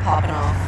popping off.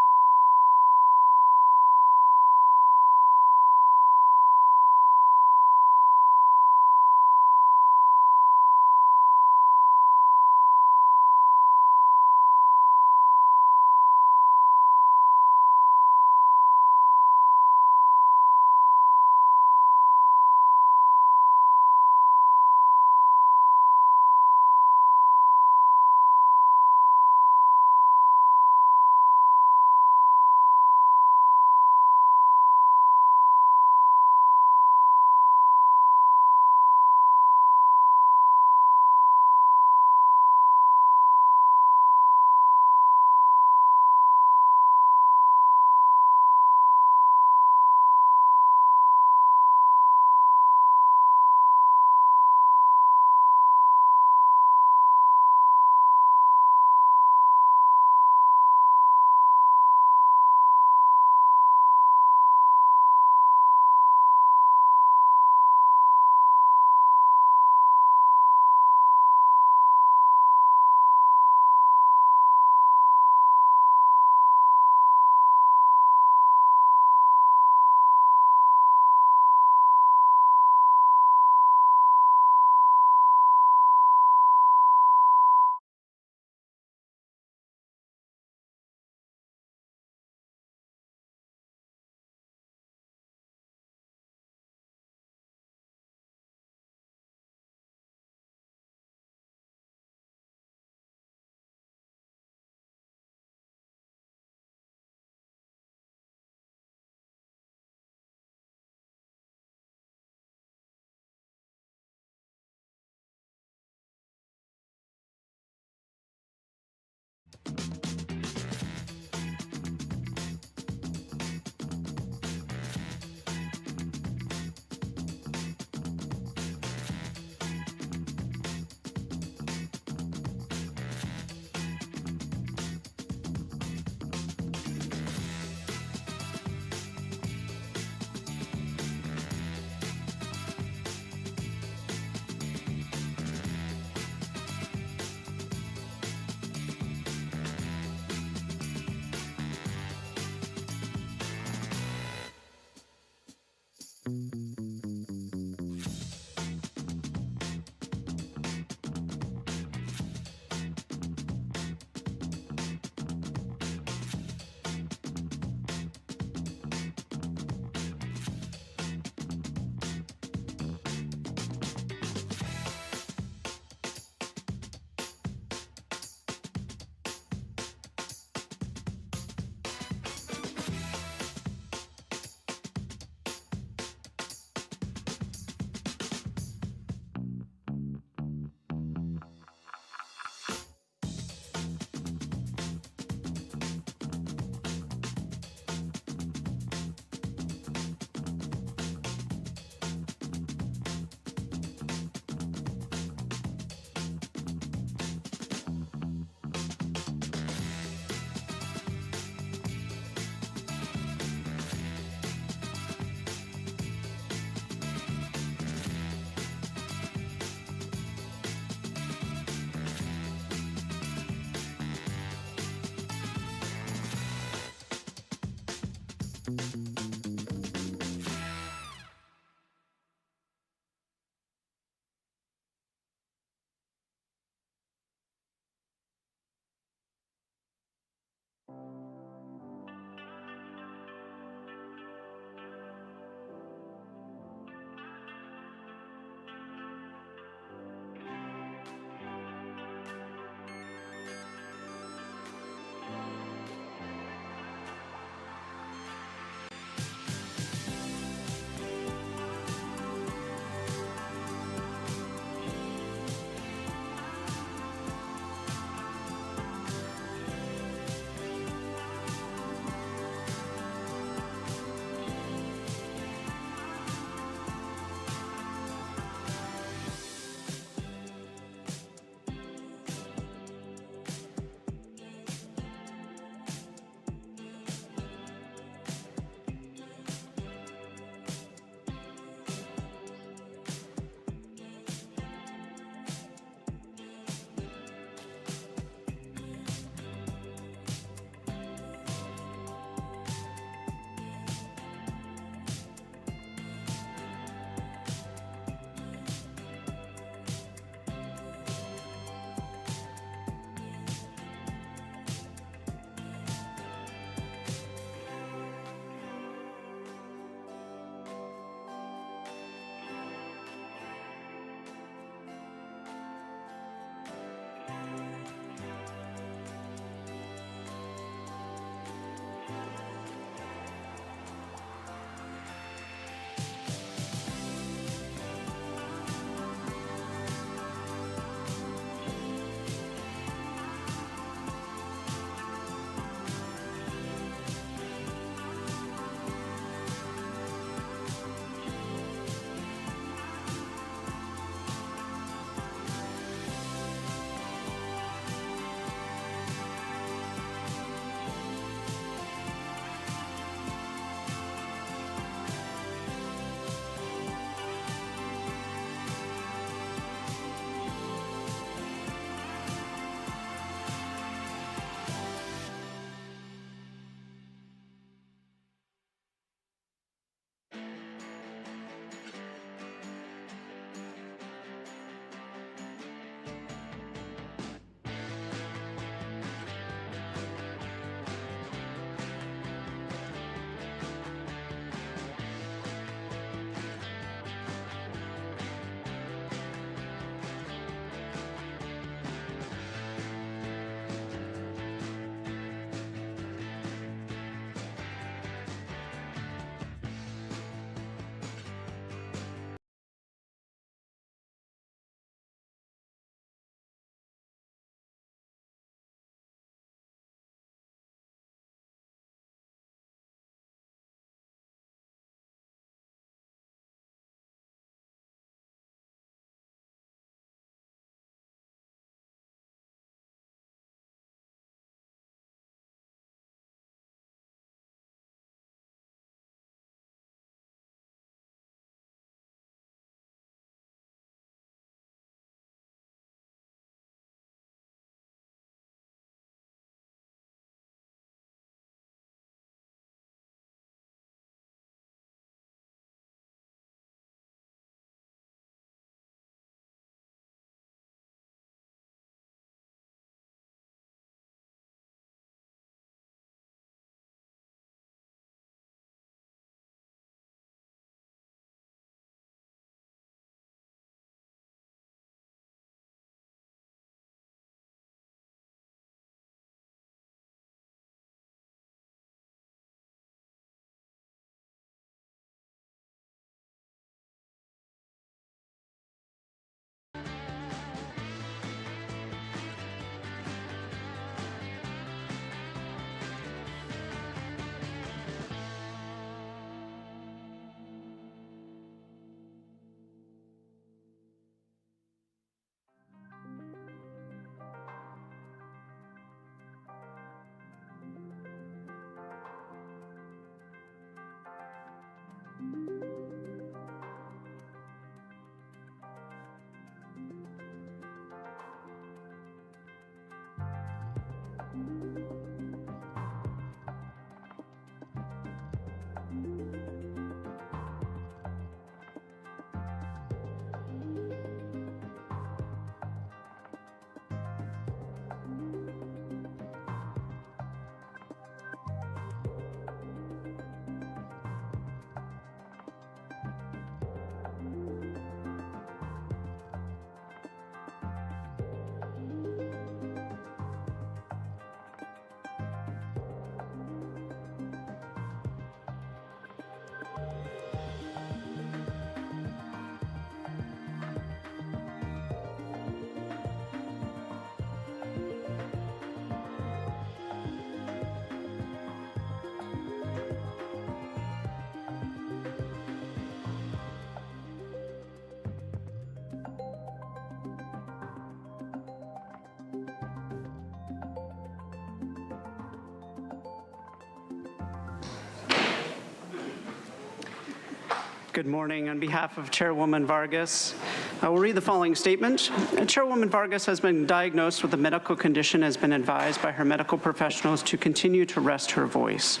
Good morning. On behalf of Chairwoman Vargas, I will read the following statement. Chairwoman Vargas has been diagnosed with a medical condition and has been advised by her medical professionals to continue to rest her voice.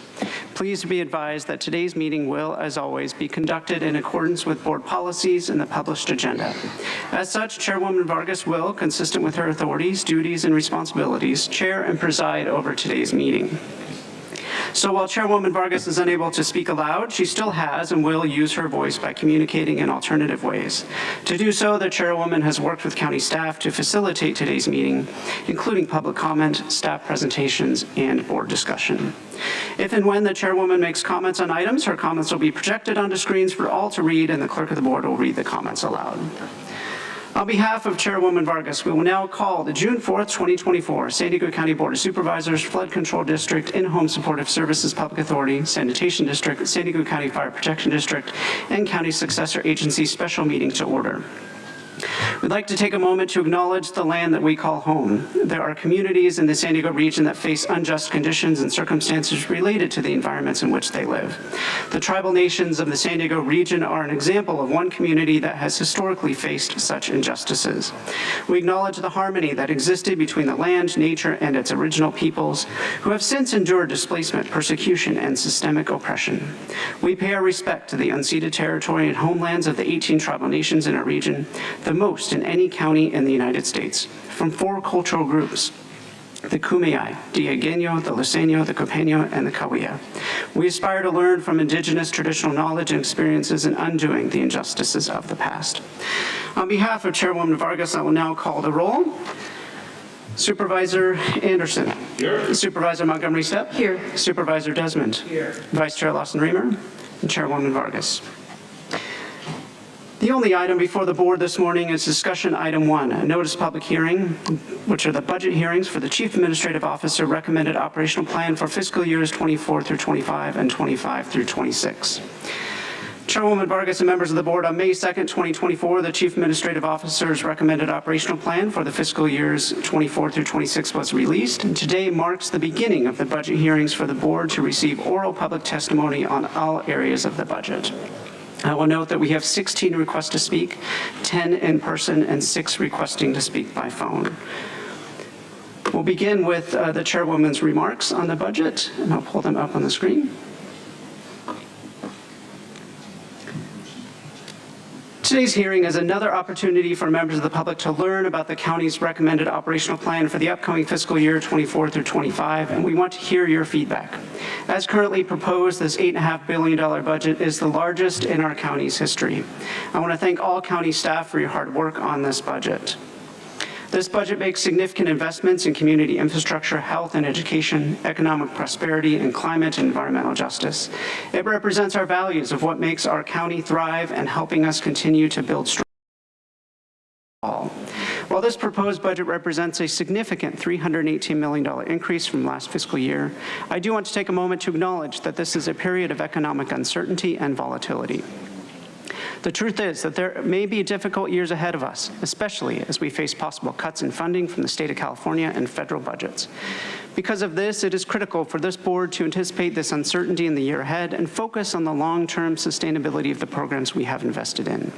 Please be advised that today's meeting will, as always, be conducted in accordance with board policies and the published agenda. As such, Chairwoman Vargas will, consistent with her authorities, duties, and responsibilities, chair and preside over today's meeting. So while Chairwoman Vargas is unable to speak aloud, she still has and will use her voice by communicating in alternative ways. To do so, the Chairwoman has worked with county staff to facilitate today's meeting, including public comment, staff presentations, and board discussion. If and when the Chairwoman makes comments on items, her comments will be projected onto screens for all to read, and the clerk of the board will read the comments aloud. On behalf of Chairwoman Vargas, we will now call the June 4th, 2024 San Diego County Board of Supervisors, Flood Control District, In-Home Supportive Services Public Authority, Sanitation District, San Diego County Fire Protection District, and County Successor Agency special meeting to order. We'd like to take a moment to acknowledge the land that we call home. There are communities in the San Diego region that face unjust conditions and circumstances related to the environments in which they live. The tribal nations of the San Diego region are an example of one community that has historically faced such injustices. We acknowledge the harmony that existed between the land, nature, and its original peoples, who have since endured displacement, persecution, and systemic oppression. We pay our respect to the unceded territory and homelands of the 18 tribal nations in our region, the most in any county in the United States, from 4 cultural groups: the Kumeyaay, Diegueño, the Luiseño, the Copeño, and the Cahuilla. We aspire to learn from indigenous traditional knowledge and experiences in undoing the injustices of the past. On behalf of Chairwoman Vargas, I will now call the roll. Supervisor Anderson. Here. Supervisor Montgomery Stepp. Here. Supervisor Desmond. Here. Vice Chair Lawson-Remer. And Chairwoman Vargas. The only item before the board this morning is discussion item 1, a notice public hearing, which are the budget hearings for the Chief Administrative Officer recommended operational plan for fiscal years 24 through 25 and 25 through 26. Chairwoman Vargas and members of the board, on May 2nd, 2024, the Chief Administrative Officer's recommended operational plan for the fiscal years 24 through 26 was released, and today marks the beginning of the budget hearings for the board to receive oral public testimony on all areas of the budget. I will note that we have 16 requests to speak, 10 in person, and 6 requesting to speak by phone. We'll begin with the Chairwoman's remarks on the budget, and I'll pull them up on the screen. Today's hearing is another opportunity for members of the public to learn about the county's recommended operational plan for the upcoming fiscal year 24 through 25, and we want to hear your feedback. As currently proposed, this $8.5 billion budget is the largest in our county's history. I want to thank all county staff for your hard work on this budget. This budget makes significant investments in community infrastructure, health and education, economic prosperity, and climate and environmental justice. It represents our values of what makes our county thrive and helping us continue to build strong. While this proposed budget represents a significant $318 million increase from last fiscal year, I do want to take a moment to acknowledge that this is a period of economic uncertainty and volatility. The truth is that there may be difficult years ahead of us, especially as we face possible cuts in funding from the state of California and federal budgets. Because of this, it is critical for this board to anticipate this uncertainty in the year ahead and focus on the long-term sustainability of the programs we have invested in.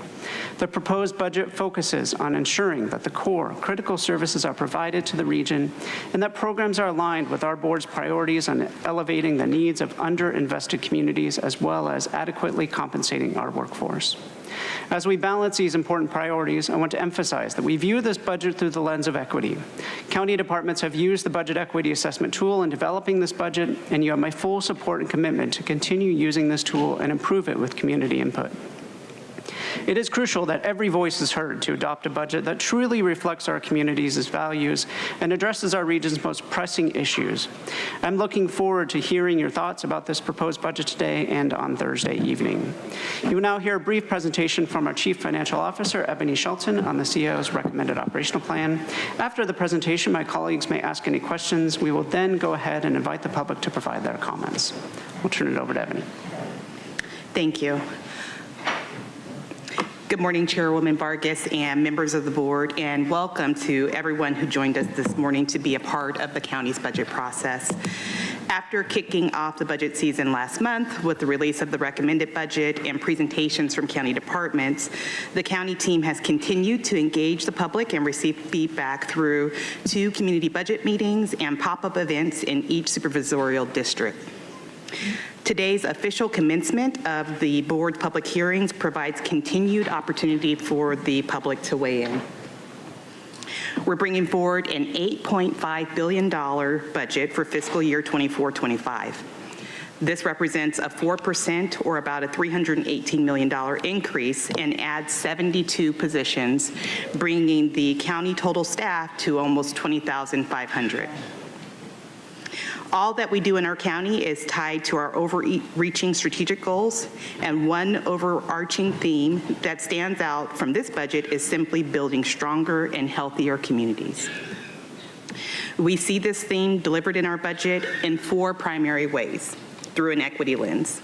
The proposed budget focuses on ensuring that the core critical services are provided to the region and that programs are aligned with our board's priorities on elevating the needs of underinvested communities as well as adequately compensating our workforce. As we balance these important priorities, I want to emphasize that we view this budget through the lens of equity. County departments have used the budget equity assessment tool in developing this budget, and you have my full support and commitment to continue using this tool and improve it with community input. It is crucial that every voice is heard to adopt a budget that truly reflects our communities' values and addresses our region's most pressing issues. I'm looking forward to hearing your thoughts about this proposed budget today and on Thursday evening. You will now hear a brief presentation from our Chief Financial Officer, Ebony Shelton, on the CIO's recommended operational plan. After the presentation, my colleagues may ask any questions. We will then go ahead and invite the public to provide their comments. We'll turn it over to Ebony. Thank you. Good morning, Chairwoman Vargas and members of the board, and welcome to everyone who joined us this morning to be a part of the county's budget process. After kicking off the budget season last month with the release of the recommended budget and presentations from county departments, the county team has continued to engage the public and receive feedback through 2 community budget meetings and pop-up events in each supervisorial district. Today's official commencement of the board's public hearings provides continued opportunity for the public to weigh in. We're bringing forward an $8.5 billion budget for fiscal year 24-25. This represents a 4% or about a $318 million increase and adds 72 positions, bringing the county total staff to almost 20,500. All that we do in our county is tied to our overreaching strategic goals, and one overarching theme that stands out from this budget is simply building stronger and healthier communities. We see this theme delivered in our budget in 4 primary ways: through an equity lens.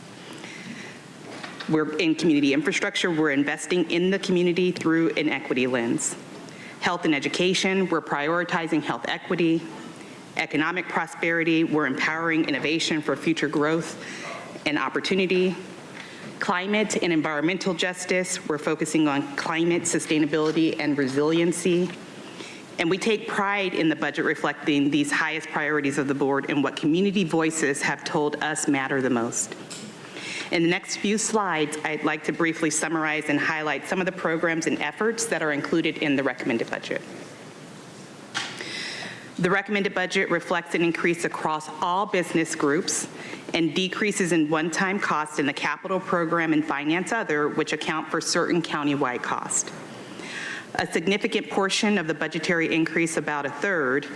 We're in community infrastructure, we're investing in the community through an equity lens. Health and education, we're prioritizing health equity. Economic prosperity, we're empowering innovation for future growth and opportunity. Climate and environmental justice, we're focusing on climate sustainability and resiliency. And we take pride in the budget reflecting these highest priorities of the board and what community voices have told us matter the most. In the next few slides, I'd like to briefly summarize and highlight some of the programs and efforts that are included in the recommended budget. The recommended budget reflects an increase across all business groups and decreases in one-time costs in the capital program and finance other, which account for certain countywide costs. A significant portion of the budgetary increase, about a third,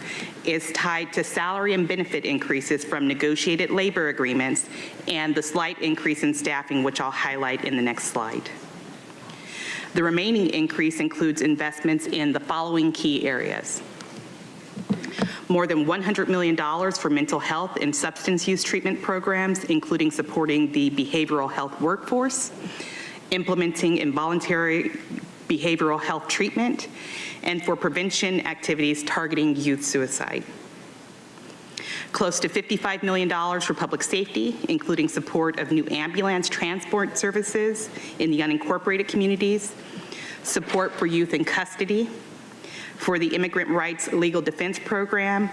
is tied to salary and benefit increases from negotiated labor agreements and the slight increase in staffing, which I'll highlight in the next slide. The remaining increase includes investments in the following key areas: more than $100 million for mental health and substance use treatment programs, including supporting the behavioral health workforce, implementing involuntary behavioral health treatment, and for prevention activities targeting youth suicide. Close to $55 million for public safety, including support of new ambulance transport services in the unincorporated communities, support for youth in custody, for the Immigrant Rights Legal Defense Program,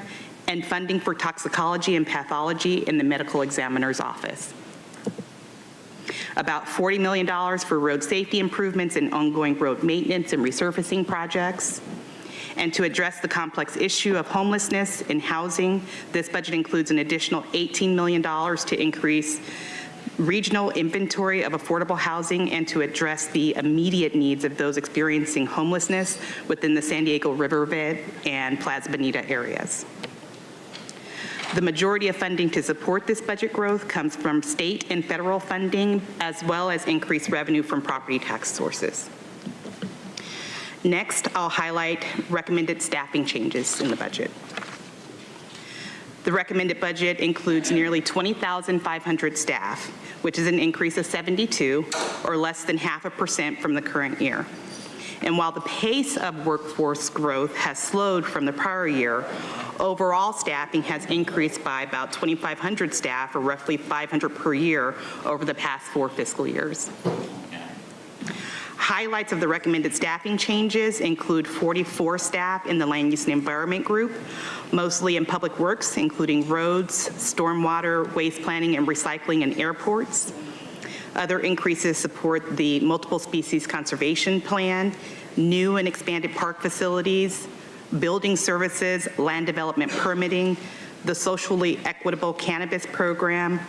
and funding for toxicology and pathology in the medical examiner's office. About $40 million for road safety improvements and ongoing road maintenance and resurfacing projects. And to address the complex issue of homelessness and housing, this budget includes an additional $18 million to increase regional inventory of affordable housing and to address the immediate needs of those experiencing homelessness within the San Diego Riverbed and Plaza Bonita areas. The majority of funding to support this budget growth comes from state and federal funding, as well as increased revenue from property tax sources. Next, I'll highlight recommended staffing changes in the budget. The recommended budget includes nearly 20,500 staff, which is an increase of 72, or less than 0.5% from the current year. And while the pace of workforce growth has slowed from the prior year, overall staffing has increased by about 2,500 staff, or roughly 500 per year, over the past 4 fiscal years. Highlights of the recommended staffing changes include 44 staff in the Land Use and Environment Group, mostly in public works, including roads, stormwater, waste planning, and recycling, and airports. Other increases support the Multiple Species Conservation Plan, new and expanded park facilities, building services, land development permitting, the Socially Equitable Cannabis Program,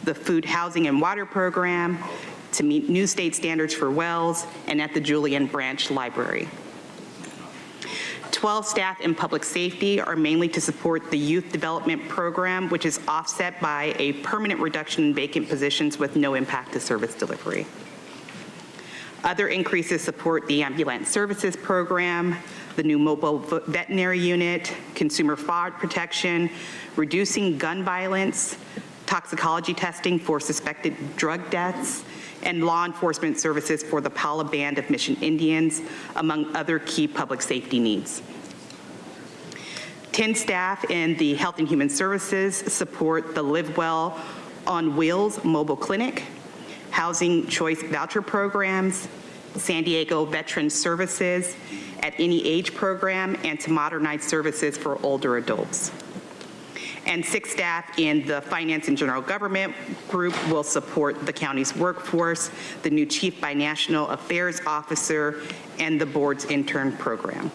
the Food, Housing, and Water Program, to meet new state standards for wells, and at the Julian Branch Library. 12 staff in public safety are mainly to support the Youth Development Program, which is offset by a permanent reduction in vacant positions with no impact to service delivery. Other increases support the Ambulance Services Program, the new mobile veterinary unit, consumer fraud protection, reducing gun violence, toxicology testing for suspected drug deaths, and law enforcement services for the Pala Band of Mission Indians, among other key public safety needs. 10 staff in the Health and Human Services support the Live Well on Wheels mobile clinic, housing choice voucher programs, San Diego Veteran Services, at any age program, and to modernize services for older adults. And 6 staff in the Finance and General Government Group will support the county's workforce, the new Chief Binational Affairs Officer, and the board's intern program.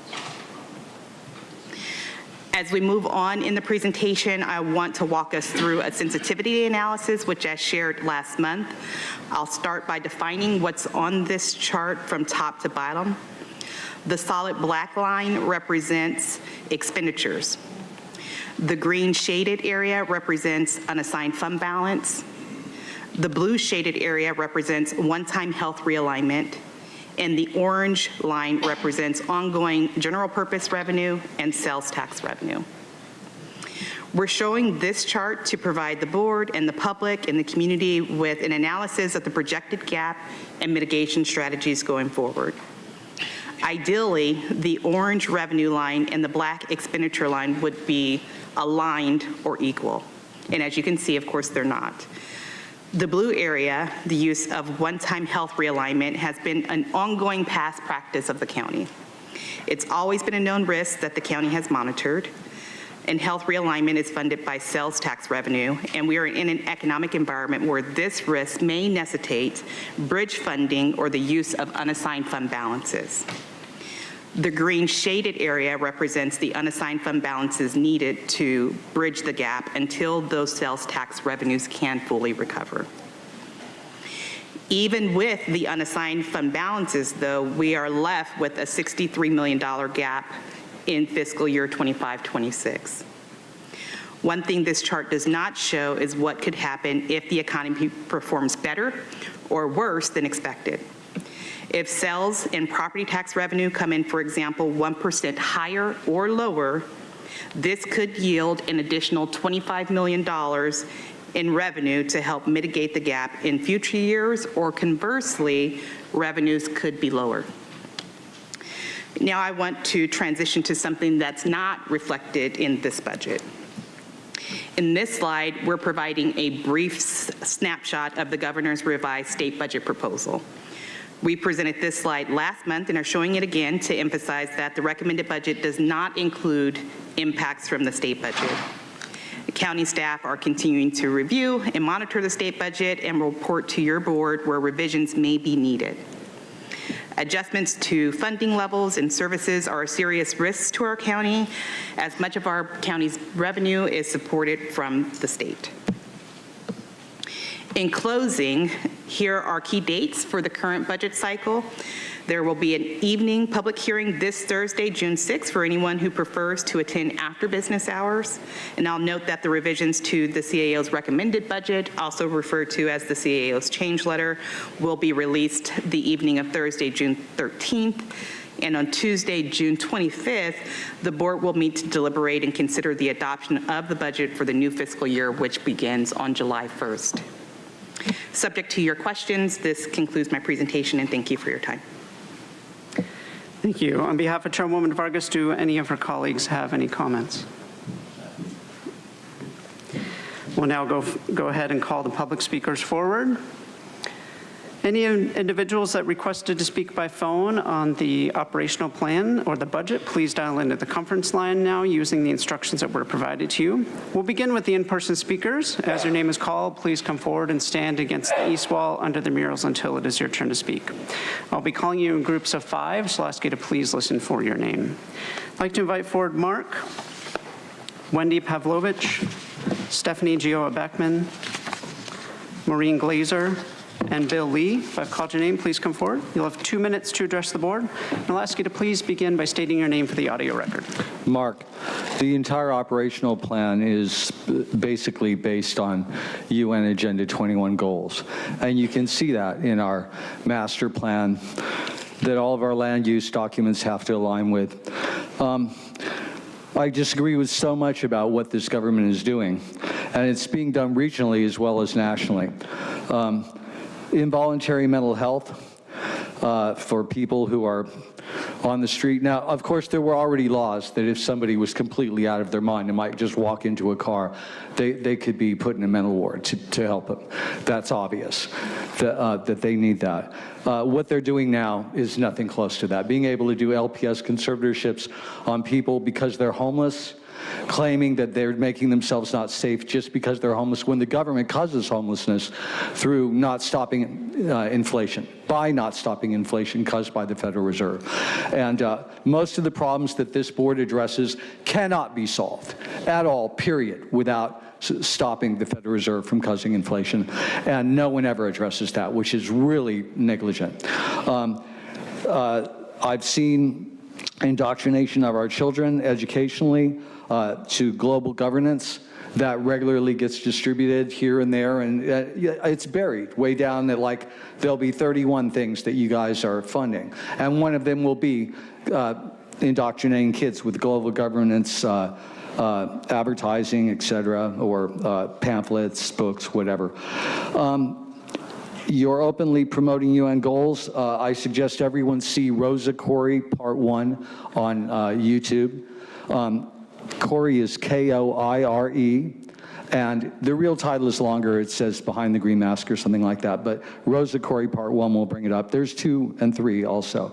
As we move on in the presentation, I want to walk us through a sensitivity analysis, which I shared last month. I'll start by defining what's on this chart from top to bottom. The solid black line represents expenditures. The green shaded area represents unassigned fund balance. The blue shaded area represents one-time health realignment, and the orange line represents ongoing general purpose revenue and sales tax revenue. We're showing this chart to provide the board and the public and the community with an analysis of the projected gap and mitigation strategies going forward. Ideally, the orange revenue line and the black expenditure line would be aligned or equal. And as you can see, of course, they're not. The blue area, the use of one-time health realignment, has been an ongoing past practice of the county. It's always been a known risk that the county has monitored, and health realignment is funded by sales tax revenue, and we are in an economic environment where this risk may necessitate bridge funding or the use of unassigned fund balances. The green shaded area represents the unassigned fund balances needed to bridge the gap until those sales tax revenues can fully recover. Even with the unassigned fund balances, though, we are left with a $63 million gap in fiscal year 25-26. One thing this chart does not show is what could happen if the economy performs better or worse than expected. If sales and property tax revenue come in, for example, 1% higher or lower, this could yield an additional $25 million in revenue to help mitigate the gap in future years, or conversely, revenues could be lower. Now I want to transition to something that's not reflected in this budget. In this slide, we're providing a brief snapshot of the governor's revised state budget proposal. We presented this slide last month and are showing it again to emphasize that the recommended budget does not include impacts from the state budget. The county staff are continuing to review and monitor the state budget and report to your board where revisions may be needed. Adjustments to funding levels and services are a serious risk to our county, as much of our county's revenue is supported from the state. In closing, here are key dates for the current budget cycle. There will be an evening public hearing this Thursday, June 6th, for anyone who prefers to attend after business hours. And I'll note that the revisions to the CAO's recommended budget, also referred to as the CAO's change letter, will be released the evening of Thursday, June 13th. And on Tuesday, June 25th, the board will meet to deliberate and consider the adoption of the budget for the new fiscal year, which begins on July 1st. Subject to your questions, this concludes my presentation, and thank you for your time. Thank you. On behalf of Chairwoman Vargas, do any of her colleagues have any comments? We'll now go ahead and call the public speakers forward. Any individuals that requested to speak by phone on the operational plan or the budget, please dial into the conference line now using the instructions that were provided to you. We'll begin with the in-person speakers. As your name is called, please come forward and stand against the east wall under the murals until it is your turn to speak. I'll be calling you in groups of 5, so I'll ask you to please listen for your name. I'd like to invite forward Mark, Wendy Pavlovich, Stephanie Gioa Beckman, Maureen Glazer, and Bill Lee. If I've called your name, please come forward. You'll have 2 minutes to address the board. And I'll ask you to please begin by stating your name for the audio record. Mark, the entire operational plan is basically based on UN Agenda 21 goals. And you can see that in our master plan that all of our land use documents have to align with. I disagree with so much about what this government is doing, and it's being done regionally as well as nationally. Involuntary mental health for people who are on the street. Now, of course, there were already laws that if somebody was completely out of their mind and might just walk into a car, they could be put in a mental ward to help them. That's obvious that they need that. What they're doing now is nothing close to that. Being able to do LPS conservatorships on people because they're homeless, claiming that they're making themselves not safe just because they're homeless when the government causes homelessness through not stopping inflation, by not stopping inflation caused by the Federal Reserve. And most of the problems that this board addresses cannot be solved at all, period, without stopping the Federal Reserve from causing inflation. And no one ever addresses that, which is really negligent. I've seen indoctrination of our children educationally to global governance that regularly gets distributed here and there, and it's buried way down that, like, there'll be 31 things that you guys are funding, and one of them will be indoctrinating kids with global governance advertising, etc., or pamphlets, books, whatever. You're openly promoting UN goals. I suggest everyone see Rosa Corey Part 1 on YouTube. Corey is K-O-I-R-E, and the real title is longer. It says Behind the Green Mask or something like that, but Rosa Corey Part 1 will bring it up. There's 2 and 3 also.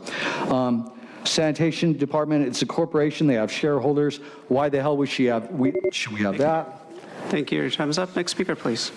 Sanitation Department, it's a corporation. They have shareholders. Why the hell should we have that? Thank you. Your time is up. Next speaker, please.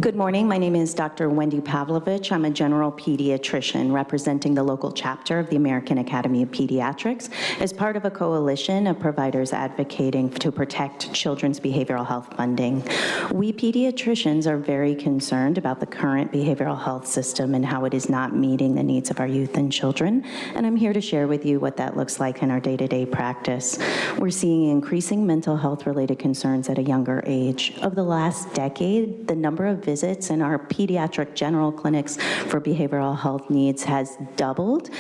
Good morning. My name is Dr. Wendy Pavlovich. I'm a general pediatrician representing the local chapter of the American Academy of Pediatrics as part of a coalition of providers advocating to protect children's behavioral health funding. We pediatricians are very concerned about the current behavioral health system and how it is not meeting the needs of our youth and children, and I'm here to share with you what that looks like in our day-to-day practice. We're seeing increasing mental health-related concerns at a younger age. Over the last decade, the number of visits in our pediatric general clinics for behavioral health needs has doubled,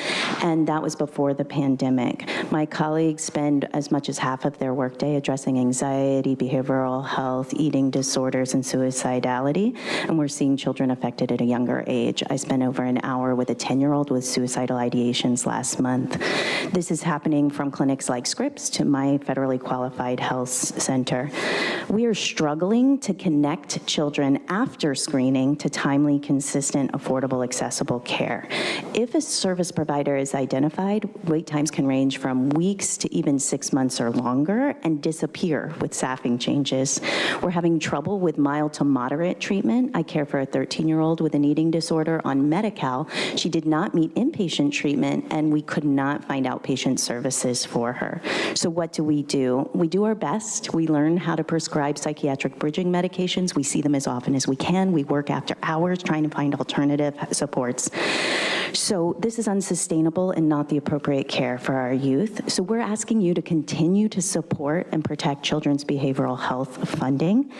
and that was before the pandemic. My colleagues spend as much as half of their workday addressing anxiety, behavioral health, eating disorders, and suicidality, and we're seeing children affected at a younger age. I spent over an hour with a 10-year-old with suicidal ideations last month. This is happening from clinics like Scripps to my federally qualified health center. We are struggling to connect children after screening to timely, consistent, affordable, accessible care. If a service provider is identified, wait times can range from weeks to even 6 months or longer and disappear with staffing changes. We're having trouble with mild to moderate treatment. I care for a 13-year-old with an eating disorder on Medi-Cal. She did not meet inpatient treatment, and we could not find outpatient services for her. So what do? We do our best. We learn how to prescribe psychiatric bridging medications. We see them as often as we can. We work after hours trying to find alternative supports. So this is unsustainable and not the appropriate care for our youth. So we're asking you to continue to support and protect children's behavioral health funding.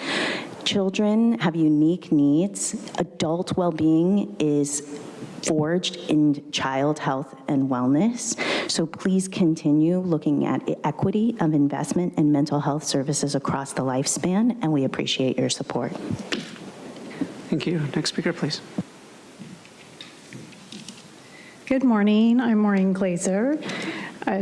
Children have unique needs. Adult well-being is forged in child health and wellness. So please continue looking at equity of investment in mental health services across the lifespan, and we appreciate your support. Thank you. Next speaker, please. Good morning. I'm Maureen Glazer,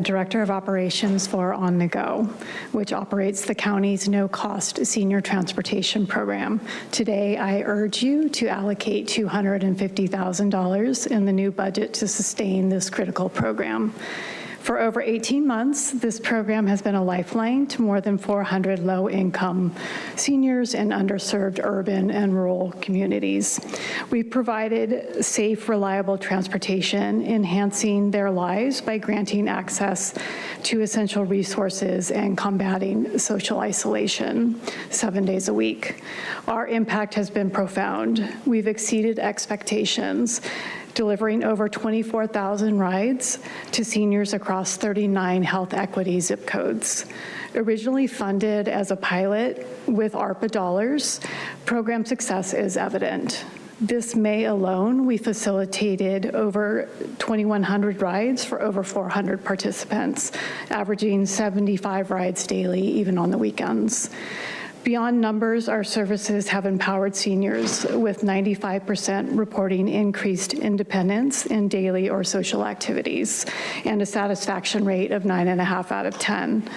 Director of Operations for On the Go, which operates the county's no-cost senior transportation program. Today, I urge you to allocate $250,000 in the new budget to sustain this critical program. For over 18 months, this program has been a lifeline to more than 400 low-income seniors in underserved urban and rural communities. We've provided safe, reliable transportation, enhancing their lives by granting access to essential resources and combating social isolation 7 days a week. Our impact has been profound. We've exceeded expectations, delivering over 24,000 rides to seniors across 39 health equity zip codes. Originally funded as a pilot with ARPA dollars, program success is evident. This May alone, we facilitated over 2,100 rides for over 400 participants, averaging 75 rides daily, even on the weekends. Beyond numbers, our services have empowered seniors, with 95% reporting increased independence in daily or social activities and a satisfaction rate of 9.5 out of 10.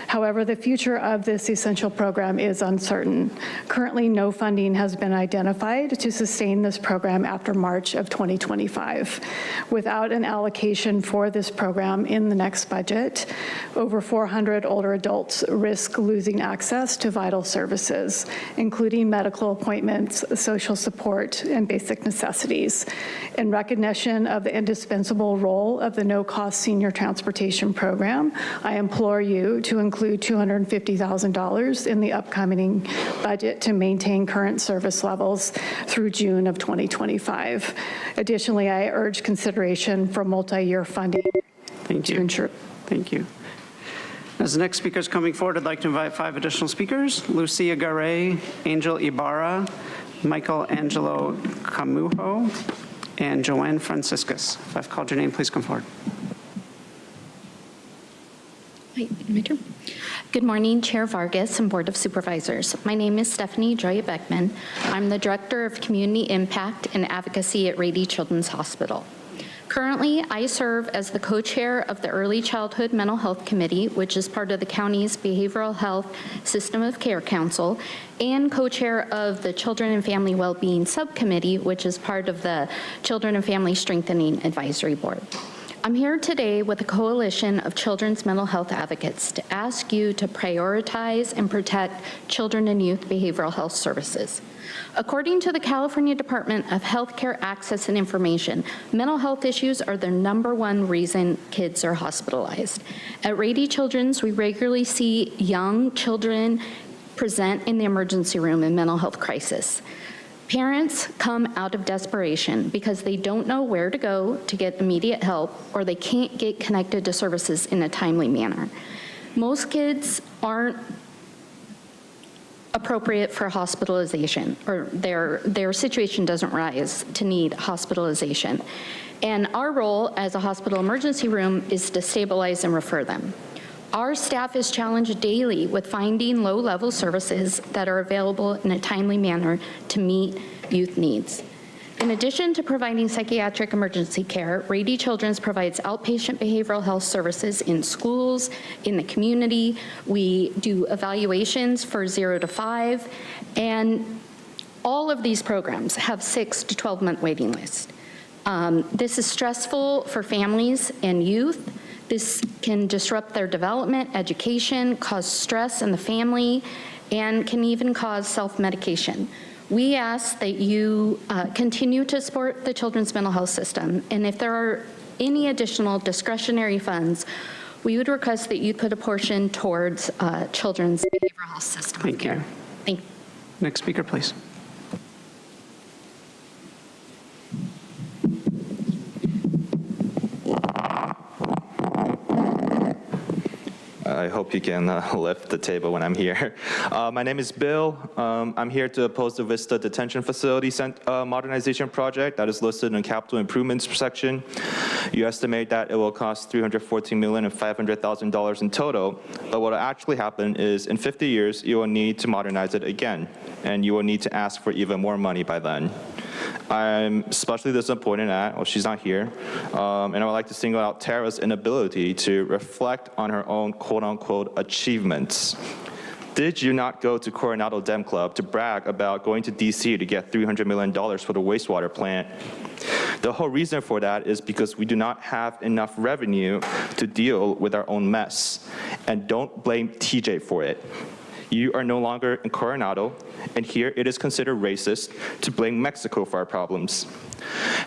However, the future of this essential program is uncertain. Currently, no funding has been identified to sustain this program after March of 2025. Without an allocation for this program in the next budget, over 400 older adults risk losing access to vital services, including medical appointments, social support, and basic necessities. In recognition of the indispensable role of the no-cost senior transportation program, I implore you to include $250,000 in the upcoming budget to maintain current service levels through June of 2025. Additionally, I urge consideration for multi-year funding Thank you. to ensure. Thank you. As the next speaker is coming forward, I'd like to invite 5 additional speakers: Lucia Garay, Angel Ibarra, Michael Angelo Camujo, and Joanne Franciscus. If I've called your name, please come forward. Hi, my turn. Good morning, Chair Vargas and Board of Supervisors. My name is Stephanie Joya Beckman. I'm the Director of Community Impact and Advocacy at Rady Children's Hospital. Currently, I serve as the co-chair of the Early Childhood Mental Health Committee, which is part of the county's Behavioral Health System of Care Council, and co-chair of the Children and Family Wellbeing Subcommittee, which is part of the Children and Family Strengthening Advisory Board. I'm here today with a coalition of children's mental health advocates to ask you to prioritize and protect children and youth behavioral health services. According to the California Department of Healthcare Access and Information, mental health issues are the #1 reason kids are hospitalized. At Rady Children's, we regularly see young children present in the emergency room in mental health crisis. Parents come out of desperation because they don't know where to go to get immediate help, or they can't get connected to services in a timely manner. Most kids aren't appropriate for hospitalization, or their situation doesn't rise to need hospitalization. And our role as a hospital emergency room is to stabilize and refer them. Our staff is challenged daily with finding low-level services that are available in a timely manner to meet youth needs. In addition to providing psychiatric emergency care, Rady Children's provides outpatient behavioral health services in schools, in the community. We do evaluations for 0 to 5, and all of these programs have 6 to 12-month waiting lists. This is stressful for families and youth. This can disrupt their development, education, cause stress in the family, and can even cause self-medication. We ask that you continue to support the children's mental health system, and if there are any additional discretionary funds, we would request that you put a portion towards children's behavioral health system. Thank you. Thank you. Next speaker, please. I hope you can lift the table when I'm here. My name is Bill. I'm here to oppose the Vista Detention Facility modernization project that is listed in the capital improvements section. You estimate that it will cost $314,500,000 in total, but what will actually happen is in 50 years, you will need to modernize it again, and you will need to ask for even more money by then. I'm especially disappointed at, well, she's not here, and I would like to single out Tara's inability to reflect on her own quote-unquote achievements. Did you not go to Coronado Dem Club to brag about going to DC to get $300 million for the wastewater plant? The whole reason for that is because we do not have enough revenue to deal with our own mess. And don't blame TJ for it. You are no longer in Coronado, and here it is considered racist to blame Mexico for our problems.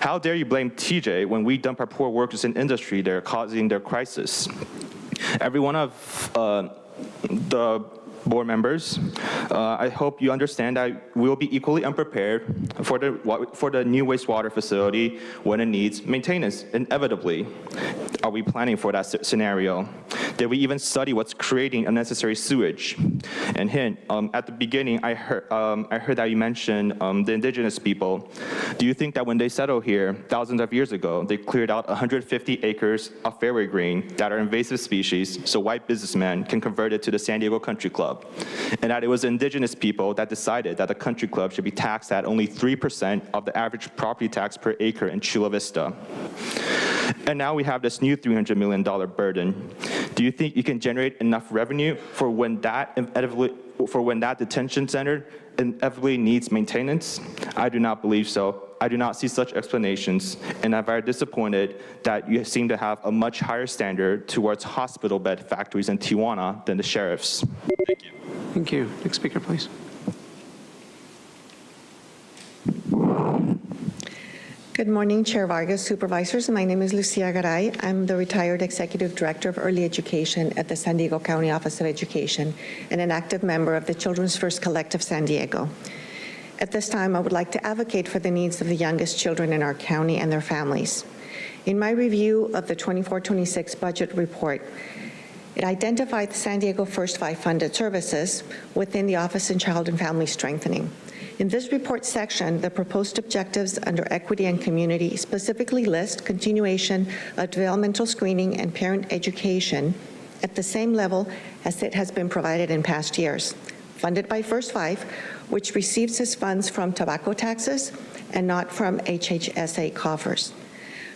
How dare you blame TJ when we dump our poor workers in industry that are causing their crisis? Every one of the board members, I hope you understand that we will be equally unprepared for the new wastewater facility when it needs maintenance, inevitably. Are we planning for that scenario? Did we even study what's creating unnecessary sewage? And hint, at the beginning, I heard that you mentioned the indigenous people. Do you think that when they settled here thousands of years ago, they cleared out 150 acres of fairway green that are invasive species so white businessmen can convert it to the San Diego Country Club? And that it was indigenous people that decided that the country club should be taxed at only 3% of the average property tax per acre in Chula Vista. And now we have this new $300 million burden. Do you think you can generate enough revenue for when that detention center inevitably needs maintenance? I do not believe so. I do not see such explanations, and I'm very disappointed that you seem to have a much higher standard towards hospital bed factories in Tijuana than the sheriffs. Thank you. Thank you. Next speaker, please. Good morning, Chair Vargas, supervisors. My name is Lucia Garay. I'm the retired Executive Director of Early Education at the San Diego County Office of Education and an active member of the Children's First Collective San Diego. At this time, I would like to advocate for the needs of the youngest children in our county and their families. In my review of the 24-26 budget report, it identified the San Diego First 5 funded services within the Office in Child and Family Strengthening. In this report section, the proposed objectives under equity and community specifically list continuation of developmental screening and parent education at the same level as it has been provided in past years, funded by First 5, which receives its funds from tobacco taxes and not from HHSA coffers.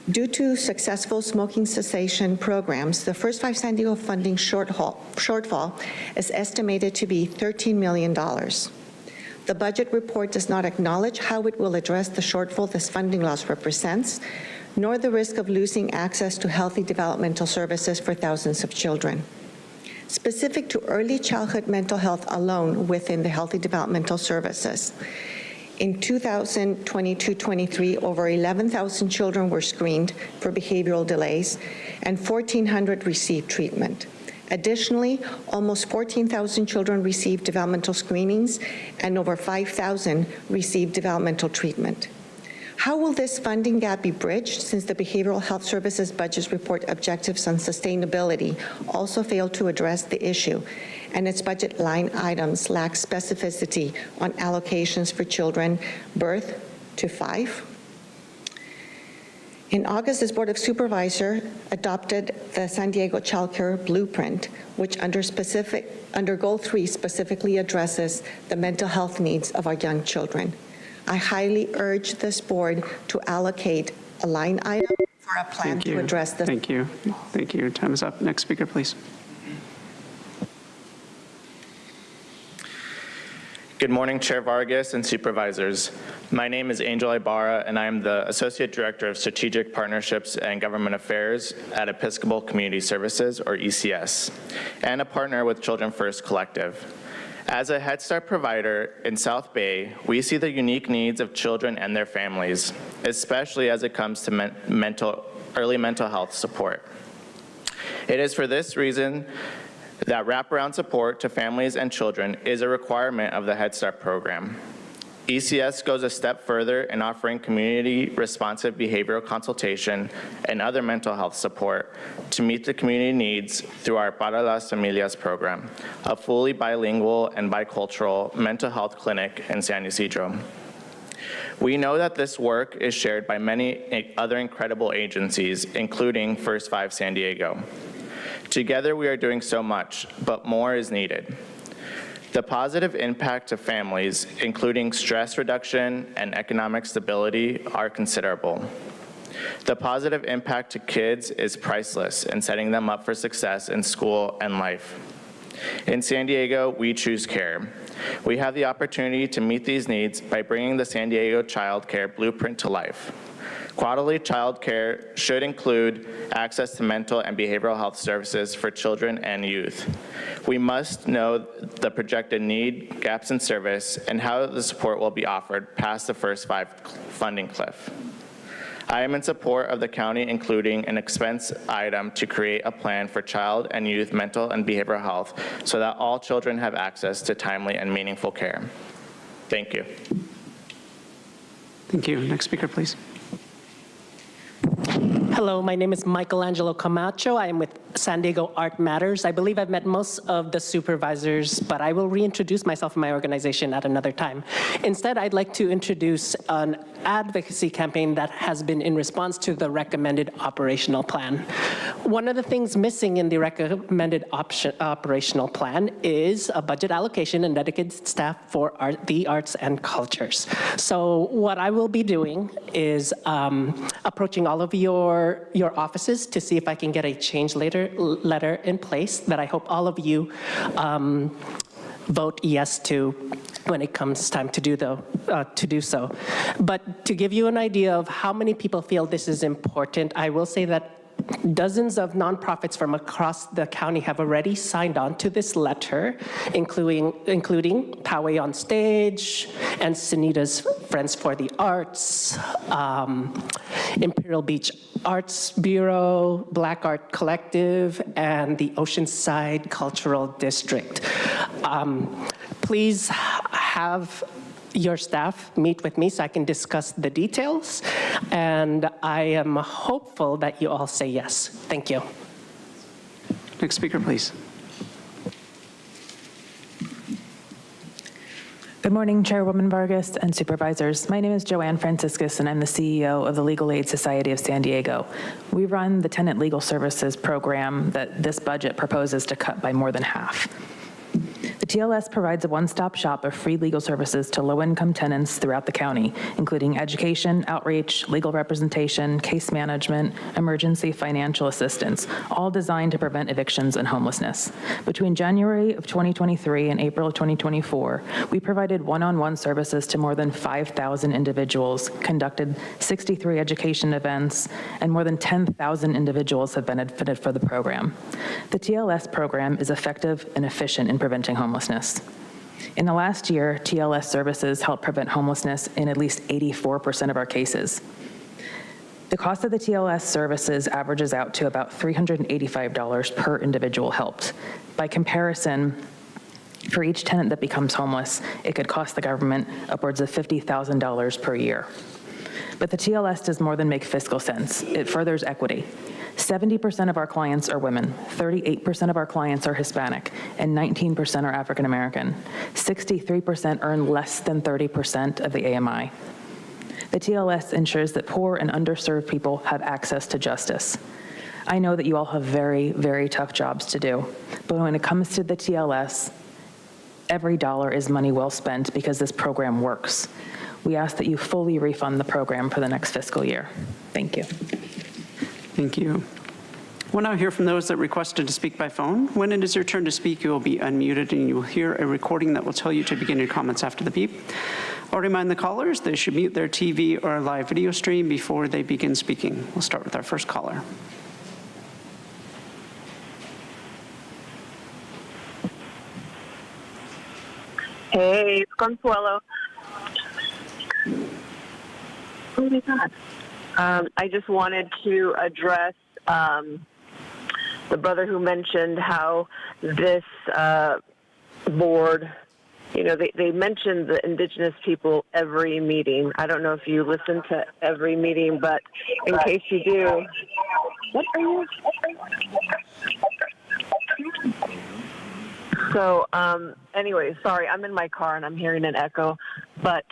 Due to successful smoking cessation programs, the First 5 San Diego funding shortfall is estimated to be $13 million. The budget report does not acknowledge how it will address the shortfall this funding loss represents, nor the risk of losing access to healthy developmental services for thousands of children. Specific to early childhood mental health alone within the healthy developmental services, in 2022-23, over 11,000 children were screened for behavioral delays, and 1,400 received treatment. Additionally, almost 14,000 children received developmental screenings, and over 5,000 received developmental treatment. How will this funding gap be bridged since the Behavioral Health Services Budget Report objectives on sustainability also failed to address the issue, and its budget line items lack specificity on allocations for children birth to 5? In August, this Board of Supervisors adopted the San Diego Child Care Blueprint, which under Goal 3 specifically addresses the mental health needs of our young children. I highly urge this board to allocate a line item for a plan to address this. Thank you. Thank you. Time is up. Next speaker, please. Good morning, Chair Vargas and supervisors. My name is Angel Ibarra, and I am the Associate Director of Strategic Partnerships and Government Affairs at Episcopal Community Services, or ECS, and a partner with Children First Collective. As a Head Start provider in South Bay, we see the unique needs of children and their families, especially as it comes to early mental health support. It is for this reason that wraparound support to families and children is a requirement of the Head Start program. ECS goes a step further in offering community-responsive behavioral consultation and other mental health support to meet the community needs through our Para las Familias program, a fully bilingual and bicultural mental health clinic in San Ysidro. We know that this work is shared by many other incredible agencies, including First 5 San Diego. Together, we are doing so much, but more is needed. The positive impact to families, including stress reduction and economic stability, are considerable. The positive impact to kids is priceless in setting them up for success in school and life. In San Diego, we choose care. We have the opportunity to meet these needs by bringing the San Diego Child Care Blueprint to life. Quality child care should include access to mental and behavioral health services for children and youth. We must know the projected need, gaps in service, and how the support will be offered past the first 5 funding cliff. I am in support of the county including an expense item to create a plan for child and youth mental and behavioral health so that all children have access to timely and meaningful care. Thank you. Thank you. Next speaker, please. Hello, my name is Michelangelo Camacho. I am with San Diego Art Matters. I believe I've met most of the supervisors, but I will reintroduce myself and my organization at another time. Instead, I'd like to introduce an advocacy campaign that has been in response to the recommended operational plan. One of the things missing in the recommended operational plan is a budget allocation and dedicated staff for the arts and cultures. So what I will be doing is approaching all of your offices to see if I can get a change letter in place that I hope all of you vote yes to when it comes time to do so. But to give you an idea of how many people feel this is important, I will say that dozens of nonprofits from across the county have already signed on to this letter, including Poway on Stage and Sunita's Friends for the Arts, Imperial Beach Arts Bureau, Black Art Collective, and the Oceanside Cultural District. Please have your staff meet with me so I can discuss the details, and I am hopeful that you all say yes. Thank you. Next speaker, please. Good morning, Chairwoman Vargas and supervisors. My name is Joanne Franciscus, and I'm the CEO of the Legal Aid Society of San Diego. We run the tenant legal services program that this budget proposes to cut by more than half. The TLS provides a one-stop shop of free legal services to low-income tenants throughout the county, including education, outreach, legal representation, case management, emergency financial assistance, all designed to prevent evictions and homelessness. Between January of 2023 and April of 2024, we provided one-on-one services to more than 5,000 individuals, conducted 63 education events, and more than 10,000 individuals have benefited from the program. The TLS program is effective and efficient in preventing homelessness. In the last year, TLS services helped prevent homelessness in at least 84% of our cases. The cost of the TLS services averages out to about $385 per individual helped. By comparison, for each tenant that becomes homeless, it could cost the government upwards of $50,000 per year. But the TLS does more than make fiscal sense. It furthers equity. 70% of our clients are women, 38% of our clients are Hispanic, and 19% are African American. 63% earn less than 30% of the AMI. The TLS ensures that poor and underserved people have access to justice. I know that you all have very, very tough jobs to do, but when it comes to the TLS, every dollar is money well spent because this program works. We ask that you fully refund the program for the next fiscal year. Thank you. Thank you. We'll now hear from those that requested to speak by phone. When it is your turn to speak, you will be unmuted and you will hear a recording that will tell you to begin your comments after the beep. I'll remind the callers they should mute their TV or live video stream before they begin speaking. We'll start with our first caller. Hey, it's Consuelo. Oh my God. I just wanted to address the brother who mentioned how this board, you know, they mentioned the indigenous people every meeting. I don't know if you listen to every meeting, but in case you do, what are you? So anyway, sorry, I'm in my car and I'm hearing an echo, but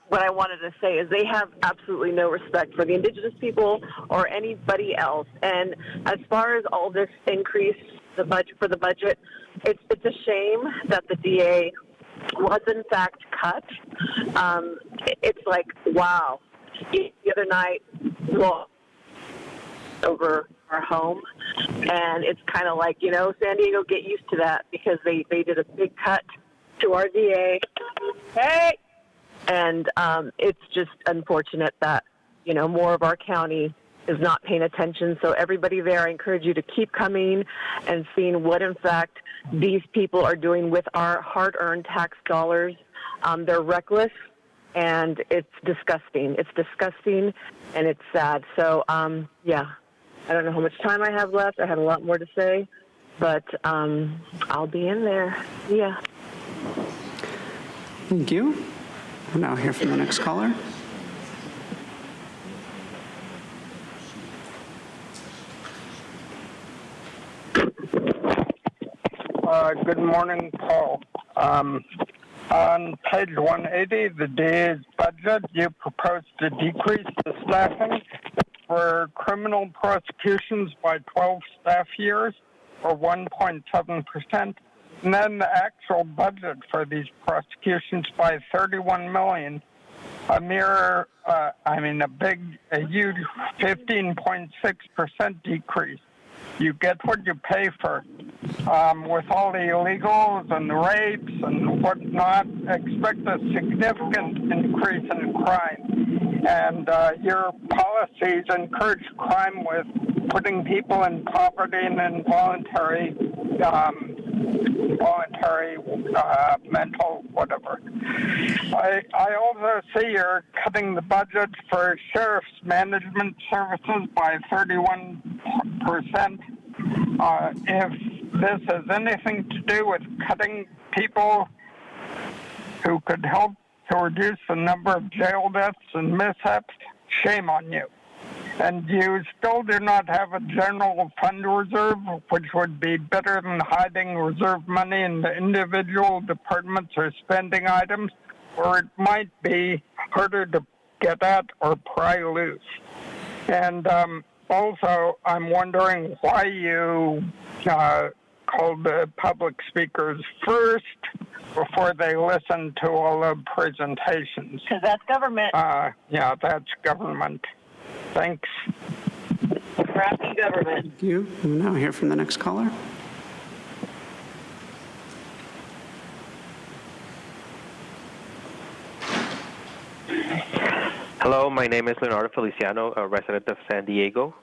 what I wanted to say is they have absolutely no respect for the indigenous people or anybody else. And as far as all this increase the budget for the budget. It's a shame that the DA was in fact cut. It's like, wow. The other night, well, over our home, and it's kind of like, San Diego, get used to that, because they did a big cut to our DA. Hey! And it's just unfortunate that, more of our county is not paying attention. So everybody there, I encourage you to keep coming and seeing what, in fact, these people are doing with our hard-earned tax dollars. They're reckless, and it's disgusting. It's disgusting, and it's sad. So, yeah, I don't know how much time I have left. I have a lot more to say, but I'll be in there. Yeah. Thank you. We'll now hear from the next caller. Good morning, Paul. On page 180, the DA's budget, you propose to decrease the staffing for criminal prosecutions by 12 staff years, or 1.7%, and then the actual budget for these prosecutions by 31 million, a huge 15.6% decrease. You get what you pay for. With all the illegals and the rapes and whatnot, expect a significant increase in crime. And your policies encourage crime with putting people in poverty and involuntary mental whatever. I also see you're cutting the budget for sheriff's management services by 31%. If this has anything to do with cutting people who could help to reduce the number of jail deaths and mishaps, shame on you. And you still do not have a general fund reserve, which would be better than hiding reserve money in the individual departments or spending items, or it might be harder to get at or pry loose. And also, I'm wondering why you called the public speakers first before they listened to all the presentations. Because that's government. Yeah, that's government. Thanks. Crappy government. Thank you. We'll now hear from the next caller. Hello, my name is Leonardo Feliciano, a resident of San Diego.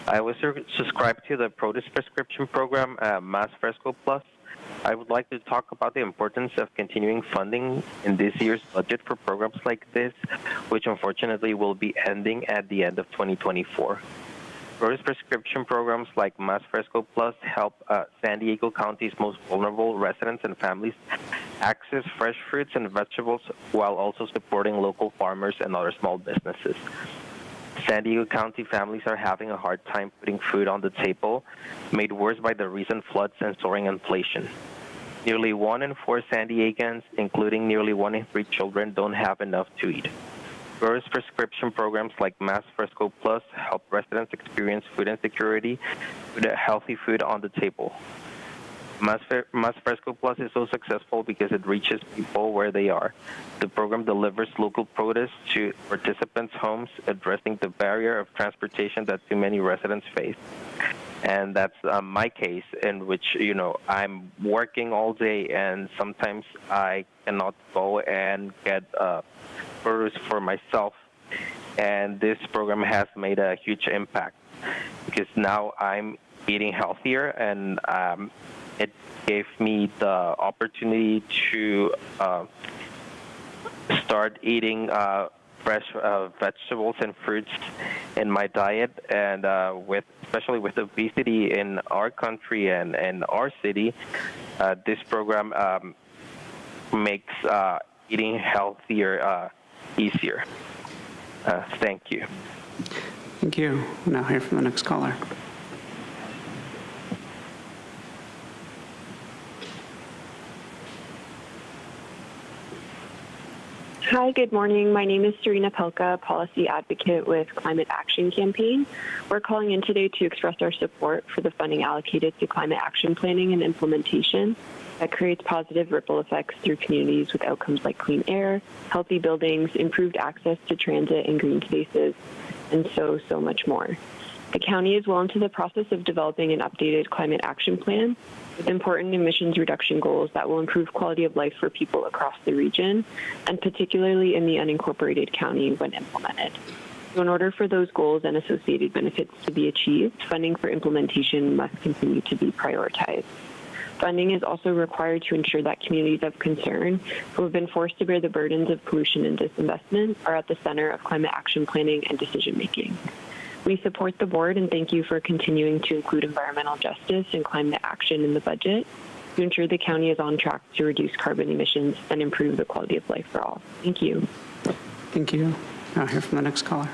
I was subscribed to the produce prescription program, Más Fresco Plus. I would like to talk about the importance of continuing funding in this year's budget for programs like this, which unfortunately will be ending at the end of 2024. Produce prescription programs like Más Fresco Plus help San Diego County's most vulnerable residents and families access fresh fruits and vegetables while also supporting local farmers and other small businesses. San Diego County families are having a hard time putting food on the table, made worse by the recent floods and soaring inflation. Nearly 1 in 4 San Diegans, including nearly 1 in 3 children, don't have enough to eat. Produce prescription programs like Más Fresco Plus help residents experience food insecurity with healthy food on the table. Más Fresco Plus is so successful because it reaches people where they are. The program delivers local produce to participants' homes, addressing the barrier of transportation that too many residents face. And that's my case, in which, I'm working all day and sometimes I cannot go and get produce for myself. And this program has made a huge impact because now I'm eating healthier, and it gave me the opportunity to start eating fresh vegetables and fruits in my diet. And especially with obesity in our country and our city, this program makes eating healthier easier. Thank you. Thank you. We'll now hear from the next caller. Hi, good morning. My name is Serena Pelka, policy advocate with Climate Action Campaign. We're calling in today to express our support for the funding allocated to climate action planning and implementation that creates positive ripple effects through communities with outcomes like clean air, healthy buildings, improved access to transit and green spaces, and so much more. The county is well into the process of developing an updated climate action plan with important emissions reduction goals that will improve quality of life for people across the region, and particularly in the unincorporated county when implemented. So in order for those goals and associated benefits to be achieved, funding for implementation must continue to be prioritized. Funding is also required to ensure that communities of concern who have been forced to bear the burdens of pollution and disinvestment are at the center of climate action planning and decision making. We support the board and thank you for continuing to include environmental justice and climate action in the budget to ensure the county is on track to reduce carbon emissions and improve the quality of life for all. Thank you. Thank you. Now hear from the next caller.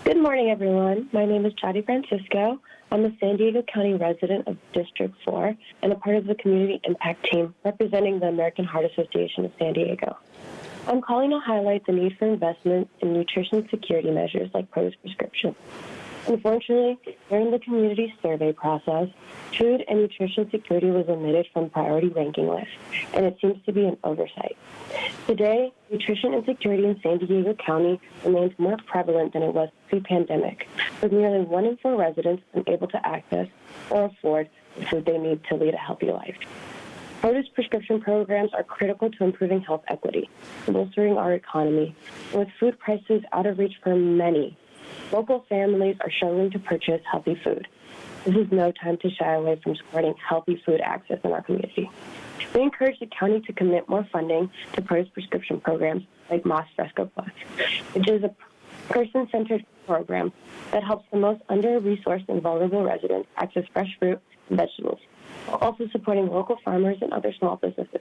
Good morning, everyone. My name is Chadi Francisco. I'm a San Diego County resident of District 4 and a part of the Community Impact Team representing the American Heart Association of San Diego. I'm calling to highlight the need for investment in nutrition security measures like produce prescription. Unfortunately, during the community survey process, food and nutrition security was omitted from priority ranking lists, and it seems to be an oversight. Today, nutrition insecurity in San Diego County remains more prevalent than it was pre-pandemic, with nearly 1 in 4 residents unable to access or afford the food they need to lead a healthy life. Produce prescription programs are critical to improving health equity, bolstering our economy, and with food prices out of reach for many, local families are struggling to purchase healthy food. This is no time to shy away from supporting healthy food access in our community. We encourage the county to commit more funding to produce prescription programs like Mas Fresco Plus, which is a person-centered program that helps the most under-resourced and vulnerable residents access fresh fruit and vegetables, while also supporting local farmers and other small businesses.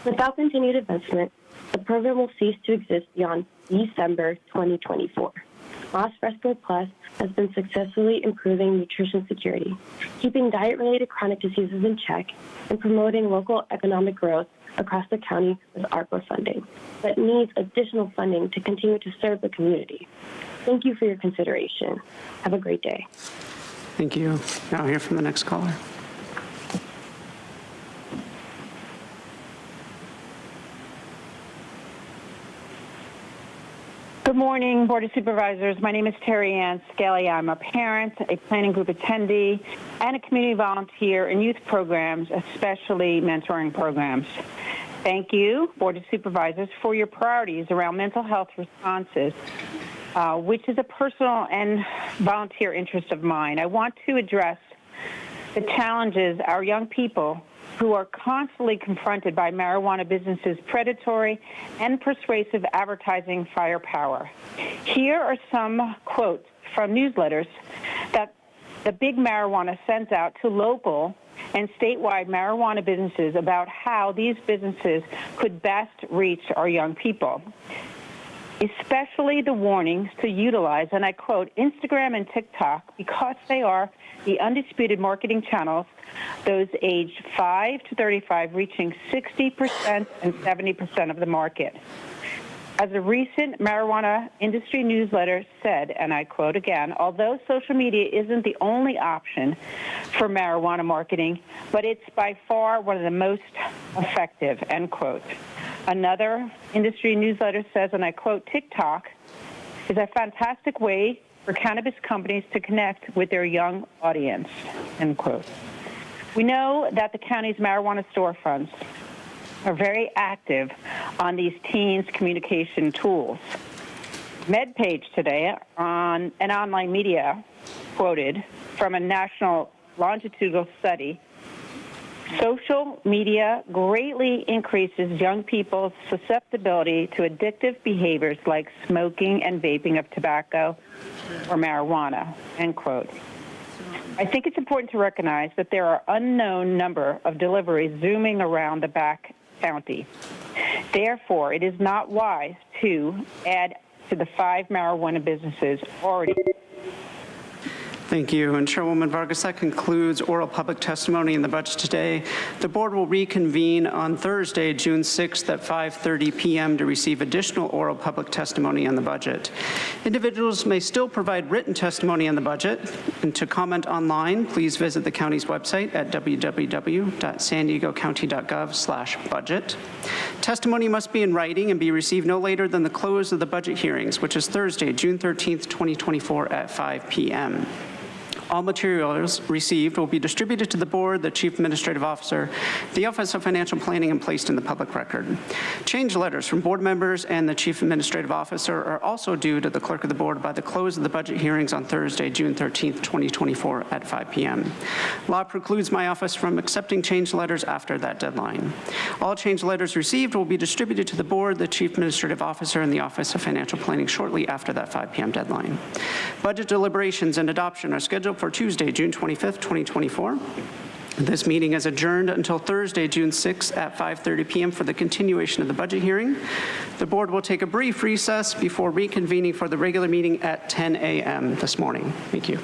Without continued investment, the program will cease to exist beyond December 2024. Mas Fresco Plus has been successfully improving nutrition security, keeping diet-related chronic diseases in check, and promoting local economic growth across the county with ARPA funding, but needs additional funding to continue to serve the community. Thank you for your consideration. Have a great day. Thank you. Now hear from the next caller. Good morning, Board of Supervisors. My name is Terry Ann Skelly. I'm a parent, a planning group attendee, and a community volunteer in youth programs, especially mentoring programs. Thank you, Board of Supervisors, for your priorities around mental health responses, which is a personal and volunteer interest of mine. I want to address the challenges our young people who are constantly confronted by marijuana businesses' predatory and persuasive advertising firepower. Here are some quotes from newsletters that the big marijuana sends out to local and statewide marijuana businesses about how these businesses could best reach our young people, especially the warnings to utilize, and I quote, Instagram and TikTok because they are the undisputed marketing channels, those aged 5 to 35 reaching 60% and 70% of the market. As a recent marijuana industry newsletter said, and I quote again, although social media isn't the only option for marijuana marketing, but it's by far one of the most effective, end quote. Another industry newsletter says, and I quote, TikTok is a fantastic way for cannabis companies to connect with their young audience, end quote. We know that the county's marijuana storefronts are very active on these teens' communication tools. MedPage today on an online media quoted from a national longitudinal study, social media greatly increases young people's susceptibility to addictive behaviors like smoking and vaping of tobacco or marijuana, end quote. I think it's important to recognize that there are unknown number of deliveries zooming around the back county. Therefore, it is not wise to add to the 5 marijuana businesses already. Thank you. And Chairwoman Vargas, that concludes oral public testimony in the budget today. The board will reconvene on Thursday, June 6th at 5:30 p.m. to receive additional oral public testimony on the budget. Individuals may still provide written testimony on the budget. And to comment online, please visit the county's website at www.sandiegocounty.gov/budget. Testimony must be in writing and be received no later than the close of the budget hearings, which is Thursday, June 13th, 2024 at 5 p.m. All materials received will be distributed to the board, the chief administrative officer, the Office of Financial Planning, and placed in the public record. Change letters from board members and the chief administrative officer are also due to the clerk of the board by the close of the budget hearings on Thursday, June 13th, 2024 at 5 p.m. Law precludes my office from accepting change letters after that deadline. All change letters received will be distributed to the board, the chief administrative officer, and the Office of Financial Planning shortly after that 5 p.m. deadline. Budget deliberations and adoption are scheduled for Tuesday, June 25th, 2024. This meeting is adjourned until Thursday, June 6th at 5:30 p.m. for the continuation of the budget hearing. The board will take a brief recess before reconvening for the regular meeting at 10 a.m. this morning. Thank you.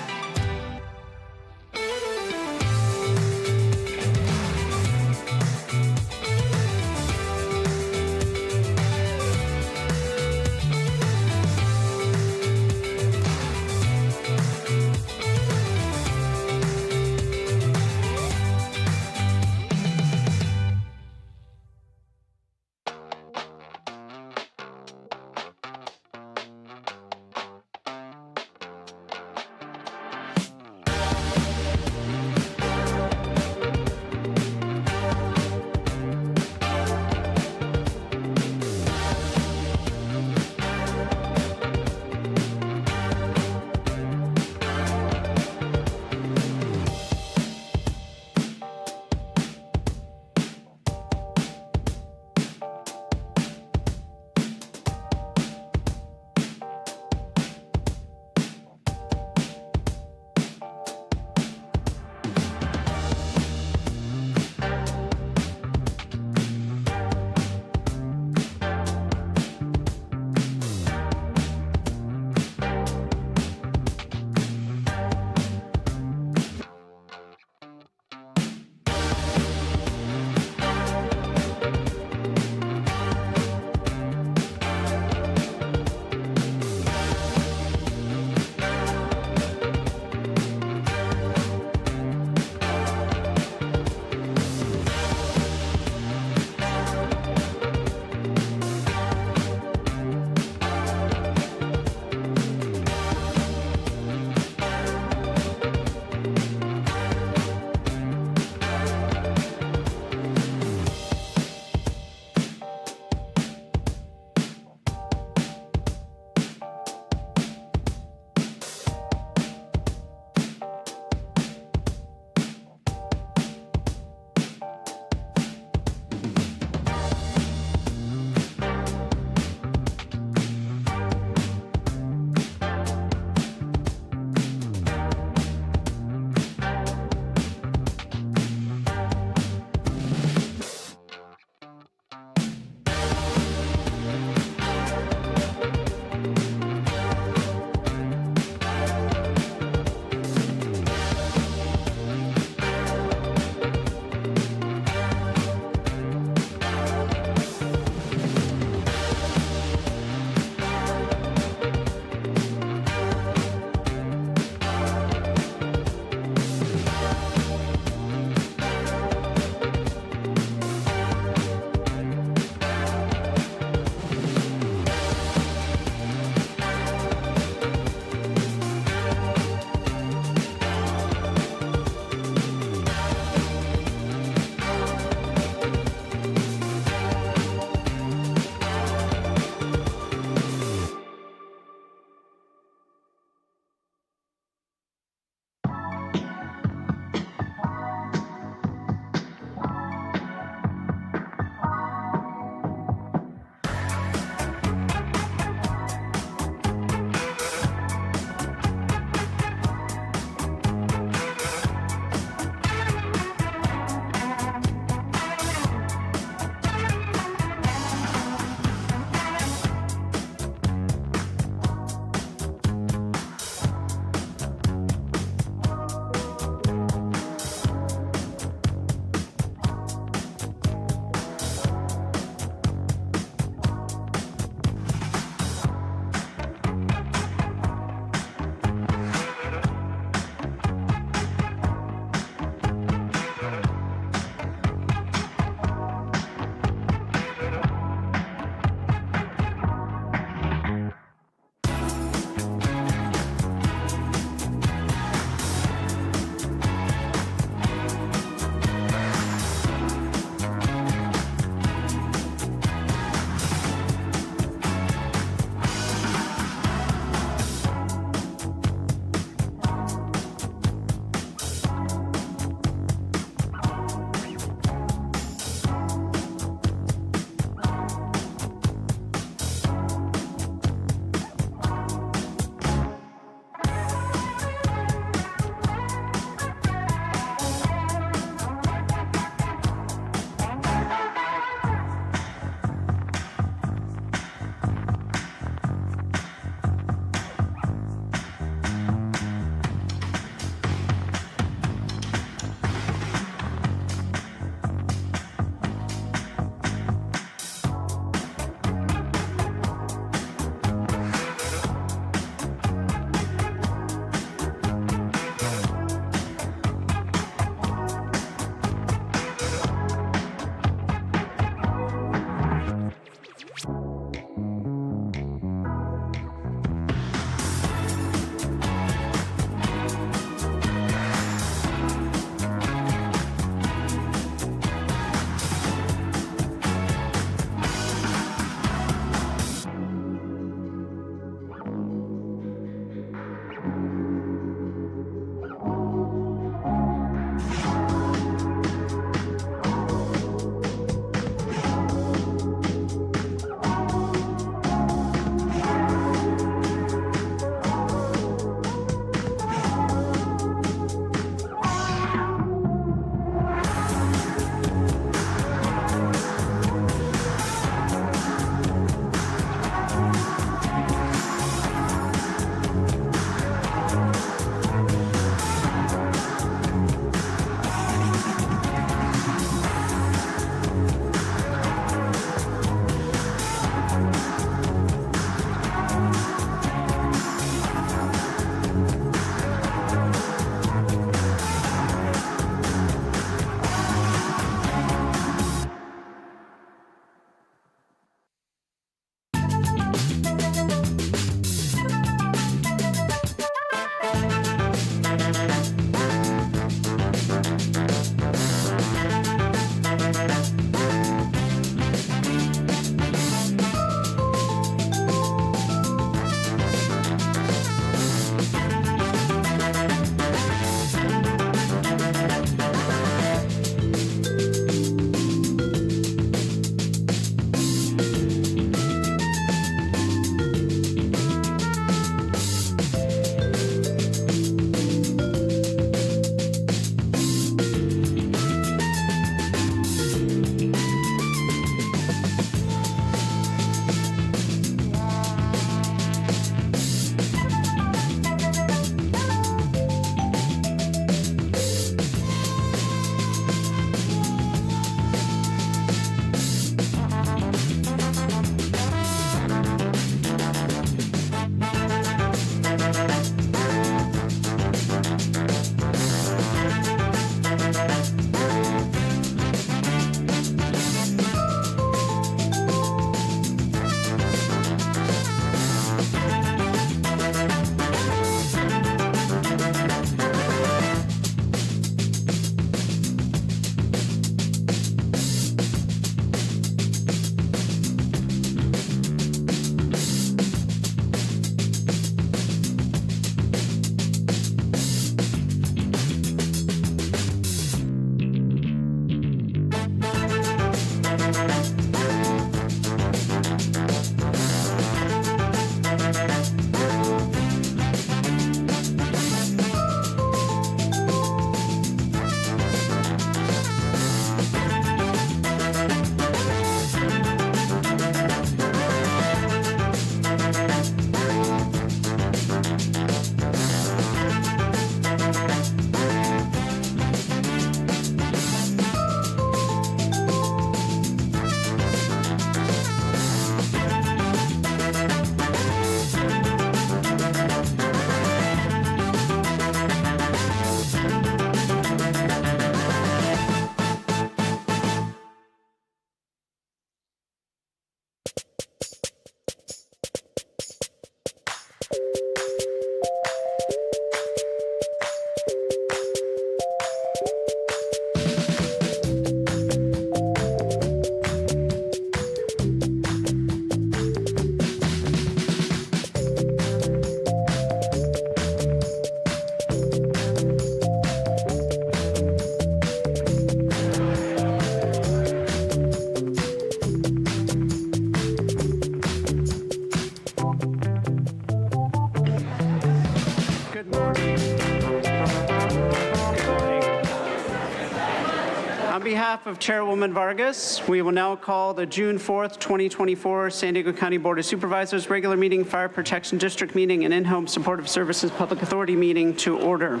behalf of Chairwoman Vargas, we will now call the June 4th, 2024 San Diego County Board of Supervisors regular meeting, Fire Protection District meeting, and In-Home Supportive Services Public Authority meeting to order.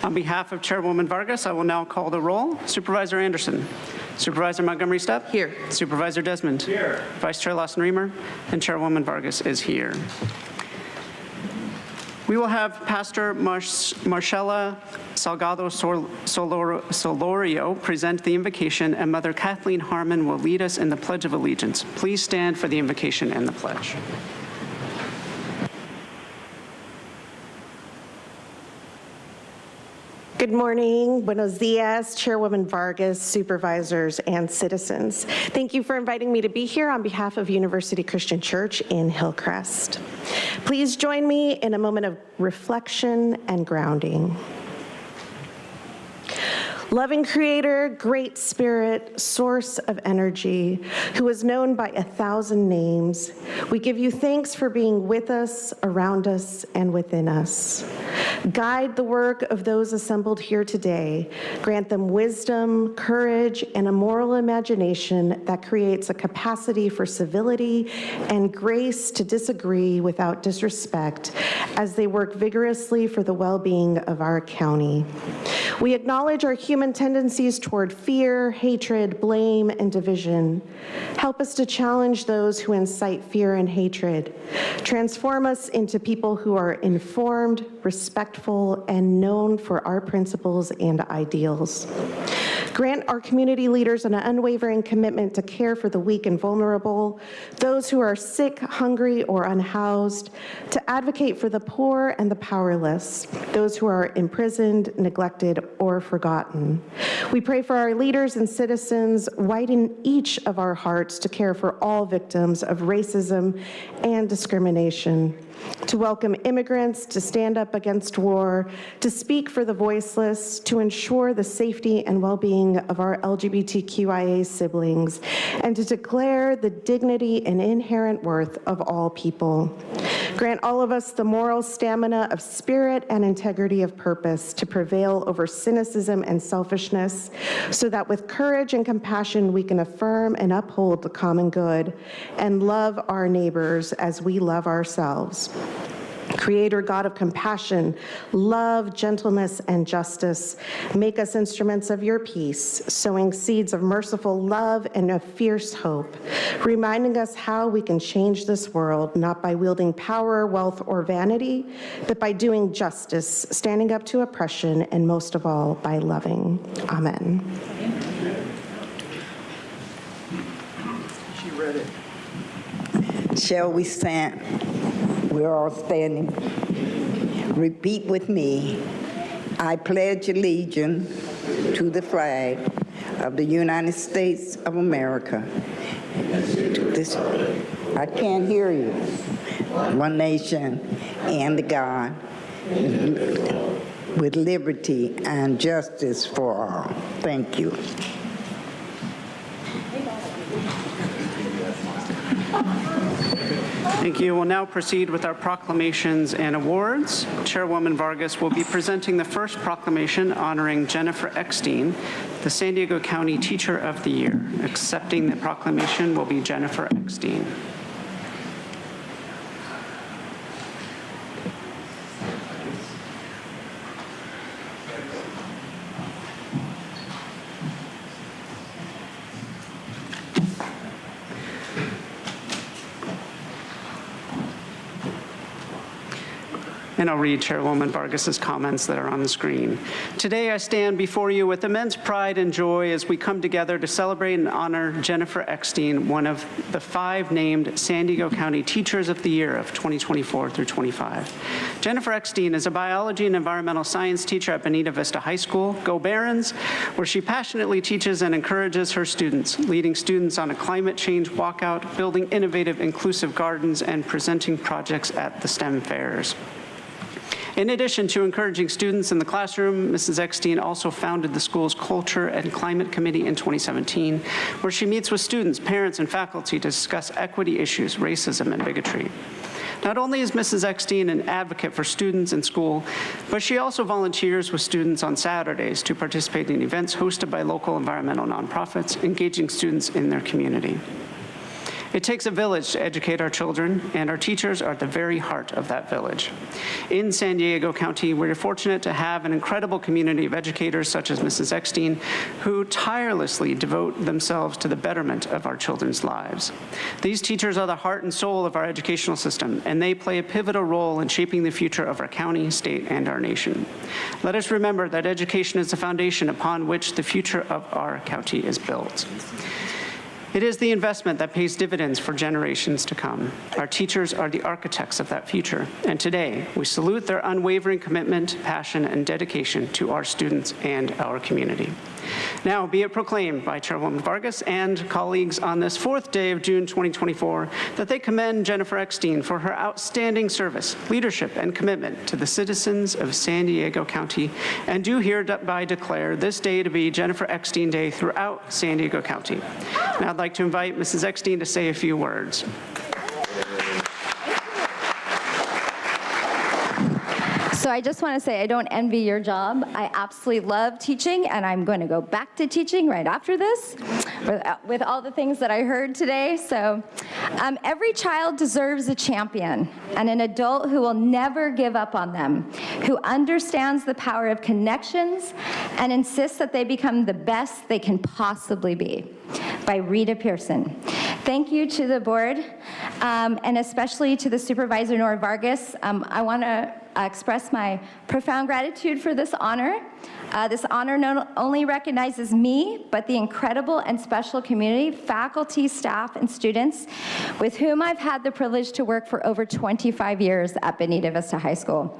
On behalf of Chairwoman Vargas, I will now call the roll. Supervisor Anderson. Supervisor Montgomery Stepp. Here. Supervisor Desmond. Here. Vice Chair Lawson-Remer. And Chairwoman Vargas is here. We will have Pastor Marcela Salgado Solorio present the invocation, and Mother Kathleen Harmon will lead us in the Pledge of Allegiance. Please stand for the invocation and the pledge. Good morning, buenos dias, Chairwoman Vargas, supervisors, and citizens. Thank you for inviting me to be here on behalf of University Christian Church in Hillcrest. Please join me in a moment of reflection and grounding. Loving Creator, great Spirit, source of energy, who is known by 1,000 names, we give you thanks for being with us, around us, and within us. Guide the work of those assembled here today. Grant them wisdom, courage, and a moral imagination that creates a capacity for civility and grace to disagree without disrespect as they work vigorously for the well-being of our county. We acknowledge our human tendencies toward fear, hatred, blame, and division. Help us to challenge those who incite fear and hatred. Transform us into people who are informed, respectful, and known for our principles and ideals. Grant our community leaders an unwavering commitment to care for the weak and vulnerable, those who are sick, hungry, or unhoused, to advocate for the poor and the powerless, those who are imprisoned, neglected, or forgotten. We pray for our leaders and citizens, widen each of our hearts to care for all victims of racism and discrimination, to welcome immigrants, to stand up against war, to speak for the voiceless, to ensure the safety and well-being of our LGBTQIA siblings, and to declare the dignity and inherent worth of all people. Grant all of us the moral stamina of spirit and integrity of purpose to prevail over cynicism and selfishness, so that with courage and compassion we can affirm and uphold the common good and love our neighbors as we love ourselves. Creator, God of compassion, love, gentleness, and justice, make us instruments of your peace, sowing seeds of merciful love and of fierce hope, reminding us how we can change this world, not by wielding power, wealth, or vanity, but by doing justice, standing up to oppression, and most of all, by loving. Amen. She read it. Shall we stand? We're all standing. Repeat with me. I pledge allegiance to the flag of the United States of America. I can't hear you. One nation and God, with liberty and justice for all. Thank you. Thank you. We'll now proceed with our proclamations and awards. Chairwoman Vargas will be presenting the first proclamation honoring Jennifer Eckstein, the San Diego County Teacher of the Year. Accepting the proclamation will be Jennifer Eckstein. And I'll read Chairwoman Vargas's comments that are on the screen. Today I stand before you with immense pride and joy as we come together to celebrate and honor Jennifer Eckstein, one of the 5 named San Diego County Teachers of the Year of 2024 through 25. Jennifer Eckstein is a biology and environmental science teacher at Bonita Vista High School, Go Barons, where she passionately teaches and encourages her students, leading students on a climate change walkout, building innovative, inclusive gardens, and presenting projects at the STEM fairs. In addition to encouraging students in the classroom, Mrs. Eckstein also founded the school's Culture and Climate Committee in 2017, where she meets with students, parents, and faculty to discuss equity issues, racism, and bigotry. Not only is Mrs. Eckstein an advocate for students in school, but she also volunteers with students on Saturdays to participate in events hosted by local environmental nonprofits, engaging students in their community. It takes a village to educate our children, and our teachers are at the very heart of that village. In San Diego County, we're fortunate to have an incredible community of educators such as Mrs. Eckstein, who tirelessly devote themselves to the betterment of our children's lives. These teachers are the heart and soul of our educational system, and they play a pivotal role in shaping the future of our county, state, and our nation. Let us remember that education is the foundation upon which the future of our county is built. It is the investment that pays dividends for generations to come. Our teachers are the architects of that future, and today we salute their unwavering commitment, passion, and dedication to our students and our community. Now, be it proclaimed by Chairwoman Vargas and colleagues on this 4th day of June 2024 that they commend Jennifer Eckstein for her outstanding service, leadership, and commitment to the citizens of San Diego County, and do hereby declare this day to be Jennifer Eckstein Day throughout San Diego County. Now I'd like to invite Mrs. Eckstein to say a few words. So I just want to say I don't envy your job. I absolutely love teaching, and I'm going to go back to teaching right after this with all the things that I heard today. So every child deserves a champion and an adult who will never give up on them, who understands the power of connections and insists that they become the best they can possibly be. By Rita Pearson. Thank you to the board, and especially to the Supervisor Nora Vargas. I want to express my profound gratitude for this honor. This honor not only recognizes me, but the incredible and special community, faculty, staff, and students with whom I've had the privilege to work for over 25 years at Bonita Vista High School.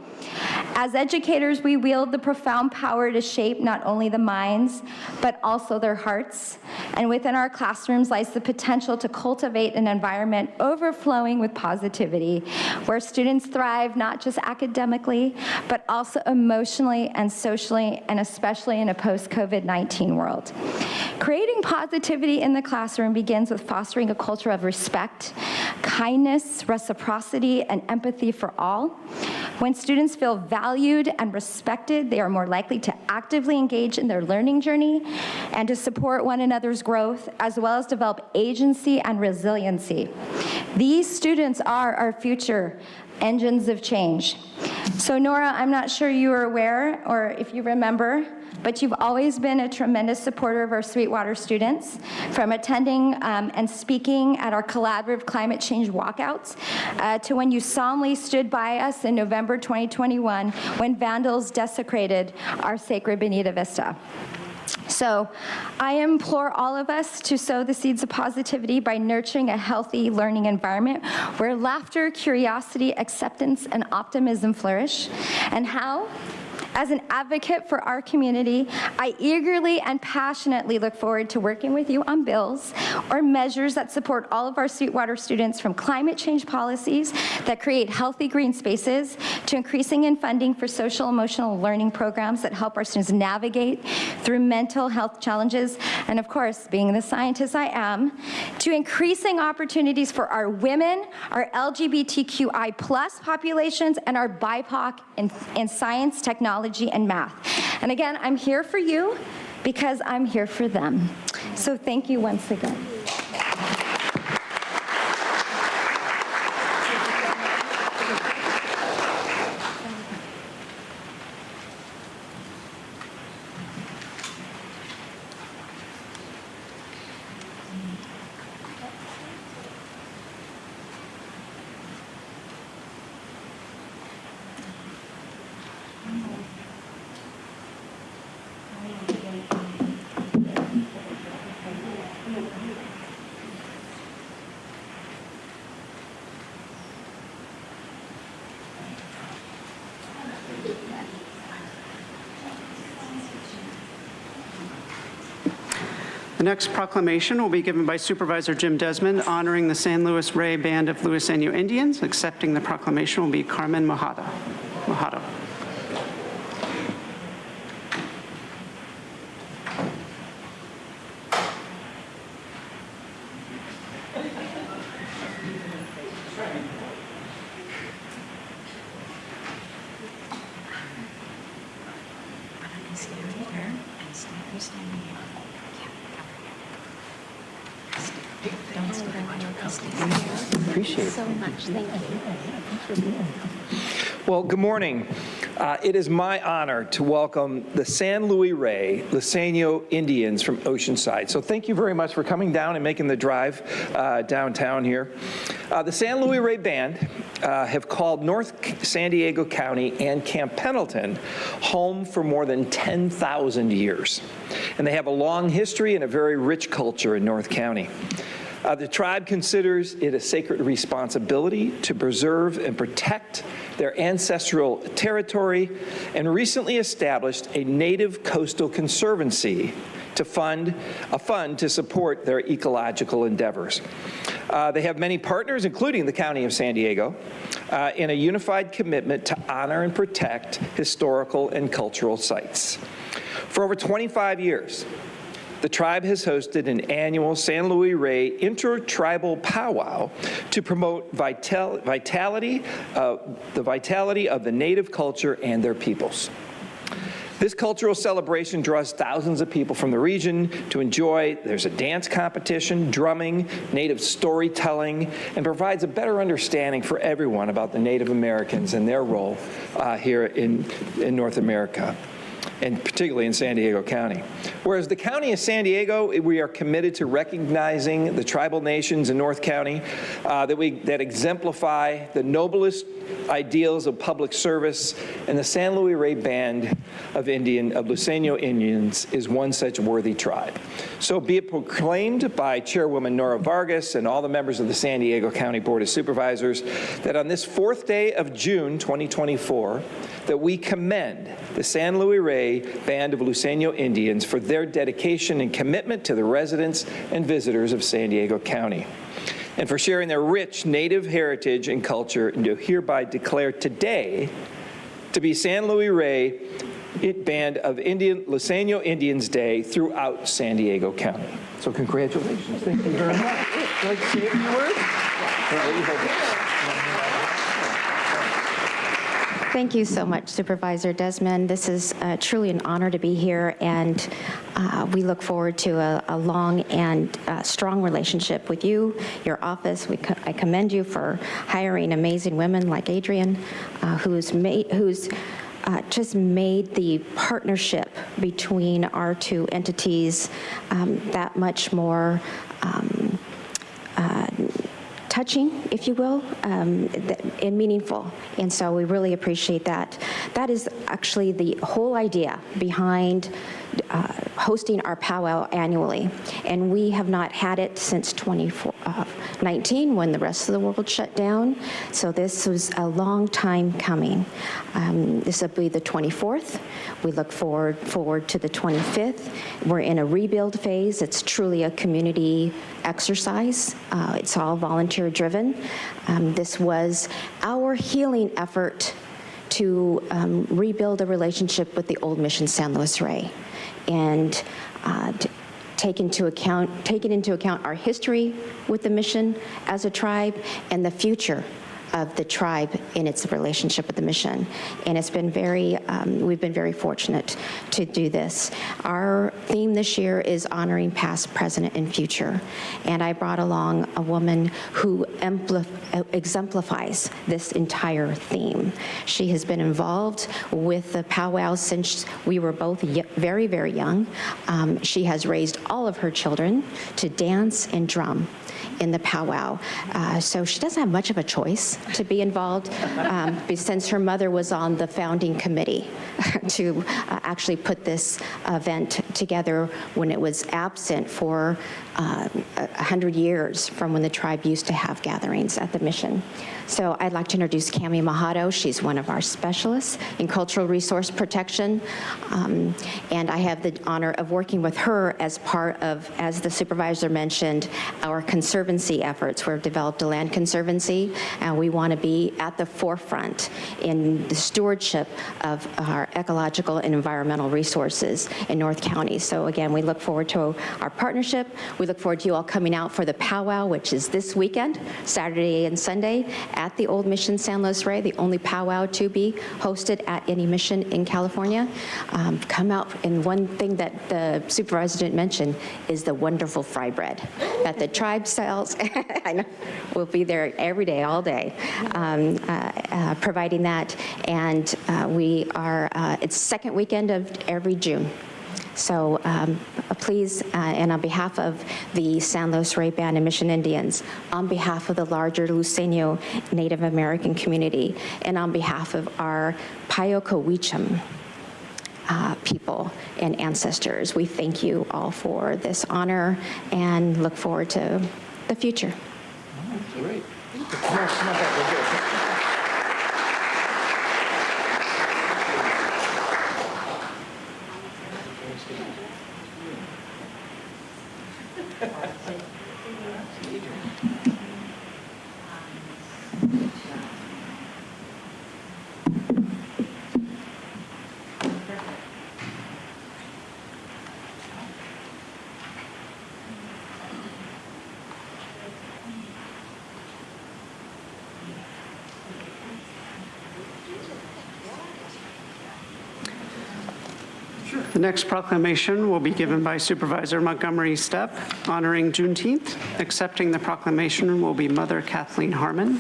As educators, we wield the profound power to shape not only the minds, but also their hearts. And within our classrooms lies the potential to cultivate an environment overflowing with positivity, where students thrive not just academically, but also emotionally and socially, and especially in a post-COVID-19 world. Creating positivity in the classroom begins with fostering a culture of respect, kindness, reciprocity, and empathy for all. When students feel valued and respected, they are more likely to actively engage in their learning journey and to support one another's growth, as well as develop agency and resiliency. These students are our future engines of change. So Nora, I'm not sure you are aware or if you remember, but you've always been a tremendous supporter of our Sweetwater students, from attending and speaking at our collaborative climate change walkouts to when you solemnly stood by us in November 2021 when vandals desecrated our sacred Bonita Vista. So I implore all of us to sow the seeds of positivity by nurturing a healthy learning environment where laughter, curiosity, acceptance, and optimism flourish. And how? As an advocate for our community, I eagerly and passionately look forward to working with you on bills or measures that support all of our Sweetwater students, from climate change policies that create healthy green spaces to increasing in funding for social emotional learning programs that help our students navigate through mental health challenges, and of course, being the scientist I am, to increasing opportunities for our women, our LGBTQI+ populations, and our BIPOC in science, technology, and math. And again, I'm here for you because I'm here for them. So thank you once again. The next proclamation will be given by Supervisor Jim Desmond, honoring the San Luis Rey Band of Luiseno Indians. Accepting the proclamation will be Carmen Mojado. Appreciate it. So much. Thank you. Well, good morning. It is my honor to welcome the San Luis Rey Luiseño Indians from Oceanside. So thank you very much for coming down and making the drive downtown here. The San Luis Rey Band have called North San Diego County and Camp Pendleton home for more than 10,000 years. And they have a long history and a very rich culture in North County. The tribe considers it a sacred responsibility to preserve and protect their ancestral territory and recently established a Native Coastal Conservancy to fund to support their ecological endeavors. They have many partners, including the County of San Diego, in a unified commitment to honor and protect historical and cultural sites. For over 25 years, the tribe has hosted an annual San Luis Rey intertribal powwow to promote the vitality of the native culture and their peoples. This cultural celebration draws thousands of people from the region to enjoy. There's a dance competition, drumming, native storytelling, and provides a better understanding for everyone about the Native Americans and their role here in North America, and particularly in San Diego County. Whereas the County of San Diego, we are committed to recognizing the tribal nations in North County that exemplify the noblest ideals of public service, and the San Luis Rey Band of Luiseño Indians is one such worthy tribe. So be it proclaimed by Chairwoman Nora Vargas and all the members of the San Diego County Board of Supervisors that on this 4th day of June 2024, that we commend the San Luis Rey Band of Luiseño Indians for their dedication and commitment to the residents and visitors of San Diego County, and for sharing their rich Native heritage and culture, and to hereby declare today to be San Luis Rey Band of Luiseño Indians Day throughout San Diego County. So congratulations. Thank you very much. Would you like to say a few words? Thank you so much, Supervisor Desmond. This is truly an honor to be here, and we look forward to a long and strong relationship with you, your office. I commend you for hiring amazing women like Adrian, who's just made the partnership between our two entities that much more touching, if you will, and meaningful. And so we really appreciate that. That is actually the whole idea behind hosting our powwow annually. And we have not had it since 2019 when the rest of the world shut down. So this was a long time coming. This will be the 24th. We look forward to the 25th. We're in a rebuild phase. It's truly a community exercise. It's all volunteer driven. This was our healing effort to rebuild a relationship with the old mission San Luis Rey, and taking into account our history with the mission as a tribe and the future of the tribe in its relationship with the mission. And it's been we've been very fortunate to do this. Our theme this year is honoring past, present, and future. And I brought along a woman who exemplifies this entire theme. She has been involved with the powwow since we were both very, very young. She has raised all of her children to dance and drum in the powwow. So she doesn't have much of a choice to be involved since her mother was on the founding committee to actually put this event together when it was absent for 100 years from when the tribe used to have gatherings at the mission. So I'd like to introduce Cami Majado. She's one of our specialists in cultural resource protection. And I have the honor of working with her as part of, as the supervisor mentioned, our conservancy conservancy efforts. We've developed a land conservancy, and we want to be at the forefront in the stewardship of our ecological and environmental resources in North County. So again, we look forward to our partnership. We look forward to you all coming out for the powwow, which is this weekend, Saturday and Sunday, at the Old Mission San Luis Rey, the only powwow to be hosted at any mission in California. Come out, and one thing that the supervisor didn't mention is the wonderful fry bread that the tribe sells. I know, we'll be there every day, all day, providing that. And we are, it's second weekend of every June. So please, and on behalf of the San Luis Rey Band and Mission Indians, on behalf of the larger Luiseño Native American community, and on behalf of our Payokowicham people and ancestors, we thank you all for this honor and look forward to the future. Great. Come on back. We'll get it. The next proclamation will be given by Supervisor Montgomery Stepp, honoring Juneteenth. Accepting the proclamation will be Mother Kathleen Harmon.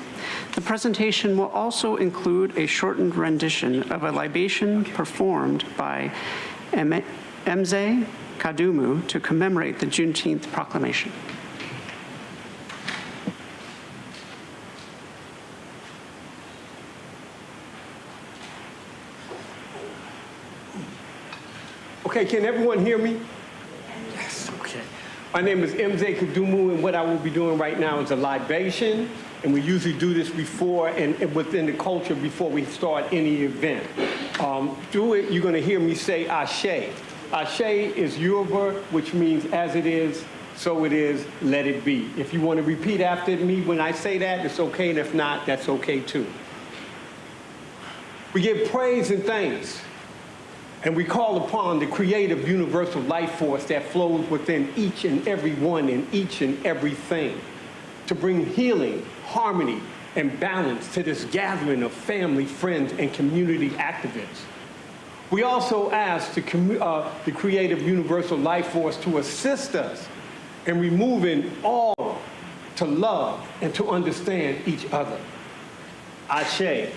The presentation will also include a shortened rendition of a libation performed by Mzee Kadumu to commemorate the Juneteenth proclamation. Okay, can everyone hear me? Yes, okay. My name is Mzee Kadumu, and what I will be doing right now is a libation, and we usually do this before and within the culture before we start any event. Through it, you're gonna hear me say Ashe. Ashe is Yoruba, which means as it is, so it is, let it be. If you wanna repeat after me when I say that, it's okay, and if not, that's okay too. We give praise and thanks, and we call upon the creative universal life force that flows within each and every one and each and everything to bring healing, harmony, and balance to this gathering of family, friends, and community activists. We also ask the creative universal life force to assist us in removing all to love and to understand each other. Ashe.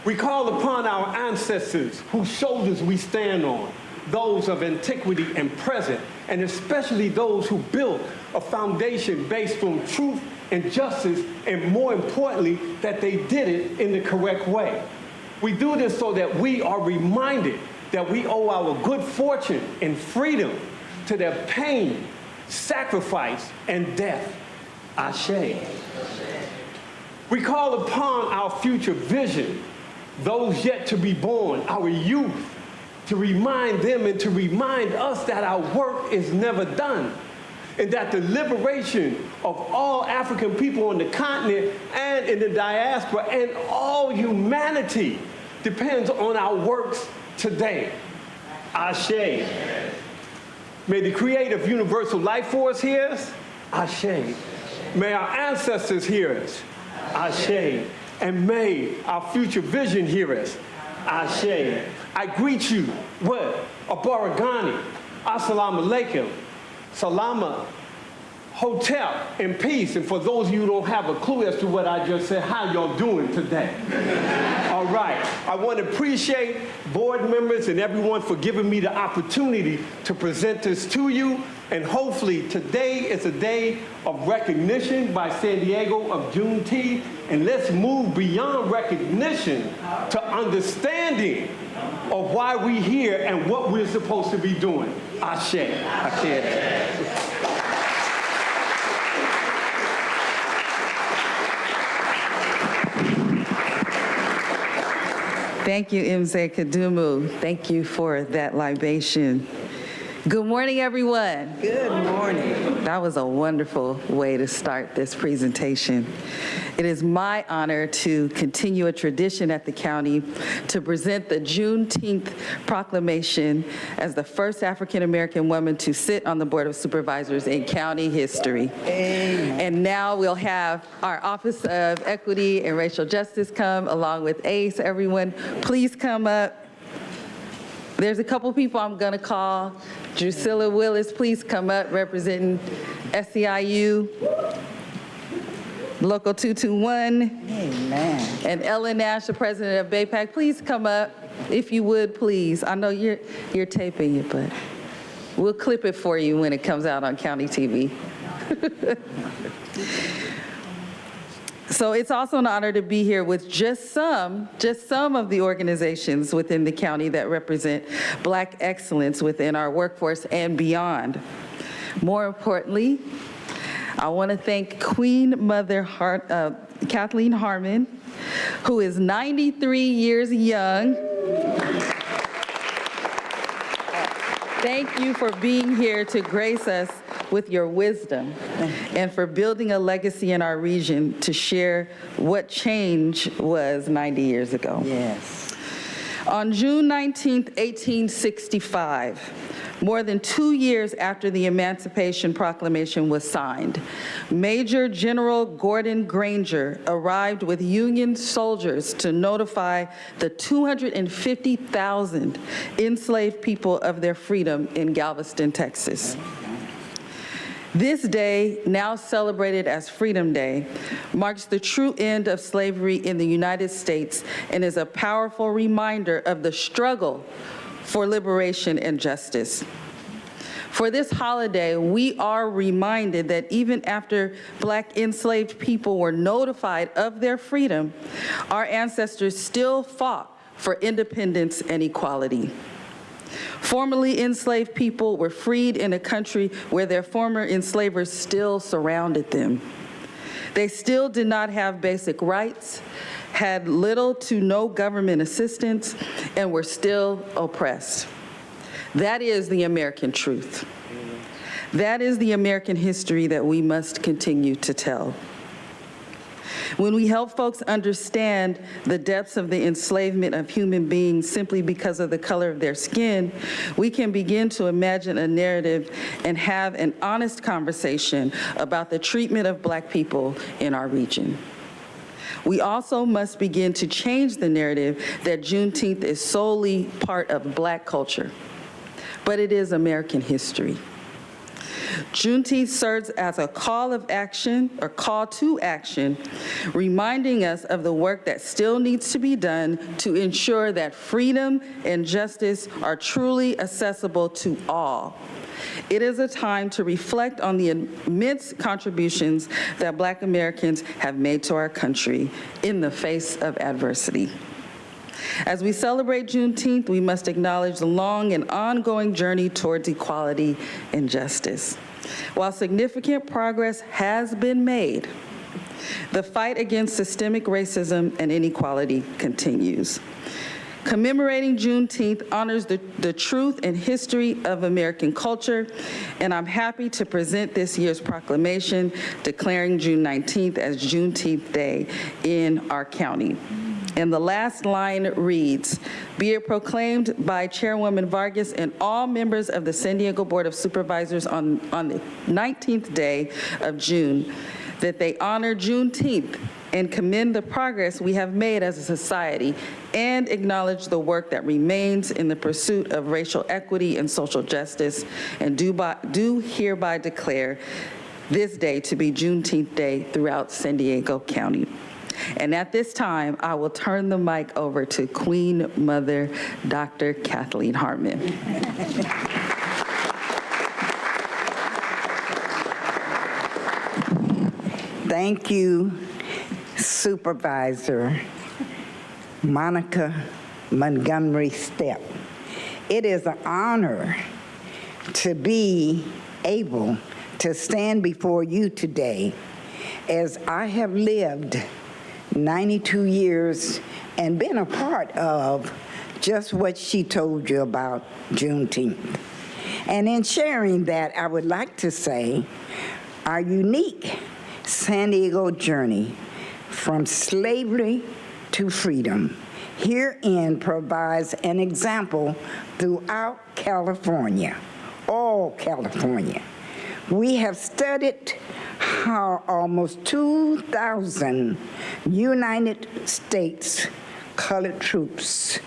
We call upon our ancestors whose shoulders we stand on, those of antiquity and present, and especially those who built a foundation based on truth and justice, and more importantly, that they did it in the correct way. We do this so that we are reminded that we owe our good fortune and freedom to their pain, sacrifice, and death. Ashe. We call upon our future vision, those yet to be born, our youth, to remind them and to remind us that our work is never done, and that the liberation of all African people on the continent and in the diaspora and all humanity depends on our works today. Ashe. May the creative universal life force hear us. Ashe. May our ancestors hear us. Ashe. And may our future vision hear us. Ashe. I greet you with a Baragani, Assalamu alaikum, Salama, Hotel, and peace. And for those of you who don't have a clue as to what I just said, how y'all doing today? All right. I want to appreciate board members and everyone for giving me the opportunity to present this to you. And hopefully today is a day of recognition by San Diego of Juneteenth. And let's move beyond recognition to understanding of why we're here and what we're supposed to be doing. Ashe. Ashe. Thank you, Mzee Kadumu. Thank you for that libation. Good morning, everyone. Good morning. That was a wonderful way to start this presentation. It is my honor to continue a tradition at the county to present the Juneteenth proclamation as the first African-American woman to sit on the Board of Supervisors in county history. Amen. And now we'll have our Office of Equity and Racial Justice come along with ACE. Everyone, please come up. There's a couple people I'm going to call. Drusilla Willis, please come up, representing SEIU. Local 221. Amen. And Ellen Nash, the president of BAPAC, please come up, if you would, please. I know you're taping it, but we'll clip it for you when it comes out on county TV. So it's also an honor to be here with just some of the organizations within the county that represent Black excellence within our workforce and beyond. More importantly, I want to thank Queen Mother Kathleen Harmon, who is 93 years young. Thank you for being here to grace us with your wisdom and for building a legacy in our region to share what change was 90 years ago. Yes. On June 19, 1865, more than 2 years after the Emancipation Proclamation was signed, Major General Gordon Granger arrived with Union soldiers to notify the 250,000 enslaved people of their freedom in Galveston, Texas. This day, now celebrated as Freedom Day, marks the true end of slavery in the United States and is a powerful reminder of the struggle for liberation and justice. For this holiday, we are reminded that even after Black enslaved people were notified of their freedom, our ancestors still fought for independence and equality. Formerly enslaved people were freed in a country where their former enslavers still surrounded them. They still did not have basic rights, had little to no government assistance, and were still oppressed. That is the American truth. That is the American history that we must continue to tell. When we help folks understand the depths of the enslavement of human beings simply because of the color of their skin, we can begin to imagine a narrative and have an honest conversation about the treatment of Black people in our region. We also must begin to change the narrative that Juneteenth is solely part of Black culture, but it is American history. Juneteenth serves as a call to action, reminding us of the work that still needs to be done to ensure that freedom and justice are truly accessible to all. It is a time to reflect on the immense contributions that Black Americans have made to our country in the face of adversity. As we celebrate Juneteenth, we must acknowledge the long and ongoing journey towards equality and justice. While significant progress has been made, the fight against systemic racism and inequality continues. Commemorating Juneteenth honors the truth and history of American culture, and I'm happy to present this year's proclamation declaring June 19th as Juneteenth Day in our county. And the last line reads, "Be it proclaimed by Chairwoman Vargas and all members of the San Diego Board of Supervisors on the 19th day of June, that they honor Juneteenth and commend the progress we have made as a society and acknowledge the work that remains in the pursuit of racial equity and social justice, and do hereby declare this day to be Juneteenth Day throughout San Diego County." And at this time, I will turn the mic over to Queen Mother, Dr. Kathleen Harmon. Thank you, Supervisor Monica Montgomery Stepp. It is an honor to be able to stand before you today, as I have lived 92 years and been a part of just what she told you about Juneteenth. And in sharing that, I would like to say our unique San Diego journey from slavery to freedom herein provides an example throughout California, all California. We have studied how almost 2,000 United States colored troops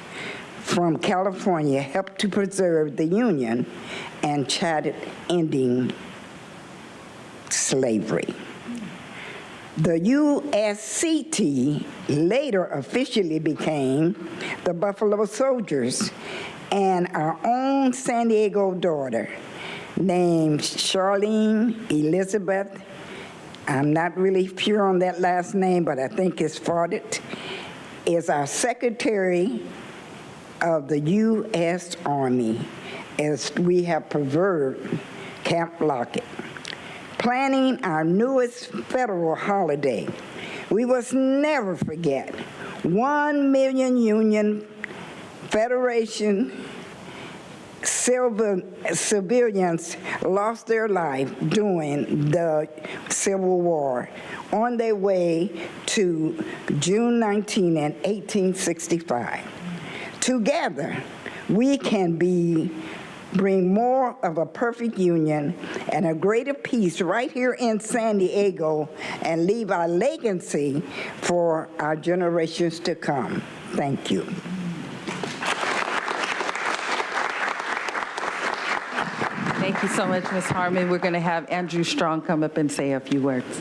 from California helped to preserve the Union and charted ending slavery. The USCT later officially became the Buffalo Soldiers, and our own San Diego daughter named Charlene Elizabeth, I'm not really sure on that last name, but I think it's Faudet, is our Secretary of the U.S. Army as we have preserved Camp Lockett. Planning our newest federal holiday, we must never forget 1 million Union Federation civilians lost their life during the Civil War on their way to June 19 and 1865. Together, we can bring more of a perfect union and a greater peace right here in San Diego and leave our legacy for our generations to come. Thank you. Thank you so much, Ms. Harmon. We're going to have Andrew Strong come up and say a few words.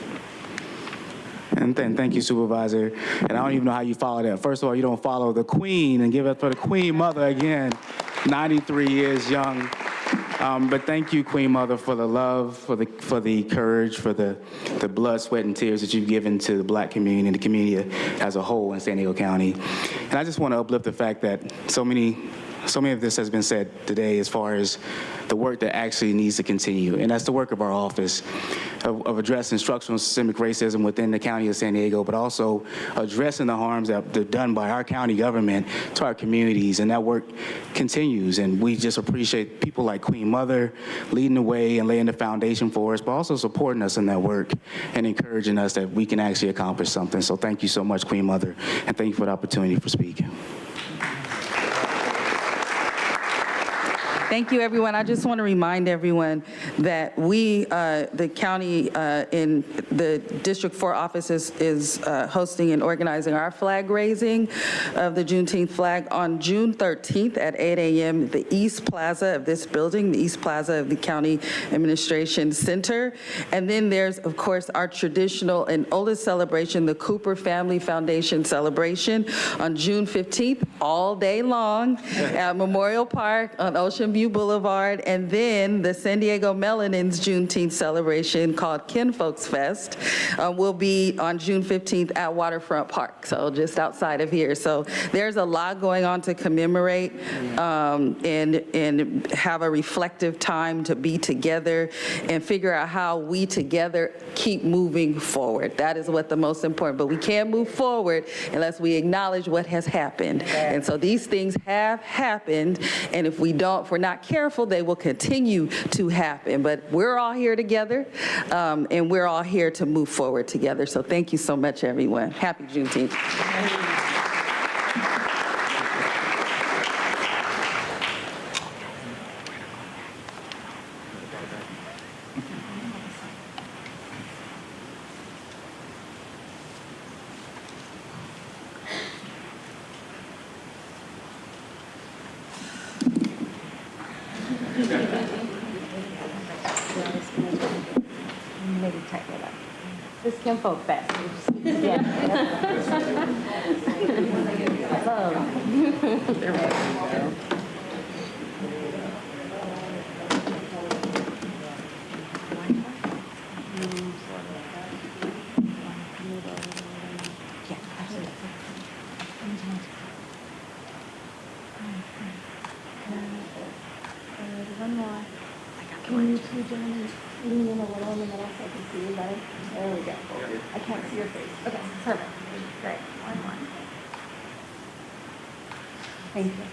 And thank you, Supervisor. And I don't even know how you follow that. First of all, you don't follow the Queen, and give it for the Queen Mother again, 93 years young. But thank you, Queen Mother, for the love, for the courage, for the blood, sweat, and tears that you've given to the Black community and the community as a whole in San Diego County. And I just want to uplift the fact that so many of this has been said today as far as the work that actually needs to continue, and that's the work of our office of addressing structural and systemic racism within the county of San Diego, but also addressing the harms that are done by our county government to our communities, and that work continues. And we just appreciate people like Queen Mother leading the way and laying the foundation for us, but also supporting us in that work and encouraging us that we can actually accomplish something. So thank you so much, Queen Mother, and thank you for the opportunity for speaking. Thank you, everyone. I just want to remind everyone that we, the county in the District 4 office is hosting and organizing our flag raising of the Juneteenth flag on June 13th at 8 a.m. the East Plaza of this building, the East Plaza of the County Administration Center. And then there's, of course, our traditional and oldest celebration, the Cooper Family Foundation celebration on June 15th, all day long at Memorial Park on Ocean View Boulevard, and then the San Diego Melanin's Juneteenth celebration called Kinfolks Fest will be on June 15th at Waterfront Park, so just outside of here. So there's a lot going on to commemorate and have a reflective time to be together and figure out how we together keep moving forward. That is what the most important, but we can't move forward unless we acknowledge what has happened. And so these things have happened, and if we're not careful, they will continue to happen. But we're all here together, and we're all here to move forward together. So thank you so much, everyone. Happy Juneteenth. Maybe tighten it up. This Kinfolk Fest. Yeah. There we go. One more. Can you two gentlemen lean in a little in the middle so I can see you better? There we go. I can't see your face. Okay, perfect. Great. One more. Thank you.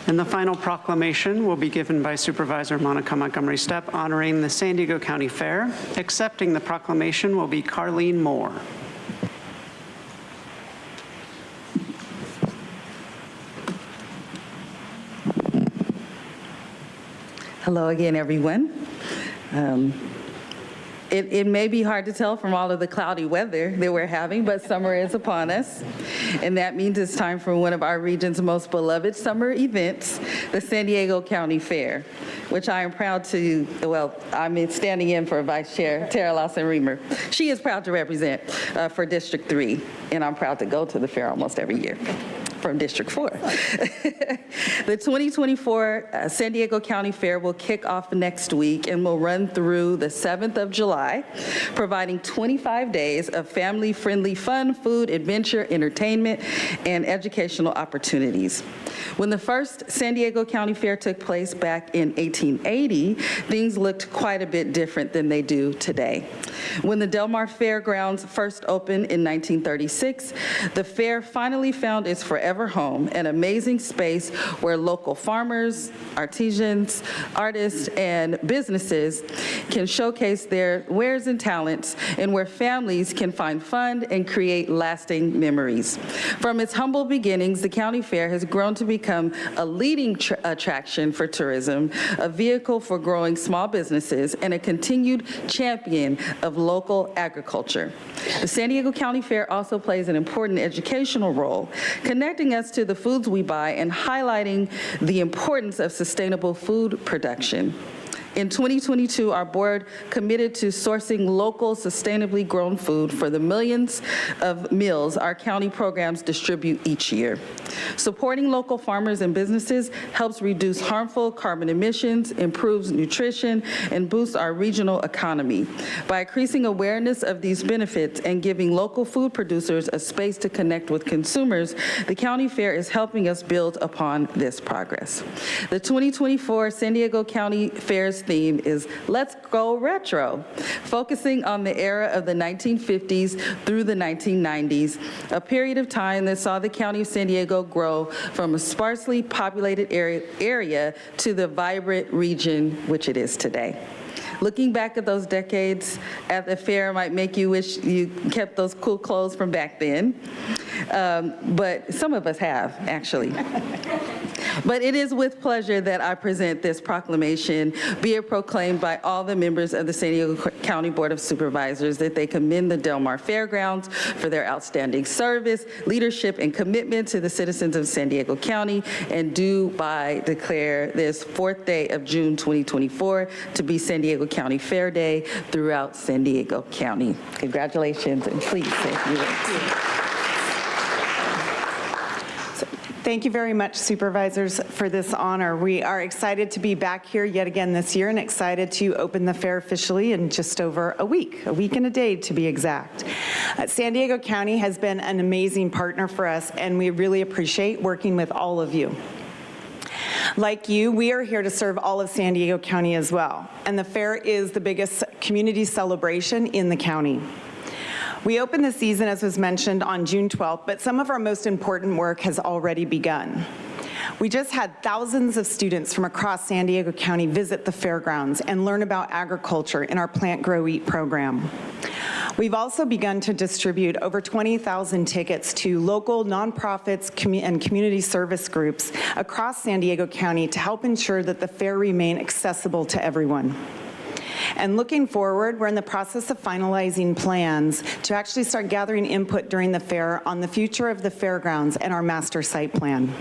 And the final proclamation will be given by Supervisor Monica Montgomery Stepp honoring the San Diego County Fair. Accepting the proclamation will be Carlene Moore. Hello again, everyone. It may be hard to tell from all of the cloudy weather that we're having, but summer is upon us. And that means it's time for one of our region's most beloved summer events, the San Diego County Fair, which I am proud to, I'm standing in for Vice Chair Tara Lawson-Remer. She is proud to represent for District 3, and I'm proud to go to the fair almost every year from District 4. The 2024 San Diego County Fair will kick off next week and will run through the 7th of July, providing 25 days of family-friendly fun, food, adventure, entertainment, and educational opportunities. When the first San Diego County Fair took place back in 1880, things looked quite a bit different than they do today. When the Del Mar Fairgrounds first opened in 1936, the fair finally found its forever home, an amazing space where local farmers, artisans, artists, and businesses can showcase their wares and talents, and where families can find fun and create lasting memories. From its humble beginnings, the county fair has grown to become a leading attraction for tourism, a vehicle for growing small businesses, and a continued champion of local agriculture. The San Diego County Fair also plays an important educational role, connecting us to the foods we buy and highlighting the importance of sustainable food production. In 2022, our board committed to sourcing local, sustainably grown food for the millions of meals our county programs distribute each year. Supporting local farmers and businesses helps reduce harmful carbon emissions, improves nutrition, and boosts our regional economy. By increasing awareness of these benefits and giving local food producers a space to connect with consumers, the county fair is helping us build upon this progress. The 2024 San Diego County Fair's theme is Let's Go Retro, focusing on the era of the 1950s through the 1990s, a period of time that saw the county of San Diego grow from a sparsely populated area to the vibrant region which it is today. Looking back at those decades at the fair might make you wish you kept those cool clothes from back then, but some of us have, actually. But it is with pleasure that I present this proclamation, be it proclaimed by all the members of the San Diego County Board of Supervisors that they commend the Del Mar Fairgrounds for their outstanding service, leadership, and commitment to the citizens of San Diego County, and do by declare this 4th day of June 2024 to be San Diego County Fair Day throughout San Diego County. Congratulations, and please say a few words. Thank you very much, supervisors, for this honor. We are excited to be back here yet again this year and excited to open the fair officially in just over a week and a day to be exact. San Diego County has been an amazing partner for us, and we really appreciate working with all of you. Like you, we are here to serve all of San Diego County as well, and the fair is the biggest community celebration in the county. We opened the season, as was mentioned, on June 12th, but some of our most important work has already begun. We just had thousands of students from across San Diego County visit the fairgrounds and learn about agriculture in our Plant, Grow, Eat program. We've also begun to distribute over 20,000 tickets to local nonprofits and community service groups across San Diego County to help ensure that the fair remain accessible to everyone. And looking forward, we're in the process of finalizing plans to actually start gathering input during the fair on the future of the fairgrounds and our master site plan.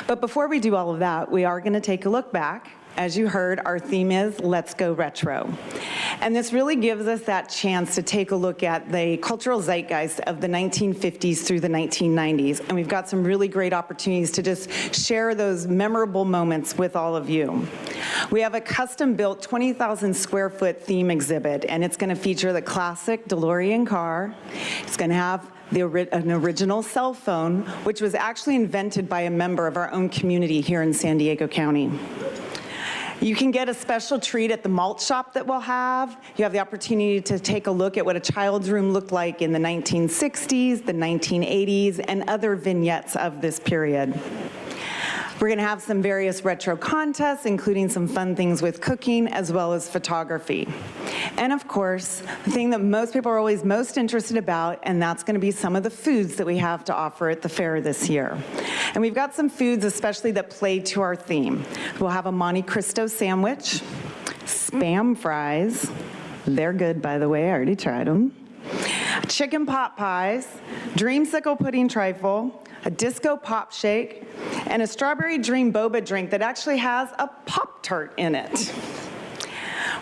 But before we do all of that, we are going to take a look back. As you heard, our theme is Let's Go Retro. And this really gives us that chance to take a look at the cultural zeitgeist of the 1950s through the 1990s. And we've got some really great opportunities to just share those memorable moments with all of you. We have a custom-built 20,000 square foot theme exhibit, and it's going to feature the classic DeLorean car. It's going to have an original cell phone, which was actually invented by a member of our own community here in San Diego County. You can get a special treat at the malt shop that we'll have. You have the opportunity to take a look at what a child's room looked like in the 1960s, the 1980s, and other vignettes of this period. We're going to have some various retro contests, including some fun things with cooking as well as photography. And of course, the thing that most people are always most interested about, and that's going to be some of the foods that we have to offer at the fair this year. And we've got some foods especially that play to our theme. We'll have a Monte Cristo sandwich, Spam fries. They're good, by the way. I already tried them. Chicken pot pies, dreamsicle pudding trifle, a disco pop shake, and a strawberry dream boba drink that actually has a Pop-Tart in it.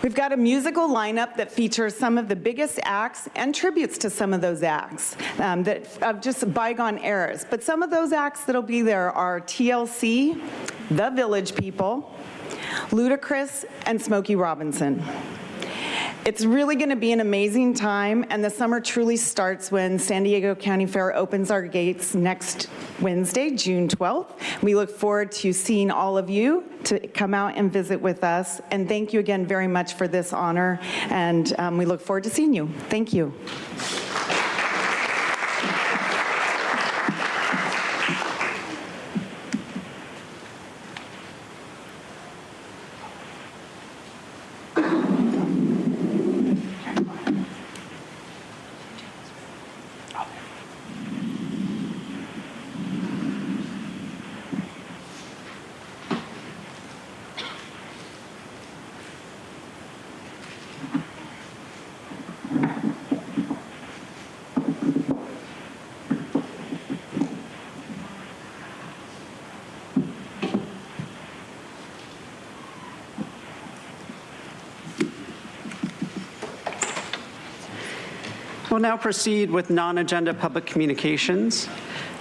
We've got a musical lineup that features some of the biggest acts and tributes to some of those acts of just bygone eras. But some of those acts that'll be there are TLC, The Village People, Ludacris, and Smokey Robinson. It's really going to be an amazing time, and the summer truly starts when San Diego County Fair opens our gates next Wednesday, June 12th. We look forward to seeing all of you to come out and visit with us, and thank you again very much for this honor, and we look forward to seeing you. Thank you. We'll now proceed with non-agenda public communications.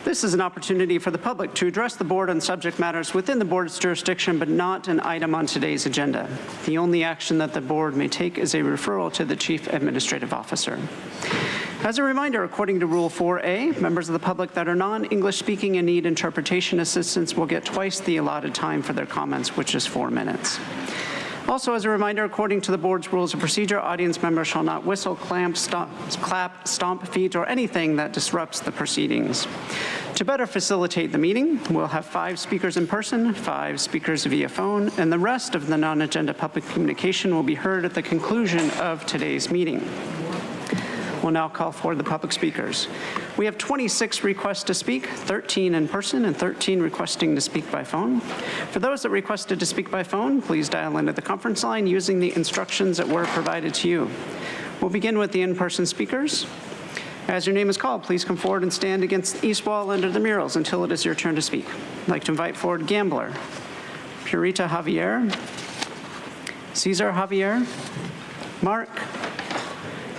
This is an opportunity for the public to address the board on subject matters within the board's jurisdiction, but not an item on today's agenda. The only action that the board may take is a referral to the Chief Administrative Officer. As a reminder, according to Rule 4A, members of the public that are non-English speaking and need interpretation assistance will get twice the allotted time for their comments, which is 4 minutes. Also, as a reminder, according to the board's rules of procedure, audience members shall not whistle, clap, stomp feet, or anything that disrupts the proceedings. To better facilitate the meeting, we'll have 5 speakers in person, 5 speakers via phone, and the rest of the non-agenda public communication will be heard at the conclusion of today's meeting. We'll now call for the public speakers. We have 26 requests to speak, 13 in person and 13 requesting to speak by phone. For those that requested to speak by phone, please dial into the conference line using the instructions that were provided to you. We'll begin with the in-person speakers. As your name is called, please come forward and stand against the east wall under the murals until it is your turn to speak. I'd like to invite forward Gambler, Purita Javier, Cesar Javier, Mark,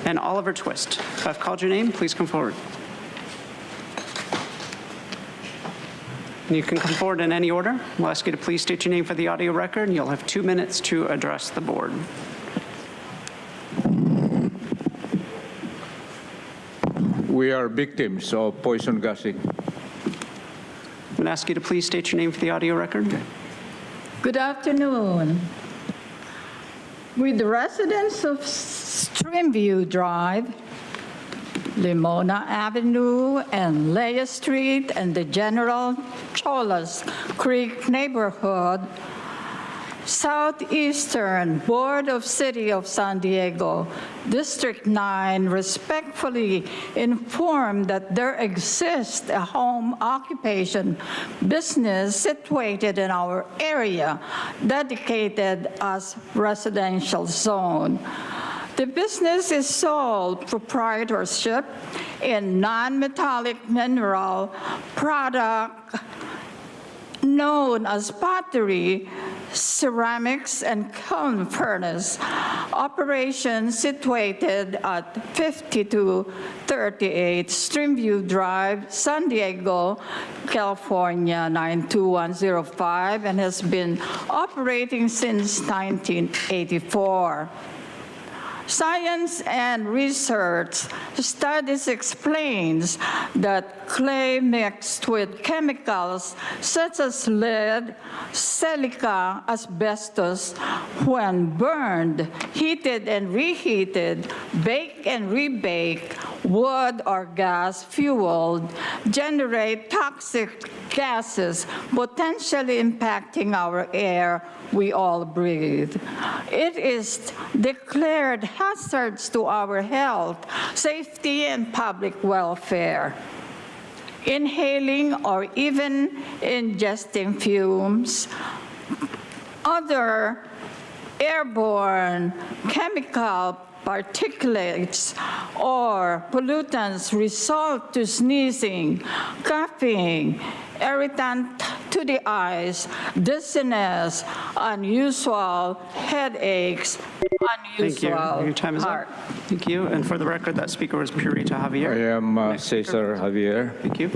and Oliver Twist. If I've called your name, please come forward. And you can come forward in any order. We'll ask you to please state your name for the audio record, and you'll have 2 minutes to address the board. We are victims of poison gassing. I'm going to ask you to please state your name for the audio record. Good afternoon. With the residents of Streamview Drive, Limona Avenue, and Leia Street, and the General Cholas Creek neighborhood, Southeastern Board of City of San Diego, District 9 respectfully informed that there exists a home occupation business situated in our area dedicated as residential zone. The business is sole proprietorship in non-metallic mineral product known as pottery, ceramics, and kiln furnace. Operation situated at 5238 Streamview Drive, San Diego, California, 92105, and has been operating since 1984. Science and research studies explains that clay mixed with chemicals such as lead, silica, asbestos, when burned, heated and reheated, baked and rebaked, wood or gas fueled generate toxic gases, potentially impacting our air we all breathe. It is declared hazards to our health, safety, and public welfare. Inhaling or even ingesting fumes, other airborne chemical particulates or pollutants result to sneezing, coughing, irritant to the eyes, dizziness, unusual headaches, Thank you. unusual Your time is heart. up. Thank you. And for the record, that speaker was Purita Javier. I am Cesar Javier. Thank you.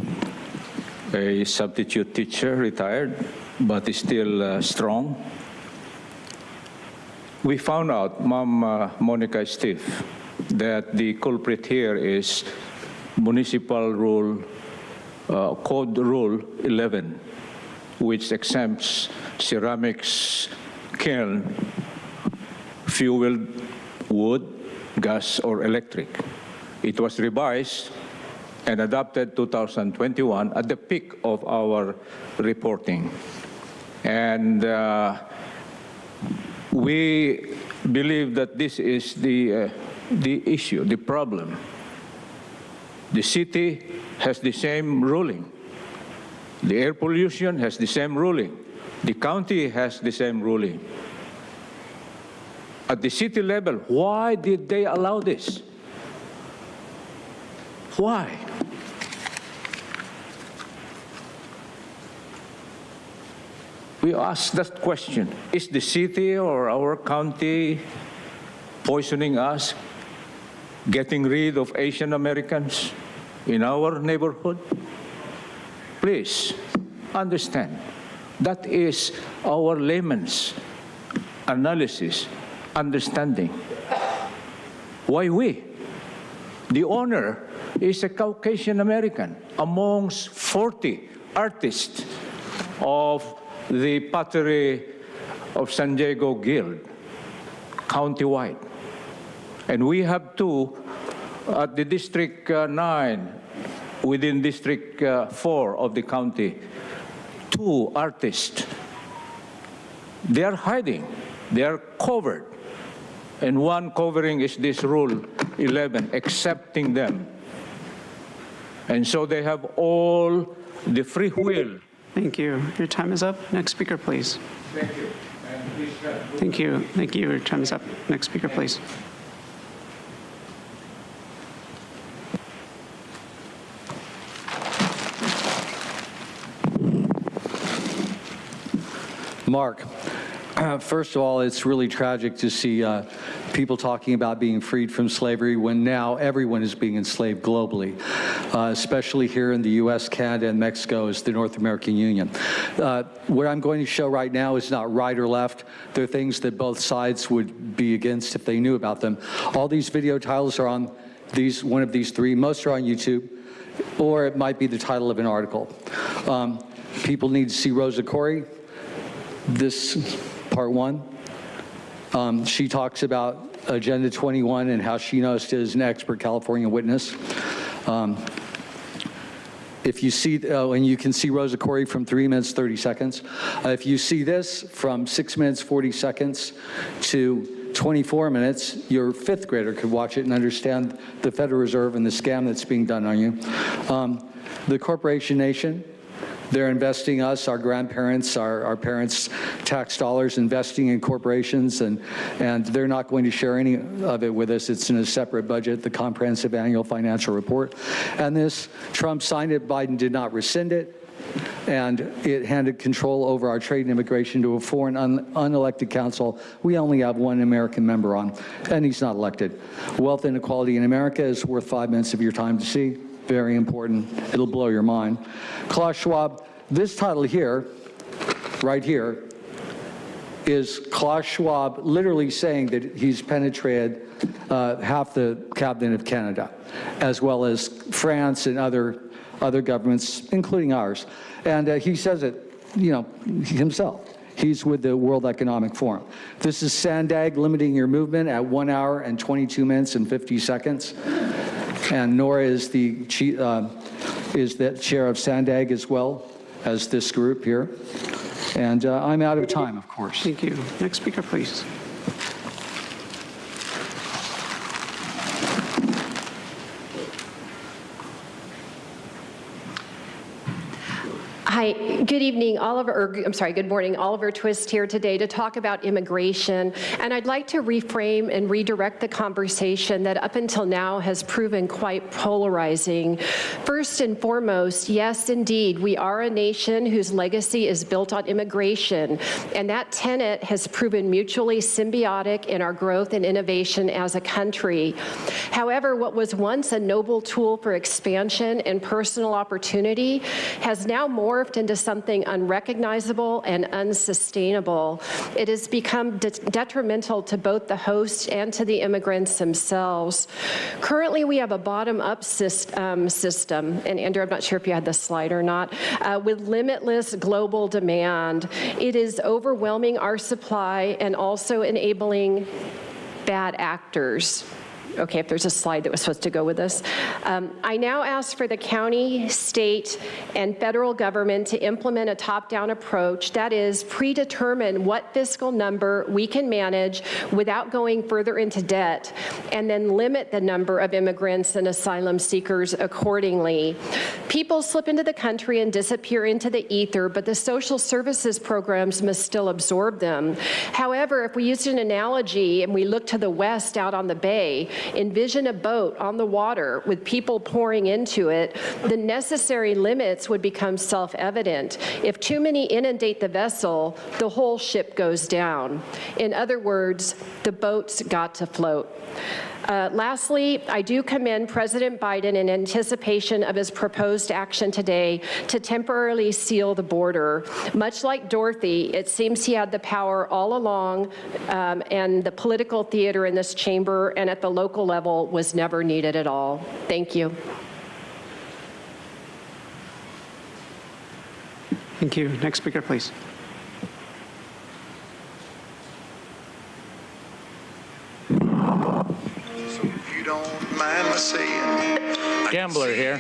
A substitute teacher, retired, but is still strong. We found out, Ma'am Monica Steve, that the culprit here is Municipal Rule, Code Rule 11, which exempts ceramics kiln, fueled wood, gas, or electric. It was revised and adopted 2021 at the peak of our reporting. And we believe that this is the issue, the problem. The city has the same ruling. The air pollution has the same ruling. The county has the same ruling. At the city level, why did they allow this? Why? We ask that question. Is the city or our county poisoning us, getting rid of Asian Americans in our neighborhood? Please understand, that is our layman's analysis, understanding. Why we? The owner is a Caucasian American amongst 40 artists of the Pottery of San Diego Guild, countywide. And we have two at the District 9, within District 4 of the county, two artists. They are hiding, they are covered. And one covering is this Rule 11, accepting them. And so they have all the free will. Thank you. Your time is up. Next speaker, please. Thank you. And please, Thank you. Thank you. Your time is up. Next speaker, please. Mark, first of all, it's really tragic to see people talking about being freed from slavery when now everyone is being enslaved globally, especially here in the US, Canada, and Mexico as the North American Union. What I'm going to show right now is not right or left. They're things that both sides would be against if they knew about them. All these video titles are on one of these three. Most are on YouTube, or it might be the title of an article. People need to see Rosa Corey. This part one. She talks about Agenda 21 and how she knows as an expert California witness. If you see, and you can see Rosa Corey from 3 minutes, 30 seconds. If you see this from 6 minutes, 40 seconds to 24 minutes, your fifth grader could watch it and understand the Federal Reserve and the scam that's being done on you. The corporation nation, they're investing us, our grandparents, our parents' tax dollars, investing in corporations, and they're not going to share any of it with us. It's in a separate budget, the Comprehensive Annual Financial Report. And this, Trump signed it, Biden did not rescind it, and it handed control over our trade and immigration to a foreign unelected council. We only have one American member on, and he's not elected. Wealth inequality in America is worth 5 minutes of your time to see. Very important. It'll blow your mind. Klaus Schwab, this title here, right here, is Klaus Schwab literally saying that he's penetrated half the cabinet of Canada, as well as France and other governments, including ours. And he says it, himself. He's with the World Economic Forum. This is Sandag limiting your movement at 1 hour and 22 minutes and 50 seconds. And Nora is the chair of SANDAG as well as this group here. And I'm out of time, of course. Thank you. Next speaker, please. Hi, good evening, good morning. Oliver Twist here today to talk about immigration. And I'd like to reframe and redirect the conversation that up until now has proven quite polarizing. First and foremost, yes, indeed, we are a nation whose legacy is built on immigration. And that tenet has proven mutually symbiotic in our growth and innovation as a country. However, what was once a noble tool for expansion and personal opportunity has now morphed into something unrecognizable and unsustainable. It has become detrimental to both the host and to the immigrants themselves. Currently, we have a bottom-up system, and Andrew, I'm not sure if you had the slide or not, with limitless global demand. It is overwhelming our supply and also enabling bad actors. Okay, if there's a slide that was supposed to go with this. I now ask for the county, state, and federal government to implement a top-down approach, that is, predetermine what fiscal number we can manage without going further into debt, and then limit the number of immigrants and asylum seekers accordingly. People slip into the country and disappear into the ether, but the social services programs must still absorb them. However, if we used an analogy and we look to the west out on the bay, envision a boat on the water with people pouring into it, the necessary limits would become self-evident. If too many inundate the vessel, the whole ship goes down. In other words, the boat's got to float. Lastly, I do commend President Biden in anticipation of his proposed action today to temporarily seal the border. Much like Dorothy, it seems he had the power all along, and the political theater in this chamber and at the local level was never needed at all. Thank you. Thank you. Next speaker, please. Don't mind my saying. Gambler here.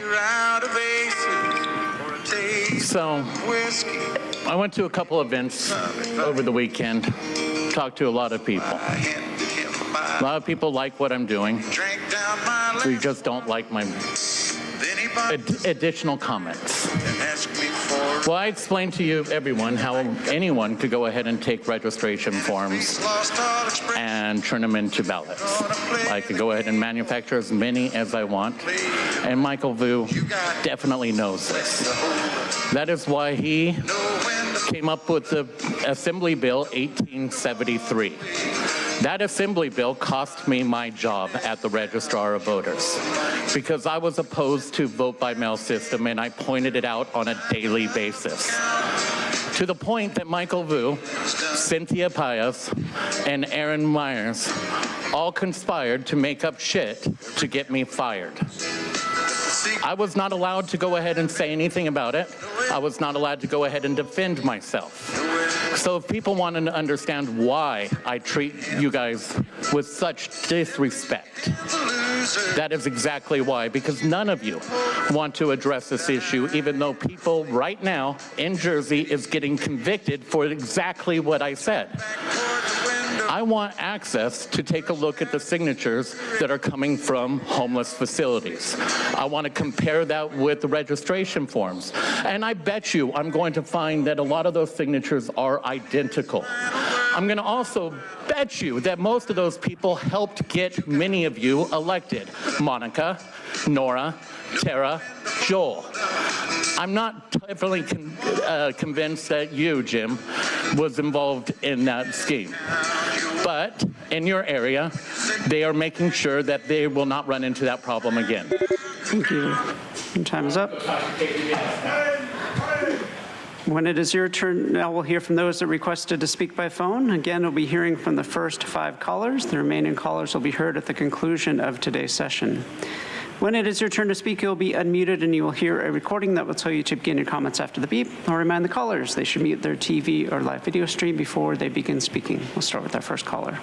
So, I went to a couple events over the weekend, talked to a lot of people. A lot of people like what I'm doing. We just don't like my additional comments. Well, I explained to you, everyone, how anyone could go ahead and take registration forms and turn them into ballots. I could go ahead and manufacture as many as I want, and Michael Vu definitely knows this. That is why he came up with the Assembly Bill 1873. That Assembly Bill cost me my job at the Registrar of Voters because I was opposed to vote-by-mail system, and I pointed it out on a daily basis. To the point that Michael Vu, Cynthia Pius, and Aaron Myers all conspired to make up shit to get me fired. I was not allowed to go ahead and say anything about it. I was not allowed to go ahead and defend myself. So if people want to understand why I treat you guys with such disrespect, that is exactly why, because none of you want to address this issue, even though people right now in Jersey is getting convicted for exactly what I said. I want access to take a look at the signatures that are coming from homeless facilities. I want to compare that with the registration forms. And I bet you I'm going to find that a lot of those signatures are identical. I'm going to also bet you that most of those people helped get many of you elected. Monica, Nora, Tara, Joel. I'm not definitely convinced that you, Jim, was involved in that scheme. But in your area, they are making sure that they will not run into that problem again. Thank you. And time is up. When it is your turn, now we'll hear from those that requested to speak by phone. Again, we'll be hearing from the first 5 callers. The remaining callers will be heard at the conclusion of today's session. When it is your turn to speak, you'll be unmuted and you will hear a recording that will tell you to begin your comments after the beep. I'll remind the callers they should mute their TV or live video stream before they begin speaking. We'll start with our first caller.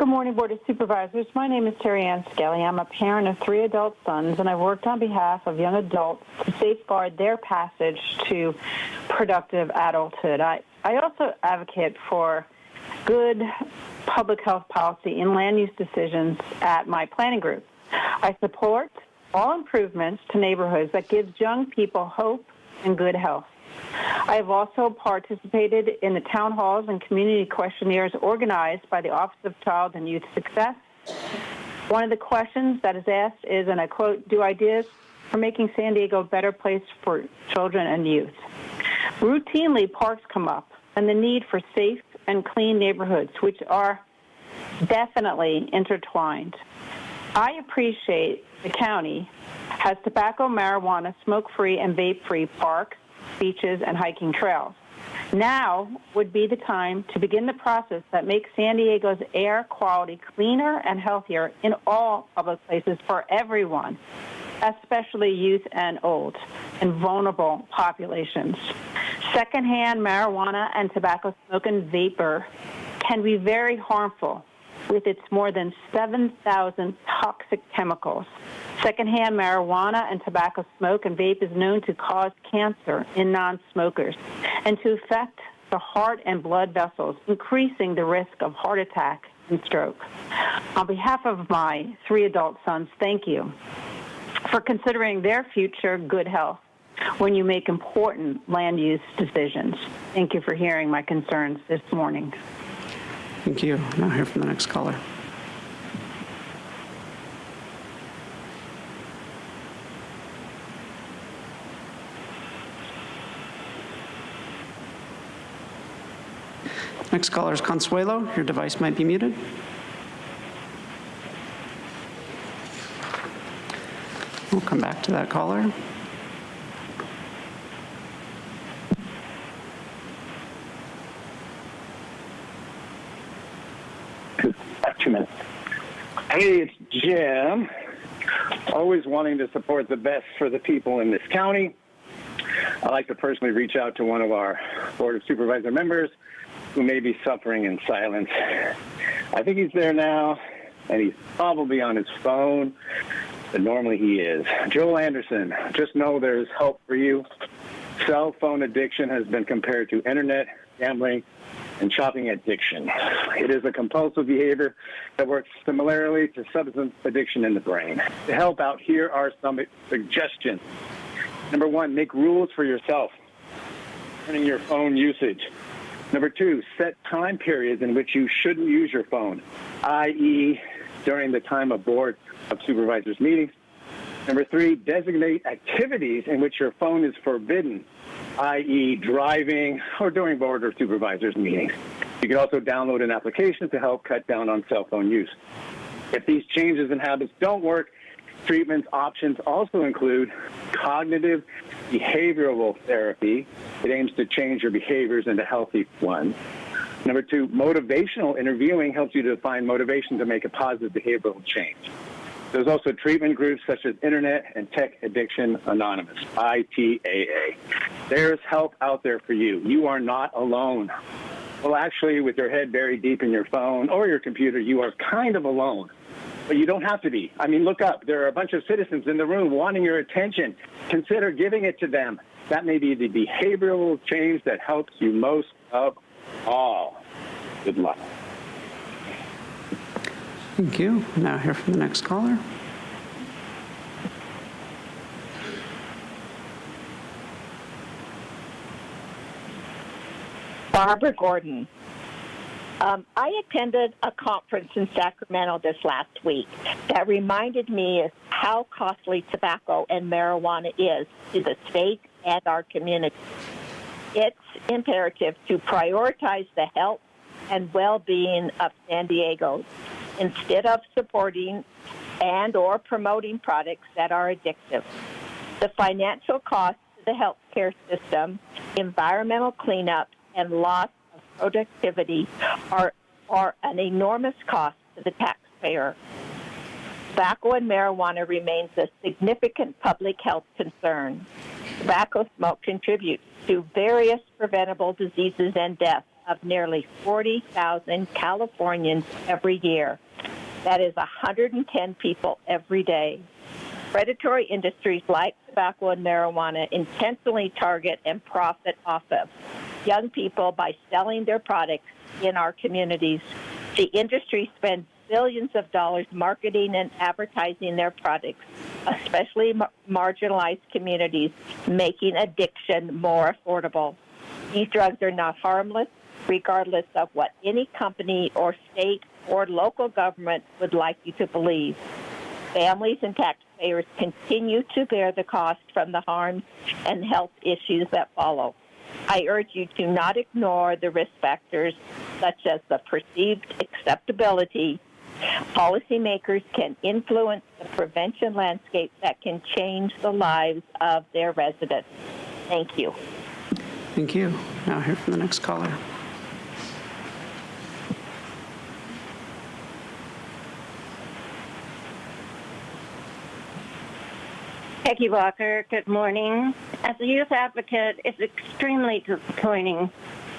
Good morning, Board of Supervisors. My name is Terry Ann Skelly. I'm a parent of 3 adult sons, and I've worked on behalf of young adults to safeguard their passage to productive adulthood. I also advocate for good public health policy in land use decisions at my planning group. I support all improvements to neighborhoods that gives young people hope and good health. I have also participated in the town halls and community questionnaires organized by the Office of Child and Youth Success. One of the questions that is asked is, and I quote, "Do ideas for making San Diego a better place for children and youth?" Routinely, parks come up and the need for safe and clean neighborhoods, which are definitely intertwined. I appreciate the county has tobacco, marijuana, smoke-free, and vape-free parks, beaches, and hiking trails. Now would be the time to begin the process that makes San Diego's air quality cleaner and healthier in all public places for everyone, especially youth and old and vulnerable populations. Secondhand marijuana and tobacco smoke and vapor can be very harmful with its more than 7,000 toxic chemicals. Secondhand marijuana and tobacco smoke and vape is known to cause cancer in non-smokers and to affect the heart and blood vessels, increasing the risk of heart attack and stroke. On behalf of my 3 adult sons, thank you for considering their future good health when you make important land use decisions. Thank you for hearing my concerns this morning. Thank you. Now hear from the next caller. Next caller is Consuelo. Your device might be muted. We'll come back to that caller. Hey, it's Jim. Always wanting to support the best for the people in this county. I'd like to personally reach out to one of our Board of Supervisor members who may be suffering in silence. I think he's there now, and he's probably on his phone, but normally he is. Joel Anderson, just know there's hope for you. Cell phone addiction has been compared to internet, gambling, and shopping addiction. It is a compulsive behavior that works similarly to substance addiction in the brain. To help out, here are some suggestions. Number 1, make rules for yourself, limiting your phone usage. Number 2, set time periods in which you shouldn't use your phone, i.e. during the time of Board of Supervisors meetings. Number 3, designate activities in which your phone is forbidden, i.e. driving or during Board of Supervisors meetings. You can also download an application to help cut down on cell phone use. If these changes and habits don't work, treatment options also include cognitive behavioral therapy. It aims to change your behaviors into healthy ones. Number 2, motivational interviewing helps you to find motivation to make a positive behavioral change. There's also treatment groups such as Internet and Tech Addiction Anonymous, ITAA. There's help out there for you. You are not alone. Well, actually, with your head buried deep in your phone or your computer, you are kind of alone. But you don't have to be. I mean, look up. There are a bunch of citizens in the room wanting your attention. Consider giving it to them. That may be the behavioral change that helps you most of all. Good luck. Thank you. Now hear from the next caller. Barbara Gordon. I attended a conference in Sacramento this last week that reminded me of how costly tobacco and marijuana is to the state and our community. It's imperative to prioritize the health and well-being of San Diego instead of supporting and or promoting products that are addictive. The financial costs to the healthcare system, environmental cleanup, and loss of productivity are an enormous cost to the taxpayer. Tobacco and marijuana remains a significant public health concern. Tobacco smoke contributes to various preventable diseases and deaths, of nearly 40,000 Californians every year. That is 110 people every day. Predatory industries like tobacco and marijuana intentionally target and profit off of young people by selling their products in our communities. The industry spends billions of dollars marketing and advertising their products, especially marginalized communities, making addiction more affordable. These drugs are not harmless, regardless of what any company or state or local government would like you to believe. Families and taxpayers continue to bear the cost from the harms and health issues that follow. I urge you to not ignore the risk factors such as the perceived acceptability. Policymakers can influence the prevention landscape that can change the lives of their residents. Thank you. Thank you. Now hear from the next caller. Peggy Walker, good morning. As a youth advocate, it's extremely disappointing,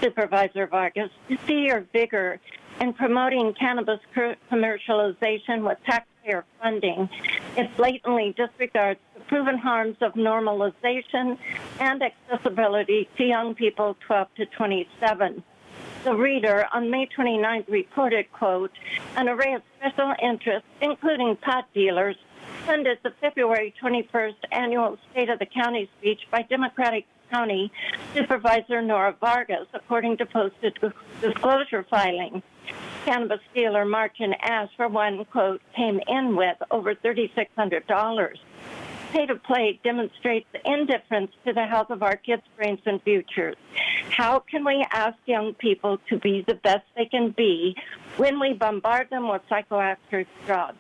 Supervisor Vargas, to see your vigor in promoting cannabis commercialization with taxpayer funding. It blatantly disregards the proven harms of normalization and accessibility to young people 12 to 27. The Reader on May 29th reported, quote, an array of special interests, including pot dealers, funded the February 21st annual State of the County speech by Democratic County Supervisor Nora Vargas, according to posted disclosure filing. Cannabis dealer Martin Ash, for one, quote, came in with over $3,600. Pay-to-play demonstrates indifference to the health of our kids' brains and futures. How can we ask young people to be the best they can be when we bombard them with psychoactive drugs?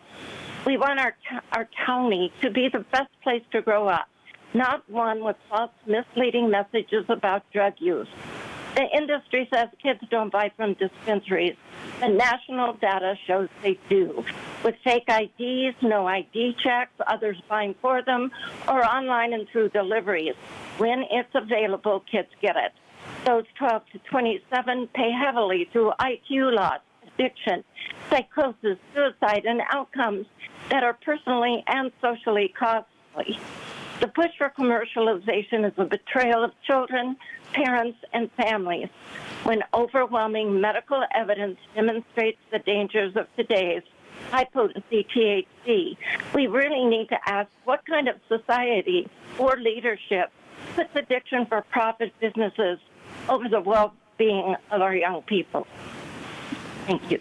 We want our county to be the best place to grow up, not one with false, misleading messages about drug use. The industry says kids don't buy from dispensaries. The national data shows they do. With fake IDs, no ID checks, others buying for them, or online and through deliveries. When it's available, kids get it. Those 12 to 27 pay heavily through IQ loss, addiction, psychosis, suicide, and outcomes that are personally and socially costly. The push for commercialization is a betrayal of children, parents, and families. When overwhelming medical evidence demonstrates the dangers of today's high-potency THC, we really need to ask what kind of society or leadership puts addiction for profit businesses over the well-being of our young people. Thank you.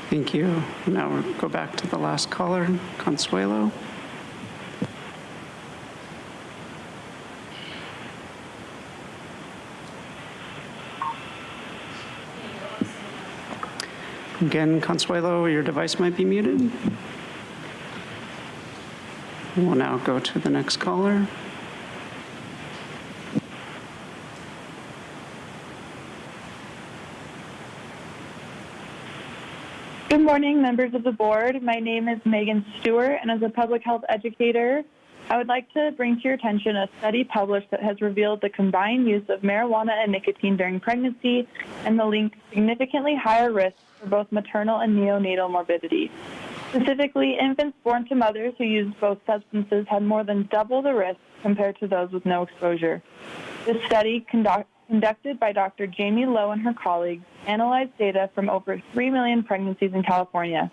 Thank you. Now we'll go back to the last caller, Consuelo. Again, Consuelo, your device might be muted. We'll now go to the next caller. Good morning, members of the board. My name is Megan Stewart, and as a public health educator, I would like to bring to your attention a study published that has revealed the combined use of marijuana and nicotine during pregnancy and the linked significantly higher risks for both maternal and neonatal morbidity. Specifically, infants born to mothers who used both substances had more than double the risk compared to those with no exposure. This study, conducted by Dr. Jamie Lowe and her colleagues, analyzed data from over 3 million pregnancies in California.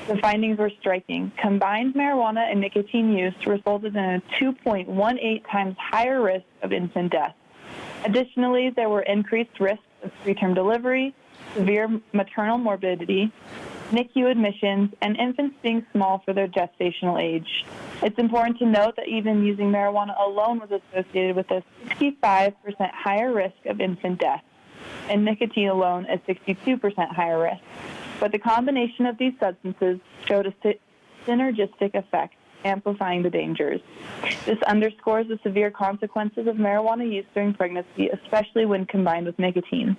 The findings were striking. Combined marijuana and nicotine use resulted in a 2.18 times higher risk of infant death. Additionally, there were increased risks of preterm delivery, severe maternal morbidity, NICU admissions, and infants being small for their gestational age. It's important to note that even using marijuana alone was associated with a 65% higher risk of infant death, and nicotine alone a 62% higher risk. But the combination of these substances showed a synergistic effect, amplifying the dangers. This underscores the severe consequences of marijuana use during pregnancy, especially when combined with nicotine.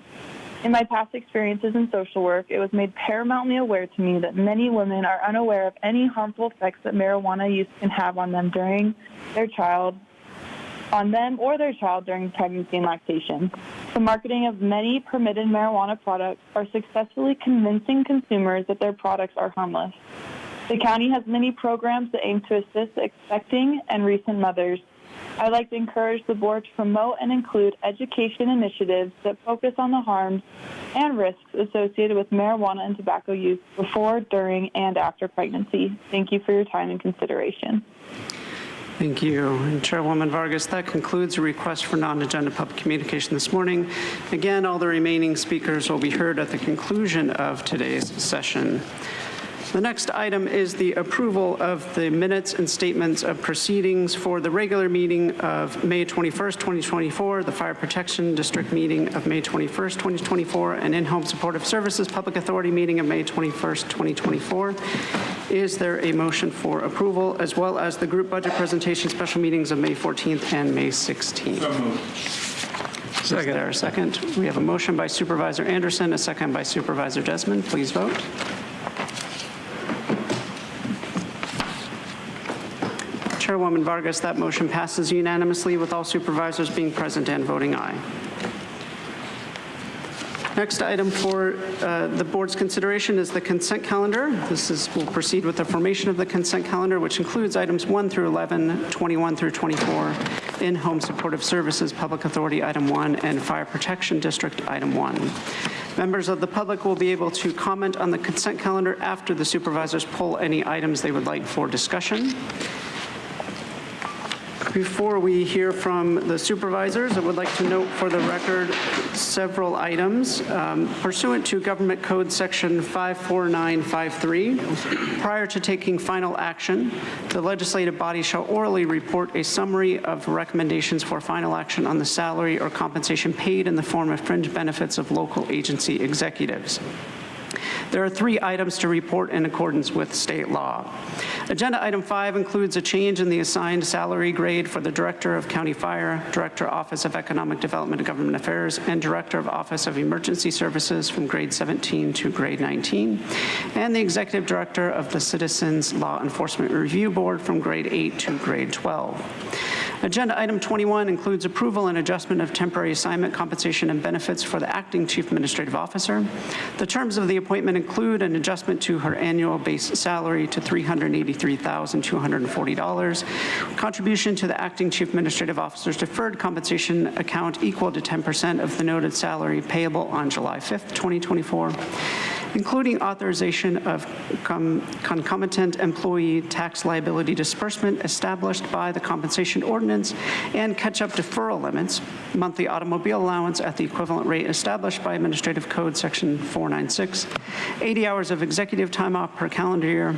In my past experiences in social work, it was made paramountly aware to me that many women are unaware of any harmful effects that marijuana use can have on them during their childbirth on them or their child during pregnancy and lactation. The marketing of many permitted marijuana products are successfully convincing consumers that their products are harmless. The county has many programs that aim to assist expecting and recent mothers. I'd like to encourage the board to promote and include education initiatives that focus on the harms and risks associated with marijuana and tobacco use before, during, and after pregnancy. Thank you for your time and consideration. Thank you. And Chairwoman Vargas, that concludes a request for non-agenda public communication this morning. Again, all the remaining speakers will be heard at the conclusion of today's session. The next item is the approval of the minutes and statements of proceedings for the regular meeting of May 21st, 2024, the Fire Protection District meeting of May 21st, 2024, and In-Home Supportive Services Public Authority meeting of May 21st, 2024. Is there a motion for approval, as well as the group budget presentation special meetings of May 14th and May 16th? So moved. Is there a second? We have a motion by Supervisor Anderson, a second by Supervisor Desmond. Please vote. Chairwoman Vargas, that motion passes unanimously with all supervisors being present and voting aye. Next item for the board's consideration is the consent calendar. We'll proceed with the formation of the consent calendar, which includes items 1 through 11, 21 through 24, In-Home Supportive Services Public Authority Item 1, and Fire Protection District Item 1. Members of the public will be able to comment on the consent calendar after the supervisors pull any items they would like for discussion. Before we hear from the supervisors, I would like to note for the record several items. Pursuant to Government Code Section 54953, prior to taking final action, the legislative body shall orally report a summary of recommendations for final action on the salary or compensation paid in the form of fringe benefits of local agency executives. There are 3 items to report in accordance with state law. Agenda item 5 includes a change in the assigned salary grade for the Director of County Fire, Director Office of Economic Development and Government Affairs, and Director of Office of Emergency Services from grade 17 to grade 19, and the Executive Director of the Citizens Law Enforcement Review Board from grade 8 to grade 12. Agenda item 21 includes approval and adjustment of temporary assignment compensation and benefits for the acting chief administrative officer. The terms of the appointment include an adjustment to her annual base salary to $383,240, contribution to the acting chief administrative officer's deferred compensation account equal to 10% of the noted salary payable on July 5th, 2024, including authorization of concomitant employee tax liability disbursement established by the compensation ordinance and catch-up deferral limits, monthly automobile allowance at the equivalent rate established by Administrative Code Section 496, 80 hours of executive time off per calendar year,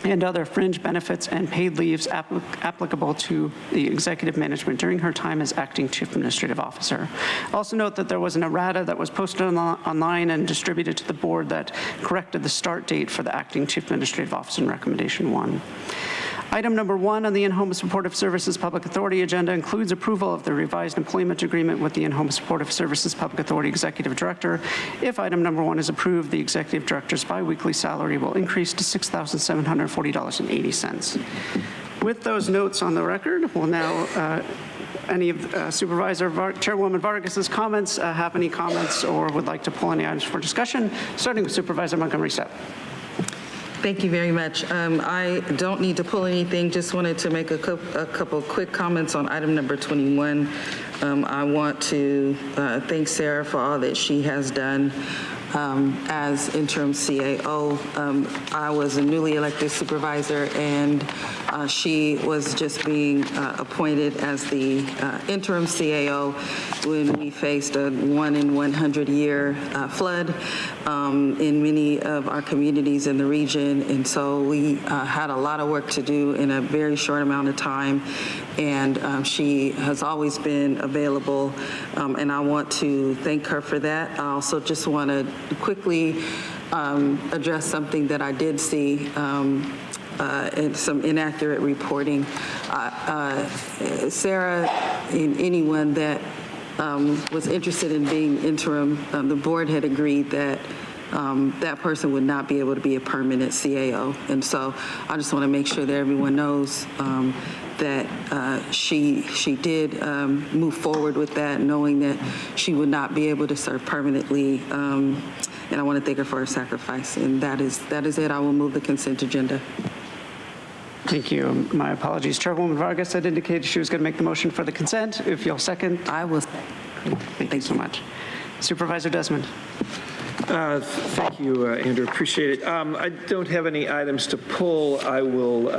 and other fringe benefits and paid leaves applicable to the executive management during her time as acting chief administrative officer. Also note that there was an errata that was posted online and distributed to the board that corrected the start date for the acting chief administrative officer in recommendation 1. Item number 1 on the In-Home Supportive Services Public Authority agenda includes approval of the revised employment agreement with the In-Home Supportive Services Public Authority Executive Director. If item number 1 is approved, the Executive Director's biweekly salary will increase to $6,740.80. With those notes on the record, we'll now any of Chairwoman Vargas's comments have any comments or would like to pull any items for discussion, starting with Supervisor Montgomery Stepp. Thank you very much. I don't need to pull anything, just wanted to make a couple quick comments on item number 21. I want to thank Sarah for all that she has done as interim CAO. I was a newly elected supervisor, and she was just being appointed as the interim CAO when we faced a 1 in 100 year flood in many of our communities in the region. And so we had a lot of work to do in a very short amount of time. And she has always been available, and I want to thank her for that. I also just want to quickly address something that I did see in some inaccurate reporting. Sarah and anyone that was interested in being interim, the board had agreed that that person would not be able to be a permanent CAO. And so I just want to make sure that everyone knows that she did move forward with that, knowing that she would not be able to serve permanently. And I want to thank her for her sacrifice. And that is it. I will move the consent agenda. Thank you. My apologies. Chairwoman Vargas had indicated she was going to make the motion for the consent. If you'll second. I will. Thank you so much. Supervisor Desmond. Thank you, Andrew. Appreciate it. I don't have any items to pull. I will,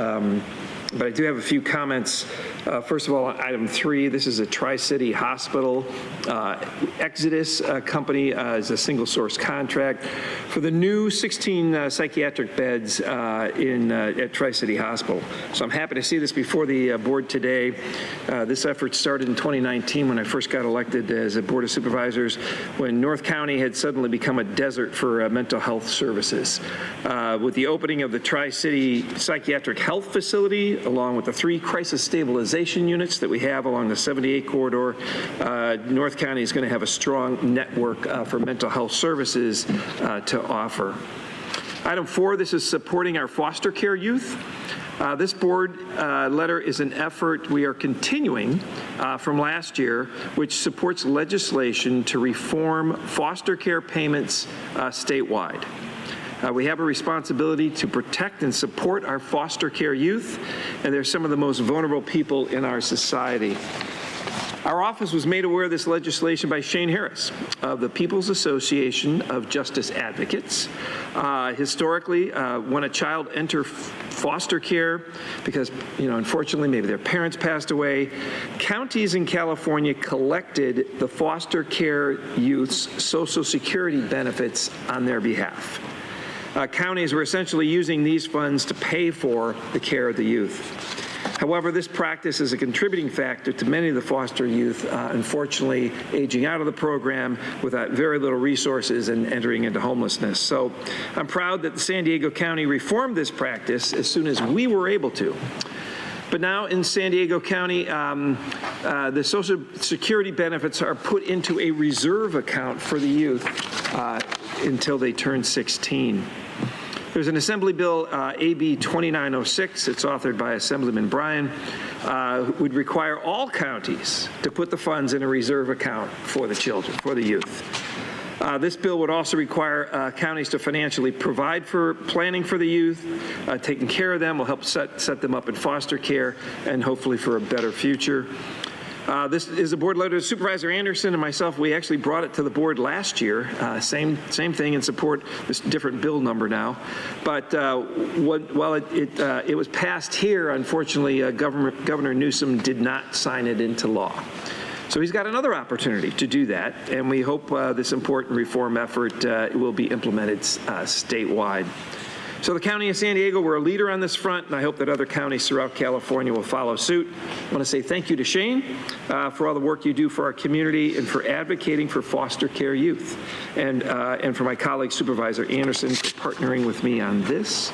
but I do have a few comments. First of all, on item 3, this is a Tri-City Hospital. Exodus Company is a single source contract for the new 16 psychiatric beds at Tri-City Hospital. So I'm happy to see this before the board today. This effort started in 2019 when I first got elected as a Board of Supervisors, when North County had suddenly become a desert for mental health services. With the opening of the Tri-City Psychiatric Health Facility, along with the 3 crisis stabilization units that we have along the 78 corridor, North County is going to have a strong network for mental health services to offer. Item 4, this is supporting our foster care youth. This board letter is an effort we are continuing from last year, which supports legislation to reform foster care payments statewide. We have a responsibility to protect and support our foster care youth, and they're some of the most vulnerable people in our society. Our office was made aware of this legislation by Shane Harris of the People's Association of Justice Advocates. Historically, when a child enters foster care, because, unfortunately, maybe their parents passed away, counties in California collected the foster care youth's Social Security benefits on their behalf. Counties were essentially using these funds to pay for the care of the youth. However, this practice is a contributing factor to many of the foster youth, unfortunately, aging out of the program without very little resources and entering into homelessness. So I'm proud that the San Diego County reformed this practice as soon as we were able to. But now in San Diego County, the Social Security benefits are put into a reserve account for the youth until they turn 16. There's an Assembly Bill, AB 2906, it's authored by Assemblyman Bryan, would require all counties to put the funds in a reserve account for the children, for the youth. This bill would also require counties to financially provide for planning for the youth, taking care of them will help set them up in foster care and hopefully for a better future. This is a board letter to Supervisor Anderson and myself. We actually brought it to the board last year. Same thing in support, this different bill number now. But while it was passed here, unfortunately, Governor Newsom did not sign it into law. So he's got another opportunity to do that, and we hope this important reform effort will be implemented statewide. So the County of San Diego, we're a leader on this front, and I hope that other counties throughout California will follow suit. I want to say thank you to Shane for all the work you do for our community and for advocating for foster care youth, and for my colleague Supervisor Anderson for partnering with me on this.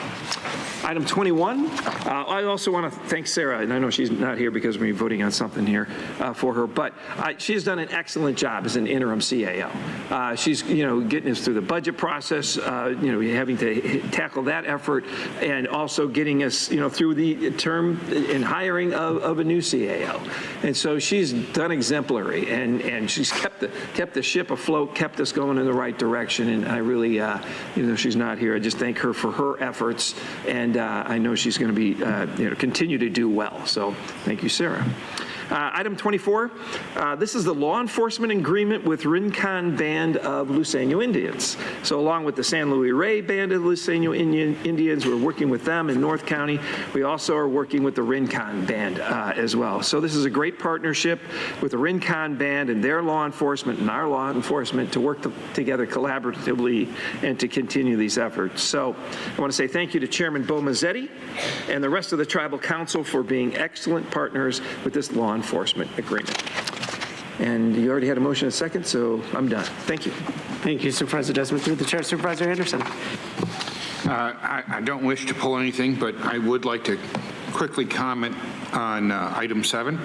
Item 21, I also want to thank Sarah, and I know she's not here because we're voting on something here for her, but she has done an excellent job as an interim CAO. She's, getting us through the budget process, having to tackle that effort, and also getting us, through the term and hiring of a new CAO. And so she's done exemplary, and she's kept the ship afloat, kept us going in the right direction. And I really, even though she's not here, I just thank her for her efforts, and I know she's going to be, continue to do well. So thank you, Sarah. Item 24, this is the law enforcement agreement with Rincon Band of Luiseño Indians. So along with the San Luis Rey Band of Luiseño Indians, we're working with them in North County. We also are working with the Rincon Band as well. So this is a great partnership with the Rincon Band and their law enforcement and our law enforcement to work together collaboratively and to continue these efforts. So I want to say thank you to Chairman Bo Mazzetti and the rest of the Tribal Council for being excellent partners with this law enforcement agreement. And you already had a motion and a second, so I'm done. Thank you. Thank you, Supervisor Desmond. Through the chair, Supervisor Anderson. I don't wish to pull anything, but I would like to quickly comment on item 7.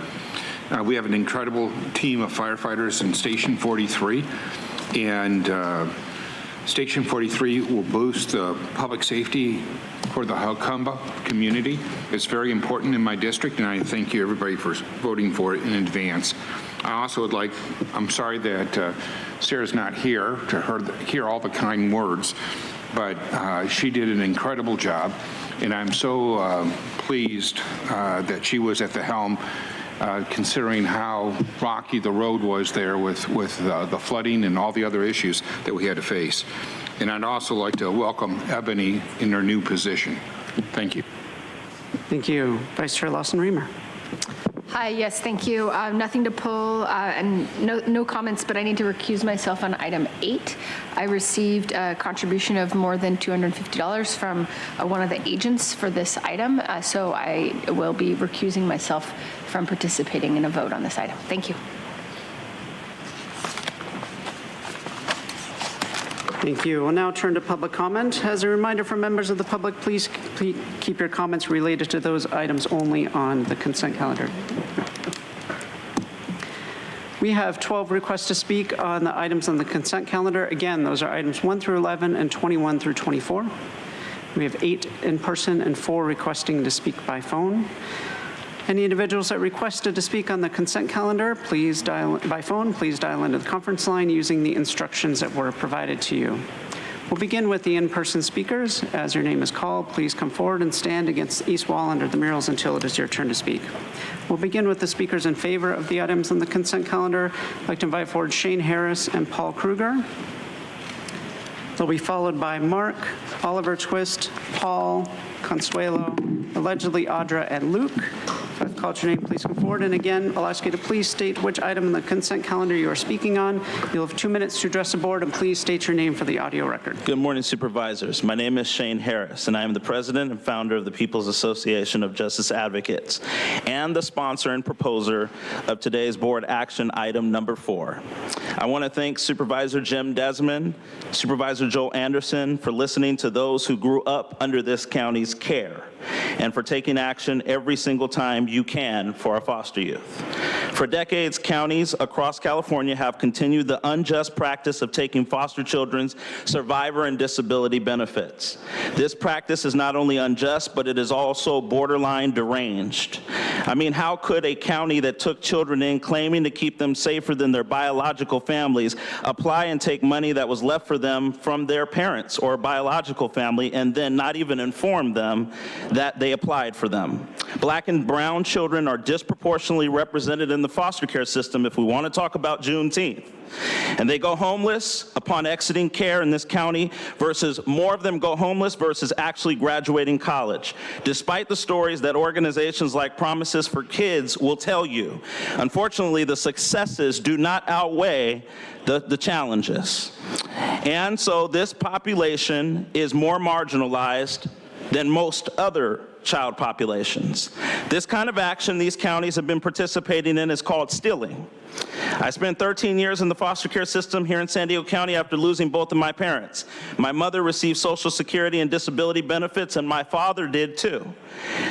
We have an incredible team of firefighters in Station 43, and Station 43 will boost public safety for the Halcomba community. It's very important in my district, and I thank you everybody for voting for it in advance. I also would like, I'm sorry that Sarah's not here to hear all the kind words, but she did an incredible job, and I'm so pleased that she was at the helm, considering how rocky the road was there with the flooding and all the other issues that we had to face. And I'd also like to welcome Ebony in her new position. Thank you. Thank you. Vice Chair Lawson-Remer. Hi, yes, thank you. Nothing to pull and no comments, but I need to recuse myself on item 8. I received a contribution of more than $250 from one of the agents for this item, so I will be recusing myself from participating in a vote on this item. Thank you. Thank you. We'll now turn to public comment. As a reminder for members of the public, please keep your comments related to those items only on the consent calendar. We have 12 requests to speak on the items on the consent calendar. Again, those are items 1 through 11 and 21 through 24. We have 8 in person and 4 requesting to speak by phone. Any individuals that requested to speak on the consent calendar, please dial by phone. Please dial into the conference line using the instructions that were provided to you. We'll begin with the in-person speakers. As your name is called, please come forward and stand against the east wall under the murals until it is your turn to speak. We'll begin with the speakers in favor of the items on the consent calendar. I'd like to invite forward Shane Harris and Paul Kruger. They'll be followed by Mark, Oliver Twist, Paul, Consuelo, allegedly Audra, and Luke. If I've called your name, please come forward. And again, I'll ask you to please state which item on the consent calendar you are speaking on. You'll have 2 minutes to address the board, and please state your name for the audio record. Good morning, supervisors. My name is Shane Harris, and I am the president and founder of the People's Association of Justice Advocates, and the sponsor and proposer of today's board action item number 4. I want to thank Supervisor Jim Desmond, Supervisor Joel Anderson for listening to those who grew up under this county's care, and for taking action every single time you can for our foster youth. For decades, counties across California have continued the unjust practice of taking foster children's survivor and disability benefits. This practice is not only unjust, but it is also borderline deranged. I mean, how could a county that took children in claiming to keep them safer than their biological families apply and take money that was left for them from their parents or biological family and then not even inform them that they applied for them? Black and brown children are disproportionately represented in the foster care system if we want to talk about Juneteenth. And they go homeless upon exiting care in this county versus more of them go homeless versus actually graduating college, despite the stories that organizations like Promises for Kids will tell you. Unfortunately, the successes do not outweigh the challenges. And so this population is more marginalized than most other child populations. This kind of action these counties have been participating in is called stealing. I spent 13 years in the foster care system here in San Diego County after losing both of my parents. My mother received Social Security and disability benefits, and my father did too.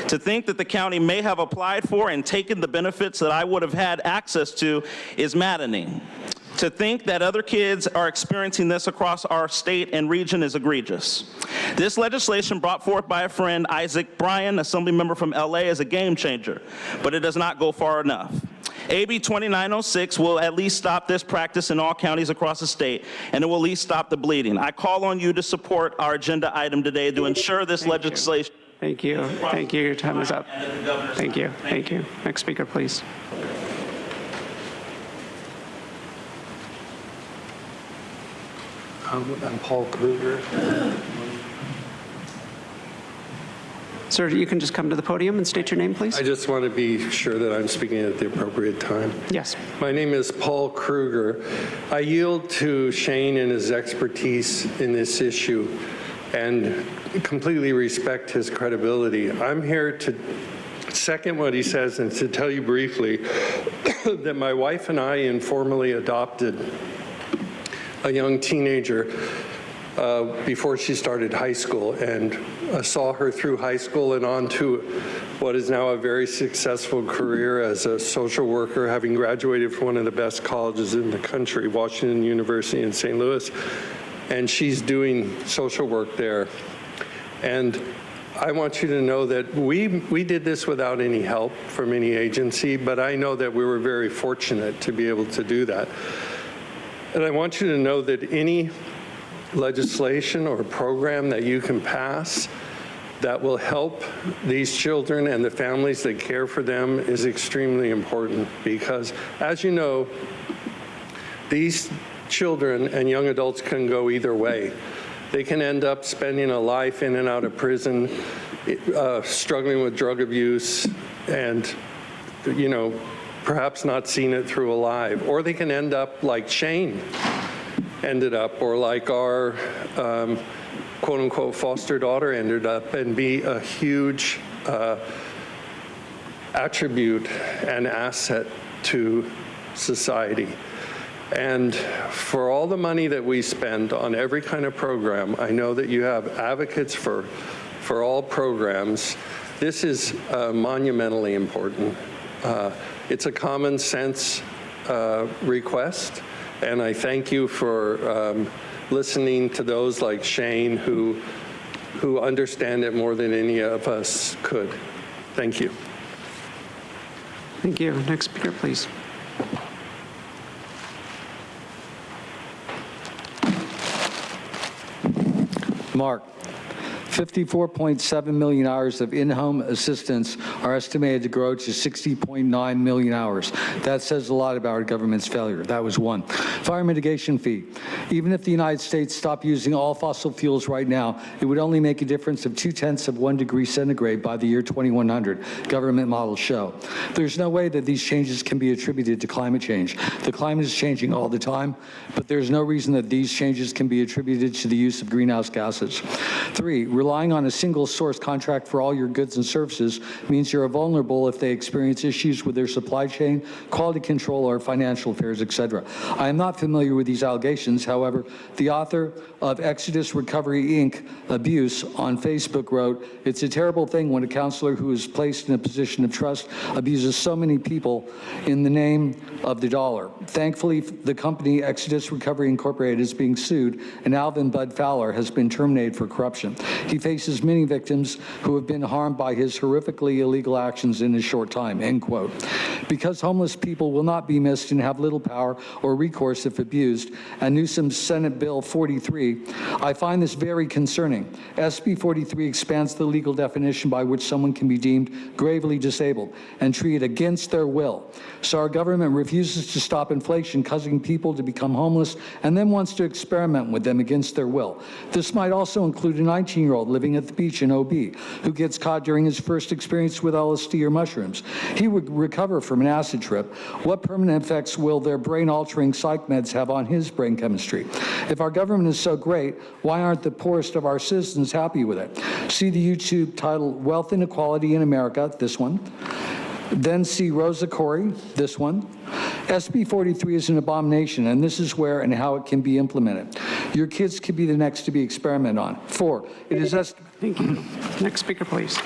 To think that the county may have applied for and taken the benefits that I would have had access to is maddening. To think that other kids are experiencing this across our state and region is egregious. This legislation brought forth by a friend, Isaac Bryan, assembly member from LA, is a game changer, but it does not go far enough. AB 2906 will at least stop this practice in all counties across the state, and it will at least stop the bleeding. I call on you to support our agenda item today to ensure this legislation. Thank you. Thank you. Your time is up. Thank you. Thank you. Next speaker, please. I'm Paul Kruger. Sir, you can just come to the podium and state your name, please. I just want to be sure that I'm speaking at the appropriate time. Yes. My name is Paul Kruger. I yield to Shane and his expertise in this issue and completely respect his credibility. I'm here to second what he says and to tell you briefly that my wife and I informally adopted a young teenager before she started high school, and saw her through high school and on to what is now a very successful career as a social worker, having graduated from one of the best colleges in the country, Washington University in St. Louis. and she's doing social work there. And I want you to know that we did this without any help from any agency, but I know that we were very fortunate to be able to do that. And I want you to know that any legislation or program that you can pass that will help these children and the families that care for them is extremely important, because, as you know, these children and young adults can go either way. They can end up spending a life in and out of prison, struggling with drug abuse, and, you know, perhaps not seeing it through alive. Or they can end up like Shane ended up, or like our quote-unquote foster daughter ended up, and be a huge attribute and asset to society. And for all the money that we spend on every kind of program, I know that you have advocates for all programs. This is monumentally important. It's a common sense request, and I thank you for listening to those like Shane who understand it more than any of us could. Thank you. Thank you. Next speaker, please. Mark. 54.7 million hours of in-home assistance are estimated to grow to 60.9 million hours. That says a lot about our government's failure. That was one. Fire mitigation fee. Even if the United States stopped using all fossil fuels right now, it would only make a difference of 0.2 degrees centigrade by the year 2100, government models show. There's no way that these changes can be attributed to climate change. The climate is changing all the time, but there's no reason that these changes can be attributed to the use of greenhouse gases. 3, relying on a single source contract for all your goods and services means you're vulnerable if they experience issues with their supply chain, quality control, or financial affairs, etc. I am not familiar with these allegations. However, the author of Exodus Recovery, Inc. Abuse on Facebook wrote, "It's a terrible thing when a counselor who is placed in a position of trust abuses so many people in the name of the dollar." Thankfully, the company Exodus Recovery Incorporated is being sued, and Alvin Bud Fowler has been terminated for corruption. He faces many victims who have been harmed by his horrifically illegal actions in a short time, end quote. Because homeless people will not be missed and have little power or recourse if abused, and Newsom's Senate Bill 43, I find this very concerning. SB 43 expands the legal definition by which someone can be deemed gravely disabled and treated against their will. So our government refuses to stop inflation, causing people to become homeless, and then wants to experiment with them against their will. This might also include a 19-year-old living at the beach in OB who gets caught during his first experience with LSD or mushrooms. He would recover from an acid trip. What permanent effects will their brain-altering psych meds have on his brain chemistry? If our government is so great, why aren't the poorest of our citizens happy with it? See the YouTube title, Wealth Inequality in America, this one. Then see Rosa Corey, this one. SB 43 is an abomination, and this is where and how it can be implemented. Your kids could be the next to be experimented on. 4, it is Thank you. Next speaker, please.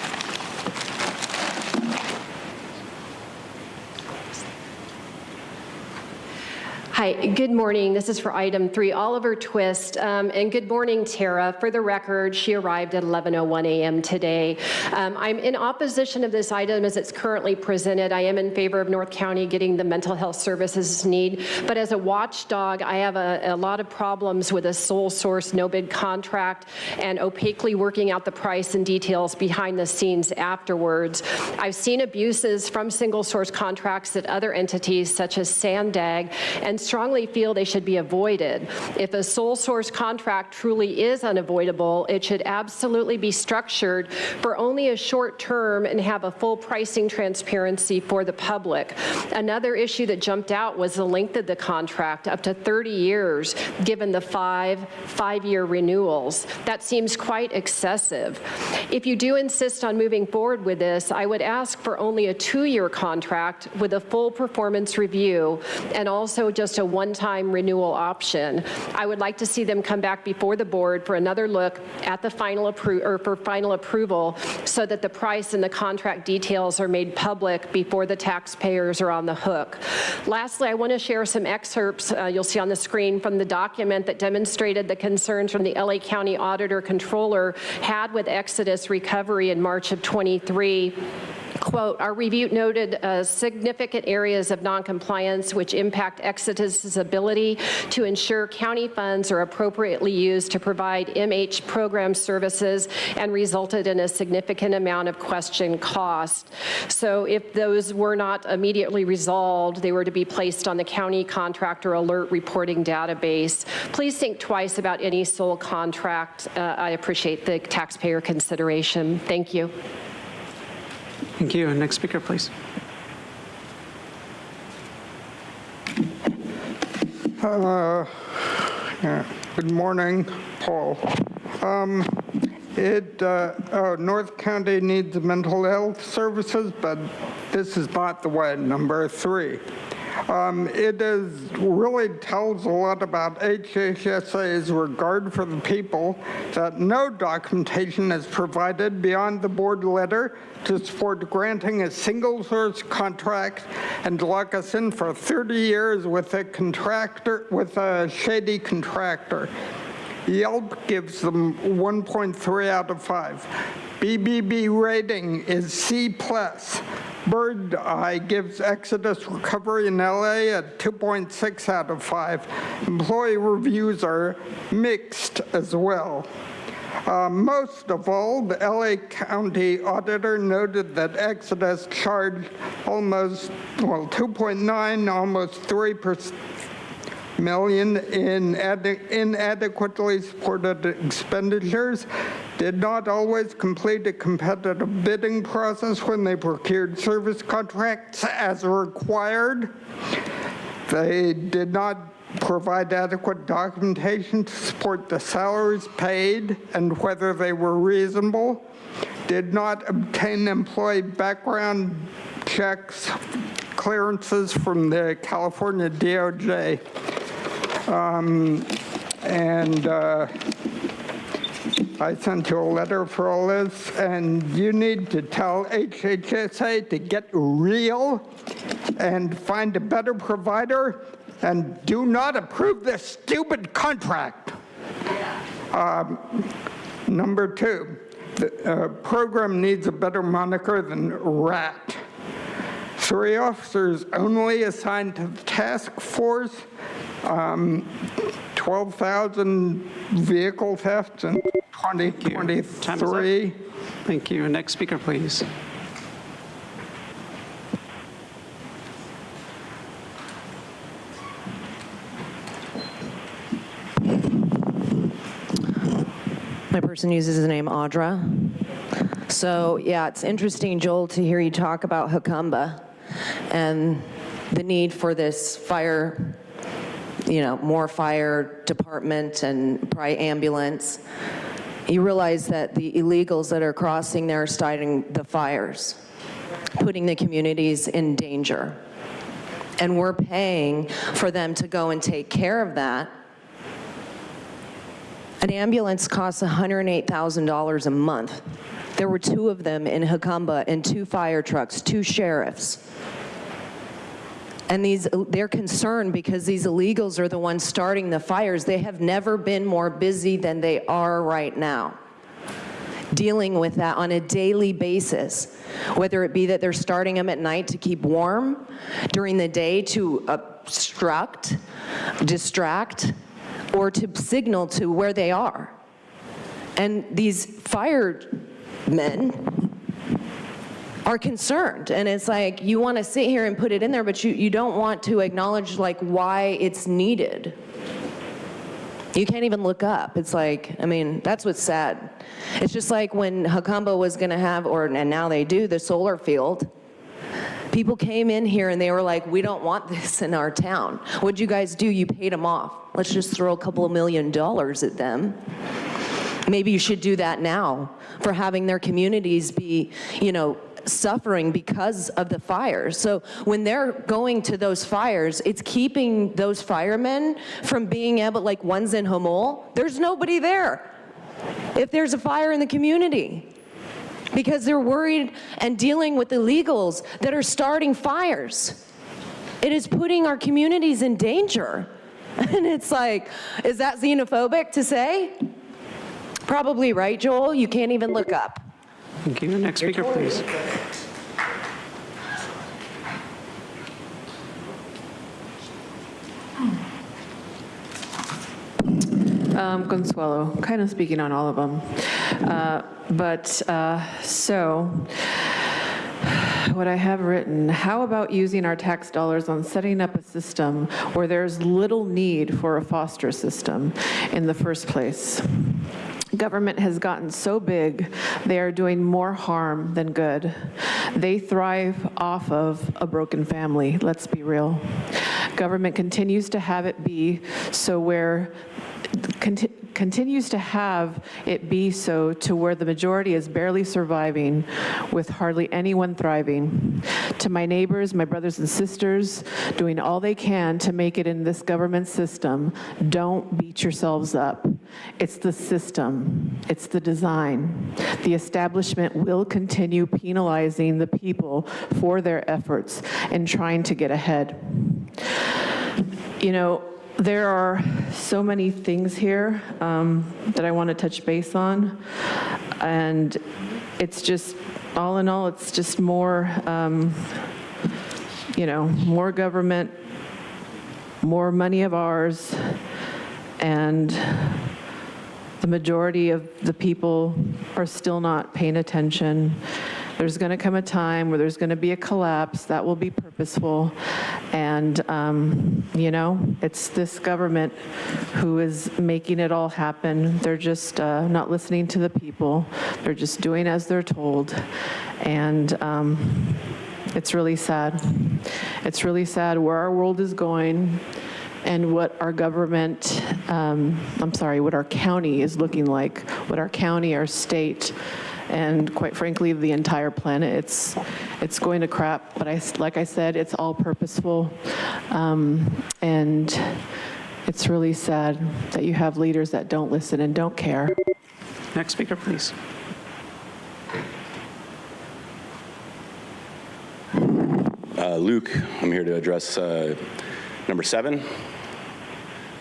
Hi, good morning. This is for item 3, Oliver Twist. And good morning, Tara. For the record, she arrived at 11:01 a.m. today. I'm in opposition of this item as it's currently presented. I am in favor of North County getting the mental health services need. But as a watchdog, I have a lot of problems with a sole source no bid contract and opaquely working out the price and details behind the scenes afterwards. I've seen abuses from single source contracts at other entities such as Sandag, and strongly feel they should be avoided. If a sole source contract truly is unavoidable, it should absolutely be structured for only a short term and have a full pricing transparency for the public. Another issue that jumped out was the length of the contract, up to 30 years, given the five-year renewals. That seems quite excessive. If you do insist on moving forward with this, I would ask for only a 2-year contract with a full performance review, and also just just a one-time renewal option. I would like to see them come back before the board for another look at the final approval so that the price and the contract details are made public before the taxpayers are on the hook. Lastly, I want to share some excerpts you'll see on the screen from the document that demonstrated the concerns from the LA County Auditor Controller had with Exodus Recovery in March of 23. Quote, our review noted significant areas of noncompliance which impact Exodus's ability to ensure county funds are appropriately used to provide MH program services and resulted in a significant amount of question cost. So if those were not immediately resolved, they were to be placed on the county contractor alert reporting database. Please think twice about any sole contract. I appreciate the taxpayer consideration. Thank you. Thank you. Next speaker, please. Good morning, Paul. North County needs mental health services, but this is not the way. Number 3. It really tells a lot about HHSA's regard for the people that no documentation is provided beyond the board letter to support granting a single source contract and lock us in for 30 years with a shady contractor. Yelp gives them 1.3 out of 5. BBB rating is C+. Bird Eye gives Exodus Recovery in LA a 2.6 out of 5. Employee reviews are mixed as well. Most of all, the LA County Auditor noted that Exodus charged almost, 2.9, almost 3% million in inadequately supported expenditures, did not always complete a competitive bidding process when they procured service contracts as required. They did not provide adequate documentation to support the salaries paid and whether they were reasonable, did not obtain employee background checks, clearances from the California DOJ. I sent you a letter for all this, and you need to tell HHSA to get real and find a better provider and do not approve this stupid contract. Number 2, the program needs a better moniker than RAT. 3 officers only assigned to the task force, 12,000 vehicle thefts in 2023. Thank you. Next speaker, please. My person uses the name Audra. So yeah, it's interesting, Joel, to hear you talk about Hukumba and the need for this fire, more fire department and probably ambulance. You realize that the illegals that are crossing there are starting the fires, putting the communities in danger. And we're paying for them to go and take care of that. An ambulance costs $108,000 a month. There were 2 of them in Hukumba and 2 fire trucks, 2 sheriffs. And they're concerned because these illegals are the ones starting the fires. They have never been more busy than they are right now, dealing with that on a daily basis, whether it be that they're starting them at night to keep warm, during the day to obstruct, distract, or to signal to where they are. And these firemen are concerned, and it's like you want to sit here and put it in there, but you don't want to acknowledge why it's needed. You can't even look up. It's like, that's what's sad. It's just like when Hukumba was going to have, and now they do, the solar field. People came in here and they were like, we don't want this in our town. What'd you guys do? You paid them off. Let's just throw a couple of $1 million at them. Maybe you should do that now for having their communities be, suffering because of the fires. So when they're going to those fires, it's keeping those firemen from being able, like ones in Hamul, there's nobody there if there's a fire in the community, because they're worried and dealing with illegals that are starting fires. It is putting our communities in danger. And it's like, is that xenophobic to say? Probably, right, Joel? You can't even look up. Thank you. Next speaker, please. Consuelo, kind of speaking on all of them. So what I have written, how about using our tax dollars on setting up a system where there's little need for a foster system in the first place? Government has gotten so big, they are doing more harm than good. They thrive off of a broken family, let's be real. Government continues to have it be so where continues to have it be so to where the majority is barely surviving with hardly anyone thriving. To my neighbors, my brothers and sisters, doing all they can to make it in this government system, don't beat yourselves up. It's the system, it's the design. The establishment will continue penalizing the people for their efforts and trying to get ahead. You know, there are so many things here that I want to touch base on, and it's just, all in all, it's just more, more government, more money of ours, and the majority of the people are still not paying attention. There's going to come a time where there's going to be a collapse that will be purposeful. And, it's this government who is making it all happen. They're just not listening to the people. They're just doing as they're told. And it's really sad. It's really sad where our world is going and what our government, what our county is looking like, what our county, our state, and quite frankly, the entire planet. It's going to crap, but like I said, it's all purposeful. And it's really sad that you have leaders that don't listen and don't care. Next speaker, please. Luke, I'm here to address number 7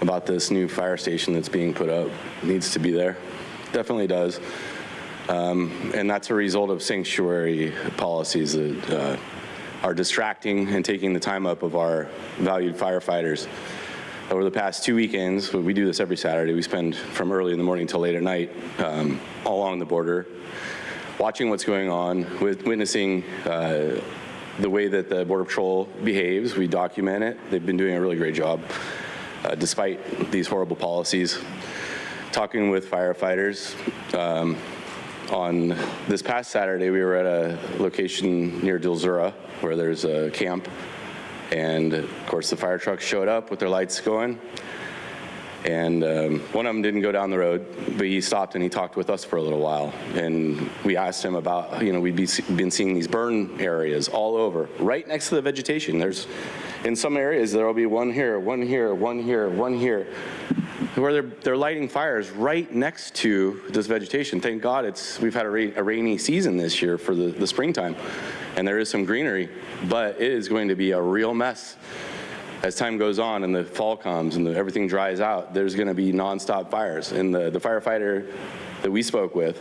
about this new fire station that's being put up. It needs to be there. Definitely does. And that's a result of sanctuary policies that are distracting and taking the time up of our valued firefighters. Over the past 2 weekends, we do this every Saturday, we spend from early in the morning till late at night all along the border, watching what's going on, witnessing the way that the Border Patrol behaves. We document it. They've been doing a really great job despite these horrible policies. Talking with firefighters, on this past Saturday, we were at a location near Dilzura where there's a camp. And of course, the fire trucks showed up with their lights going. And one of them didn't go down the road, but he stopped and he talked with us for a little while. And we asked him about, we'd been seeing these burn areas all over, right next to the vegetation. In some areas, there'll be one here, one here, one here, one here, where they're lighting fires right next to this vegetation. Thank God we've had a rainy season this year for the springtime, and there is some greenery, but it is going to be a real mess. As time goes on and the fall comes and everything dries out, there's going to be nonstop fires. And the firefighter that we spoke with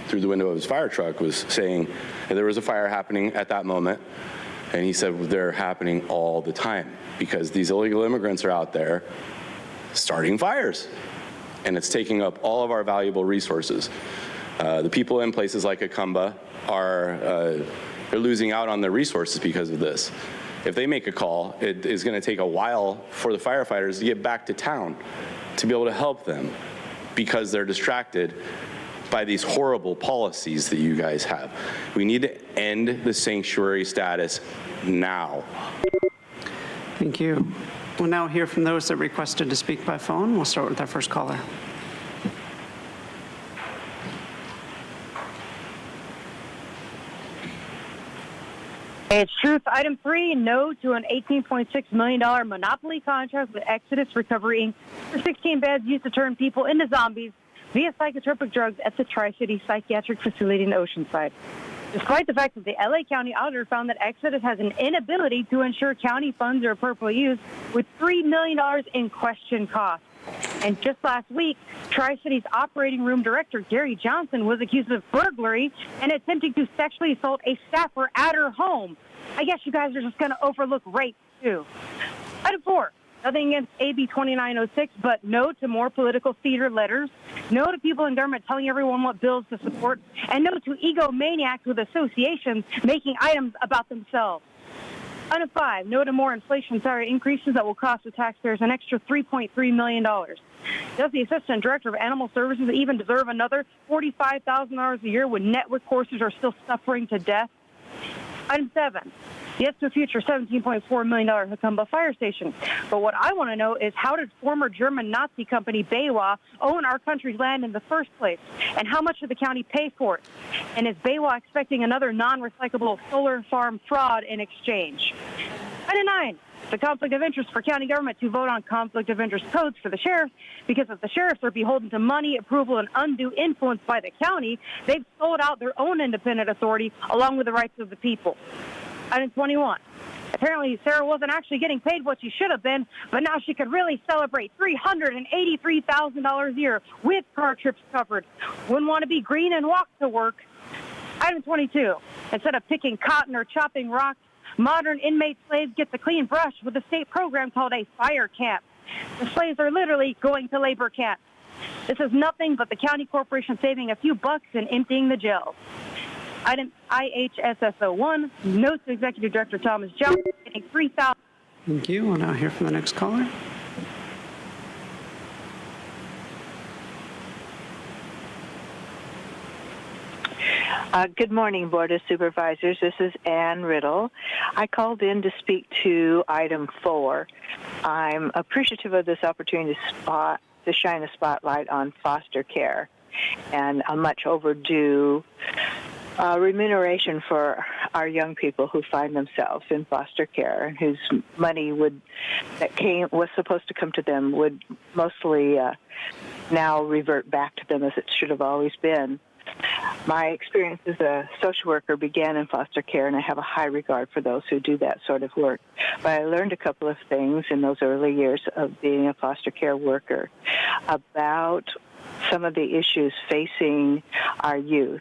through the window of his fire truck was saying that there was a fire happening at that moment. And he said they're happening all the time because these illegal immigrants are out there starting fires. And it's taking up all of our valuable resources. The people in places like Akamba they're losing out on their resources because of this. If they make a call, it is going to take a while for the firefighters to get back to town to be able to help them because they're distracted by these horrible policies that you guys have. We need to end the sanctuary status now. Thank you. We'll now hear from those that requested to speak by phone. We'll start with our first caller. It's truth. Item 3, no to an $18.6 million monopoly contract with Exodus Recovery Inc. for 16 beds used to turn people into zombies via psychotropic drugs at the Tri-City Psychiatric Facility in Oceanside. Despite the fact that the LA County Auditor found that Exodus has an inability to ensure county funds are appropriately used with $3 million in question costs. And just last week, Tri-City's operating room director, Gary Johnson, was accused of burglary and attempting to sexually assault a staffer at her home. I guess you guys are just going to overlook rape, too. Item 4, nothing against AB 2906, but no to more political theater letters, no to people in government telling everyone what bills to support, and no to egomaniacs with associations making items about themselves. Item 5, no to more inflation salary increases that will cost the taxpayers an extra $3.3 million. Does the Assistant Director of Animal Services even deserve another $45,000 a year when network horses are still suffering to death? Item 7, yes to a future $17.4 million Hukumba fire station. But what I want to know is, how did former German Nazi company BayWa own our country's land in the first place? And how much did the county pay for it? And is BayWa expecting another non-recyclable solar farm fraud in exchange? Item 9, the conflict of interest for county government to vote on conflict of interest codes for the sheriff, because if the sheriffs are beholden to money, approval, and undue influence by the county, they've sold out their own independent authority along with the rights of the people. Item 21. Apparently, Sarah wasn't actually getting paid what she should have been, but now she could really celebrate $383,000 a year with car trips covered. Wouldn't want to be green and walk to work. Item 22. Instead of picking cotton or chopping rocks, modern inmate slaves get the clean brush with a state program called a fire camp. The slaves are literally going to labor camp. This is nothing but the county corporation saving a few bucks and emptying the jails. Item IHSS01, no to Executive Director Thomas Jones, getting $3,000. Thank you. We'll now hear from the next caller. Good morning, Board of Supervisors. This is Ann Riddle. I called in to speak to item 4. I'm appreciative of this opportunity to shine a spotlight on foster care and a much overdue remuneration for our young people who find themselves in foster care and whose money was supposed to come to them would mostly now revert back to them as it should have always been. My experience as a social worker began in foster care, and I have a high regard for those who do that sort of work. But I learned a couple of things in those early years of being a foster care worker about some of the issues facing our youth.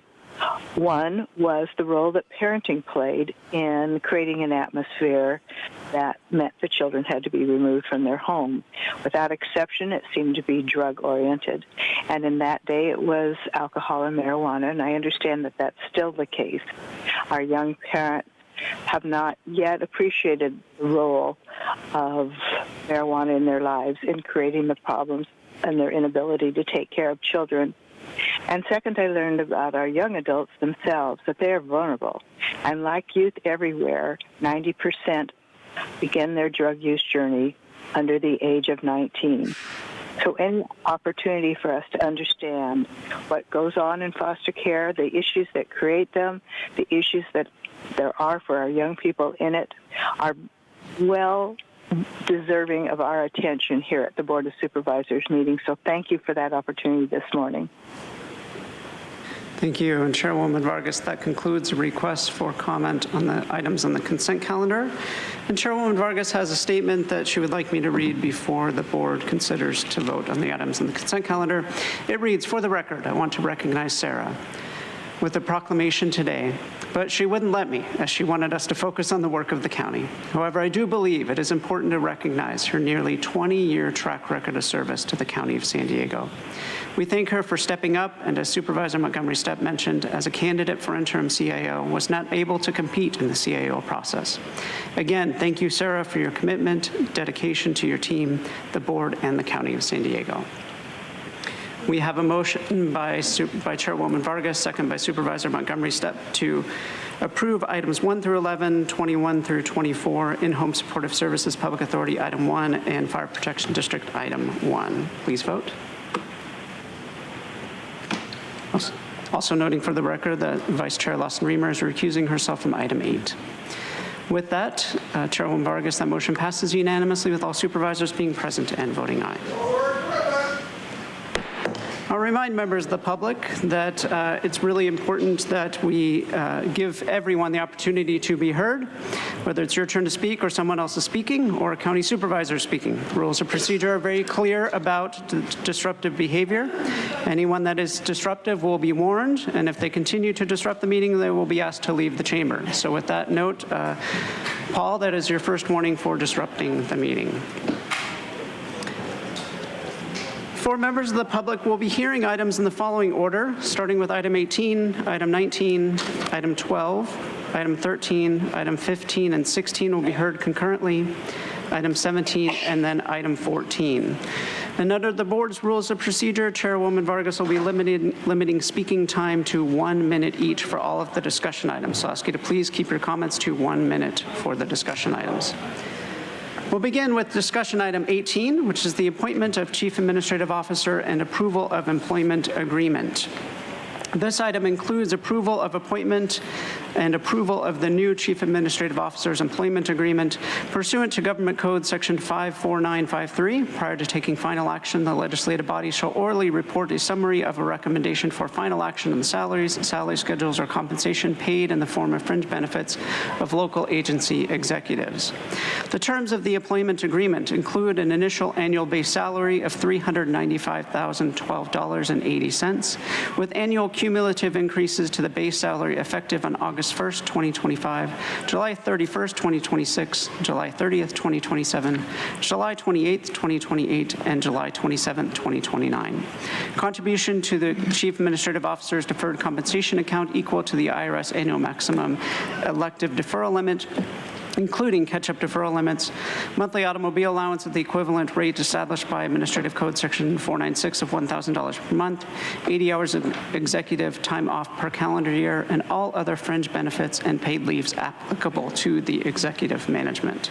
One was the role that parenting played in creating an atmosphere that meant the children had to be removed from their home. Without exception, it seemed to be drug-oriented. And in that day, it was alcohol and marijuana, and I understand that that's still the case. Our young parents have not yet appreciated the role of marijuana in their lives in creating the problems and their inability to take care of children. And second, I learned about our young adults themselves, that they are vulnerable. And like youth everywhere, 90% begin their drug use journey under the age of 19. So any opportunity for us to understand what goes on in foster care, the issues that create them, the issues that there are for our young people in it, are well deserving of our attention here at the Board of Supervisors meeting. So thank you for that opportunity this morning. Thank you. And Chairwoman Vargas, that concludes the request for comment on the items on the consent calendar. And Chairwoman Vargas has a statement that she would like me to read before the board considers to vote on the items on the consent calendar. It reads, "For the record, I want to recognize Sarah with a proclamation today, but she wouldn't let me, as she wanted us to focus on the work of the county. However, I do believe it is important to recognize her nearly 20-year track record of service to the County of San Diego. We thank her for stepping up, and as Supervisor Montgomery Stepp mentioned, as a candidate for interim CAO, was not able to compete in the CAO process. Again, thank you, Sarah, for your commitment, dedication to your team, the board, and the County of San Diego." We have a motion by Chairwoman Vargas, second by Supervisor Montgomery Stepp, to approve items 1 through 11, 21 through 24, In-Home Supportive Services Public Authority Item 1, and Fire Protection District Item 1. Please vote. Also noting for the record that Vice Chair Lawson-Remer is recusing herself from Item 8. With that, Chairwoman Vargas, that motion passes unanimously with all supervisors being present and voting aye. I'll remind members of the public that it's really important that we give everyone the opportunity to be heard, whether it's your turn to speak or someone else is speaking or a county supervisor speaking. Rules of procedure are very clear about disruptive behavior. Anyone that is disruptive will be warned, and if they continue to disrupt the meeting, they will be asked to leave the chamber. So with that note, Paul, that is your first warning for disrupting the meeting. Four members of the public will be hearing items in the following order, starting with item 18, item 19, item 12, item 13, item 15, and 16 will be heard concurrently, item 17, and then item 14. And under the board's rules of procedure, Chairwoman Vargas will be limiting speaking time to 1 minute each for all of the discussion items. So I'll ask you to please keep your comments to 1 minute for the discussion items. We'll begin with discussion item 18, which is the appointment of Chief Administrative Officer and approval of employment agreement. This item includes approval of appointment and approval of the new Chief Administrative Officer's employment agreement pursuant to Government Code Section 54953. Prior to taking final action, the legislative body shall orally report a summary of a recommendation for final action on the salaries, salary schedules, or compensation paid in the form of fringe benefits of local agency executives. The terms of the employment agreement include an initial annual base salary of $395,012.80, with annual cumulative increases to the base salary effective on August 1st, 2025, July 31st, 2026, July 30th, 2027, July 28th, 2028, and July 27th, 2029. Contribution to the Chief Administrative Officer's deferred compensation account equal to the IRS annual maximum elective deferral limit, including catch-up deferral limits, monthly automobile allowance at the equivalent rate established by Administrative Code Section 496 of $1,000 per month, 80 hours of executive time off per calendar year, and all other fringe benefits and paid leaves applicable to the executive management.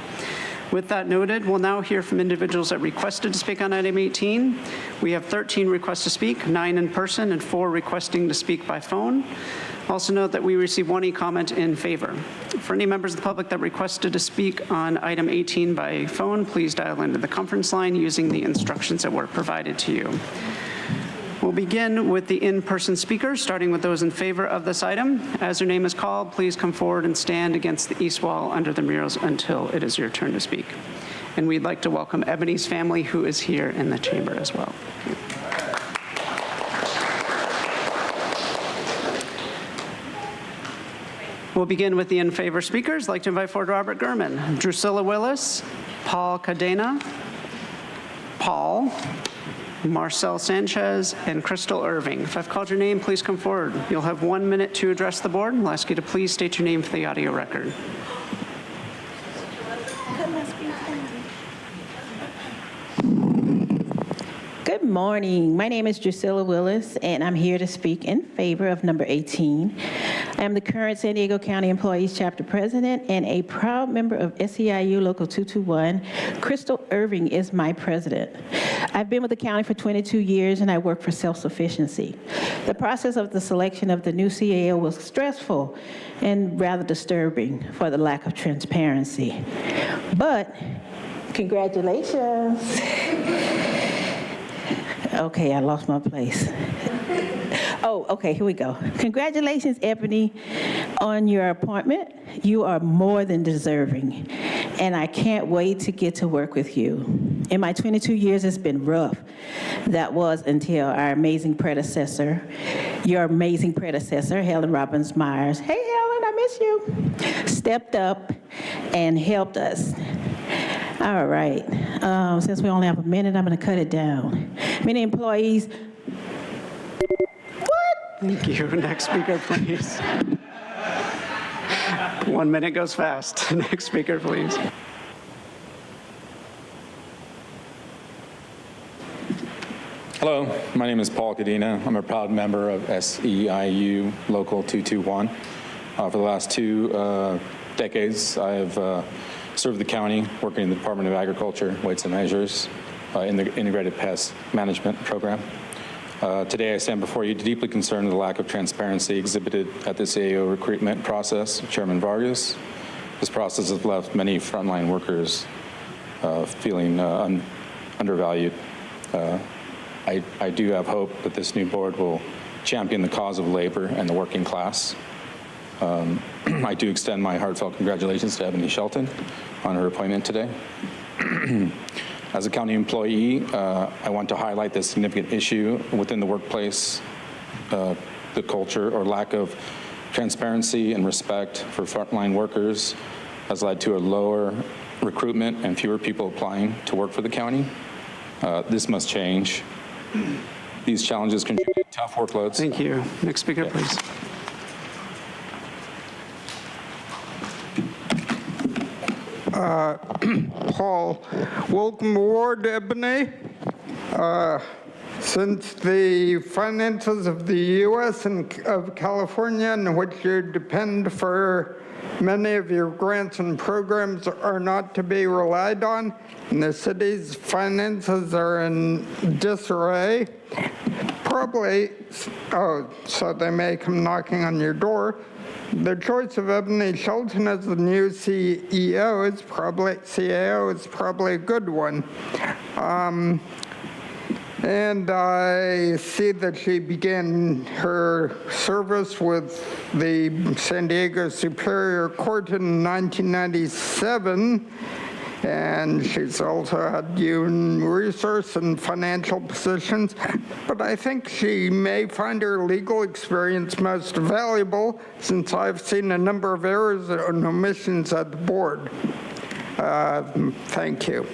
With that noted, we'll now hear from individuals that requested to speak on item 18. We have 13 requests to speak, 9 in person, and 4 requesting to speak by phone. Also note that we received 1 e-comment in favor. For any members of the public that requested to speak on item 18 by phone, please dial into the conference line using the instructions that were provided to you. We'll begin with the in-person speakers, starting with those in favor of this item. As your name is called, please come forward and stand against the east wall under the murals until it is your turn to speak. And we'd like to welcome Ebony's family, who is here in the chamber as well. We'll begin with the in favor speakers. I'd like to invite forward Robert Gurman, Drusilla Willis, Paul Cadena, Paul, Marcel Sanchez, and Crystal Irving. If I've called your name, please come forward. You'll have 1 minute to address the board. I'll ask you to please state your name for the audio record. Good morning. My name is Drusilla Willis, and I'm here to speak in favor of number 18. I am the current San Diego County Employees Chapter President and a proud member of SEIU Local 221. Crystal Irving is my president. I've been with the county for 22 years, and I work for self-sufficiency. The process of the selection of the new CAO was stressful and rather disturbing for the lack of transparency. But congratulations. Okay, I lost my place. Oh, okay, here we go. Congratulations, Ebony, on your appointment. You are more than deserving, and I can't wait to get to work with you. In my 22 years, it's been rough. That was until our amazing predecessor, your amazing predecessor, Helen Robbins Myers. Hey, Helen, I miss you. Stepped up and helped us. All right, since we only have a minute, I'm gonna cut it down. Many employees, Thank you. Next speaker, please. 1 minute goes fast. Next speaker, please. Hello, my name is Paul Cadena. I'm a proud member of SEIU Local 221. For the last 2 decades, I have served the county, working in the Department of Agriculture, Weights and Measures, in the Integrated Pest Management Program. Today, I stand before you deeply concerned with the lack of transparency exhibited at the CAO recruitment process. Chairman Vargas, This process has left many frontline workers feeling undervalued. I do have hope that this new board will champion the cause of labor and the working class. I do extend my heartfelt congratulations to Ebony Shelton on her appointment today. As a county employee, I want to highlight the significant issue within the workplace. The culture or lack of transparency and respect for frontline workers has led to a lower recruitment and fewer people applying to work for the county. This must change. These challenges contribute to tough workloads. Thank you. Next speaker, please. Paul, welcome aboard, Ebony. Since the finances of the U.S. and of California, in which you depend for many of your grants and programs, are not to be relied on, and the city's finances are in disarray, probably, so they may come knocking on your door. The choice of Ebony Shelton as the new CAO is probably a good one. And I see that she began her service with the San Diego Superior Court in 1997, and she's also had human resource and financial positions. But I think she may find her legal experience most valuable, since I've seen a number of errors and omissions at the board. Thank you.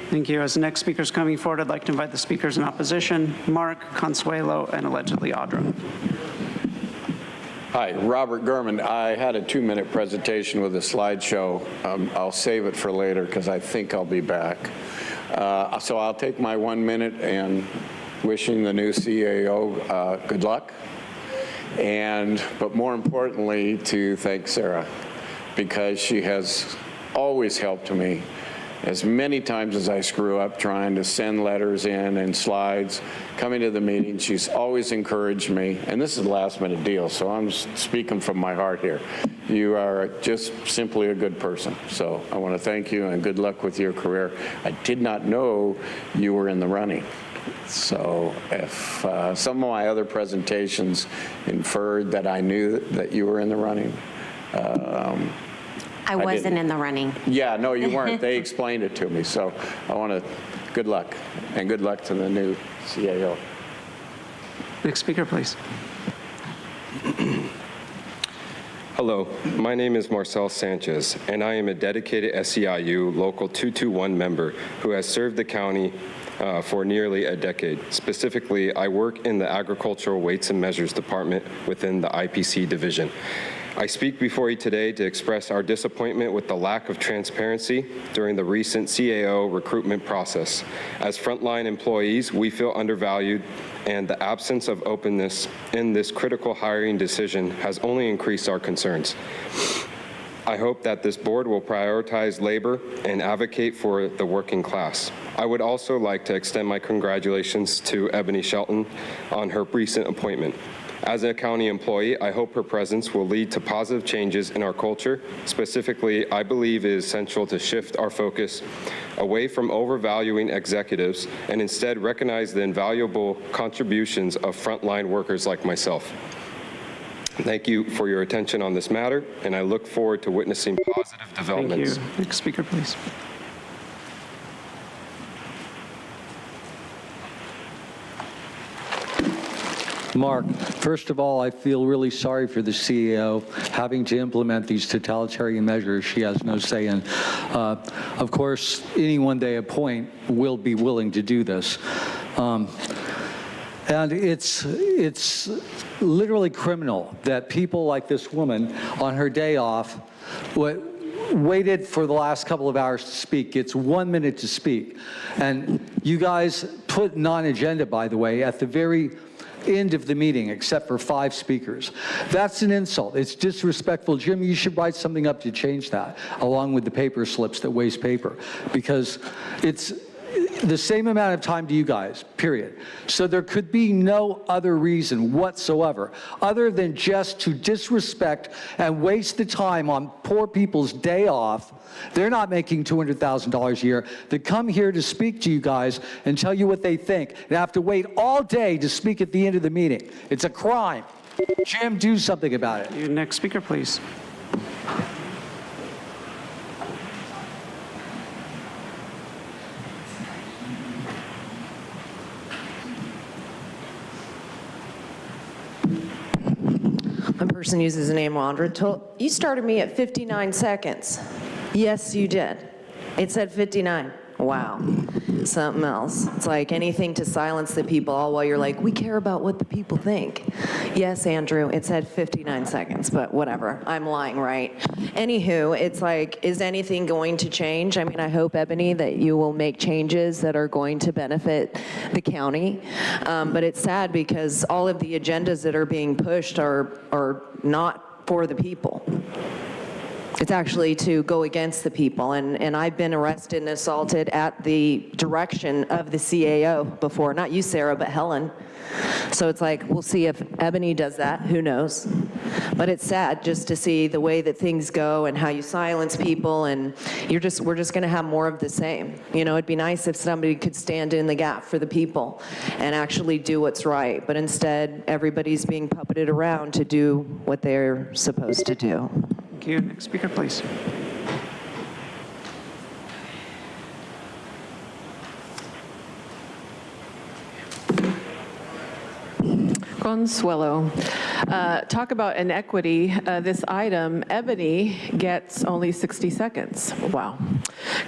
Thank you. As the next speaker is coming forward, I'd like to invite the speakers in opposition, Mark, Consuelo, and allegedly Audra. Hi, Robert Gurman. I had a 2-minute presentation with a slideshow. I'll save it for later because I think I'll be back. So I'll take my 1 minute and wishing the new CAO good luck. But more importantly, to thank Sarah, because she has always helped me. As many times as I screw up trying to send letters in and slides, coming to the meeting, she's always encouraged me. And this is a last-minute deal, so I'm speaking from my heart here. You are just simply a good person. So I want to thank you and good luck with your career. I did not know you were in the running. So if some of my other presentations inferred that I knew that you were in the running, I wasn't in the running. Yeah, no, you weren't. They explained it to me. So I want to, good luck, and good luck to the new CAO. Next speaker, please. Hello, my name is Marcel Sanchez, and I am a dedicated SEIU Local 221 member who has served the county for nearly a decade. Specifically, I work in the Agricultural Weights and Measures Department within the IPC division. I speak before you today to express our disappointment with the lack of transparency during the recent CAO recruitment process. As frontline employees, we feel undervalued, and the absence of openness in this critical hiring decision has only increased our concerns. I hope that this board will prioritize labor and advocate for the working class. I would also like to extend my congratulations to Ebony Shelton on her recent appointment. As a county employee, I hope her presence will lead to positive changes in our culture. Specifically, I believe it is essential to shift our focus away from overvaluing executives and instead recognize the invaluable contributions of frontline workers like myself. Thank you for your attention on this matter, and I look forward to witnessing positive developments. Thank you. Next speaker, please. Mark, first of all, I feel really sorry for the CEO having to implement these totalitarian measures she has no say in. Of course, anyone they appoint will be willing to do this. And it's literally criminal that people like this woman on her day off waited for the last couple of hours to speak. It's 1 minute to speak. And you guys put non-agenda, by the way, at the very end of the meeting, except for 5 speakers. That's an insult. It's disrespectful. Jim, you should write something up to change that, along with the paper slips that waste paper, because the same amount of time to you guys, period. So there could be no other reason whatsoever other than just to disrespect and waste the time on poor people's day off. They're not making $200,000 a year. They come here to speak to you guys and tell you what they think and have to wait all day to speak at the end of the meeting. It's a crime. Jim, do something about it. Your next speaker, please. One person uses the name Rondra. You started me at 59 seconds. Yes, you did. It said 59. Wow. Something else. It's like anything to silence the people, all while you're like, we care about what the people think. Yes, Andrew, it said 59 seconds, but whatever. I'm lying, right? Anywho, it's like, is anything going to change? I mean, I hope, Ebony, that you will make changes that are going to benefit the county. But it's sad because all of the agendas that are being pushed are not for the people. It's actually to go against the people, and I've been arrested and assaulted at the direction of the CAO before. Not you, Sarah, but Helen. So it's like, we'll see if Ebony does that, who knows? But it's sad just to see the way that things go and how you silence people, and we're just gonna have more of the same. You know, it'd be nice if somebody could stand in the gap for the people and actually do what's right, but instead, everybody's being puppeted around to do what they're supposed to do. Thank you. Next speaker, please. Consuelo. Talk about inequity. This item, Ebony gets only 60 seconds. Wow.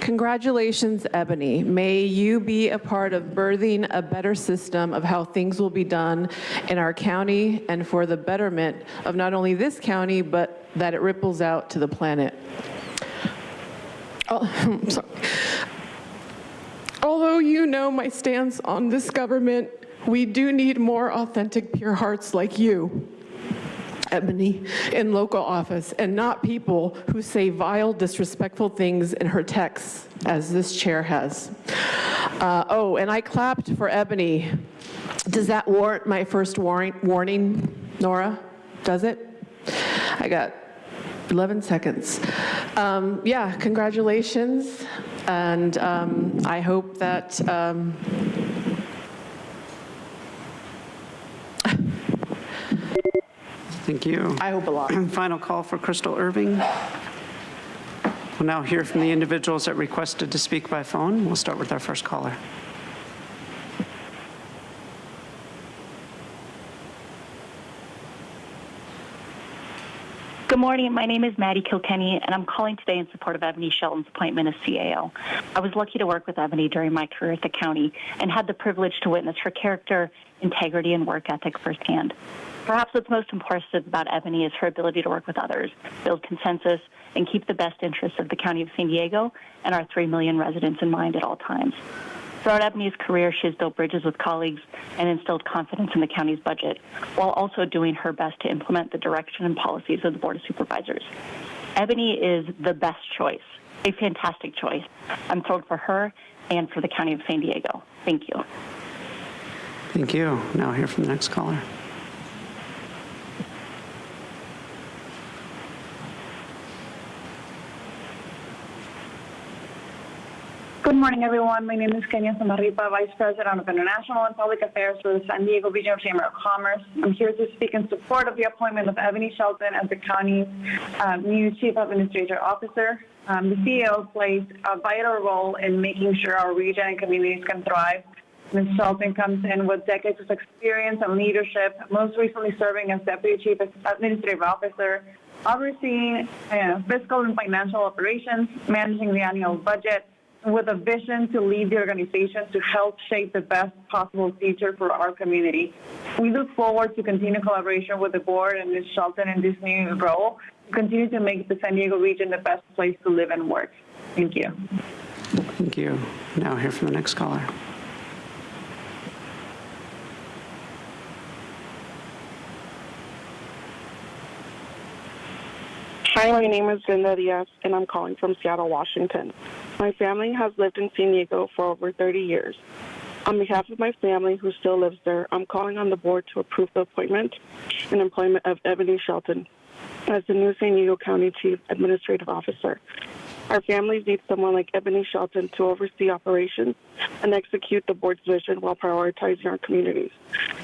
Congratulations, Ebony. May you be a part of birthing a better system of how things will be done in our county and for the betterment of not only this county, but that it ripples out to the planet. Oh, sorry. Although you know my stance on this government, we do need more authentic, pure hearts like you, Ebony, in local office, and not people who say vile, disrespectful things in her texts, as this chair has. Oh, and I clapped for Ebony. Does that warrant my first warning, Nora? Does it? I got 11 seconds. Yeah, congratulations, and I hope that Thank you. I hope a lot. Final call for Crystal Irving. We'll now hear from the individuals that requested to speak by phone. We'll start with our first caller. Good morning. My name is Maddie Kilkenny, and I'm calling today in support of Ebony Shelton's appointment as CAO. I was lucky to work with Ebony during my career at the county and had the privilege to witness her character, integrity, and work ethic firsthand. Perhaps what's most impressive about Ebony is her ability to work with others, build consensus, and keep the best interests of the County of San Diego and our 3 million residents in mind at all times. Throughout Ebony's career, she has built bridges with colleagues and instilled confidence in the county's budget, while also doing her best to implement the direction and policies of the Board of Supervisors. Ebony is the best choice, a fantastic choice. I'm thrilled for her and for the County of San Diego. Thank you. Thank you. Now hear from the next caller. Good morning, everyone. My name is Kenya Samarripa, Vice President of International and Public Affairs for the San Diego Regional Chamber of Commerce. I'm here to speak in support of the appointment of Ebony Shelton as the county's new Chief Administrative Officer. The CEO plays a vital role in making sure our region and communities can thrive. Ms. Shelton comes in with decades of experience and leadership, most recently serving as Deputy Chief Administrative Officer, overseeing fiscal and financial operations, managing the annual budget, with a vision to lead the organization to help shape the best possible future for our community. We look forward to continued collaboration with the board and Ms. Shelton in this new role to continue to make the San Diego region the best place to live and work. Thank you. Thank you. Now hear from the next caller. Hi, my name is Linda Diaz, and I'm calling from Seattle, Washington. My family has lived in San Diego for over 30 years. On behalf of my family who still lives there, I'm calling on the board to approve the appointment and employment of Ebony Shelton as the new San Diego County Chief Administrative Officer. Our families need someone like Ebony Shelton to oversee operations and execute the board's vision while prioritizing our communities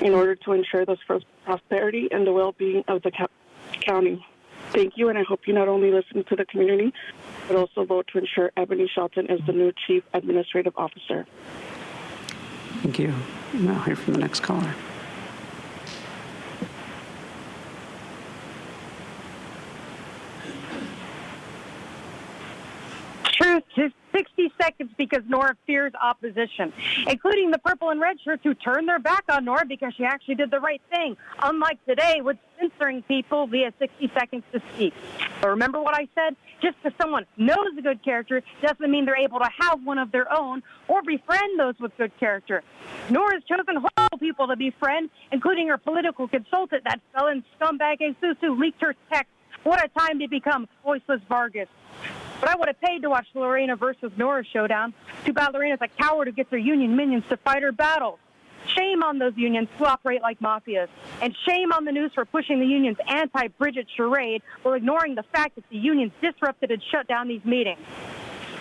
in order to ensure the prosperity and the well-being of the county. Thank you, and I hope you not only listen to the community, but also vote to ensure Ebony Shelton is the new Chief Administrative Officer. Thank you. Now hear from the next caller. Truth to 60 seconds because Nora fears opposition, including the purple and red shirts who turned their back on Nora because she actually did the right thing, unlike today with censoring people via 60 seconds to speak. But remember what I said? Just because someone knows a good character doesn't mean they're able to have one of their own or befriend those with good character. Nora's chosen horrible people to befriend, including her political consultant, that felon scumbag Jesus who leaked her text. What a time to become voiceless Vargas. But I would have paid to watch Lorena versus Nora showdown. Too bad Lorena's a coward who gets her union minions to fight her battles. Shame on those unions who operate like mafias. And shame on the news for pushing the union's anti-Bridget charade while ignoring the fact that the unions disrupted and shut down these meetings.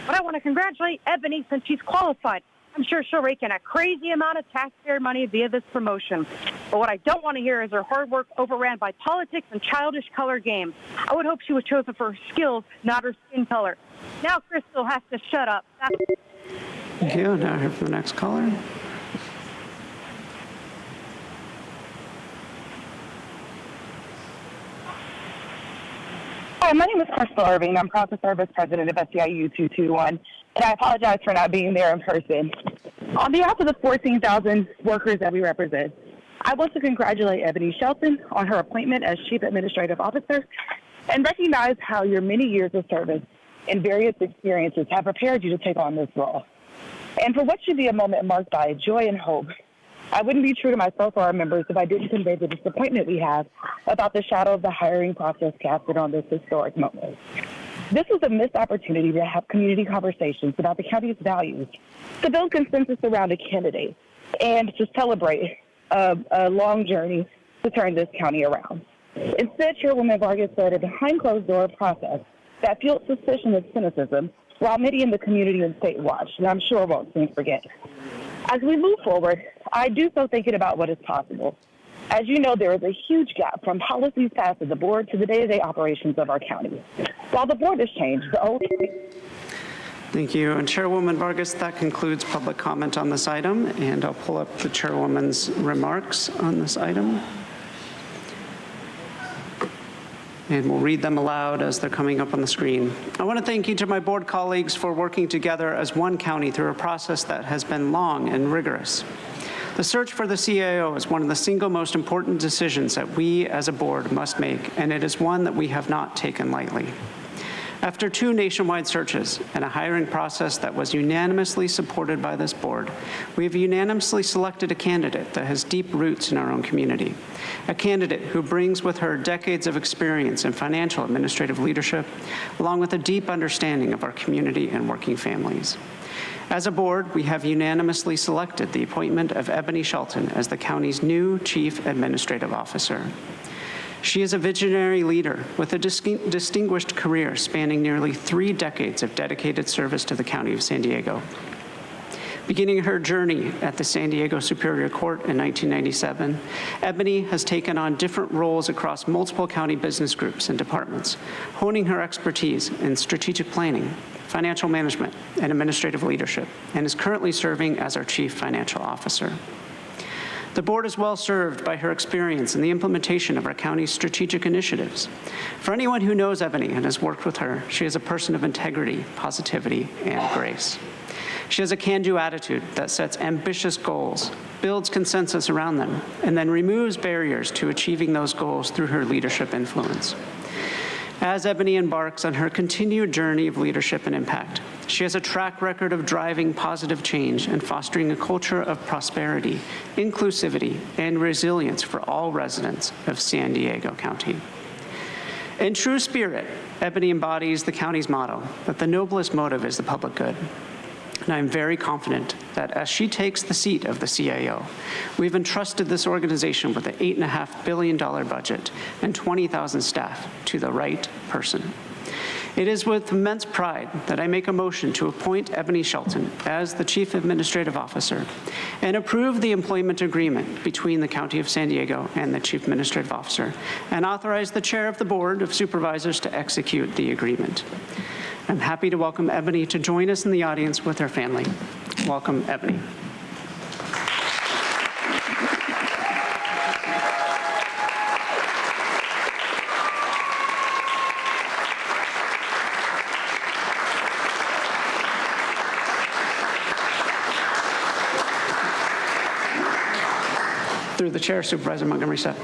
But I want to congratulate Ebony since she's qualified. I'm sure she'll rake in a crazy amount of taxpayer money via this promotion. But what I don't want to hear is her hard work overran by politics and childish color games. I would hope she was chosen for her skills, not her skin color. Now Crystal has to shut up. Thank you. Now hear from the next caller. Hi, my name is Crystal Irving. I'm proud to serve as president of SEIU 221, and I apologize for not being there in person. On behalf of the 14,000 workers that we represent, I want to congratulate Ebony Shelton on her appointment as Chief Administrative Officer and recognize how your many years of service and various experiences have prepared you to take on this role. And for what should be a moment marked by joy and hope, I wouldn't be true to myself or our members if I didn't convey the disappointment we have about the shadow of the hiring process casted on this historic moment. This was a missed opportunity to have community conversations about the county's values, to build consensus around a candidate, and to celebrate a long journey to turn this county around. Instead, Chairwoman Vargas led a behind-closed-door process that fueled suspicion and cynicism, while many in the community and state watched, and I'm sure won't soon forget. As we move forward, I do so thinking about what is possible. As you know, there is a huge gap from policies passed at the board to the day-to-day operations of our county. While the board has changed, the old... Thank you. And Chairwoman Vargas, that concludes public comment on this item, and I'll pull up the Chairwoman's remarks on this item. And we'll read them aloud as they're coming up on the screen. I want to thank each of my board colleagues for working together as one county through a process that has been long and rigorous. The search for the CAO is one of the single most important decisions that we as a board must make, and it is one that we have not taken lightly. After 2 nationwide searches and a hiring process that was unanimously supported by this board, we have unanimously selected a candidate that has deep roots in our own community, a candidate who brings with her decades of experience in financial administrative leadership, along with a deep understanding of our community and working families. As a board, we have unanimously selected the appointment of Ebony Shelton as the county's new Chief Administrative Officer. She is a visionary leader with a distinguished career spanning nearly 3 decades of dedicated service to the County of San Diego. Beginning her journey at the San Diego Superior Court in 1997, Ebony has taken on different roles across multiple county business groups and departments, honing her expertise in strategic planning, financial management, and administrative leadership, and is currently serving as our Chief Financial Officer. The board is well served by her experience in the implementation of our county's strategic initiatives. For anyone who knows Ebony and has worked with her, she is a person of integrity, positivity, and grace. She has a can-do attitude that sets ambitious goals, builds consensus around them, and then removes barriers to achieving those goals through her leadership influence. As Ebony embarks on her continued journey of leadership and impact, she has a track record of driving positive change and fostering a culture of prosperity, inclusivity, and resilience for all residents of San Diego County. In true spirit, Ebony embodies the county's motto that the noblest motive is the public good. And I'm very confident that as she takes the seat of the CAO, we've entrusted this organization with an $8.5 billion budget and 20,000 staff to the right person. It is with immense pride that I make a motion to appoint Ebony Shelton as the Chief Administrative Officer and approve the employment agreement between the County of San Diego and the Chief Administrative Officer and authorize the Chair of the Board of Supervisors to execute the agreement. I'm happy to welcome Ebony to join us in the audience with her family. Welcome, Ebony. Through the chair, Supervisor Montgomery Seth.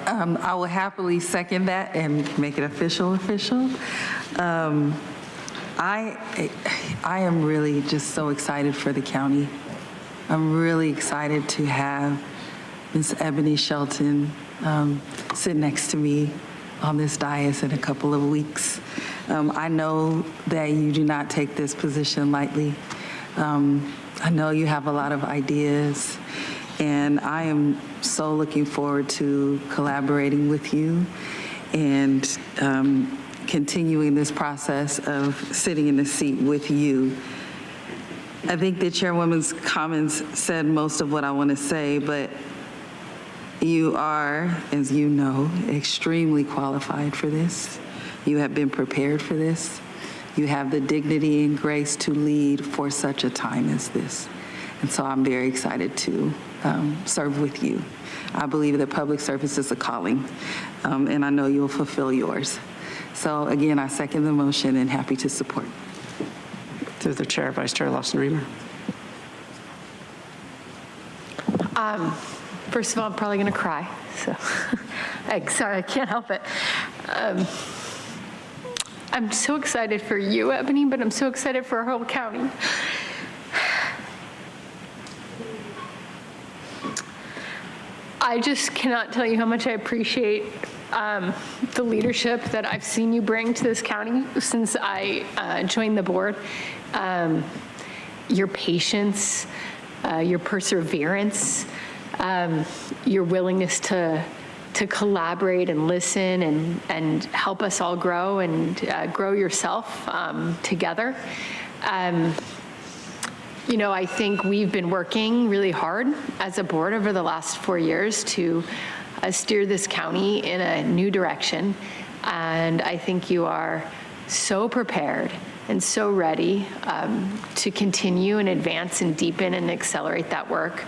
I will happily second that and make it official. I am really just so excited for the county. I'm really excited to have Ms. Ebony Shelton sit next to me on this dais in a couple of weeks. I know that you do not take this position lightly. I know you have a lot of ideas, and I am so looking forward to collaborating with you and continuing this process of sitting in the seat with you. I think the Chairwoman's comments said most of what I want to say, but you are, as you know, extremely qualified for this. You have been prepared for this. You have the dignity and grace to lead for such a time as this. And so I'm very excited to serve with you. I believe that public service is a calling, and I know you'll fulfill yours. So again, I second the motion and happy to support. Through the chair, Vice Chair Lawson-Remer. First of all, I'm probably going to cry. So, sorry, I can't help it. I'm so excited for you, Ebony, but I'm so excited for our whole county. I just cannot tell you how much I appreciate the leadership that I've seen you bring to this county since I joined the board. Your patience, your perseverance, your willingness to collaborate and listen and help us all grow and grow yourself together. You know, I think we've been working really hard as a board over the last 4 years to steer this county in a new direction. And I think you are so prepared and so ready to continue and advance and deepen and accelerate that work.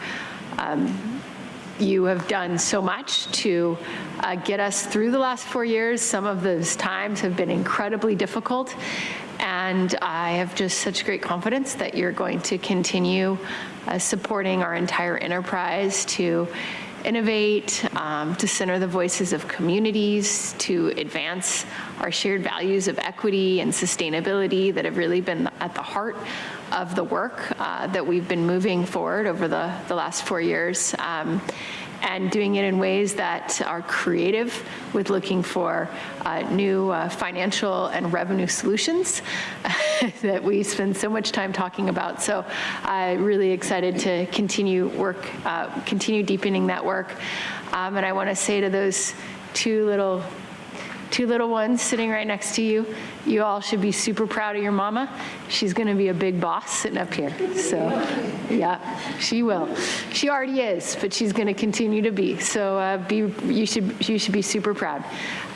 You have done so much to get us through the last 4 years. Some of those times have been incredibly difficult. And I have just such great confidence that you're going to continue supporting our entire enterprise to innovate, to center the voices of communities, to advance our shared values of equity and sustainability that have really been at the heart of the work that we've been moving forward over the last 4 years. And doing it in ways that are creative with looking for new financial and revenue solutions that we spend so much time talking about. So I'm really excited to continue deepening that work. And I want to say to those two little ones sitting right next to you, you all should be super proud of your mama. She's going to be a big boss sitting up here. So, yeah, she will. She already is, but she's going to continue to be. So, you should be super proud.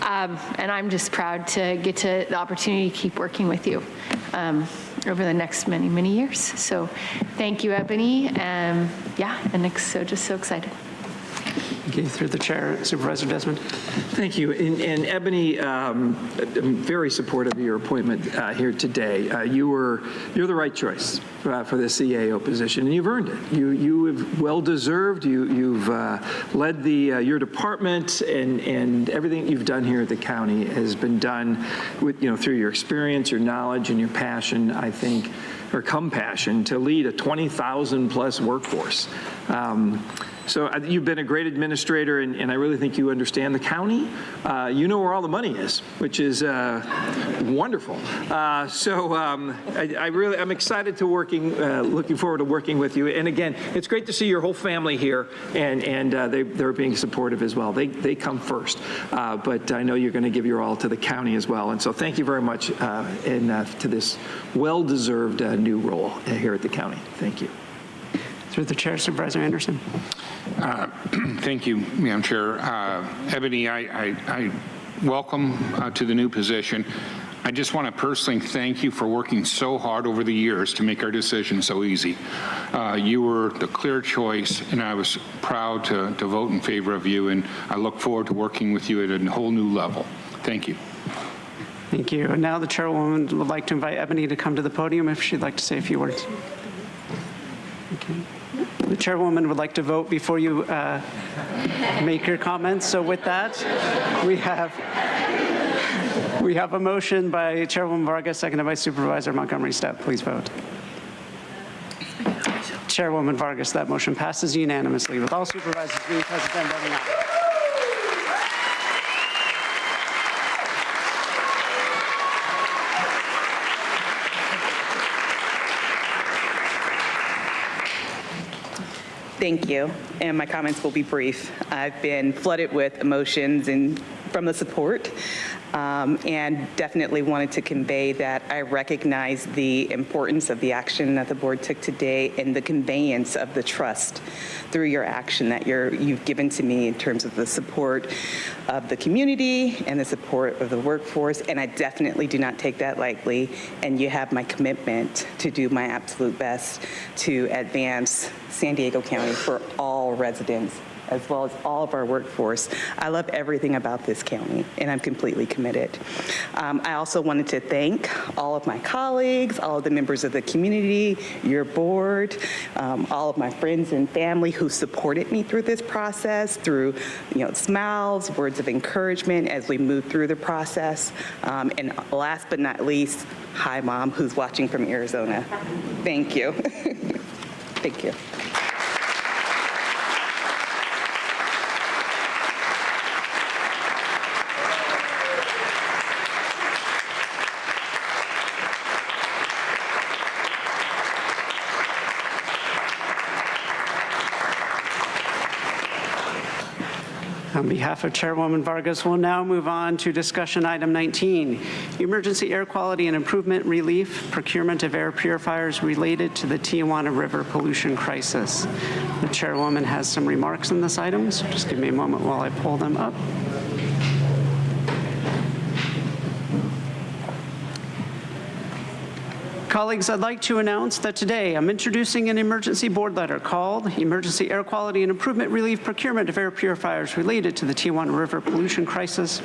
And I'm just proud to get to the opportunity to keep working with you over the next many, many years. So, thank you, Ebony. And just so excited. Okay, through the chair, Supervisor Desmond. Thank you. And Ebony, I'm very supportive of your appointment here today. You're the right choice for the CAO position, and you've earned it. You have well deserved. You've led your department, and everything you've done here at the county has been done with through your experience, your knowledge, and your passion. I think, or compassion, to lead a 20,000 plus workforce. So you've been a great administrator, and I really think you understand the county. You know where all the money is, which is wonderful. I'm excited to looking forward to working with you. And again, it's great to see your whole family here, and they're being supportive as well. They come first, but I know you're going to give your all to the county as well. And so thank you very much to this well-deserved new role here at the county. Thank you. Through the chair, Supervisor Anderson. Thank you, Madam Chair. Ebony, I welcome to the new position. I just want to personally thank you for working so hard over the years to make our decision so easy. You were the clear choice, and I was proud to vote in favor of you, and I look forward to working with you at a whole new level. Thank you. Thank you. And now the chairwoman would like to invite Ebony to come to the podium if she'd like to say a few words. Okay. The chairwoman would like to vote before you make your comments. So with that, we have a motion by Chairwoman Vargas, seconded by Supervisor Montgomery Stepp. Please vote. Chairwoman Vargas, that motion passes unanimously with all supervisors being present and voting aye. Thank you, and my comments will be brief. I've been flooded with emotions and from the support, and definitely wanted to convey that I recognize the importance of the action that the board took today and the conveyance of the trust through your action that you've given to me in terms of the support of the community and the support of the workforce, and I definitely do not take that lightly, and you have my commitment to do my absolute best to advance San Diego County for all residents, as well as all of our workforce. I love everything about this county, and I'm completely committed. I also wanted to thank all of my colleagues, all of the members of the community, your board, all of my friends and family who supported me through this process, through smiles, words of encouragement as we move through the process. And last but not least, hi, Mom, who's watching from Arizona. Thank you. Thank you. On behalf of Chairwoman Vargas, we'll now move on to discussion item 19, emergency air quality and improvement relief, procurement of air purifiers related to the Tijuana River pollution crisis. The Chairwoman has some remarks on this item, so just give me a moment while I pull them up. Colleagues, I'd like to announce that today I'm introducing an emergency board letter called Emergency Air Quality and Improvement Relief Procurement of Air Purifiers Related to the Tijuana River Pollution Crisis.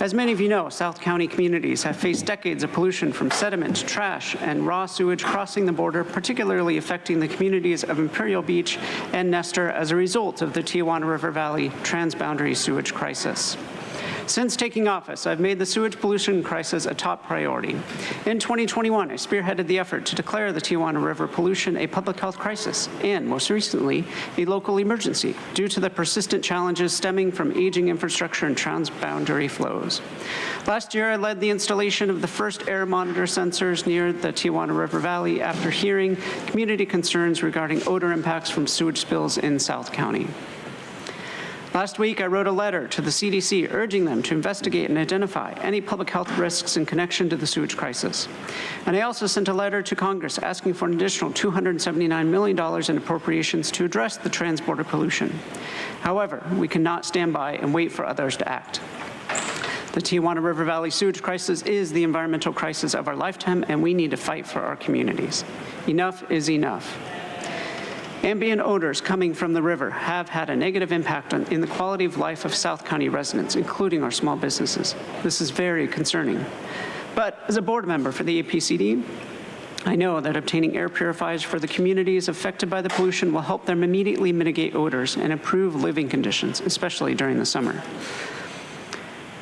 As many of you know, South County communities have faced decades of pollution from sediment, trash, and raw sewage crossing the border, particularly affecting the communities of Imperial Beach and Nestor as a result of the Tijuana River Valley transboundary sewage crisis. Since taking office, I've made the sewage pollution crisis a top priority. In 2021, I spearheaded the effort to declare the Tijuana River pollution a public health crisis and, most recently, a local emergency due to the persistent challenges stemming from aging infrastructure and transboundary flows. Last year, I led the installation of the first air monitor sensors near the Tijuana River Valley after hearing community concerns regarding odor impacts from sewage spills in South County. Last week, I wrote a letter to the CDC urging them to investigate and identify any public health risks in connection to the sewage crisis. And I also sent a letter to Congress asking for an additional $279 million in appropriations to address the transborder pollution. However, we cannot stand by and wait for others to act. The Tijuana River Valley sewage crisis is the environmental crisis of our lifetime, and we need to fight for our communities. Enough is enough. Ambient odors coming from the river have had a negative impact in the quality of life of South County residents, including our small businesses. This is very concerning. But as a board member for the APCD, I know that obtaining air purifiers for the communities affected by the pollution will help them immediately mitigate odors and improve living conditions, especially during the summer.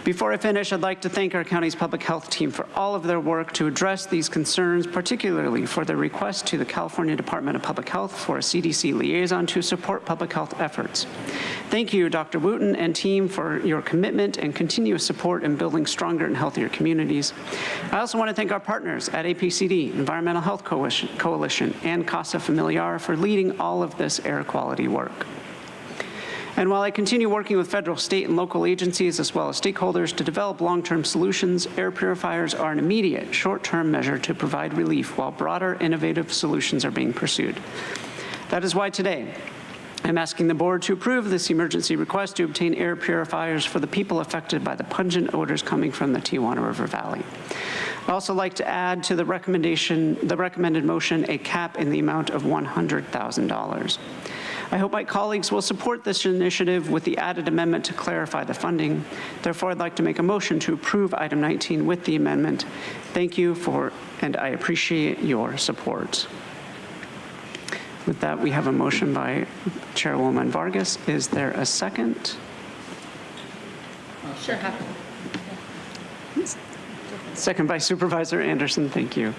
Before I finish, I'd like to thank our county's public health team for all of their work to address these concerns, particularly for their request to the California Department of Public Health for a CDC liaison to support public health efforts. Thank you, Dr. Wooten and team, for your commitment and continuous support in building stronger and healthier communities. I also want to thank our partners at APCD, Environmental Health Coalition, and Casa Familiar for leading all of this air quality work. And while I continue working with federal, state, and local agencies, as well as stakeholders, to develop long-term solutions, air purifiers are an immediate, short-term measure to provide relief while broader, innovative solutions are being pursued. That is why today, I'm asking the board to approve this emergency request to obtain air purifiers for the people affected by the pungent odors coming from the Tijuana River Valley. I'd also like to add to the recommended motion a cap in the amount of $100,000. I hope my colleagues will support this initiative with the added amendment to clarify the funding. Therefore, I'd like to make a motion to approve item 19 with the amendment. Thank you and I appreciate your support. With that, we have a motion by Chairwoman Vargas. Is there a second? Sure, happy. Second by Supervisor Anderson. Thank you.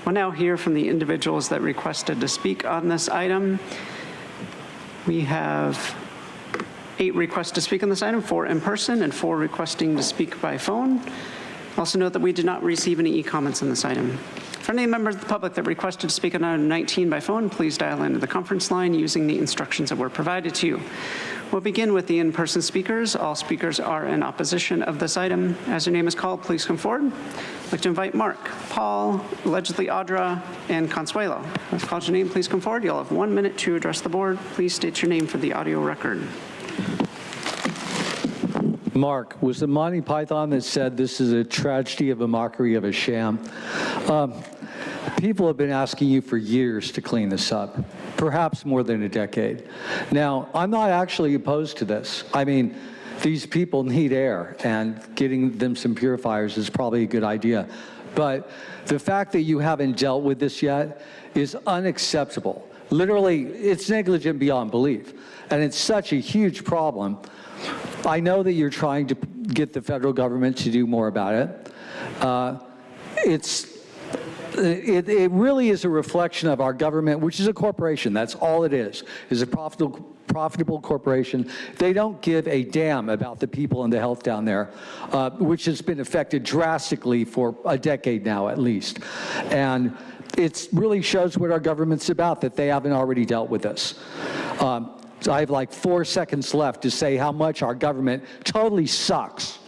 We'll now hear from the individuals that requested to speak on this item. We have 8 requests to speak on this item, 4 in person and 4 requesting to speak by phone. Also note that we did not receive any e-comments on this item. For any members of the public that requested to speak on item 19 by phone, please dial into the conference line using the instructions that were provided to you. We'll begin with the in-person speakers. All speakers are in opposition of this item. As your name is called, please come forward. I'd like to invite Mark, Paul, allegedly Audra, and Consuelo. I've called your name. Please come forward. You'll have 1 minute to address the board. Please state your name for the audio record. Mark, was it Monty Python that said this is a tragedy of a mockery of a sham? People have been asking you for years to clean this up, perhaps more than a decade. Now, I'm not actually opposed to this. I mean, these people need air, and getting them some purifiers is probably a good idea. But the fact that you haven't dealt with this yet is unacceptable. Literally, it's negligent beyond belief. And it's such a huge problem. I know that you're trying to get the federal government to do more about it. It really is a reflection of our government, which is a corporation. That's all it is a profitable corporation. They don't give a damn about the people and the health down there, which has been affected drastically for a decade now at least. And it really shows what our government's about, that they haven't already dealt with this. So I have like 4 seconds left to say how much our government totally sucks.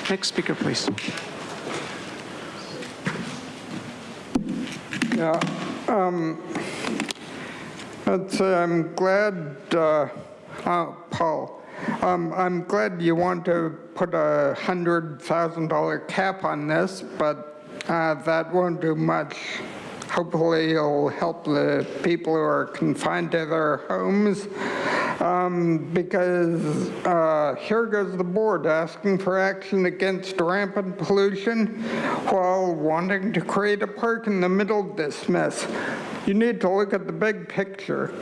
Next speaker, please. Yeah, I'd say I'm glad, Paul, I'm glad you want to put a $100,000 cap on this, but that won't do much. Hopefully it'll help the people who are confined to their homes, because here goes the board asking for action against rampant pollution while wanting to create a park in the middle of this mess. You need to look at the big picture.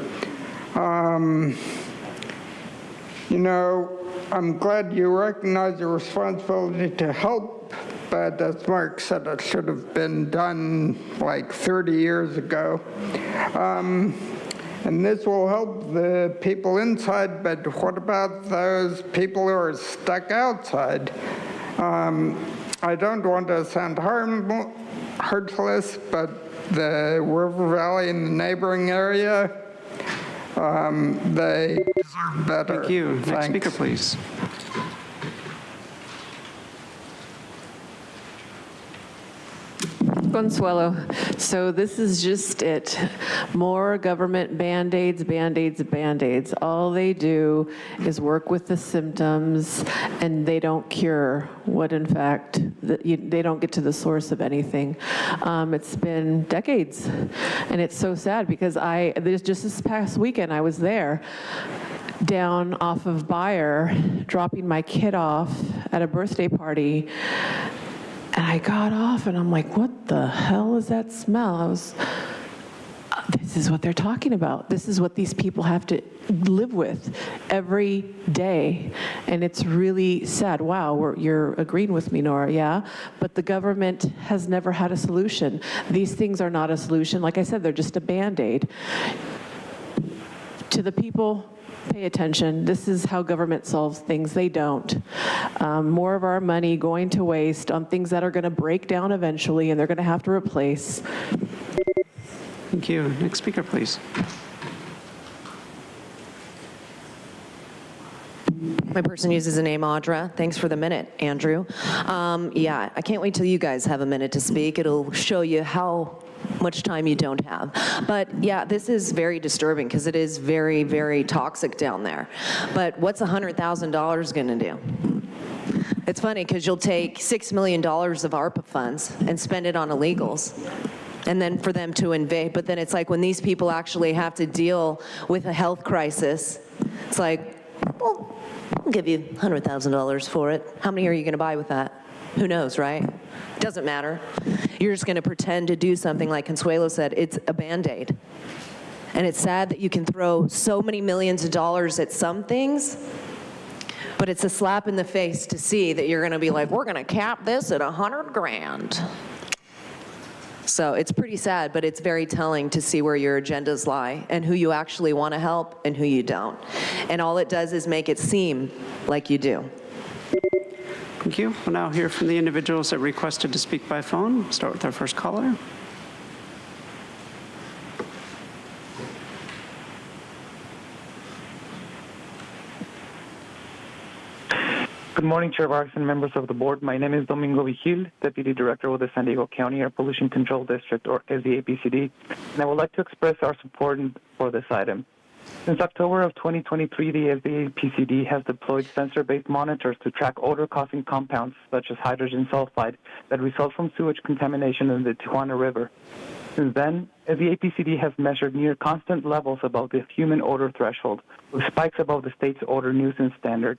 You know, I'm glad you recognize your responsibility to help, but as Mark said, it should have been done like 30 years ago. And this will help the people inside, but what about those people who are stuck outside? I don't want to sound heartless, but the River Valley and the neighboring area, they deserve better. Thank you. Next Thanks. speaker, please. Consuelo. So this is just it. More government Band-Aids, Band-Aids, Band-Aids. All they do is work with the symptoms, and they don't cure what, in fact, they don't get to the source of anything. It's been decades, and it's so sad because just this past weekend I was there down off of Bayer, dropping my kid off at a birthday party. And I got off and I'm like, what the hell is that smell? This is what they're talking about. This is what these people have to live with every day. And it's really sad. Wow, you're agreeing with me, Nora, yeah? But the government has never had a solution. These things are not a solution. Like I said, they're just a Band-Aid. To the people, pay attention. This is how government solves things. They don't. More of our money going to waste on things that are going to break down eventually and they're going to have to replace. Thank you. Next speaker, please. My person uses the name Audra. Thanks for the minute, Andrew. Yeah, I can't wait till you guys have a minute to speak. It'll show you how much time you don't have. But yeah, this is very disturbing because it is very, very toxic down there. But what's $100,000 going to do? It's funny because you'll take $6 million of ARPA funds and spend it on illegals. And then for them to invade, but then it's like when these people actually have to deal with a health crisis, it's like, well, I'll give you $100,000 for it. How many are you going to buy with that? Who knows, right? Doesn't matter. You're just going to pretend to do something like Consuelo said. It's a Band-Aid. And it's sad that you can throw so many millions of dollars at some things, but it's a slap in the face to see that you're going to be like, we're going to cap this at $100 grand. So it's pretty sad, but it's very telling to see where your agendas lie and who you actually want to help and who you don't. And all it does is make it seem like you do. Thank you. We'll now hear from the individuals that requested to speak by phone. Start with our first caller. Good morning, Chair Vargas and members of the board. My name is Domingo Vigil, Deputy Director with the San Diego County Air Pollution Control District, or SDAPCD, and I would like to express our support for this item. Since October of 2023, the SDAPCD has deployed sensor-based monitors to track odor-causing compounds, such as hydrogen sulfide, that result from sewage contamination in the Tijuana River. Since then, the APCD has measured near constant levels above the human odor threshold, with spikes above the state's odor nuisance standard.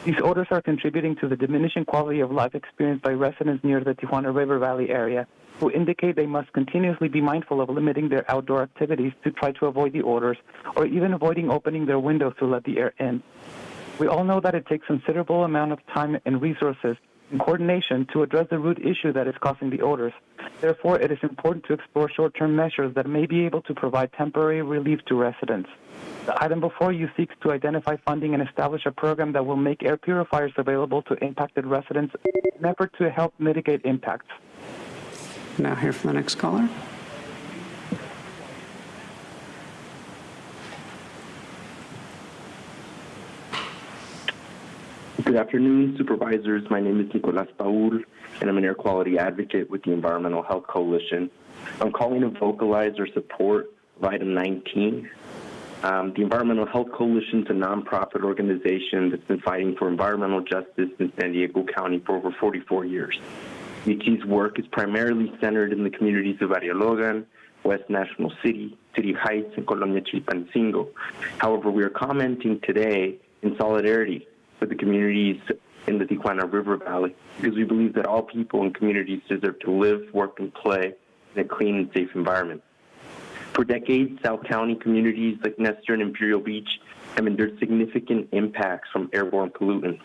These odors are contributing to the diminishing quality of life experienced by residents near the Tijuana River Valley area, who indicate they must continuously be mindful of limiting their outdoor activities to try to avoid the odors, or even avoiding opening their windows to let the air in. We all know that it takes a considerable amount of time and resources and coordination to address the root issue that is causing the odors. Therefore, it is important to explore short-term measures that may be able to provide temporary relief to residents. The item before you seeks to identify funding and establish a program that will make air purifiers available to impacted residents in an effort to help mitigate impacts. Now hear from the next caller. Good afternoon, supervisors. My name is Nicolas Paul, and I'm an air quality advocate with the Environmental Health Coalition. I'm calling to vocalize our support of item 19. The Environmental Health Coalition is a nonprofit organization that's been fighting for environmental justice in San Diego County for over 44 years. EHC's work is primarily centered in the communities of Arialogan, West National City, City Heights, and Colonia Chilpancingo. However, we are commenting today in solidarity with the communities in the Tijuana River Valley because we believe that all people and communities deserve to live, work, and play in a clean and safe environment. For decades, South County communities like Nestor and Imperial Beach have endured significant impacts from airborne pollutants.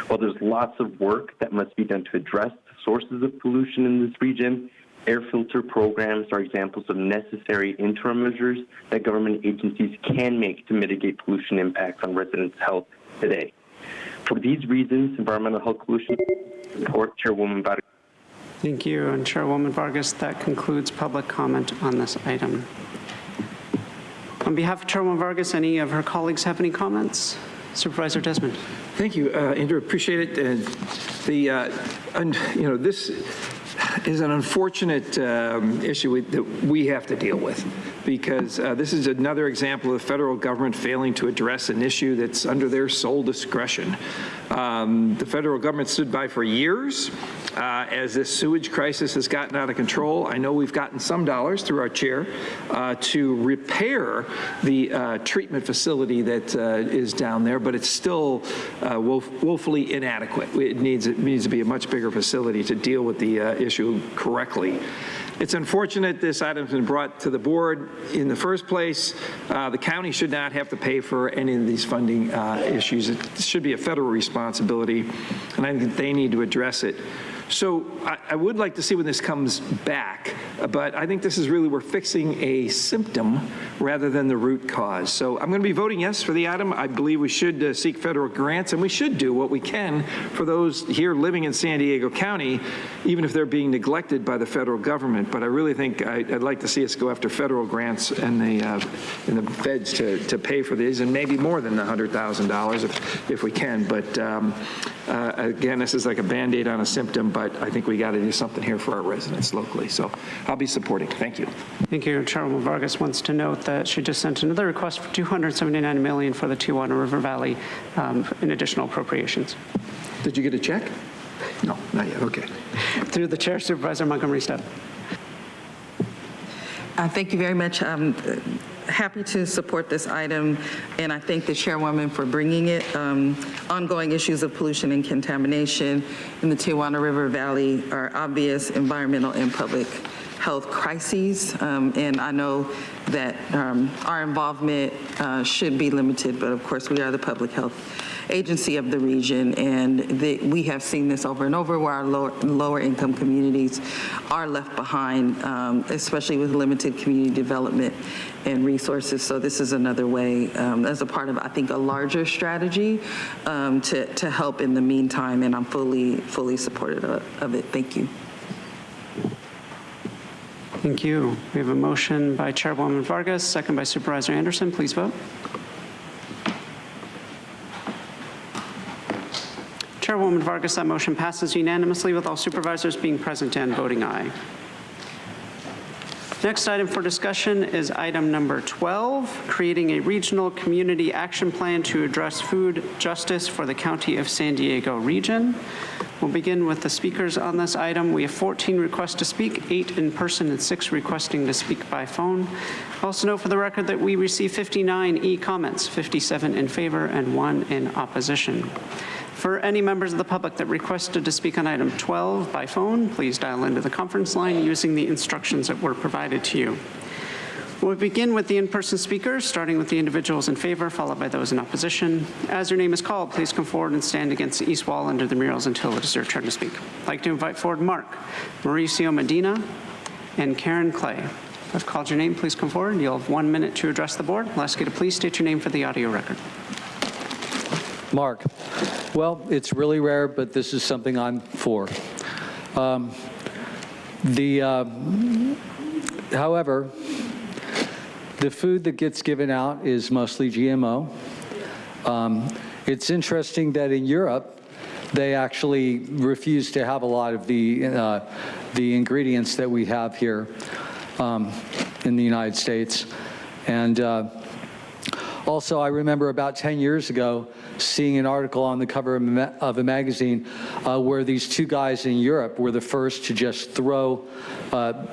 While there's lots of work that must be done to address the sources of pollution in this region, air filter programs are examples of necessary interim measures that government agencies can make to mitigate pollution impacts on residents' health today. For these reasons, Environmental Health Coalition support Chairwoman Vargas. Thank you. And Chairwoman Vargas, that concludes public comment on this item. On behalf of Chairwoman Vargas, any of her colleagues have any comments? Supervisor Desmond. Thank you, Andrew. Appreciate it. And this is an unfortunate issue that we have to deal with because this is another example of the federal government failing to address an issue that's under their sole discretion. The federal government stood by for years as this sewage crisis has gotten out of control. I know we've gotten some dollars through our chair to repair the treatment facility that is down there, but it's still woefully inadequate. It needs to be a much bigger facility to deal with the issue correctly. It's unfortunate this item's been brought to the board in the first place. The county should not have to pay for any of these funding issues. It should be a federal responsibility, and I think they need to address it. So I would like to see when this comes back, but I think this is really, we're fixing a symptom rather than the root cause. So I'm going to be voting yes for the item. I believe we should seek federal grants, and we should do what we can for those here living in San Diego County, even if they're being neglected by the federal government. But I really think I'd like to see us go after federal grants and the feds to pay for these, and maybe more than the $100,000 if we can. But again, this is like a Band-Aid on a symptom, but I think we got to do something here for our residents locally. So I'll be supporting. Thank you. Thank you. Chairwoman Vargas wants to note that she just sent another request for $279 million for the Tijuana River Valley in additional appropriations. Did you get a check? No, not yet. Okay. Through the chair, Supervisor Montgomery Stepp. Thank you very much. I'm happy to support this item, and I thank the chairwoman for bringing it. Ongoing issues of pollution and contamination in the Tijuana River Valley are obvious environmental and public health crises, and I know that our involvement should be limited, but of course we are the public health agency of the region, and we have seen this over and over where our lower income communities are left behind, especially with limited community development and resources. So this is another way, as a part of, I think, a larger strategy to help in the meantime, and I'm fully supportive of it. Thank you. Thank you. We have a motion by Chairwoman Vargas, second by Supervisor Anderson. Please vote. Chairwoman Vargas, that motion passes unanimously with all supervisors being present and voting aye. Next item for discussion is item number 12, creating a regional community action plan to address food justice for the County of San Diego region. We'll begin with the speakers on this item. We have 14 requests to speak, 8 in person and 6 requesting to speak by phone. Also note for the record that we received 59 e-comments, 57 in favor and 1 in opposition. For any members of the public that requested to speak on item 12 by phone, please dial into the conference line using the instructions that were provided to you. We'll begin with the in-person speakers, starting with the individuals in favor, followed by those in opposition. As your name is called, please come forward and stand against the east wall under the murals until it is your turn to speak. I'd like to invite forward Mark, Mauricio Medina, and Karen Clay. If I've called your name, please come forward. You'll have 1 minute to address the board. I'll ask you to please state your name for the audio record. Mark. Well, it's really rare, but this is something I'm for. However, the food that gets given out is mostly GMO. It's interesting that in Europe, they actually refuse to have a lot of the ingredients that we have here in the United States. And also, I remember about 10 years ago seeing an article on the cover of a magazine where these 2 guys in Europe were the first to just throw,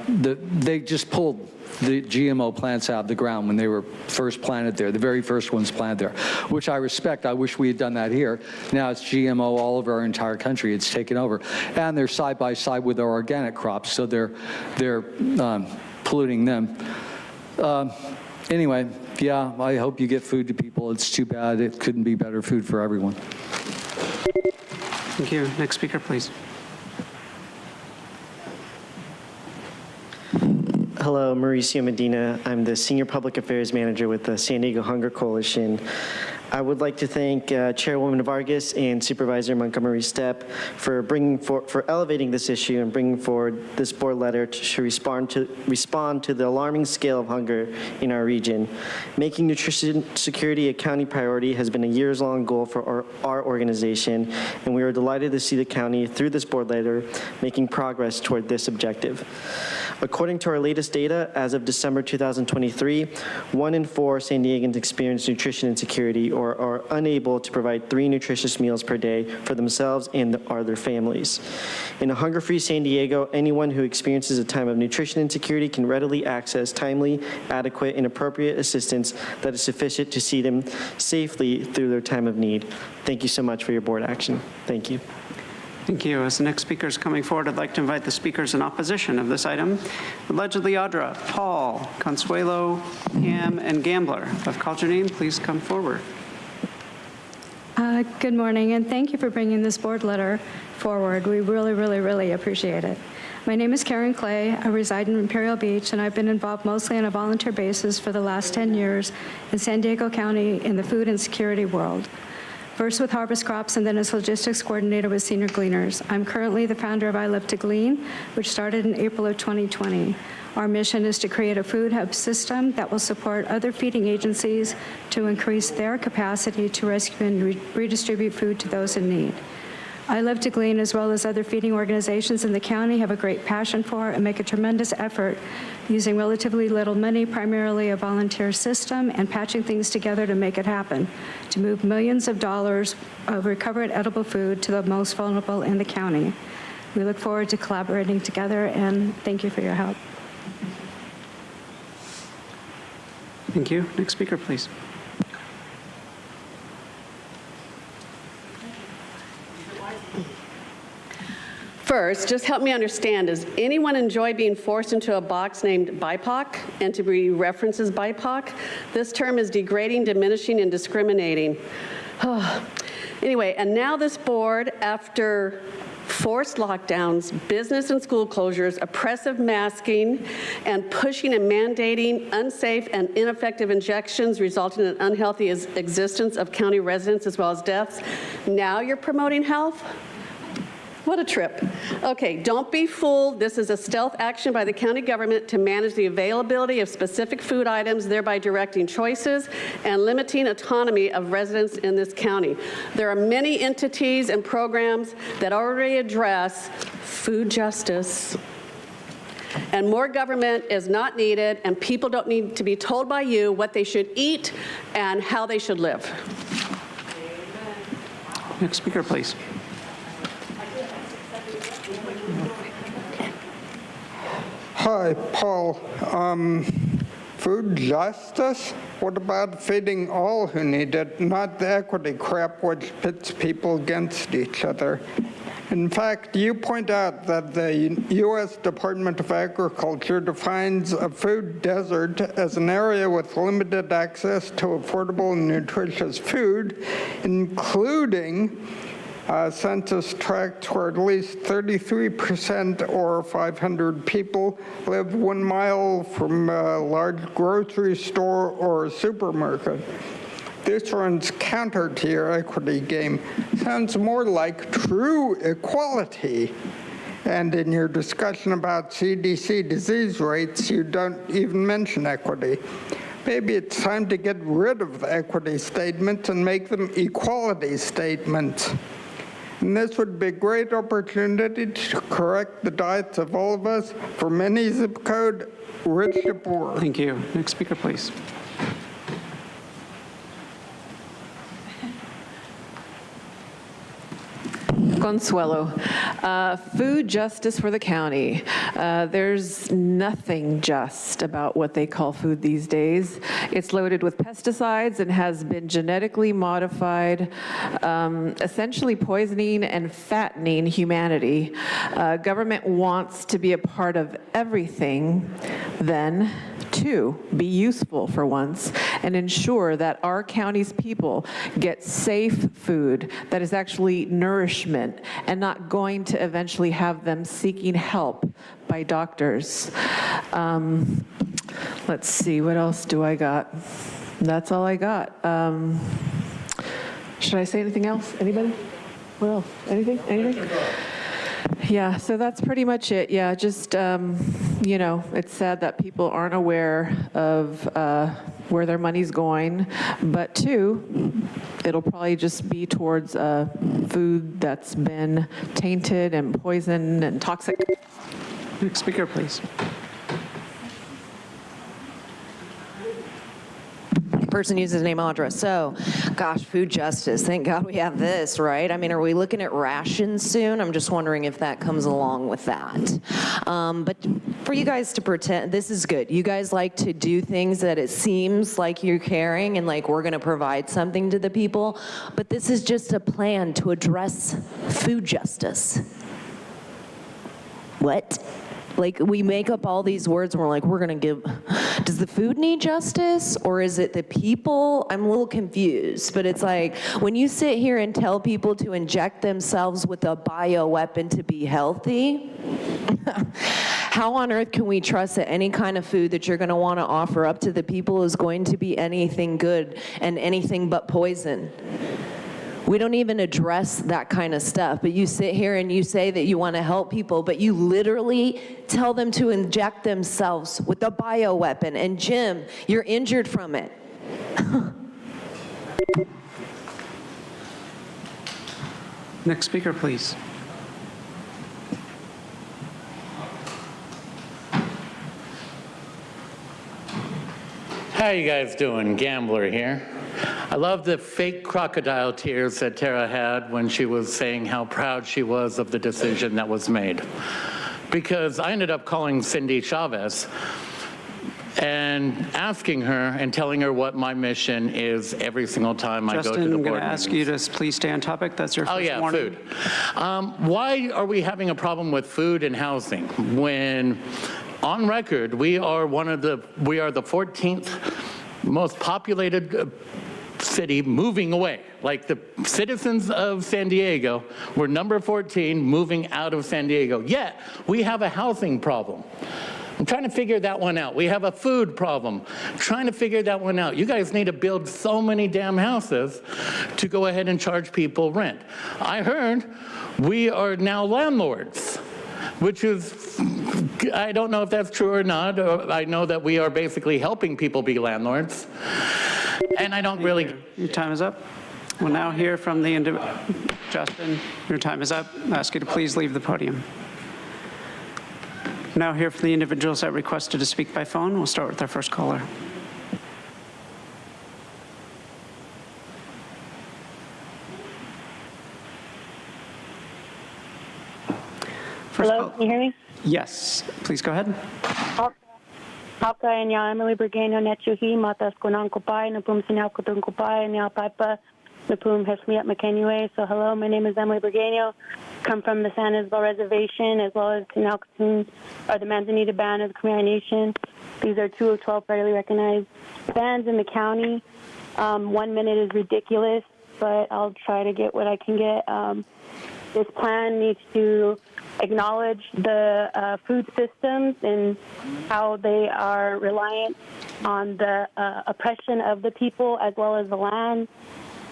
they just pulled the GMO plants out of the ground when they were first planted there, the very first ones planted there, which I respect. I wish we had done that here. Now it's GMO all over our entire country. It's taken over. And they're side by side with our organic crops, so they're polluting them. Anyway, yeah, I hope you get food to people. It's too bad it couldn't be better food for everyone. Thank you. Next speaker, please. Hello, Mauricio Medina. I'm the Senior Public Affairs Manager with the San Diego Hunger Coalition. I would like to thank Chairwoman Vargas and Supervisor Montgomery Stepp for elevating this issue and bringing forward this board letter to respond to the alarming scale of hunger in our region. Making nutrition security a county priority has been a years-long goal for our organization, and we are delighted to see the county, through this board letter, making progress toward this objective. According to our latest data, as of December 2023, 1 in 4 San Diegans experience nutrition insecurity, or are unable to provide 3 nutritious meals per day for themselves and their families. In a hunger-free San Diego, anyone who experiences a time of nutrition insecurity can readily access timely, adequate, and appropriate assistance that is sufficient to see them safely through their time of need. Thank you so much for your board action. Thank you. Thank you. As the next speaker is coming forward, I'd like to invite the speakers in opposition of this item. Allegedly Audra, Paul, Consuelo, Pam, and Gambler. If I've called your name, please come forward. Good morning, and thank you for bringing this board letter forward. We really, really, really appreciate it. My name is Karen Clay. I reside in Imperial Beach, and I've been involved mostly on a volunteer basis for the last 10 years in San Diego County in the food insecurity world. First with Harvest Crops and then as logistics coordinator with Senior Gleaners. I'm currently the founder of I Live to Glean, which started in April of 2020. Our mission is to create a food hub system that will support other feeding agencies to increase their capacity to rescue and redistribute food to those in need. I Live to Glean, as well as other feeding organizations in the county, have a great passion for and make a tremendous effort using relatively little money, primarily a volunteer system, and patching things together to make it happen, to move millions of dollars of recovered edible food to the most vulnerable in the county. We look forward to collaborating together, and thank you for your help. Thank you. Next speaker, please. First, just help me understand, does anyone enjoy being forced into a box named BIPOC and to be referenced as BIPOC? This term is degrading, diminishing, and discriminating. Anyway, and now this board, after forced lockdowns, business and school closures, oppressive masking, and pushing and mandating unsafe and ineffective injections resulting in unhealthy existence of county residents as well as deaths, now you're promoting health? What a trip. Okay, don't be fooled. This is a stealth action by the county government to manage the availability of specific food items, thereby directing choices and limiting autonomy of residents in this county. There are many entities and programs that already address food justice. And more government is not needed, and people don't need to be told by you what they should eat and how they should live. Next speaker, please. Hi, Paul. Food justice? What about feeding all who need it, not the equity crap which pits people against each other? In fact, you point out that the U.S. Department of Agriculture defines a food desert as an area with limited access to affordable and nutritious food, including census tracts where at least 33% or 500 people live 1 mile from a large grocery store or a supermarket. This runs counter to your equity game. Sounds more like true equality. And in your discussion about CDC disease rates, you don't even mention equity. Maybe it's time to get rid of the equity statements and make them equality statements. And this would be a great opportunity to correct the diets of all of us, from any zip code, rich to poor. Thank you. Next speaker, please. Consuelo. Food justice for the county. There's nothing just about what they call food these days. It's loaded with pesticides and has been genetically modified, essentially poisoning and fattening humanity. Government wants to be a part of everything, then to be useful for once and ensure that our county's people get safe food that is actually nourishment and not going to eventually have them seeking help by doctors. Let's see, what else do I got? That's all I got. Should I say anything else? Anybody? What else? Anything? Anything? Yeah, so that's pretty much it. Yeah, just, you know, it's sad that people aren't aware of where their money's going, but two, it'll probably just be towards food that's been tainted and poisoned and toxic. Next speaker, please. Person uses name, address. So, gosh, food justice. Thank God we have this, right? I mean, are we looking at rations soon? I'm just wondering if that comes along with that. But for you guys to pretend, this is good. You guys like to do things that it seems like you're caring and like we're going to provide something to the people. But this is just a plan to address food justice. What? Like, we make up all these words and we're like, we're gonna give, does the food need justice or is it the people? I'm a little confused, but it's like, when you sit here and tell people to inject themselves with a bioweapon to be healthy, how on earth can we trust that any kind of food that you're gonna wanna offer up to the people is going to be anything good and anything but poison? We don't even address that kind of stuff, but you sit here and you say that you want to help people, but you literally tell them to inject themselves with a bioweapon. And Jim, you're injured from it. Next speaker, please. How you guys doing? Gambler here. I love the fake crocodile tears that Tara had when she was saying how proud she was of the decision that was made. Because I ended up calling Cindy Chavez and asking her and telling her what my mission is every single time I go to the board Justin, I'm going to meetings. ask you to please stay on topic. That's your first warning. Food. Why are we having a problem with food and housing when, on record, we are the 14th most populated city moving away. Like the citizens of San Diego were number 14 moving out of San Diego. Yet we have a housing problem. I'm trying to figure that one out. We have a food problem. Trying to figure that one out. You guys need to build so many damn houses to go ahead and charge people rent. I heard we are now landlords, which is, I don't know if that's true or not. I know that we are basically helping people be landlords. And I don't really... Your time is up. We'll now hear from the Justin, your time is up. I ask you to please leave the podium. Now hear from the individuals that requested to speak by phone. We'll start with our first caller. Hello, can you hear me? Yes, please go ahead. Haka nya Emily Brigano Nechuhi, Matas Kunan Kupai, Napum Sinau Kutun Kupai, Nya Pipa, Napum Hesmiat McKenue. So hello, my name is Emily Brigano. Come from the San Isabel Reservation as well as Sinau Kutun, or the Manzanita Band of the Khmer Nation. These are 2 of 12 federally recognized bands in the county. 1 minute is ridiculous, but I'll try to get what I can get. This plan needs to acknowledge the food systems and how they are reliant on the oppression of the people as well as the land.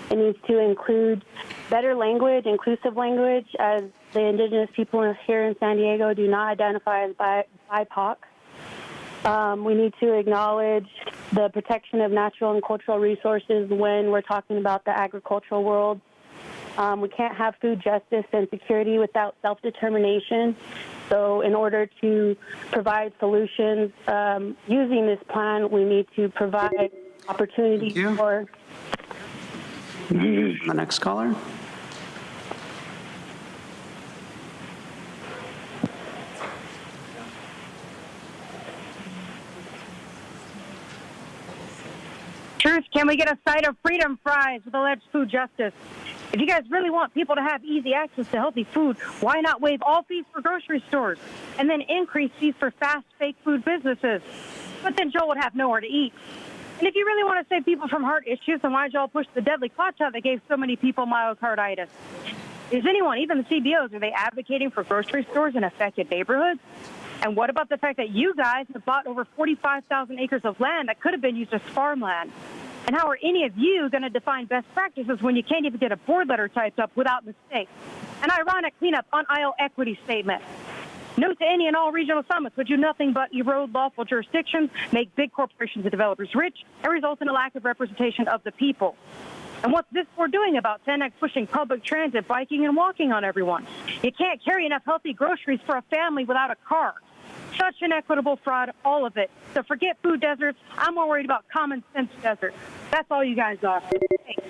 It needs to include better language, inclusive language, as the indigenous people here in San Diego do not identify as BIPOC. We need to acknowledge the protection of natural and cultural resources when we're talking about the agricultural world. We can't have food justice and security without self-determination. So in order to provide solutions using this plan, we need to provide opportunities for... The next caller. Truth, can we get a side of freedom fries with alleged food justice? If you guys really want people to have easy access to healthy food, why not waive all fees for grocery stores and then increase fees for fast, fake food businesses? But then Joel would have nowhere to eat. And if you really want to save people from heart issues, then why'd y'all push the deadly clot shot that gave so many people myocarditis? Is anyone, even the CBOs, are they advocating for grocery stores in affected neighborhoods? And what about the fact that you guys have bought over 45,000 acres of land that could have been used as farmland? And how are any of you going to define best practices when you can't even get a board letter typed up without mistake? An ironic cleanup on aisle equity statement. Note to any and all regional summits would do nothing but erode lawful jurisdictions, make big corporations and developers rich, and result in a lack of representation of the people. And what's this board doing about 10X pushing public transit, biking, and walking on everyone? You can't carry enough healthy groceries for a family without a car. Such inequitable fraud, all of it. So forget food deserts. I'm more worried about common sense deserts. That's all you guys are. Thanks.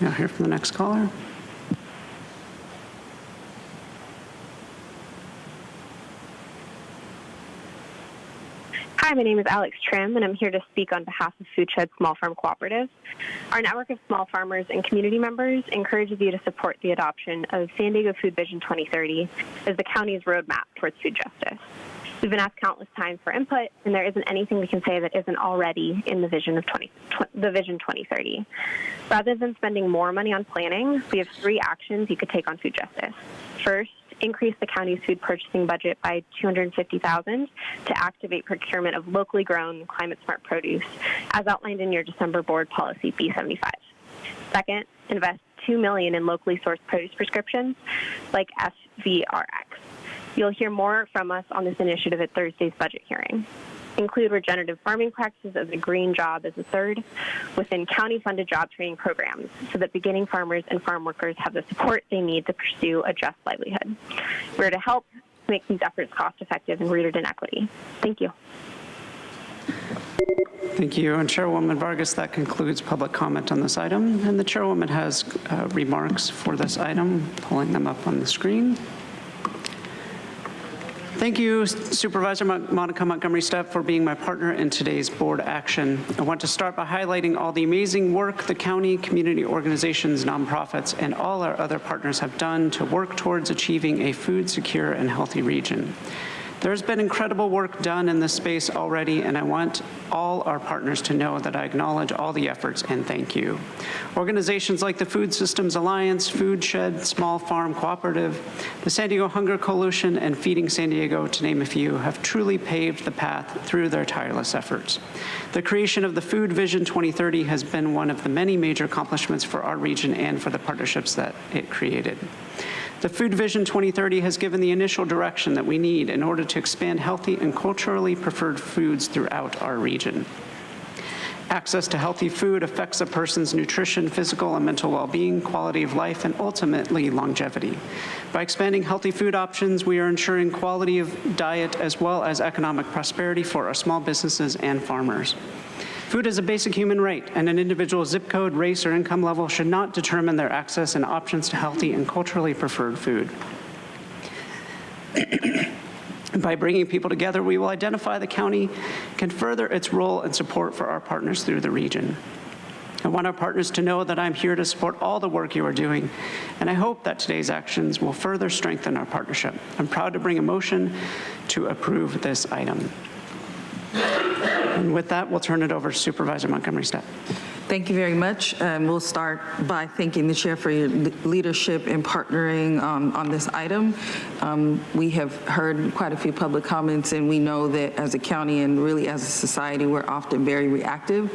Now hear from the next caller. Hi, my name is Alex Trim, and I'm here to speak on behalf of Food Shed Small Farm Cooperative. Our network of small farmers and community members encourages you to support the adoption of San Diego Food Vision 2030 as the county's roadmap towards food justice. We've been asked countless times for input, and there isn't anything we can say that isn't already in the Vision 2030. Rather than spending more money on planning, we have 3 actions you could take on food justice. First, increase the county's food purchasing budget by $250,000 to activate procurement of locally grown, climate-smart produce, as outlined in your December board policy B75. Second, invest $2 million in locally sourced produce prescriptions like FVRX. You'll hear more from us on this initiative at Thursday's budget hearing. Include regenerative farming practices as a green job as a third within county-funded job training programs so that beginning farmers and farm workers have the support they need to pursue a just livelihood. We're to help make these efforts cost-effective and rooted in equity. Thank you. Thank you. And Chairwoman Vargas, that concludes public comment on this item. And the Chairwoman has remarks for this item, pulling them up on the screen. Thank you, Supervisor Monica Montgomery Stepp, for being my partner in today's board action. I want to start by highlighting all the amazing work the county, community organizations, nonprofits, and all our other partners have done to work towards achieving a food secure and healthy region. There's been incredible work done in this space already, and I want all our partners to know that I acknowledge all the efforts and thank you. Organizations like the Food Systems Alliance, Food Shed, Small Farm Cooperative, the San Diego Hunger Coalition, and Feeding San Diego, to name a few, have truly paved the path through their tireless efforts. The creation of the Food Vision 2030 has been one of the many major accomplishments for our region and for the partnerships that it created. The Food Vision 2030 has given the initial direction that we need in order to expand healthy and culturally preferred foods throughout our region. Access to healthy food affects a person's nutrition, physical and mental well-being, quality of life, and ultimately longevity. By expanding healthy food options, we are ensuring quality of diet as well as economic prosperity for our small businesses and farmers. Food is a basic human right, and an individual's zip code, race, or income level should not determine their access and options to healthy and culturally preferred food. By bringing people together, we will identify the county can further its role and support for our partners through the region. I want our partners to know that I'm here to support all the work you are doing, and I hope that today's actions will further strengthen our partnership. I'm proud to bring a motion to approve this item. And with that, we'll turn it over to Supervisor Montgomery Stepp. Thank you very much. We'll start by thanking the chair for your leadership in partnering on this item. We have heard quite a few public comments, and we know that as a county and really as a society, we're often very reactive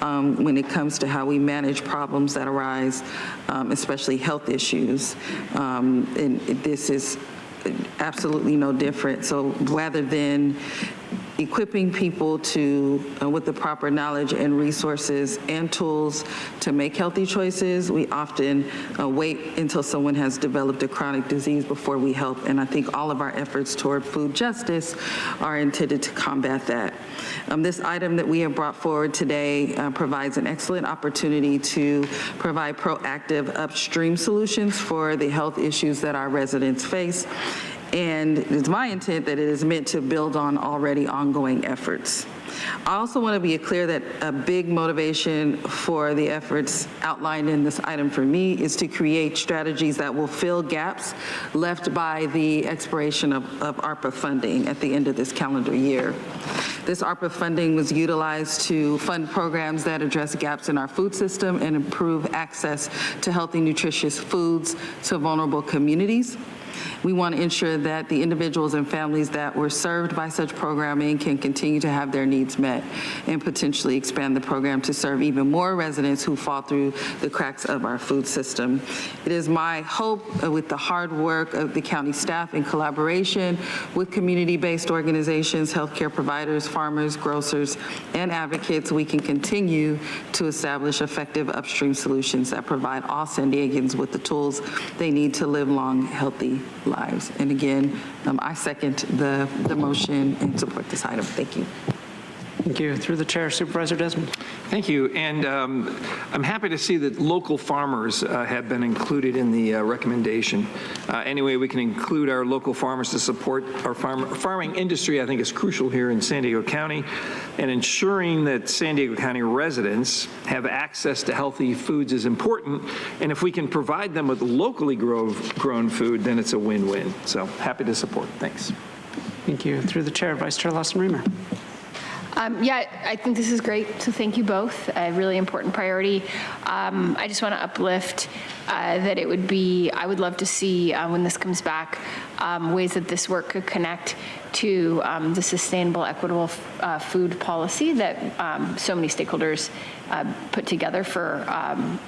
when it comes to how we manage problems that arise, especially health issues. And this is absolutely no different. So rather than equipping people with the proper knowledge and resources and tools to make healthy choices, we often wait until someone has developed a chronic disease before we help. And I think all of our efforts toward food justice are intended to combat that. This item that we have brought forward today provides an excellent opportunity to provide proactive upstream solutions for the health issues that our residents face. And it's my intent that it is meant to build on already ongoing efforts. I also want to be clear that a big motivation for the efforts outlined in this item for me is to create strategies that will fill gaps left by the expiration of ARPA funding at the end of this calendar year. This ARPA funding was utilized to fund programs that address gaps in our food system and improve access to healthy, nutritious foods to vulnerable communities. We want to ensure that the individuals and families that were served by such programming can continue to have their needs met and potentially expand the program to serve even more residents who fall through the cracks of our food system. It is my hope with the hard work of the county staff in collaboration with community-based organizations, healthcare providers, farmers, grocers, and advocates, we can continue to establish effective upstream solutions that provide all San Diegans with the tools they need to live long, healthy lives. lives. And again, I second the motion and support this item. Thank you. Thank you. Through the chair, Supervisor Desmond. Thank you. And I'm happy to see that local farmers have been included in the recommendation. Any way we can include our local farmers to support our farming industry, I think, is crucial here in San Diego County. And ensuring that San Diego County residents have access to healthy foods is important. And if we can provide them with locally grown food, then it's a win-win. So happy to support. Thanks. Thank you. Through the chair, Vice Chair Lawson-Remer. Yeah, I think this is great, so thank you both. A really important priority. I just want to uplift that it would be, I would love to see when this comes back, ways that this work could connect to the sustainable, equitable food policy that so many stakeholders put together for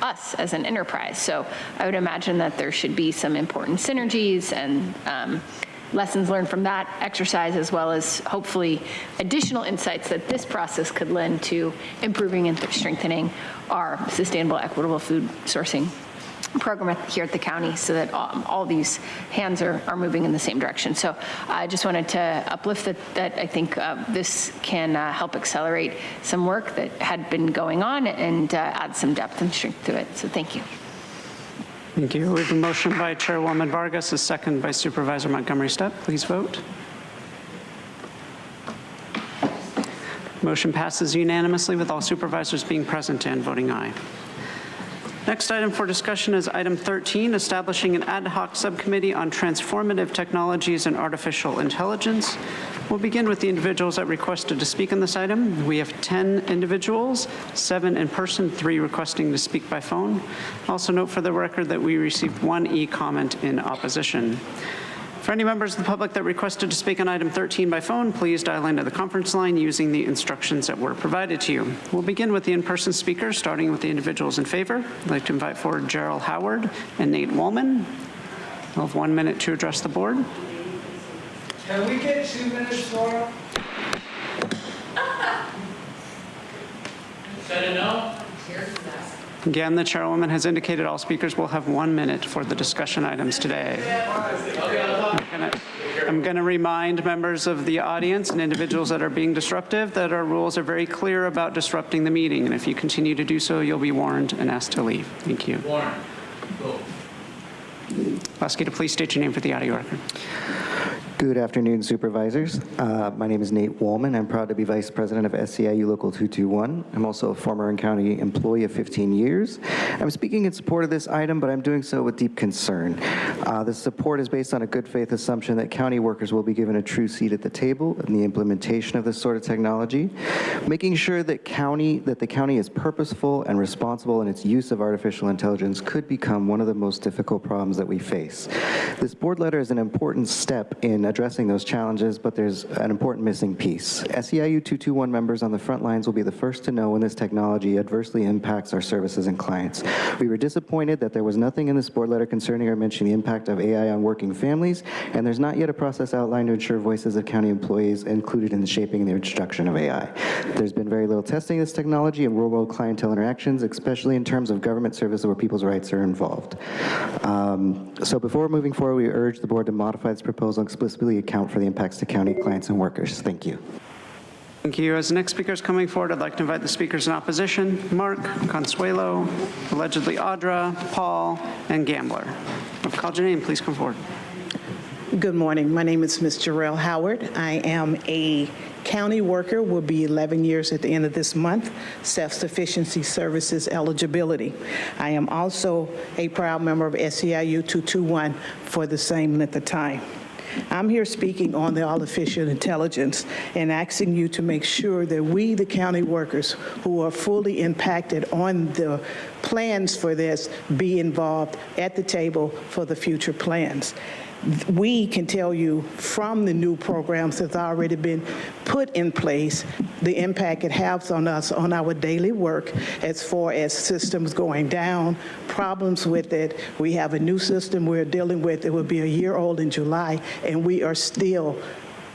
us as an enterprise. So I would imagine that there should be some important synergies and lessons learned from that exercise, as well as hopefully additional insights that this process could lend to improving and strengthening our sustainable, equitable food sourcing program here at the county, so that all these hands are moving in the same direction. So I just wanted to uplift that I think this can help accelerate some work that had been going on and add some depth and strength to it. So thank you. Thank you. We have a motion by Chairwoman Vargas, a second by Supervisor Montgomery Stepp. Please vote. Motion passes unanimously with all supervisors being present and voting aye. Next item for discussion is item 13, establishing an ad hoc subcommittee on transformative technologies and artificial intelligence. We'll begin with the individuals that requested to speak on this item. We have 10 individuals, 7 in person, 3 requesting to speak by phone. Also note for the record that we received 1 e-comment in opposition. For any members of the public that requested to speak on item 13 by phone, please dial into the conference line using the instructions that were provided to you. We'll begin with the in-person speakers, starting with the individuals in favor. I'd like to invite forward Gerald Howard and Nate Woolman. We'll have 1 minute to address the board. Can we get 2 minutes, Laura? Said a no? Again, the chairwoman has indicated all speakers will have 1 minute for the discussion items today. I'm going to remind members of the audience and individuals that are being disruptive that our rules are very clear about disrupting the meeting, and if you continue to do so, you'll be warned and asked to leave. Thank you. Warren, go. I'll ask you to please state your name for the audio record. Good afternoon, supervisors. My name is Nate Woolman. I'm proud to be Vice President of SEIU Local 221. I'm also a former county employee of 15 years. I'm speaking in support of this item, but I'm doing so with deep concern. This support is based on a good faith assumption that county workers will be given a true seat at the table in the implementation of this sort of technology, making sure that the county is purposeful and responsible in its use of artificial intelligence could become one of the most difficult problems that we face. This board letter is an important step in addressing those challenges, but there's an important missing piece. SEIU 221 members on the front lines will be the first to know when this technology adversely impacts our services and clients. We were disappointed that there was nothing in this board letter concerning or mentioning the impact of AI on working families, and there's not yet a process outlined to ensure voices of county employees included in the shaping and the introduction of AI. There's been very little testing of this technology in real-world clientele interactions, especially in terms of government services where people's rights are involved. So before moving forward, we urge the board to modify this proposal and explicitly account for the impacts to county clients and workers. Thank you. Thank you. As the next speaker is coming forward, I'd like to invite the speakers in opposition: Mark, Consuelo, allegedly Audra, Paul, and Gambler. I've called your name. Please come forward. Good morning. My name is Ms. Jarrell Howard. I am a county worker, will be 11 years at the end of this month, self-sufficiency services eligibility. I am also a proud member of SEIU 221 for the same length of time. I'm here speaking on the artificial intelligence and asking you to make sure that we, the county workers who are fully impacted on the plans for this, be involved at the table for the future plans. We can tell you from the new programs that's already been put in place, the impact it has on us on our daily work as far as systems going down, problems with it. We have a new system we're dealing with. It will be a year old in July, and we are still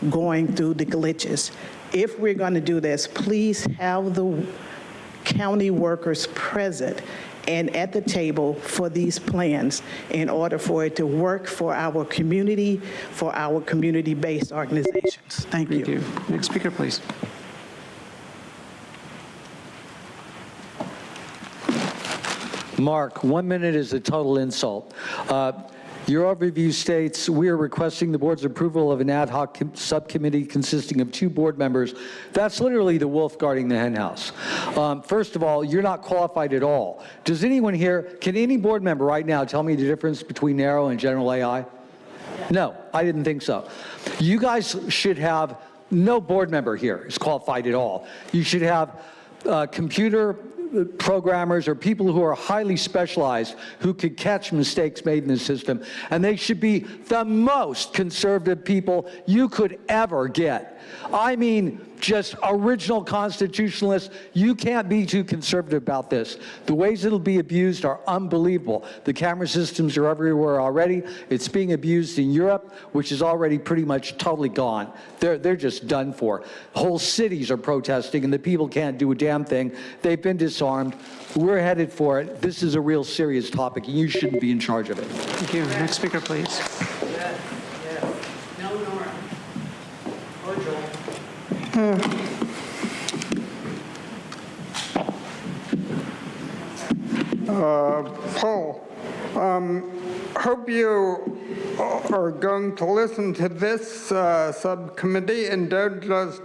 going through the glitches. If we're going to do this, please have the county workers present and at the table for these plans in order for it to work for our community, for our community-based organizations. Thank you. Thank you. Next speaker, please. Mark, 1 minute is a total insult. Your overview states, we are requesting the board's approval of an ad hoc subcommittee consisting of 2 board members. That's literally the wolf guarding the hen house. First of all, you're not qualified at all. Does anyone here, can any board member right now tell me the difference between narrow and general AI? No, I didn't think so. You guys should have, no board member here is qualified at all. You should have computer programmers or people who are highly specialized who could catch mistakes made in the system, and they should be the most conservative people you could ever get. I mean, just original constitutionalists. You can't be too conservative about this. The ways it'll be abused are unbelievable. The camera systems are everywhere already. It's being abused in Europe, which is already pretty much totally gone. They're just done for. Whole cities are protesting, and the people can't do a damn thing. They've been disarmed. We're headed for it. This is a real serious topic, and you shouldn't be in charge of it. Thank you. Next speaker, please. Paul, hope you are going to listen to this subcommittee and don't just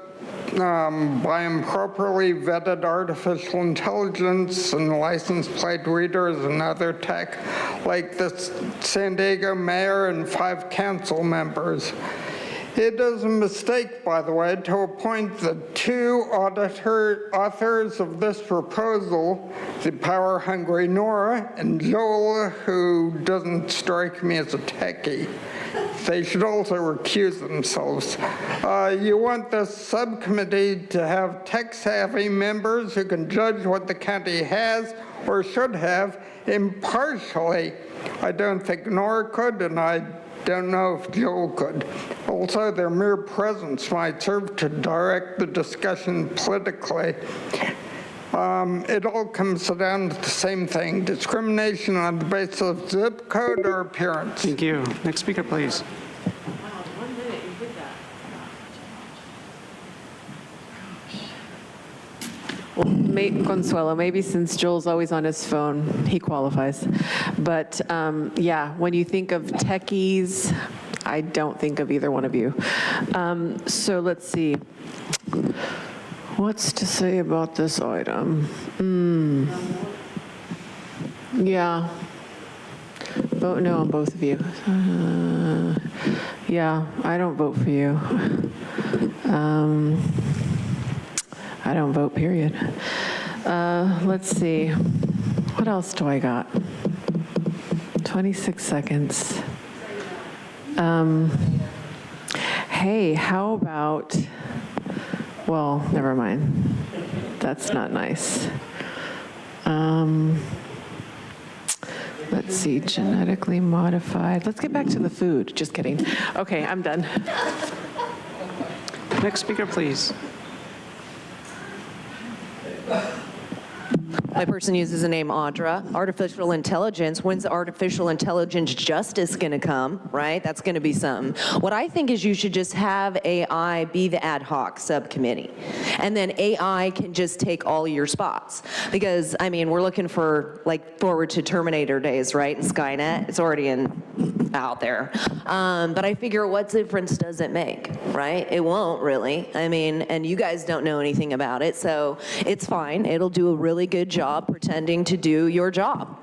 buy improperly vetted artificial intelligence and license plate readers and other tech like the San Diego mayor and 5 council members. It is a mistake, by the way, to appoint the 2 authors of this proposal, the power-hungry Nora and Joel, who doesn't strike me as a techie. They should also recuse themselves. You want this subcommittee to have tech-savvy members who can judge what the county has or should have impartially. I don't think Nora could, and I don't know if Joel could. Also, their mere presence might serve to direct the discussion politically. It all comes down to the same thing, discrimination on the basis of zip code or appearance. Thank you. Next speaker, please. Consuelo, maybe since Joel's always on his phone, he qualifies. But yeah, when you think of techies, I don't think of either one of you. So let's see. What's to say about this item? Yeah. Vote no on both of you. Yeah, I don't vote for you. I don't vote, period. Let's see. What else do I got? 26 seconds. Hey, how about, well, never mind. That's not nice. Let's see, genetically modified. Let's get back to the food. Just kidding. Okay, I'm done. Next speaker, please. My person uses the name Audra. Artificial intelligence, when's artificial intelligence justice gonna come, right? That's gonna be something. What I think is you should just have AI be the ad hoc subcommittee. And then AI can just take all your spots. Because, I mean, we're looking for, like, forward to Terminator days, right? And Skynet, it's already out there. But I figure what difference does it make, right? It won't really. I mean, and you guys don't know anything about it, so it's fine. It'll do a really good job pretending to do your job.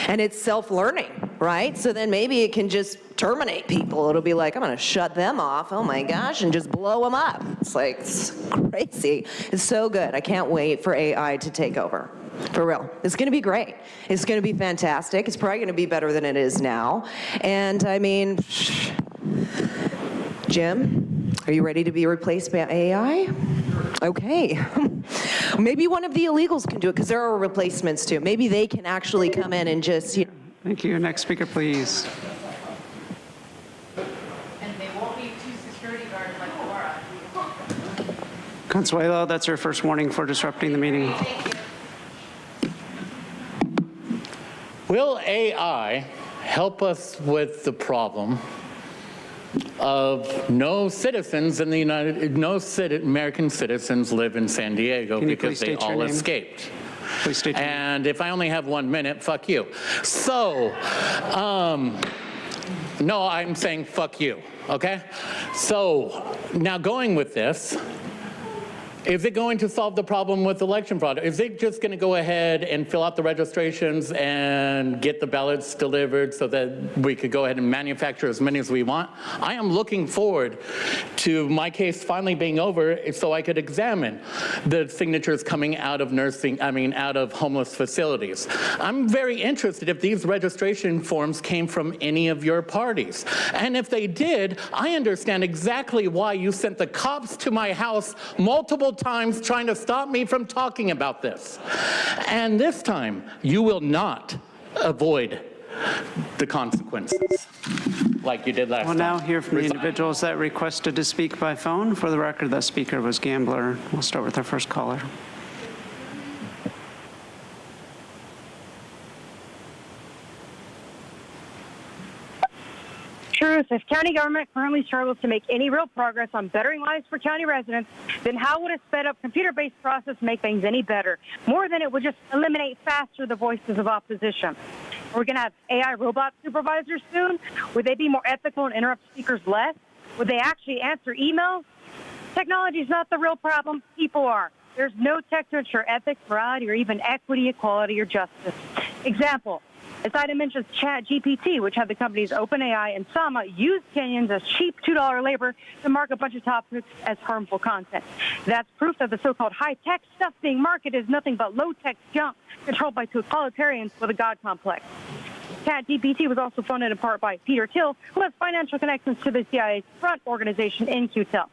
And it's self-learning, right? So then maybe it can just terminate people. It'll be like, I'm gonna shut them off, oh my gosh, and just blow them up. It's like, it's crazy. It's so good. I can't wait for AI to take over. For real. It's gonna be great. It's gonna be fantastic. It's probably gonna be better than it is now. And I mean, Jim, are you ready to be replaced by AI? Okay. Maybe one of the illegals can do it, because there are replacements too. Maybe they can actually come in and just, you know. Thank you. Next speaker, please. And they won't need 2 security guards like Laura. Consuelo, that's your first warning for disrupting the meeting. will AI help us with the problem of no citizens in the American citizens live in San Diego because they all escaped? Please state your name. And if I only have 1 minute, fuck you. So, no, I'm saying fuck you, okay? So, now going with this, is it going to solve the problem with election fraud? Is it just going to go ahead and fill out the registrations and get the ballots delivered so that we could go ahead and manufacture as many as we want? I am looking forward to my case finally being over so I could examine the signatures coming out of out of homeless facilities. I'm very interested if these registration forms came from any of your parties. And if they did, I understand exactly why you sent the cops to my house multiple times trying to stop me from talking about this. And this time, you will not avoid the consequences like you did last time. We'll now hear from the individuals that requested to speak by phone. For the record, that speaker was Gambler. We'll start with our first caller. Truth. If county government currently struggles to make any real progress on bettering lives for county residents, then how would a sped-up computer-based process make things any better? More than it would just eliminate faster the voices of opposition. We're going to have AI robot supervisors soon. Would they be more ethical and interrupt speakers less? Would they actually answer emails? Technology is not the real problem. People are. There's no tech to ensure ethics, morality, or even equity, equality, or justice. Example. As item mentions ChatGPT, which had the companies OpenAI and Sama use Kenyans as cheap $2 labor to mark a bunch of topics as harmful content. That's proof that the so-called high-tech stuff being marketed is nothing but low-tech junk controlled by totalitarians with a God complex. ChatGPT was also funded in part by Peter Thiel, who has financial connections to the CIA's front organization in QTEL.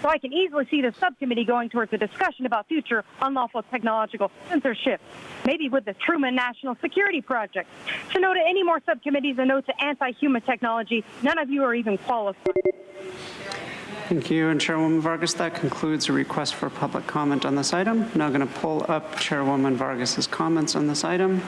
So I can easily see the subcommittee going towards a discussion about future unlawful technological censorship, maybe with the Truman National Security Project. So no to any more subcommittees and no to anti-human technology. None of you are even qualified. Thank you. And Chairwoman Vargas, that concludes a request for public comment on this item. I'm now going to pull up Chairwoman Vargas's comments on this item.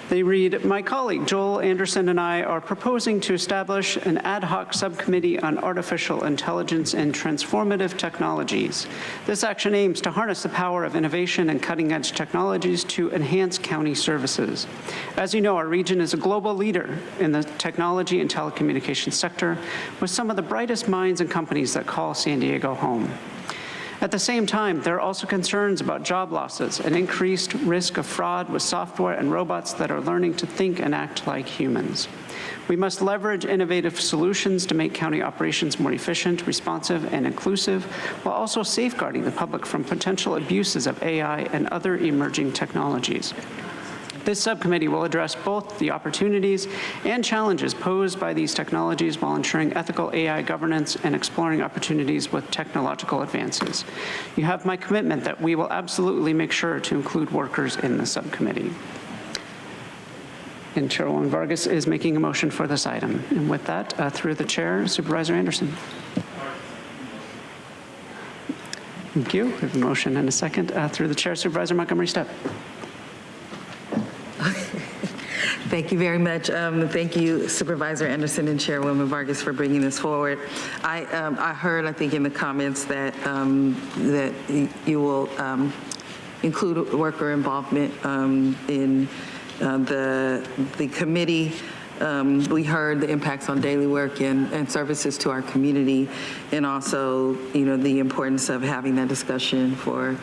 They read, my colleague Joel Anderson and I are proposing to establish an ad hoc subcommittee on artificial intelligence and transformative technologies. This action aims to harness the power of innovation and cutting-edge technologies to enhance county services. As you know, our region is a global leader in the technology and telecommunications sector, with some of the brightest minds and companies that call San Diego home. At the same time, there are also concerns about job losses and increased risk of fraud with software and robots that are learning to think and act like humans. We must leverage innovative solutions to make county operations more efficient, responsive, and inclusive, while also safeguarding the public from potential abuses of AI and other emerging technologies. This subcommittee will address both the opportunities and challenges posed by these technologies while ensuring ethical AI governance and exploring opportunities with technological advances. You have my commitment that we will absolutely make sure to include workers in the subcommittee. And Chairwoman Vargas is making a motion for this item. And with that, through the chair, Supervisor Anderson. Thank you. We have a motion and a second. Through the chair, Supervisor Montgomery Stepp. Thank you very much. Thank you, Supervisor Anderson and Chairwoman Vargas, for bringing this forward. I heard, I think, in the comments that that you will include worker involvement in the committee. We heard the impacts on daily work and services to our community, and also, the importance of having that discussion for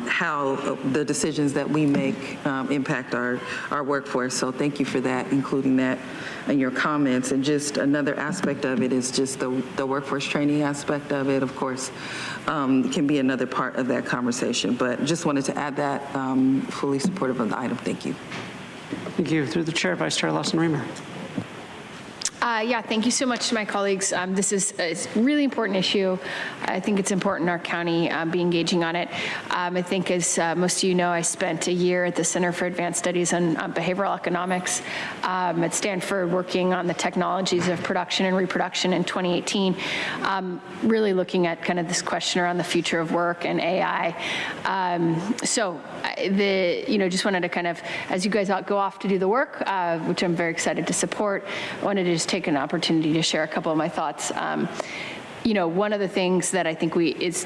how the decisions that we make impact our workforce. So thank you for that, including that in your comments. And just another aspect of it is just the workforce training aspect of it, of course, can be another part of that conversation. But just wanted to add that, fully supportive of the item. Thank you. Thank you. Through the chair, Vice Chair Lawson-Remer. Yeah, thank you so much to my colleagues. This is a really important issue. I think it's important our county be engaging on it. I think, as most of you know, I spent a year at the Center for Advanced Studies on Behavioral Economics at Stanford, working on the technologies of production and reproduction in 2018, really looking at kind of this question around the future of work and AI. Just wanted to kind of, as you guys go off to do the work, which I'm very excited to support, I wanted to just take an opportunity to share a couple of my thoughts. One of the things that I think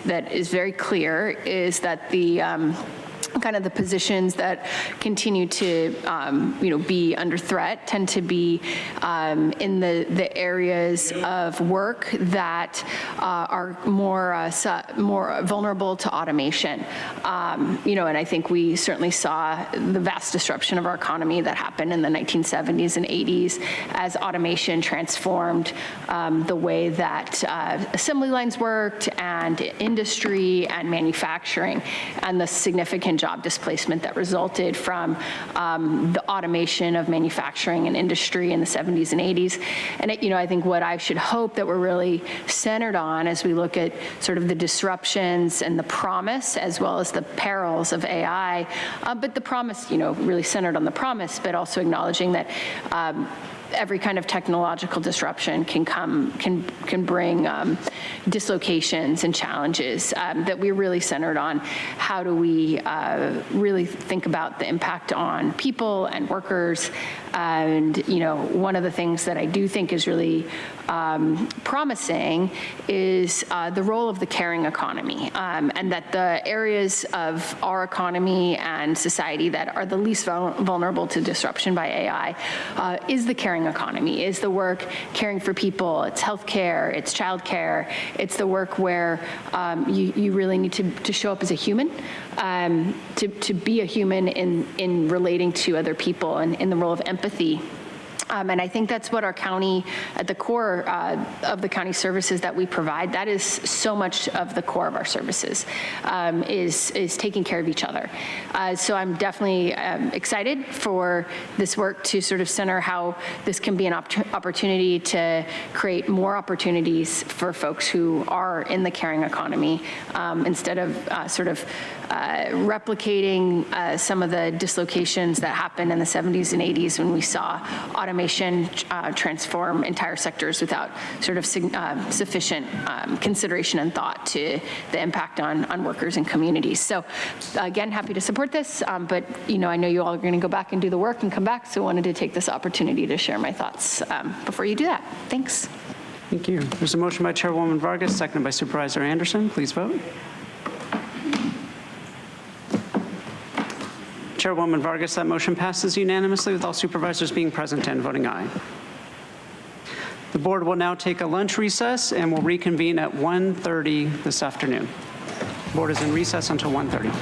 that is very clear is that the kind of the positions that continue to, be under threat tend to be in the areas of work that are more vulnerable to automation. And I think we certainly saw the vast disruption of our economy that happened in the 1970s and 80s as automation transformed the way that assembly lines worked and industry and manufacturing, and the significant job displacement that resulted from the automation of manufacturing and industry in the 70s and 80s. And I think what I should hope that we're really centered on as we look at sort of the disruptions and the promise as well as the perils of AI, but the promise, really centered on the promise, but also acknowledging that every kind of technological disruption can bring dislocations and challenges, that we're really centered on how do we really think about the impact on people and workers. And one of the things that I do think is really promising is the role of the caring economy, and that the areas of our economy and society that are the least vulnerable to disruption by AI is the caring economy, is the work caring for people. It's healthcare, it's childcare, it's the work where you really need to show up as a human, to be a human in relating to other people and in the role of empathy. And I think that's what our county, at the core of the county services that we provide, that is so much of the core of our services, is taking care of each other. So I'm definitely excited for this work to sort of center how this can be an opportunity to create more opportunities for folks who are in the caring economy, instead of replicating some of the dislocations that happened in the 70s and 80s when we saw automation transform entire sectors without sort of sufficient consideration and thought to the impact on workers and communities. So again, happy to support this, but I know you all are going to go back and do the work and come back, so I wanted to take this opportunity to share my thoughts before you do that. Thanks. Thank you. There's a motion by Chairwoman Vargas, seconded by Supervisor Anderson. Please vote. Chairwoman Vargas, that motion passes unanimously with all supervisors being present and voting aye. The board will now take a lunch recess and will reconvene at 1:30 this afternoon. The board is in recess until 1:30.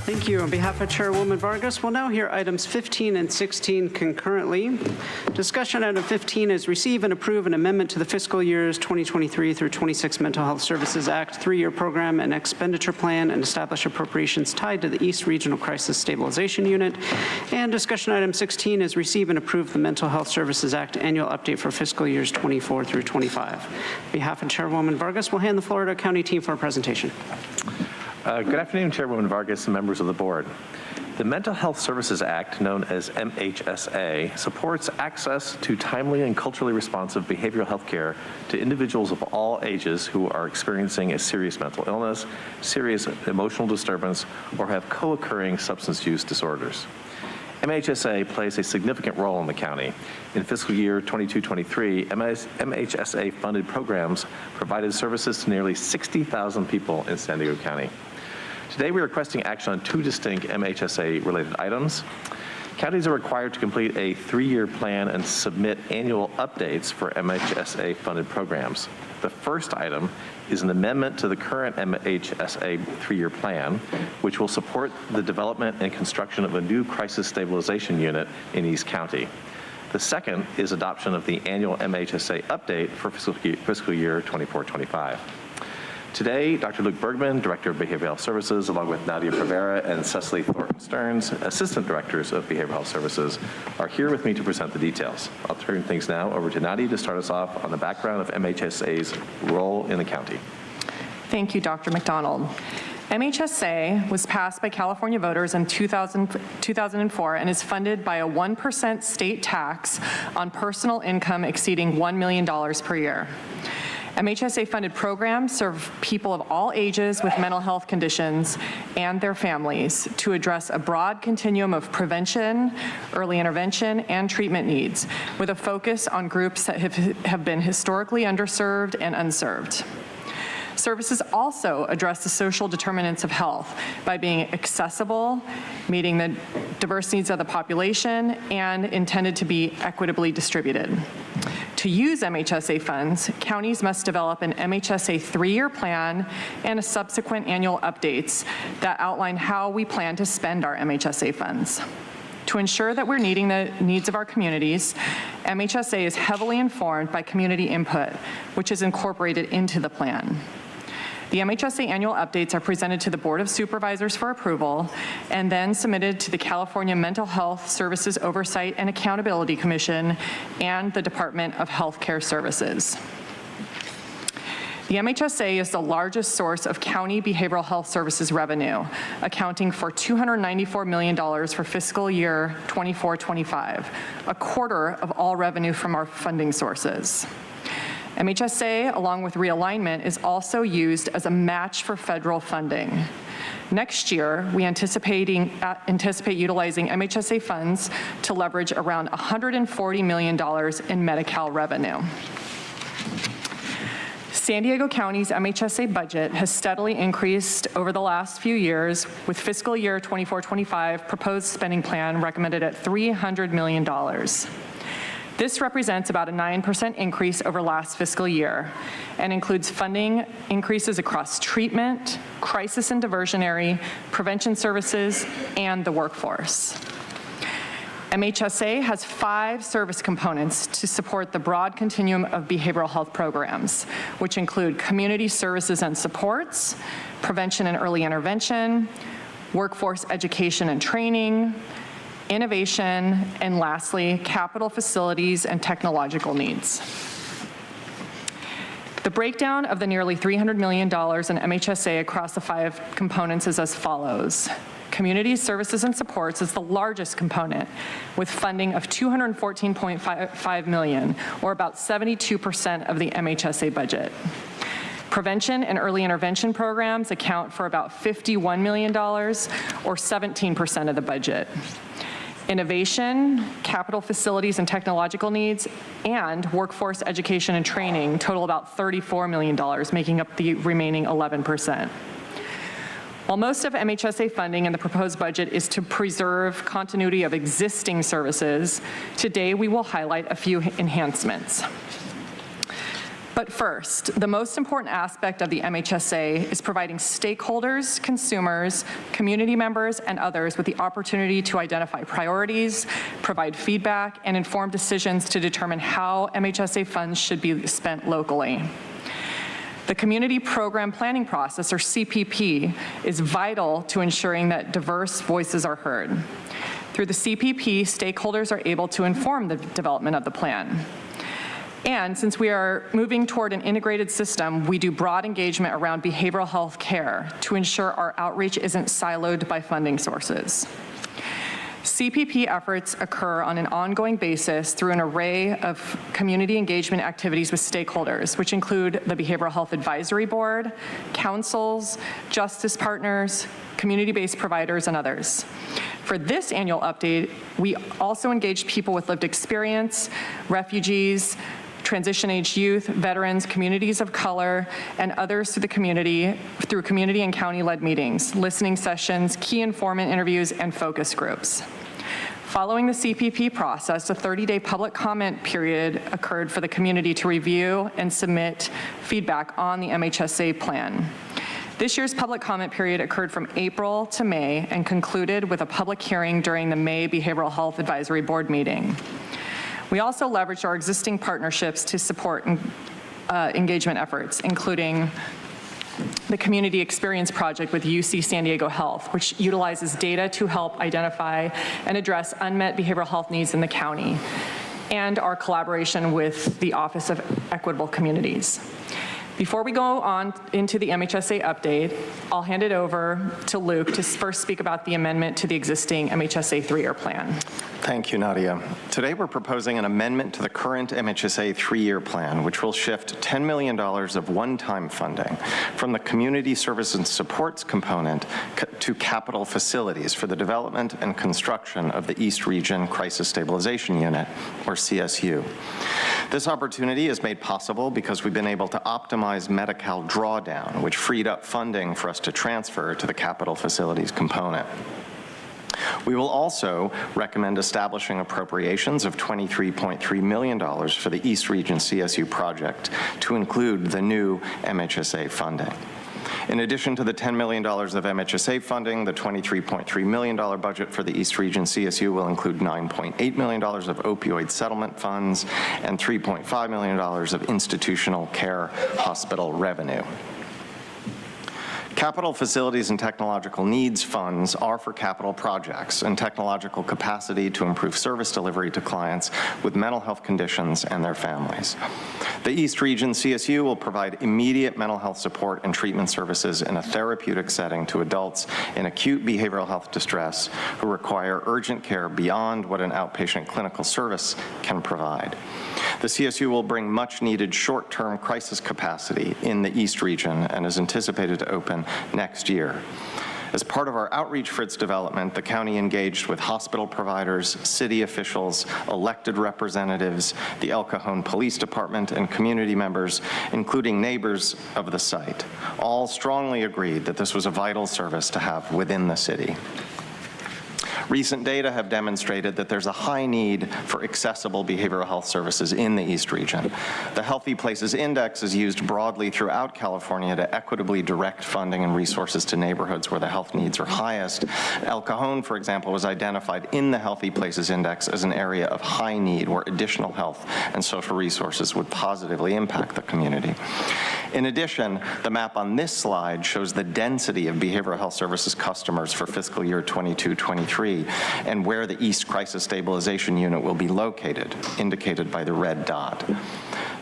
Thank you. On behalf of Chairwoman Vargas, we'll now hear items 15 and 16 concurrently. Discussion item 15 is receive and approve an amendment to the fiscal years 2023 through 26 Mental Health Services Act 3-year program and expenditure plan and establish appropriations tied to the East Regional Crisis Stabilization Unit. And discussion item 16 is receive and approve the Mental Health Services Act annual update for fiscal years 24 through 25. On behalf of Chairwoman Vargas, we'll hand the floor to our county team for a presentation. Good afternoon, Chairwoman Vargas and members of the board. The Mental Health Services Act, known as MHSA, supports access to timely and culturally responsive behavioral health care to individuals of all ages who are experiencing a serious mental illness, serious emotional disturbance, or have co-occurring substance use disorders. MHSA plays a significant role in the county. In fiscal year 22-23, MHSA-funded programs provided services to nearly 60,000 people in San Diego County. Today, we are requesting action on two distinct MHSA-related items. Counties are required to complete a 3-year plan and submit annual updates for MHSA-funded programs. The first item is an amendment to the current MHSA 3-year plan, which will support the development and construction of a new crisis stabilization unit in East County. The second is adoption of the annual MHSA update for fiscal year 24-25. Today, Dr. Luke Bergman, Director of Behavioral Health Services, along with Nadia Rivera and Cecily Thornton Stearns, Assistant Directors of Behavioral Health Services, are here with me to present the details. I'll turn things now over to Nadia to start us off on the background of MHSA's role in the county. Thank you, Dr. McDonald. MHSA was passed by California voters in 2004 and is funded by a 1% state tax on personal income exceeding $1 million per year. MHSA-funded programs serve people of all ages with mental health conditions and their families to address a broad continuum of prevention, early intervention, and treatment needs, with a focus on groups that have been historically underserved and unserved. Services also address the social determinants of health by being accessible, meeting the diverse needs of the population, and intended to be equitably distributed. To use MHSA funds, counties must develop an MHSA 3-year plan and subsequent annual updates that outline how we plan to spend our MHSA funds. To ensure that we're meeting the needs of our communities, MHSA is heavily informed by community input, which is incorporated into the plan. The MHSA annual updates are presented to the Board of Supervisors for approval and then submitted to the California Mental Health Services Oversight and Accountability Commission and the Department of Health Care Services. The MHSA is the largest source of county behavioral health services revenue, accounting for $294 million for fiscal year 24-25, a quarter of all revenue from our funding sources. MHSA, along with realignment, is also used as a match for federal funding. Next year, we anticipate utilizing MHSA funds to leverage around $140 million in Medi-Cal revenue. San Diego County's MHSA budget has steadily increased over the last few years, with fiscal year 24-25 proposed spending plan recommended at $300 million. This represents about a 9% increase over last fiscal year and includes funding increases across treatment, crisis and diversionary, prevention services, and the workforce. MHSA has 5 service components to support the broad continuum of behavioral health programs, which include community services and supports, prevention and early intervention, workforce education and training, innovation, and lastly, capital facilities and technological needs. The breakdown of the nearly $300 million in MHSA across the 5 components is as follows. Community services and supports is the largest component, with funding of $214.5 million, or about 72% of the MHSA budget. Prevention and early intervention programs account for about $51 million, or 17% of the budget. Innovation, capital facilities and technological needs, and workforce education and training total about $34 million, making up the remaining 11%. While most of MHSA funding in the proposed budget is to preserve continuity of existing services, today we will highlight a few enhancements. But first, the most important aspect of the MHSA is providing stakeholders, consumers, community members, and others with the opportunity to identify priorities, provide feedback, and inform decisions to determine how MHSA funds should be spent locally. The Community Program Planning Process, or CPP, is vital to ensuring that diverse voices are heard. Through the CPP, stakeholders are able to inform the development of the plan. And since we are moving toward an integrated system, we do broad engagement around behavioral health care to ensure our outreach isn't siloed by funding sources. CPP efforts occur on an ongoing basis through an array of community engagement activities with stakeholders, which include the Behavioral Health Advisory Board, councils, justice partners, community-based providers, and others. For this annual update, we also engaged people with lived experience, refugees, transition-age youth, veterans, communities of color, and others through the community, through community and county-led meetings, listening sessions, key informant interviews, and focus groups. Following the CPP process, a 30-day public comment period occurred for the community to review and submit feedback on the MHSA plan. This year's public comment period occurred from April to May and concluded with a public hearing during the May Behavioral Health Advisory Board meeting. We also leveraged our existing partnerships to support engagement efforts, including the Community Experience Project with UC San Diego Health, which utilizes data to help identify and address unmet behavioral health needs in the county, and our collaboration with the Office of Equitable Communities. Before we go on into the MHSA update, I'll hand it over to Luke to first speak about the amendment to the existing MHSA 3-year plan. Thank you, Nadia. Today we're proposing an amendment to the current MHSA 3-year plan, which will shift $10 million of one-time funding from the Community Service and Supports component to capital facilities for the development and construction of the East Region Crisis Stabilization Unit, or CSU. This opportunity is made possible because we've been able to optimize Medi-Cal drawdown, which freed up funding for us to transfer to the capital facilities component. We will also recommend establishing appropriations of $23.3 million for the East Region CSU project to include the new MHSA funding. In addition to the $10 million of MHSA funding, the $23.3 million budget for the East Region CSU will include $9.8 million of opioid settlement funds and $3.5 million of institutional care hospital revenue. Capital Facilities and Technological Needs funds are for capital projects and technological capacity to improve service delivery to clients with mental health conditions and their families. The East Region CSU will provide immediate mental health support and treatment services in a therapeutic setting to adults in acute behavioral health distress who require urgent care beyond what an outpatient clinical service can provide. The CSU will bring much needed short-term crisis capacity in the East Region and is anticipated to open next year. As part of our outreach for its development, the county engaged with hospital providers, city officials, elected representatives, the El Cajon Police Department, and community members, including neighbors of the site. All strongly agreed that this was a vital service to have within the city. Recent data have demonstrated that there's a high need for accessible behavioral health services in the East Region. The Healthy Places Index is used broadly throughout California to equitably direct funding and resources to neighborhoods where the health needs are highest. El Cajon, for example, was identified in the Healthy Places Index as an area of high need where additional health and social resources would positively impact the community. In addition, the map on this slide shows the density of behavioral health services customers for fiscal year 22-23 and where the East Crisis Stabilization Unit will be located, indicated by the red dot.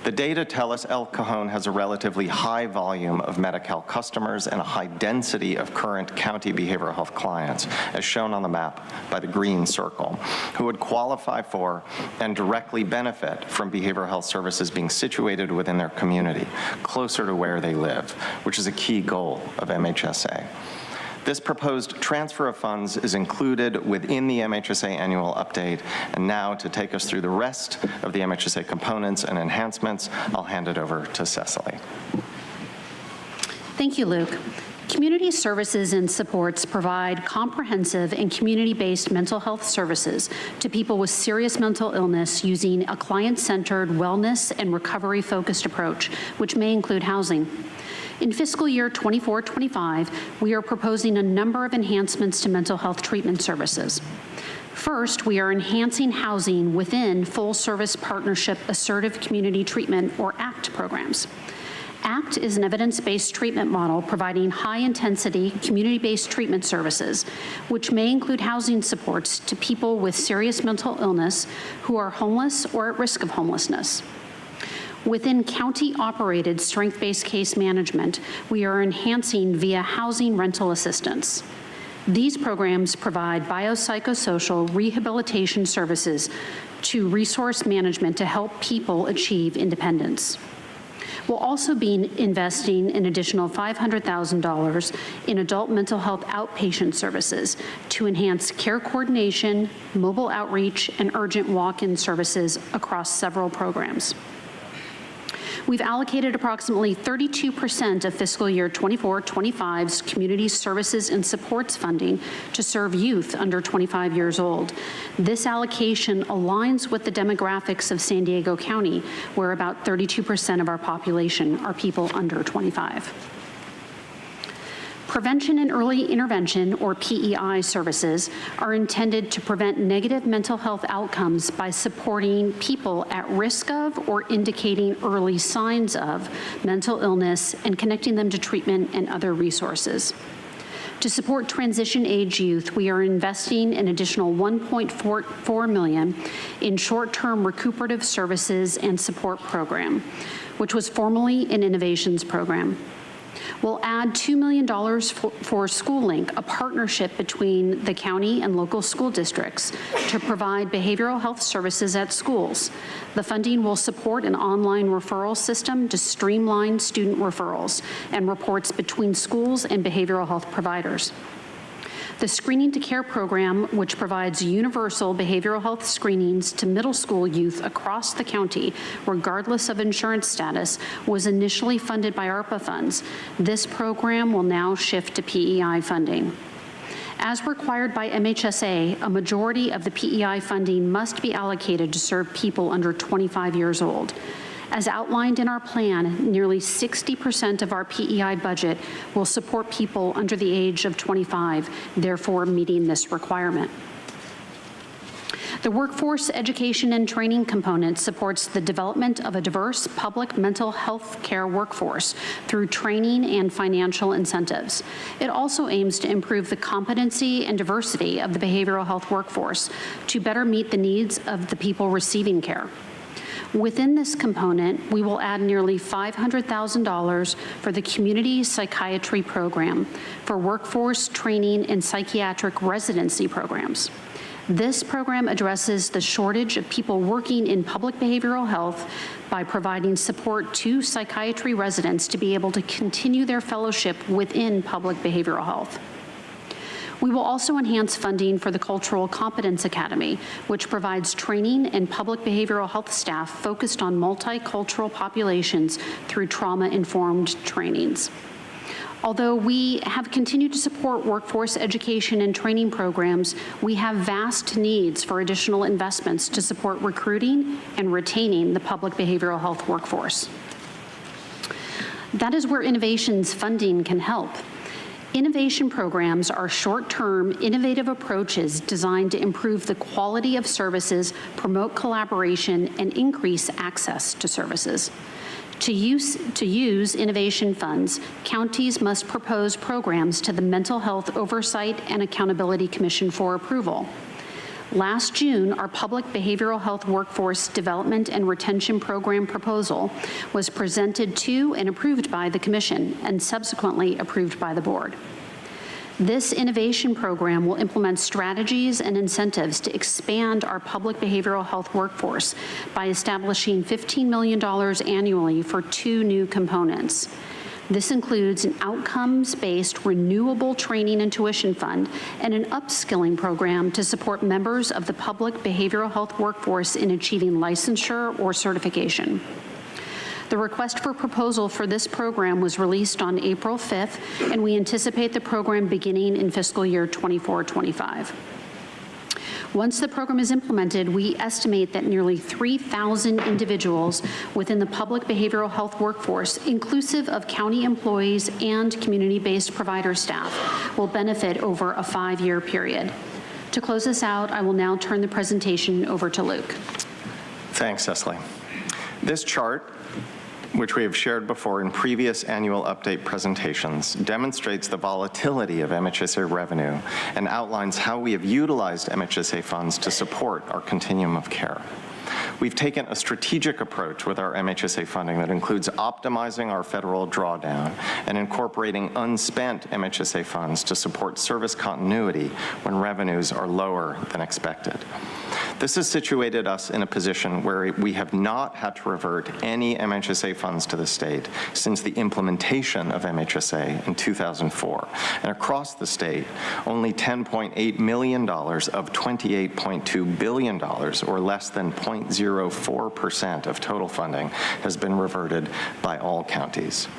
The data tell us El Cajon has a relatively high volume of Medi-Cal customers and a high density of current county behavioral health clients, as shown on the map by the green circle, who would qualify for and directly benefit from behavioral health services being situated within their community, closer to where they live, which is a key goal of MHSA. This proposed transfer of funds is included within the MHSA annual update. And now, to take us through the rest of the MHSA components and enhancements, I'll hand it over to Cecily. Thank you, Luke. Community services and supports provide comprehensive and community-based mental health services to people with serious mental illness using a client-centered wellness and recovery-focused approach, which may include housing. In fiscal year 24-25, we are proposing a number of enhancements to mental health treatment services. First, we are enhancing housing within full-service partnership assertive community treatment, or ACT programs. ACT is an evidence-based treatment model providing high-intensity, community-based treatment services, which may include housing supports to people with serious mental illness who are homeless or at risk of homelessness. Within county-operated strength-based case management, we are enhancing via housing rental assistance. These programs provide biopsychosocial rehabilitation services to resource management to help people achieve independence. We'll also be investing an additional $500,000 in adult mental health outpatient services to enhance care coordination, mobile outreach, and urgent walk-in services across several programs. We've allocated approximately 32% of fiscal year 24-25's community services and supports funding to serve youth under 25 years old. This allocation aligns with the demographics of San Diego County, where about 32% of our population are people under 25. Prevention and early intervention, or PEI services, are intended to prevent negative mental health outcomes by supporting people at risk of or indicating early signs of mental illness and connecting them to treatment and other resources. To support transition-age youth, we are investing an additional $1.4 million in short-term recuperative services and support program, which was formerly an innovations program. We'll add $2 million for SchoolLink, a partnership between the county and local school districts to provide behavioral health services at schools. The funding will support an online referral system to streamline student referrals and reports between schools and behavioral health providers. The Screening to Care program, which provides universal behavioral health screenings to middle school youth across the county, regardless of insurance status, was initially funded by ARPA funds. This program will now shift to PEI funding. As required by MHSA, a majority of the PEI funding must be allocated to serve people under 25 years old. As outlined in our plan, nearly 60% of our PEI budget will support people under the age of 25, therefore meeting this requirement. The workforce education and training component supports the development of a diverse public mental health care workforce through training and financial incentives. It also aims to improve the competency and diversity of the behavioral health workforce to better meet the needs of the people receiving care. Within this component, we will add nearly $500,000 for the community psychiatry program for workforce training and psychiatric residency programs. This program addresses the shortage of people working in public behavioral health by providing support to psychiatry residents to be able to continue their fellowship within public behavioral health. We will also enhance funding for the Cultural Competence Academy, which provides training and public behavioral health staff focused on multicultural populations through trauma-informed trainings. Although we have continued to support workforce education and training programs, we have vast needs for additional investments to support recruiting and retaining the public behavioral health workforce. That is where innovations funding can help. Innovation programs are short-term, innovative approaches designed to improve the quality of services, promote collaboration, and increase access to services. To use innovation funds, counties must propose programs to the Mental Health Oversight and Accountability Commission for approval. Last June, our Public Behavioral Health Workforce Development and Retention Program proposal was presented to and approved by the Commission and subsequently approved by the Board. This innovation program will implement strategies and incentives to expand our public behavioral health workforce by establishing $15 million annually for 2 new components. This includes an outcomes-based renewable training and tuition fund and an upskilling program to support members of the public behavioral health workforce in achieving licensure or certification. The The request for proposal for this program was released on April 5th, and we anticipate the program beginning in fiscal year 24-25. Once the program is implemented, we estimate that nearly 3,000 individuals within the public behavioral health workforce, inclusive of county employees and community-based provider staff, will benefit over a 5-year period. To close this out, I will now turn the presentation over to Luke. Thanks, Cecily. This chart, which we have shared before in previous annual update presentations, demonstrates the volatility of MHSA revenue and outlines how we have utilized MHSA funds to support our continuum of care. We've taken a strategic approach with our MHSA funding that includes optimizing our federal drawdown and incorporating unspent MHSA funds to support service continuity when revenues are lower than expected. This has situated us in a position where we have not had to revert any MHSA funds to the state since the implementation of MHSA in 2004. And across the state, only $10.8 million of $28.2 billion, or less than 0.04% of total funding, has been reverted by all counties.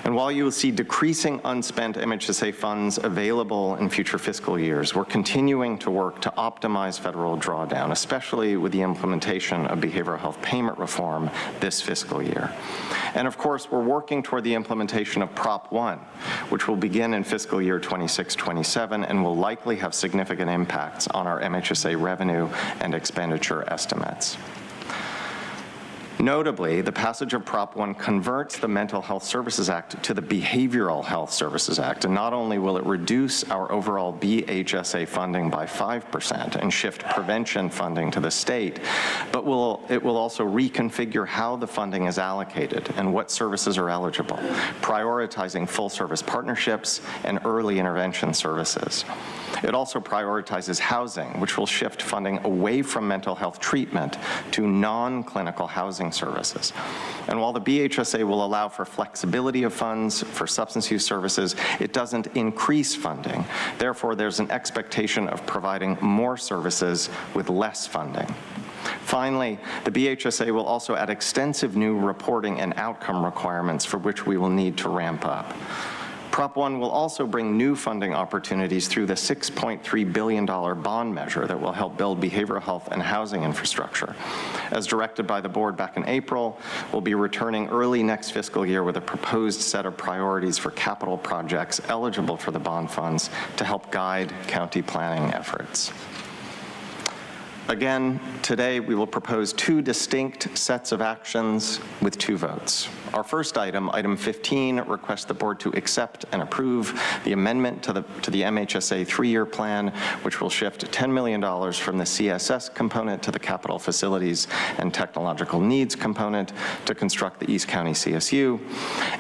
And while you will see decreasing unspent MHSA funds available in future fiscal years, we're continuing to work to optimize federal drawdown, especially with the implementation of behavioral health payment reform this fiscal year. And of course, we're working toward the implementation of Prop 1, which will begin in fiscal year 26-27 and will likely have significant impacts on our MHSA revenue and expenditure estimates. Notably, the passage of Prop 1 converts the Mental Health Services Act to the Behavioral Health Services Act, and not only will it reduce our overall BHSA funding by 5% and shift prevention funding to the state, but it will also reconfigure how the funding is allocated and what services are eligible, prioritizing full-service partnerships and early intervention services. It also prioritizes housing, which will shift funding away from mental health treatment to non-clinical housing services. And while the BHSA will allow for flexibility of funds for substance use services, it doesn't increase funding. Therefore, there's an expectation of providing more services with less funding. Finally, the BHSA will also add extensive new reporting and outcome requirements for which we will need to ramp up. Prop 1 will also bring new funding opportunities through the $6.3 billion bond measure that will help build behavioral health and housing infrastructure. As directed by the board back in April, we'll be returning early next fiscal year with a proposed set of priorities for capital projects eligible for the bond funds to help guide county planning efforts. Again, today we will propose 2 distinct sets of actions with 2 votes. Our first item, item 15, requests the board to accept and approve the amendment to the MHSA 3-year plan, which will shift $10 million from the CSS component to the capital facilities and technological needs component to construct the East County CSU,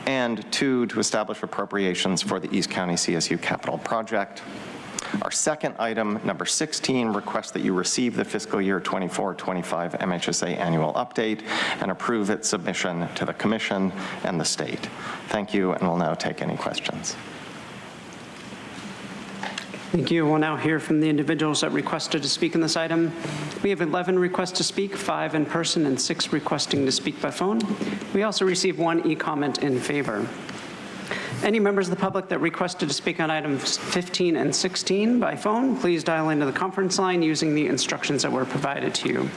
and 2, to establish appropriations for the East County CSU capital project. Our second item, number 16, requests that you receive the fiscal year 24-25 MHSA annual update and approve its submission to the Commission and the state. Thank you, and we'll now take any questions. Thank you. We'll now hear from the individuals that requested to speak on this item. We have 11 requests to speak, 5 in person and 6 requesting to speak by phone. We also received 1 e-comment in favor. Any members of the public that requested to speak on items 15 and 16 by phone, please dial into the conference line using the instructions that were provided to you.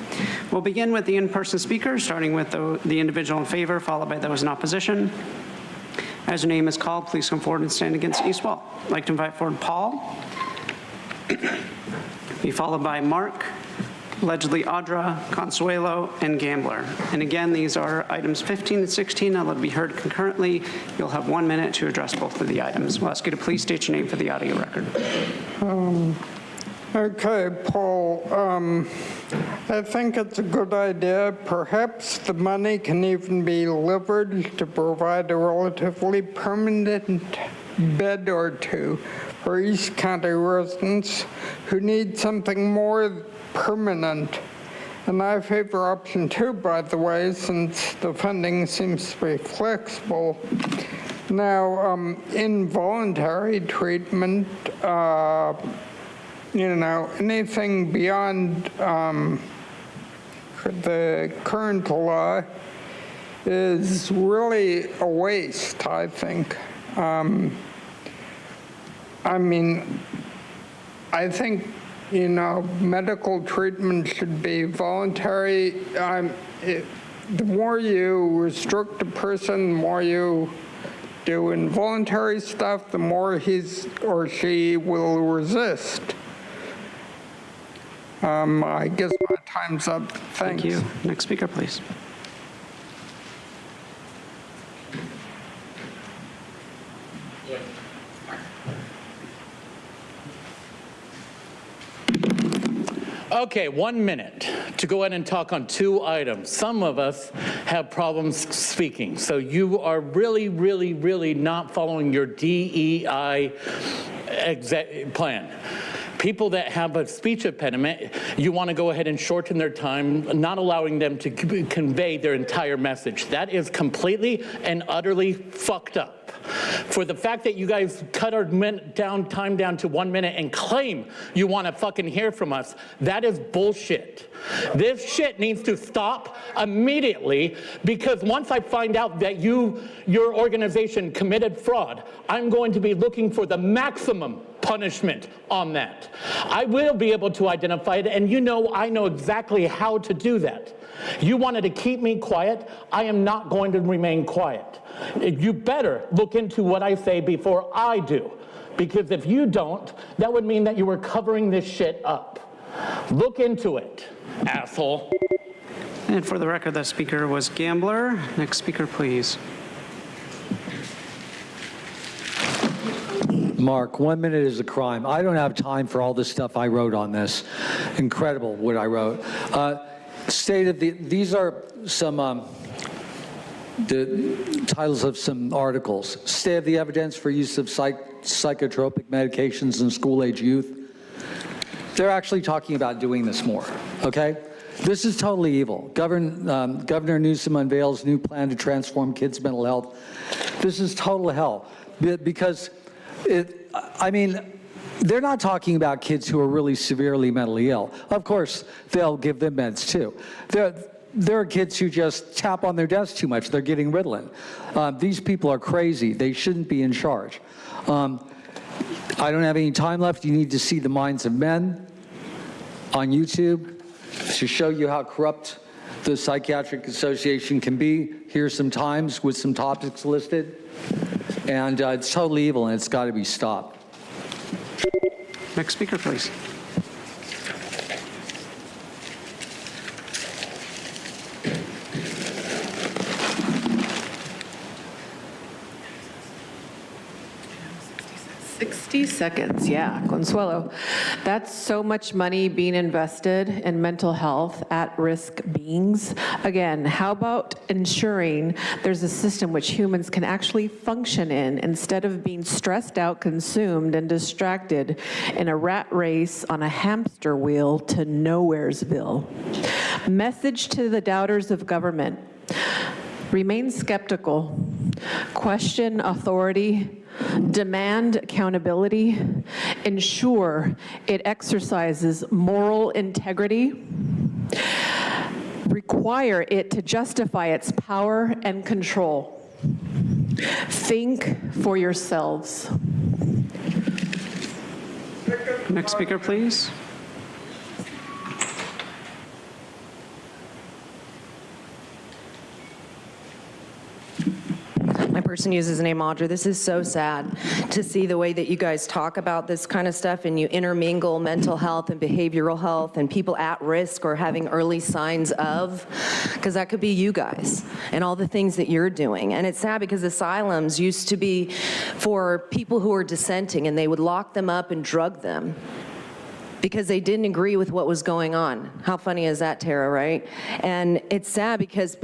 We'll begin with the in-person speakers, starting with the individual in favor, followed by those in opposition. As your name is called, please come forward and stand against the east wall. I'd like to invite forward Paul, be followed by Mark, allegedly Audra, Consuelo, and Gambler. And again, these are items 15 and 16 that will be heard concurrently. You'll have 1 minute to address both of the items. We'll ask you to please state your name for the audio record. Okay, Paul, I think it's a good idea. Perhaps the money can even be leveraged to provide a relatively permanent bed or 2 for East County residents who need something more permanent. And I favor option 2, by the way, since the funding seems to be flexible. Now, involuntary treatment, anything beyond the current law is really a waste, I think. I mean, I think, you know, medical treatment should be voluntary. The more you restrict a person, the more you do involuntary stuff, the more he or she will resist. I guess my time's up. Thanks. Thank you. Next speaker, please. Okay, 1 minute to go ahead and talk on 2 items. Some of us have problems speaking, so you are really, really, really not following your DEI plan. People that have a speech impediment, you want to go ahead and shorten their time, not allowing them to convey their entire message. That is completely and utterly fucked up. For the fact that you guys cut our time down to 1 minute and claim you want to fucking hear from us, that is bullshit. This shit needs to stop immediately, because once I find out that your organization committed fraud, I'm going to be looking for the maximum punishment on that. I will be able to identify it, and you know I know exactly how to do that. You wanted to keep me quiet. I am not going to remain quiet. You better look into what I say before I do, because if you don't, that would mean that you were covering this shit up. Look into it, asshole. And for the record, that speaker was Gambler. Next speaker, please. Mark, 1 minute is a crime. I don't have time for all this stuff I wrote on this. Incredible what I wrote. These are some the titles of some articles. State of the evidence for use of psychotropic medications in school-age youth. They're actually talking about doing this more, okay? This is totally evil. Governor Newsom unveils new plan to transform kids' mental health. This is total hell, because I mean, they're not talking about kids who are really severely mentally ill. Of course, they'll give them meds too. There are kids who just tap on their desk too much. They're getting Ritalin. These people are crazy. They shouldn't be in charge. I don't have any time left. You need to see The Minds of Men on YouTube to show you how corrupt the Psychiatric Association can be. Here's some times with some topics listed. And it's totally evil, and it's got to be stopped. Next speaker, please. 60 seconds, yeah, Consuelo. That's so much money being invested in mental health at-risk beings. Again, how about ensuring there's a system which humans can actually function in instead of being stressed out, consumed, and distracted in a rat race on a hamster wheel to Nowheresville. Message to the doubters of government: remain skeptical, question authority, demand accountability, ensure it exercises moral integrity, require it to justify its power and control. Think for yourselves. Next speaker, please. My person uses the name Audra. This is so sad to see the way that you guys talk about this kind of stuff, and you intermingle mental health and behavioral health and people at risk or having early signs of, because that could be you guys and all the things that you're doing. And it's sad because asylums used to be for people who were dissenting, and they would lock them up and drug them because they didn't agree with what was going on. How funny is that, Tara, right? And it's sad because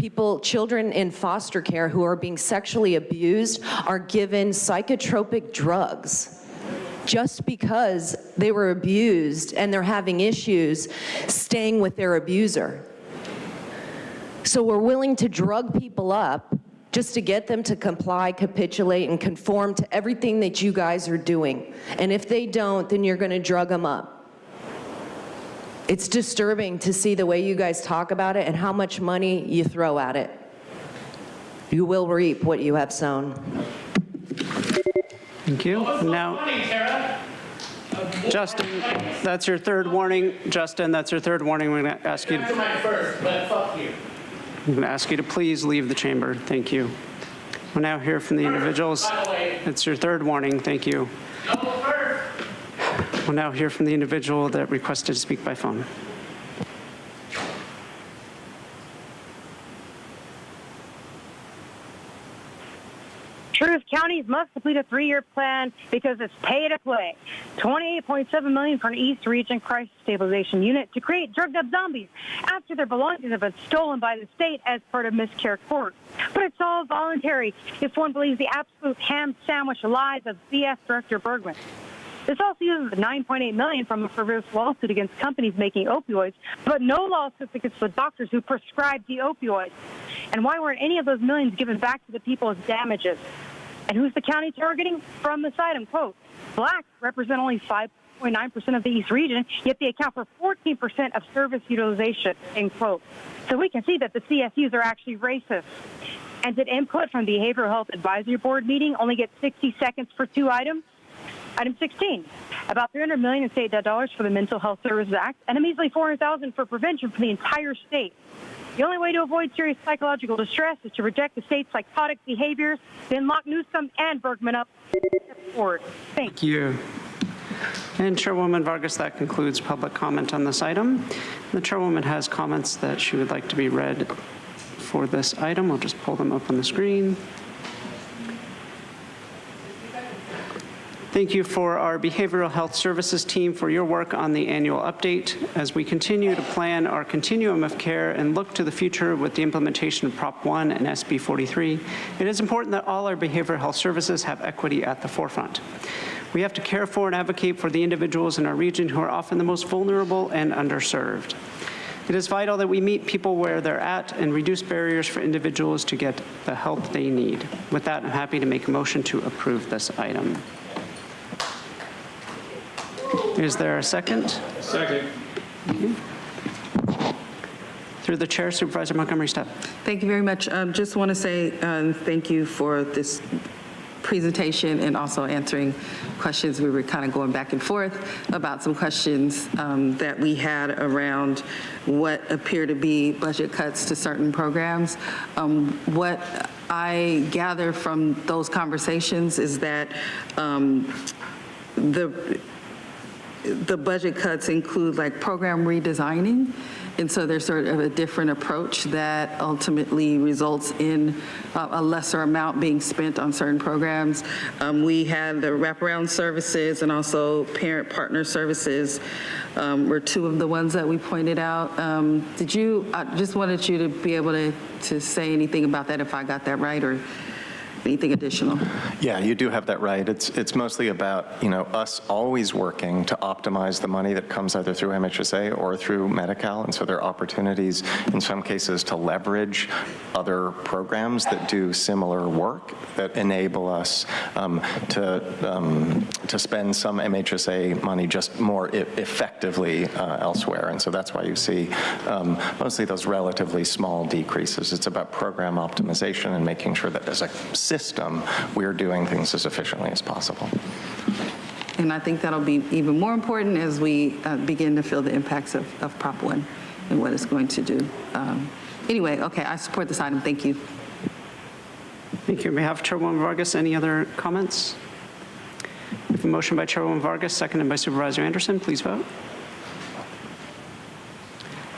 children in foster care who are being sexually abused are given psychotropic drugs just because they were abused and they're having issues staying with their abuser. So we're willing to drug people up just to get them to comply, capitulate, and conform to everything that you guys are doing. And if they don't, then you're gonna drug them up. It's disturbing to see the way you guys talk about it and how much money you throw at it. You will reap what you have sown. Thank you. Now, Justin, that's your third warning. Justin, that's your third warning. We're going to ask you. That's my first, but fuck you. I'm going to ask you to please leave the chamber. Thank you. We'll now hear from the individuals. It's your third warning. Thank you. We'll now hear from the individual that requested to speak by phone. Truth, counties must complete a 3-year plan because it's pay to play. $28.7 million for an East Region Crisis Stabilization Unit to create drugged-up zombies after their belongings have been stolen by the state as part of miscarriage court. But it's all voluntary if one believes the absolute ham sandwich lies of CS Director Bergman. This also uses the $9.8 million from a frivolous lawsuit against companies making opioids, but no lawsuits against the doctors who prescribed the opioids. And why weren't any of those millions given back to the people as damages? And who's the county targeting? From this item, quote, blacks represent only 5.9% of the East Region, yet they account for 14% of service utilization, end quote. So we can see that the CSUs are actually racist. And did input from the Behavioral Health Advisory Board meeting only get 60 seconds for 2 items? Item 16, about $300 million in state dollars for the Mental Health Services Act, and a measly $400,000 for prevention for the entire state. The only way to avoid serious psychological distress is to reject the state's psychotic behaviors, then lock Newsom and Bergman up. Forward. Thank you. And Chairwoman Vargas, that concludes public comment on this item. The Chairwoman has comments that she would like to be read for this item. I'll just pull them up on the screen. Thank you for our Behavioral Health Services team for your work on the annual update. As we continue to plan our continuum of care and look to the future with the implementation of Prop 1 and SB 43, it is important that all our behavioral health services have equity at the forefront. We have to care for and advocate for the individuals in our region who are often the most vulnerable and underserved. It is vital that we meet people where they're at and reduce barriers for individuals to get the help they need. With that, I'm happy to make a motion to approve this item. Is there a second? Second. Through the chair, Supervisor Montgomery Stepp. Thank you very much. Just want to say thank you for this presentation and also answering questions. We were kind of going back and forth about some questions that we had around what appear to be budget cuts to certain programs. What I gather from those conversations is that the budget cuts include like program redesigning. And so there's sort of a different approach that ultimately results in a lesser amount being spent on certain programs. We had the wraparound services and also parent partner services were 2 of the ones that we pointed out. I just wanted you to be able to say anything about that if I got that right, or anything additional? Yeah, you do have that right. It's mostly about, us always working to optimize the money that comes either through MHSA or through Medi-Cal. And so there are opportunities in some cases to leverage other programs that do similar work that enable us to spend some MHSA money just more effectively elsewhere. And so that's why you see mostly those relatively small decreases. It's about program optimization and making sure that as a system, we're doing things as efficiently as possible. And I think that'll be even more important as we begin to feel the impacts of Prop 1 and what it's going to do. Anyway, okay, I support this item. Thank you. Thank you. On behalf of Chairwoman Vargas, any other comments? We have a motion by Chairwoman Vargas, seconded by Supervisor Anderson. Please vote.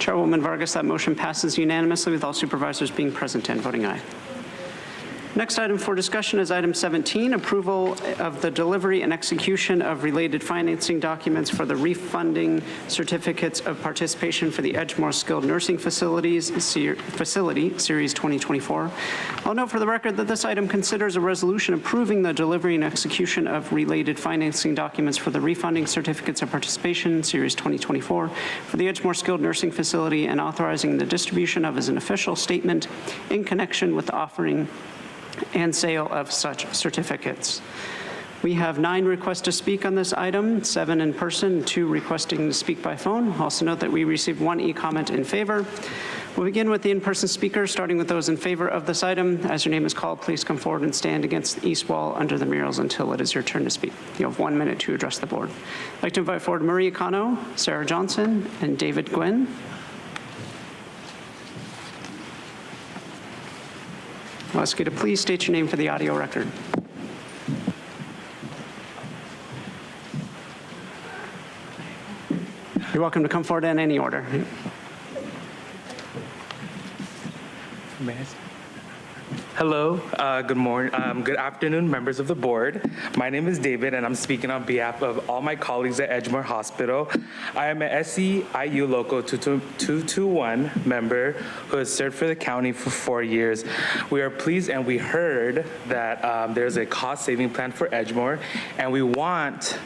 Chairwoman Vargas, that motion passes unanimously with all supervisors being present and voting aye. Next item for discussion is item 17, approval of the delivery and execution of related financing documents for the refunding certificates of participation for the Edgemoor Skilled Nursing Facility, Series 2024. I'll note for the record that this item considers a resolution approving the delivery and execution of related financing documents for the refunding certificates of participation, Series 2024, for the Edgemoor Skilled Nursing Facility and authorizing the distribution of as an official statement in connection with the offering and sale of such certificates. We have 9 requests to speak on this item, 7 in person, 2 requesting to speak by phone. Also note that we received 1 e-comment in favor. We'll begin with the in-person speakers, starting with those in favor of this item. As your name is called, please come forward and stand against the east wall under the murals until it is your turn to speak. You have 1 minute to address the board. I'd like to invite forward Maria Cano, Sarah Johnson, and David Gwynn. I'll ask you to please state your name for the audio record. You're welcome to come forward in any order. Hello, good morning, good afternoon, members of the board. My name is David, and I'm speaking on behalf of all my colleagues at Edgemoor Hospital. I am a SEIU Local 221 member who has served for the county for 4 years. We are pleased, and we heard that there's a cost-saving plan for Edgemoor, and we want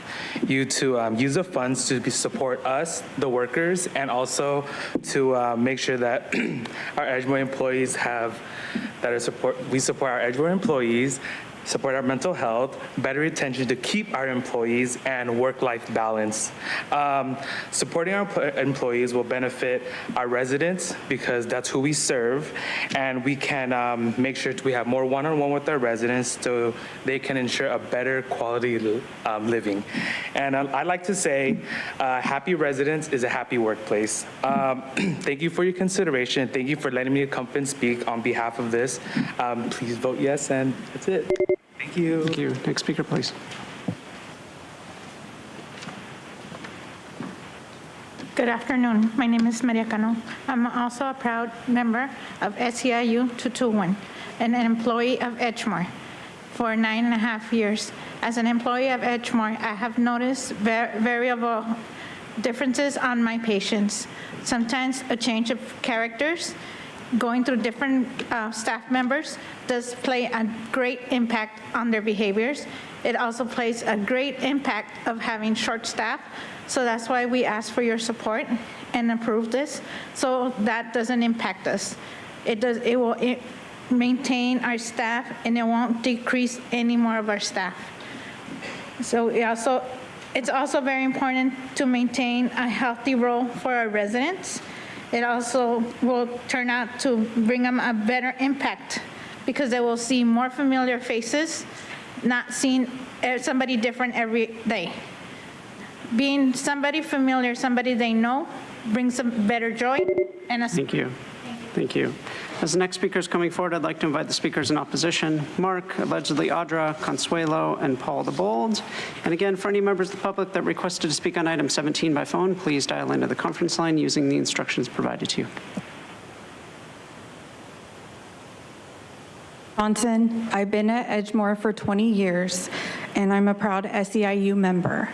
you to use the funds to support us, the workers, and also to make sure that our Edgemoor employees have we support our Edgemoor employees, support our mental health, better retention to keep our employees, and work-life balance. Supporting our employees will benefit our residents because that's who we serve, and we can make sure we have more one-on-one with our residents so they can ensure a better quality living. And I like to say, happy residents is a happy workplace. Thank you for your consideration. Thank you for letting me come and speak on behalf of this. Please vote yes, and that's it. Thank you. Thank you. Next speaker, please. Good afternoon. My name is Maria Cano. I'm also a proud member of SEIU 221 and an employee of Edgemoor for 9.5 years. As an employee of Edgemoor, I have noticed variable differences on my patients. Sometimes a change of characters, going through different staff members does play a great impact on their behaviors. It also plays a great impact of having short staff. So that's why we ask for your support and approve this, so that doesn't impact us. It will maintain our staff, and it won't decrease any more of our staff. So it's also very important to maintain a healthy role for our residents. It also will turn out to bring them a better impact because they will see more familiar faces, not seeing somebody different every day. Being somebody familiar, somebody they know, brings them better joy and a... Thank you. Thank you. As the next speaker is coming forward, I'd like to invite the speakers in opposition, Mark, allegedly Audra, Consuelo, and Paul the Bold. And again, for any members of the public that requested to speak on item 17 by phone, please dial into the conference line using the instructions provided to you. Johnson, I've been at Edgemoor for 20 years, and I'm a proud SEIU member.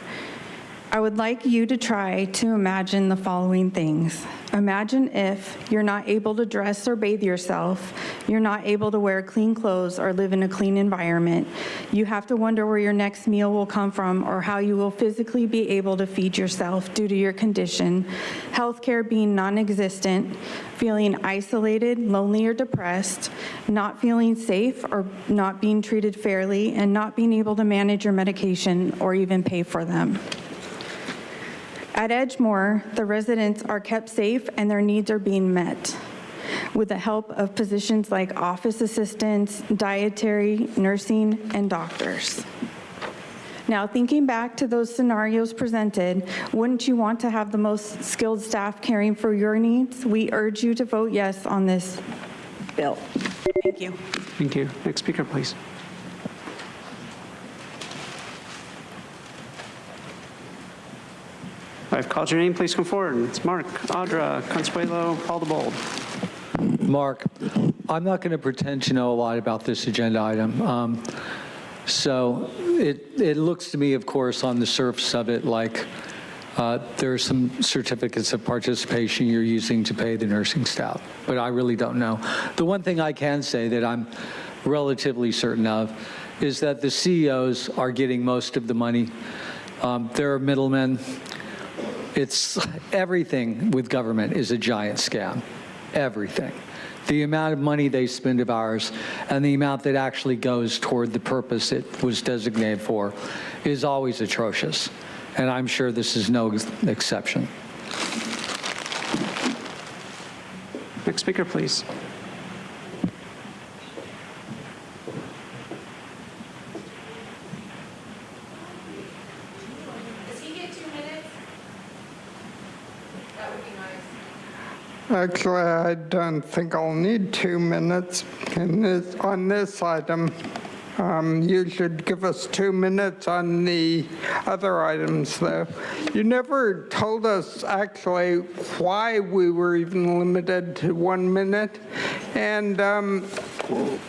I would like you to try to imagine the following things. Imagine if you're not able to dress or bathe yourself, you're not able to wear clean clothes or live in a clean environment. You have to wonder where your next meal will come from or how you will physically be able to feed yourself due to your condition, healthcare being non-existent, feeling isolated, lonely, or depressed, not feeling safe or not being treated fairly, and not being able to manage your medication or even pay for them. At Edgemoor, the residents are kept safe and their needs are being met with the help of positions like office assistants, dietary, nursing, and doctors. Now, thinking back to those scenarios presented, wouldn't you want to have the most skilled staff caring for your needs? We urge you to vote yes on this bill. Thank you. Thank you. Next speaker, please. I've called your name. Please come forward. It's Mark, Audra, Consuelo, Paul the Bold. Mark, I'm not going to pretend to know a lot about this agenda item. So it looks to me, of course, on the surface of it like there are some certificates of participation you're using to pay the nursing staff, but I really don't know. The one thing I can say that I'm relatively certain of is that the CEOs are getting most of the money. There are middlemen. It's everything with government is a giant scam, everything. The amount of money they spend of ours and the amount that actually goes toward the purpose it was designated for is always atrocious. And I'm sure this is no exception. Next speaker, please. Does he get 2 minutes? That would be nice. Actually, I don't think I'll need 2 minutes on this item. You should give us 2 minutes on the other items, though. You never told us actually why we were even limited to 1 minute. And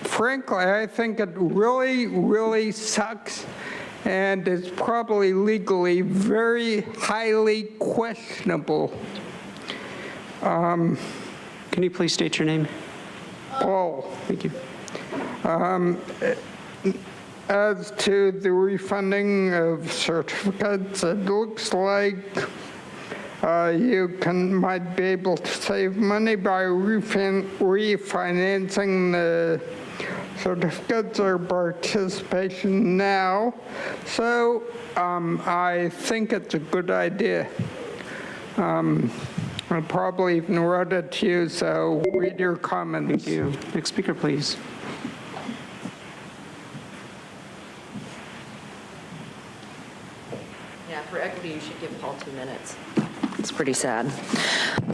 frankly, I think it really, really sucks and is probably legally very highly questionable. Can you please state your name? Paul. Thank you. As to the refunding of certificates, it looks like you might be able to save money by refinancing the certificates or participation now. So I think it's a good idea. I probably even wrote it to you, so read your comments. Thank you. Next speaker, please. Yeah, for equity, you should give Paul 2 minutes. It's pretty sad.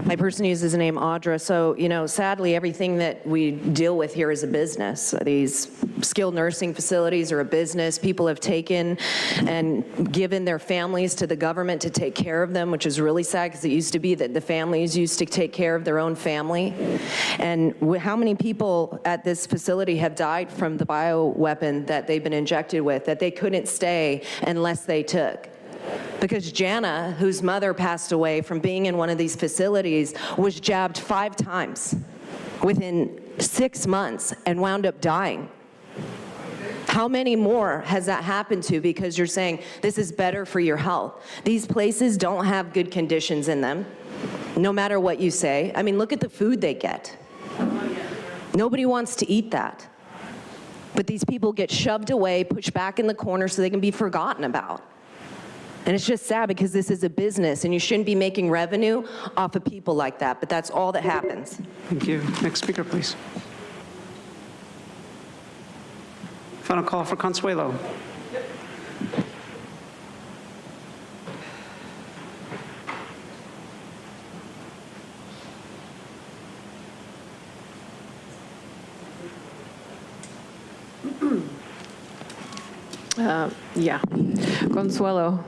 My person uses the name Audra. So, sadly, everything that we deal with here is a business. These skilled nursing facilities are a business. People have taken and given their families to the government to take care of them, which is really sad because it used to be that the families used to take care of their own family. And how many people at this facility have died from the bioweapon that they've been injected with that they couldn't stay unless they took? Because Jana, whose mother passed away from being in one of these facilities, was jabbed 5 times within 6 months and wound up dying. How many more has that happened to because you're saying this is better for your health? These places don't have good conditions in them, no matter what you say. I mean, look at the food they get. Nobody wants to eat that. But these people get shoved away, pushed back in the corner so they can be forgotten about. And it's just sad because this is a business and you shouldn't be making revenue off of people like that, but that's all that happens. Thank you. Next speaker, please. Final call for Consuelo. Consuelo.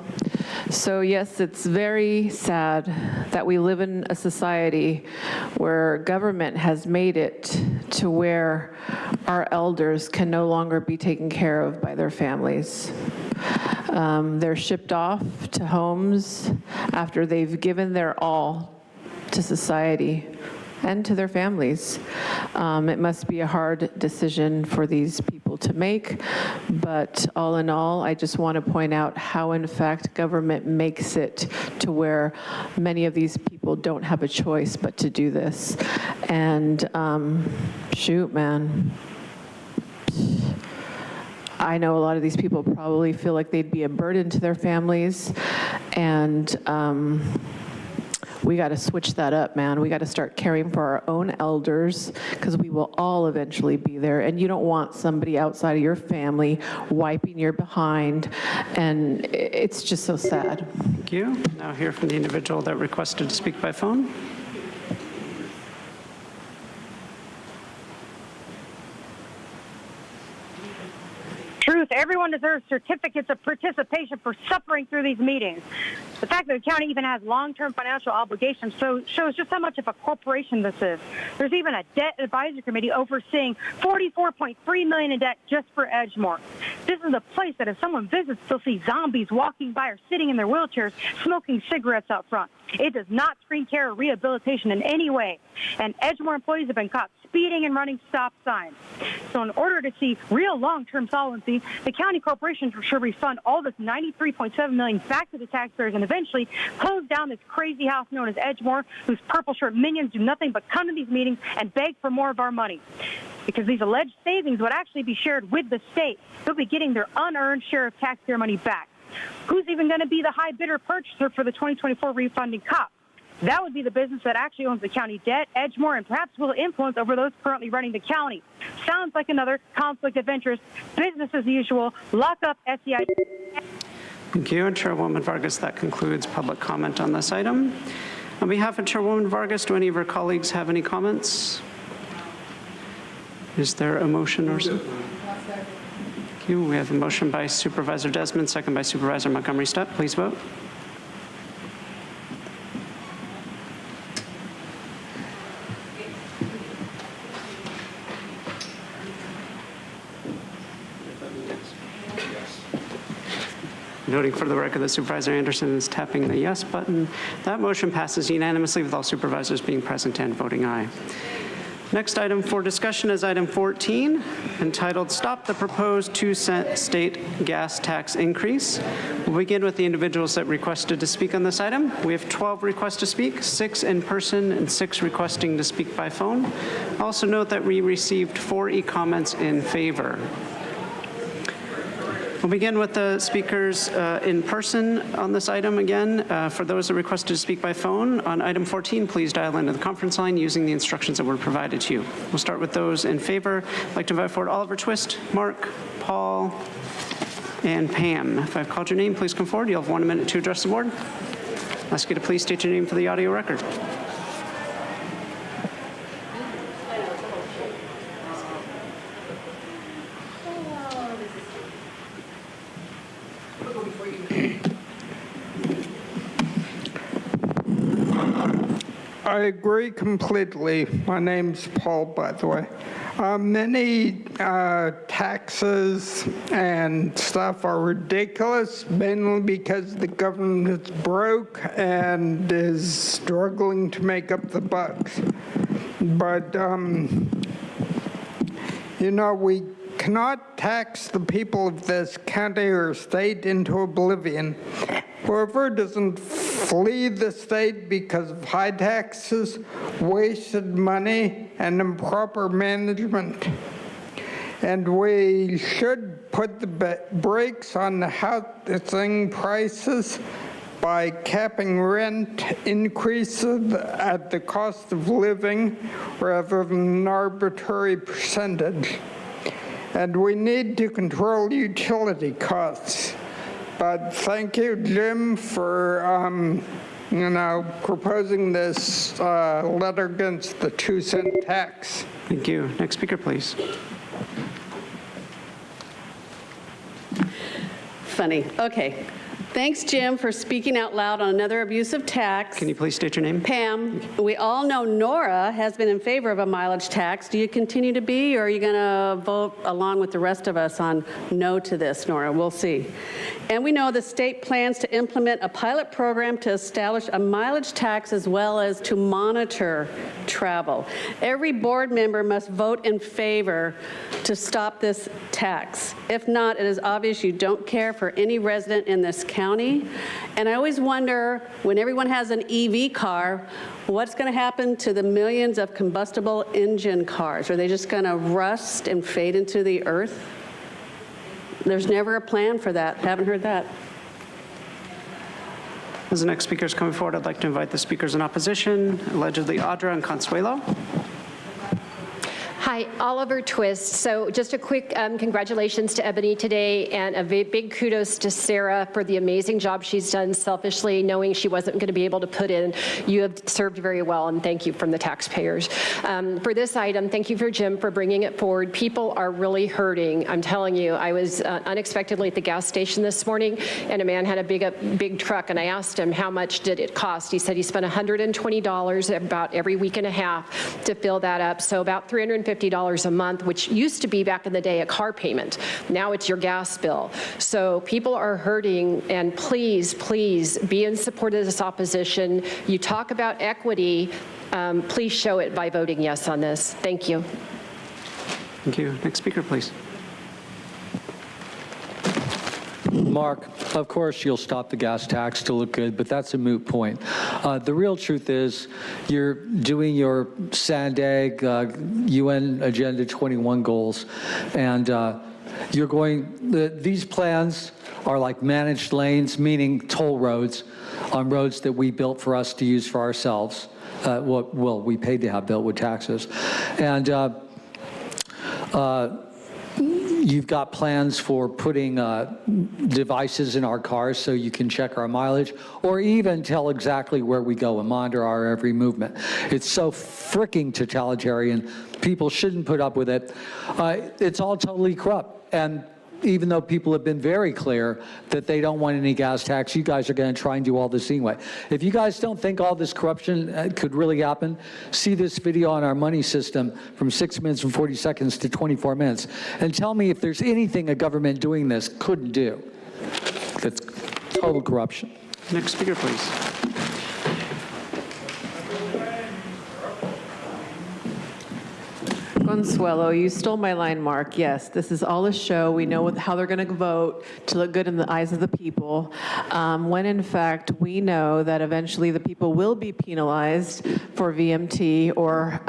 So yes, it's very sad that we live in a society where government has made it to where our elders can no longer be taken care of by their families. They're shipped off to homes after they've given their all to society and to their families. It must be a hard decision for these people to make, but all in all, I just want to point out how, in fact, government makes it to where many of these people don't have a choice but to do this. And shoot, man. I know a lot of these people probably feel like they'd be a burden to their families, and we got to switch that up, man. We got to start caring for our own elders because we will all eventually be there. And you don't want somebody outside of your family wiping your behind. And it's just so sad. Thank you. Now hear from the individual that requested to speak by phone. Truth, everyone deserves certificates of participation for suffering through these meetings. The fact that the county even has long-term financial obligations shows just how much of a corporation this is. There's even a debt advisory committee overseeing $44.3 million in debt just for Edgemoor. This is a place that if someone visits, they'll see zombies walking by or sitting in their wheelchairs smoking cigarettes out front. It does not screen care or rehabilitation in any way. And Edgemoor employees have been caught speeding and running stop signs. So in order to see real long-term solvency, the county corporation should refund all this $93.7 million back to the taxpayers and eventually close down this crazy house known as Edgemoor, whose purple shirt minions do nothing but come to these meetings and beg for more of our money. Because these alleged savings would actually be shared with the state. They'll be getting their unearned share of taxpayer money back. Who's even going to be the high bidder purchaser for the 2024 refunding COP? That would be the business that actually owns the county debt, Edgemore, and perhaps will influence over those currently running the county. Sounds like another conflict of interest. Business as usual. Lock up SEIU. Thank you. And Chairwoman Vargas, that concludes public comment on this item. On behalf of Chairwoman Vargas, do any of her colleagues have any comments? Is there a motion or something? Thank you. We have a motion by Supervisor Desmond, second by Supervisor Montgomery Steppe. Please vote. Noting for the record that Supervisor Anderson is tapping the yes button. That motion passes unanimously with all supervisors being present and voting aye. Next item for discussion is item 14, entitled Stop the Proposed 2-Cent State Gas Tax Increase. We'll begin with the individuals that requested to speak on this item. We have 12 requests to speak, 6 in person and 6 requesting to speak by phone. Also note that we received 4 e-comments in favor. We'll begin with the speakers in person on this item again. For those that requested to speak by phone, on item 14, please dial into the conference line using the instructions that were provided to you. We'll start with those in favor. I'd like to invite forward Oliver Twist, Mark, Paul, and Pam. If I've called your name, please come forward. You'll have 1 minute to address the board. I'll ask you to please state your name for the audio record. I agree completely. My name's Paul, by the way. Many taxes and stuff are ridiculous, mainly because the government is broke and is struggling to make up the bucks. But, you know, we cannot tax the people of this county or state into oblivion. Whoever doesn't flee the state because of high taxes, wasted money, and improper management. And we should put the brakes on the housing prices by capping rent increases at the cost of living rather than an arbitrary percentage. And we need to control utility costs. But thank you, Jim, for proposing this letter against the 2-cent tax. Thank you. Next speaker, please. Funny. Okay. Thanks, Jim, for speaking out loud on another abusive tax. Can you please state your name? Pam. We all know Nora has been in favor of a mileage tax. Do you continue to be, or are you going to vote along with the rest of us on no to this, Nora? We'll see. And we know the state plans to implement a pilot program to establish a mileage tax as well as to monitor travel. Every board member must vote in favor to stop this tax. If not, it is obvious you don't care for any resident in this county. And I always wonder, when everyone has an EV car, what's going to happen to the millions of combustible engine cars? Are they just going to rust and fade into the earth? There's never a plan for that. Haven't heard that. As the next speaker is coming forward, I'd like to invite the speakers in opposition, allegedly Audra and Consuelo. Hi, Oliver Twist. So just a quick congratulations to Ebony today, and a big kudos to Sarah for the amazing job she's done selfishly, knowing she wasn't going to be able to put in. You have served very well, and thank you from the taxpayers. For this item, thank you for Jim for bringing it forward. People are really hurting. I'm telling you, I was unexpectedly at the gas station this morning, and a man had a big truck, and I asked him how much did it cost. He said he spent $120 about every week and a half to fill that up, so about $350 a month, which used to be back in the day a car payment. Now it's your gas bill. So people are hurting, and please, please be in support of this opposition. You talk about equity, please show it by voting yes on this. Thank you. Thank you. Next speaker, please. Mark, of course you'll stop the gas tax to look good, but that's a moot point. The real truth is you're doing your sand egg UN Agenda 21 goals, and these plans are like managed lanes, meaning toll roads on roads that we built for us to use for ourselves. Well, we paid to have built with taxes. And you've got plans for putting devices in our cars so you can check our mileage or even tell exactly where we go and monitor our every movement. It's so freaking totalitarian. People shouldn't put up with it. It's all totally corrupt. And even though people have been very clear that they don't want any gas tax, you guys are going to try and do all this anyway. If you guys don't think all this corruption could really happen, see this video on our money system from 6 minutes and 40 seconds to 24 minutes, and tell me if there's anything a government doing this couldn't do. That's total corruption. Next speaker, please. Consuelo, you stole my line, Mark. Yes, this is all a show. We know how they're going to vote to look good in the eyes of the people, when in fact we know that eventually the people will be penalized for VMT or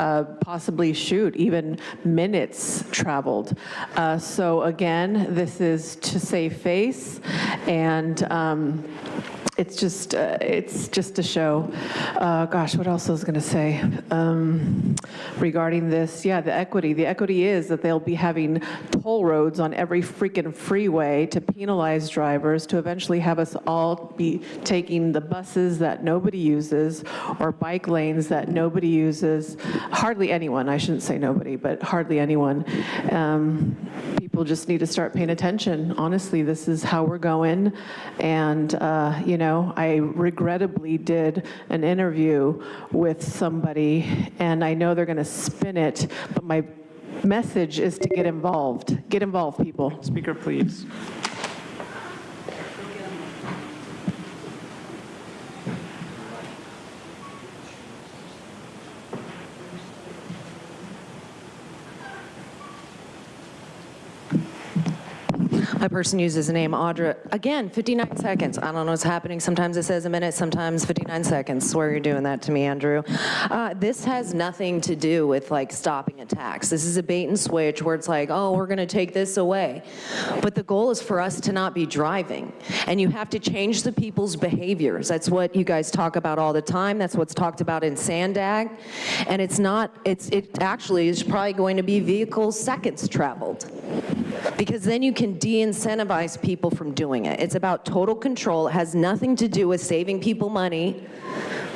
possibly even minutes traveled. So again, this is to save face, and it's just a show. Gosh, what else I was going to say regarding this? Yeah, the equity. The equity is that they'll be having toll roads on every freaking freeway to penalize drivers, to eventually have us all be taking the buses that nobody uses or bike lanes that nobody uses. Hardly anyone. I shouldn't say nobody, but hardly anyone. People just need to start paying attention. Honestly, this is how we're going, and I regrettably did an interview with somebody, and I know they're going to spin it, but my message is to get involved. Get involved, people. Speaker, please. My person uses the name Audra. Again, 59 seconds. I don't know what's happening. Sometimes it says a minute, sometimes 59 seconds. Swear you're doing that to me, Andrew. This has nothing to do with like stopping a tax. This is a bait and switch where it's like, oh, we're going to take this away. But the goal is for us to not be driving. And you have to change the people's behaviors. That's what you guys talk about all the time. That's what's talked about in Sandag. And it actually is probably going to be vehicle seconds traveled. Because then you can de-incentivize people from doing it. It's about total control. It has nothing to do with saving people money,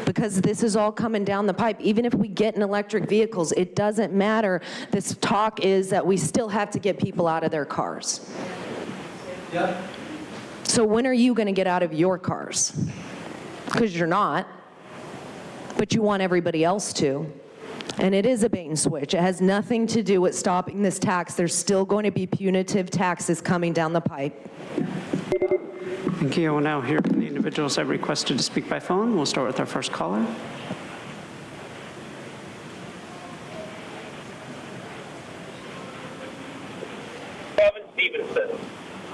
because this is all coming down the pipe. Even if we get in electric vehicles, it doesn't matter. This talk is that we still have to get people out of their cars. Yep. So when are you going to get out of your cars? Because you're not, but you want everybody else to. And it is a bait and switch. It has nothing to do with stopping this tax. There's still going to be punitive taxes coming down the pipe. Thank you. We'll now hear from the individuals that requested to speak by phone. We'll start with our first caller. Kevin Stevenson.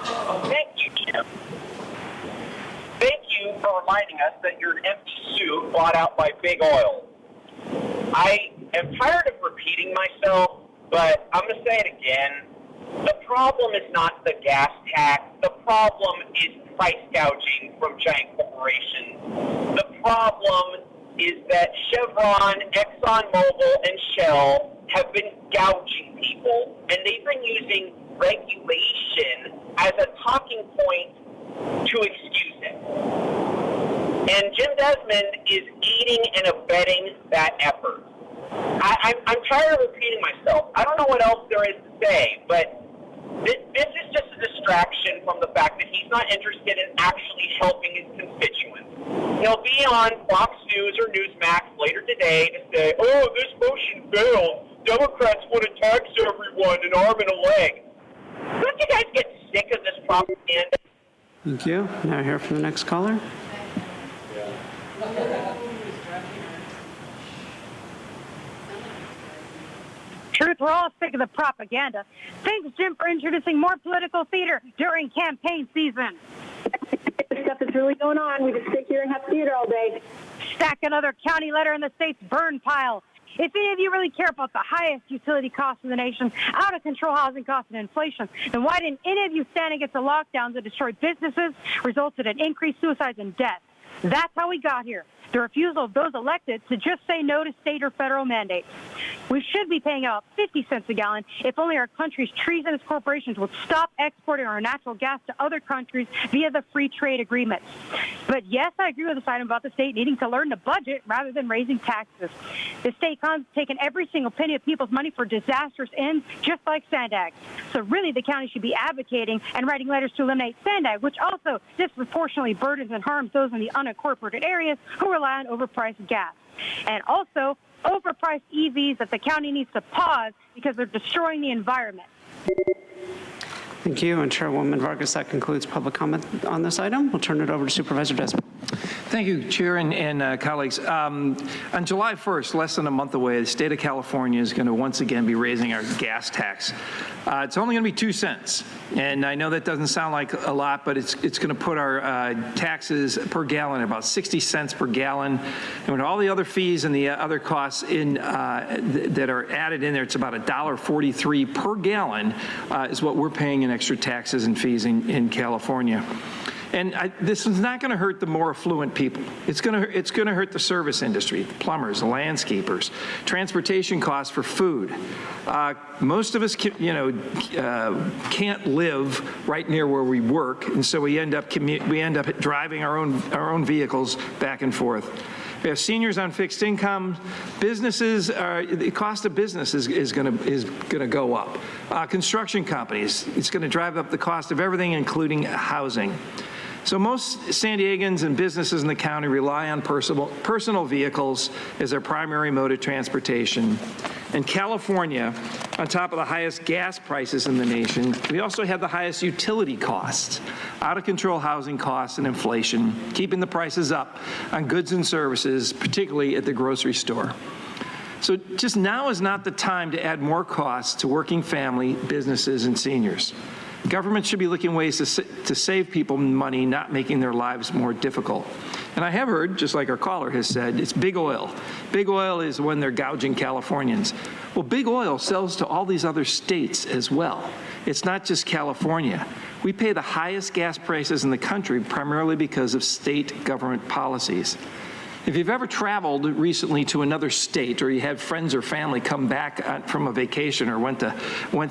Thank you, Jim. Thank you for reminding us that you're an empty suit bought out by big oil. I am tired of repeating myself, but I'm going to say it again. The problem is not the gas tax. The problem is price gouging from giant corporations. The problem is that Chevron, ExxonMobil, and Shell have been gouging people, and they've been using regulation as a talking point to excuse it. And Jim Desmond is aiding and abetting that effort. I'm tired of repeating myself. I don't know what else there is to say, but this is just a distraction from the fact that he's not interested in actually helping his constituents. He'll be on Fox News or Newsmax later today to say, oh, this motion failed. Democrats want to tax everyone an arm and a leg. Don't you guys get sick of this propaganda? Thank you. Now hear from the next caller. Truth, we're all sick of the propaganda. Thanks, Jim, for introducing more political theater during campaign season. Stuff that's really going on. We just sit here and have theater all day. Stack another county letter in the state's burn pile. If any of you really care about the highest utility costs in the nation, out of control housing costs and inflation, then why didn't any of you stand against the lockdowns that destroyed businesses, resulted in increased suicides and deaths? That's how we got here. The refusal of those elected to just say no to state or federal mandates. We should be paying out 50 cents a gallon if only our country's treasonous corporations would stop exporting our natural gas to other countries via the free trade agreements. But yes, I agree with this item about the state needing to learn to budget rather than raising taxes. The state has taken every single penny of people's money for disastrous ends, just like Sandag. So really, the county should be advocating and writing letters to eliminate Sandag, which also disproportionately burdens and harms those in the unincorporated areas who rely on overpriced gas. And also, overpriced EVs that the county needs to pause because they're destroying the environment. Thank you. And Chairwoman Vargas, that concludes public comment on this item. We'll turn it over to Supervisor Desmond. Thank you, Chair and colleagues. On July 1st, less than a month away, the state of California is going to once again be raising our gas tax. It's only going to be 2 cents. And I know that doesn't sound like a lot, but it's going to put our taxes per gallon at about 60 cents per gallon. And with all the other fees and the other costs in that are added in there, it's about $1.43 per gallon is what we're paying in extra taxes and fees in California. And this is not going to hurt the more affluent people. It's going to hurt the service industry, the plumbers, the landscapers, transportation costs for food. Most of us, can't live right near where we work, and so we end up driving our own vehicles back and forth. We have seniors on fixed income. Businesses, the cost of business is going to go up. Construction companies, it's going to drive up the cost of everything, including housing. So most San Diegans and businesses in the county rely on personal vehicles as their primary mode of transportation. In California, on top of the highest gas prices in the nation, we also have the highest utility costs, out-of-control housing costs and inflation, keeping the prices up on goods and services, particularly at the grocery store. So just now is not the time to add more costs to working family, businesses, and seniors. Government should be looking ways to save people money, not making their lives more difficult. And I have heard, just like our caller has said, it's big oil. Big oil is when they're gouging Californians. Well, big oil sells to all these other states as well. It's not just California. We pay the highest gas prices in the country primarily because of state government policies. If you've ever traveled recently to another state, or you had friends or family come back from a vacation or went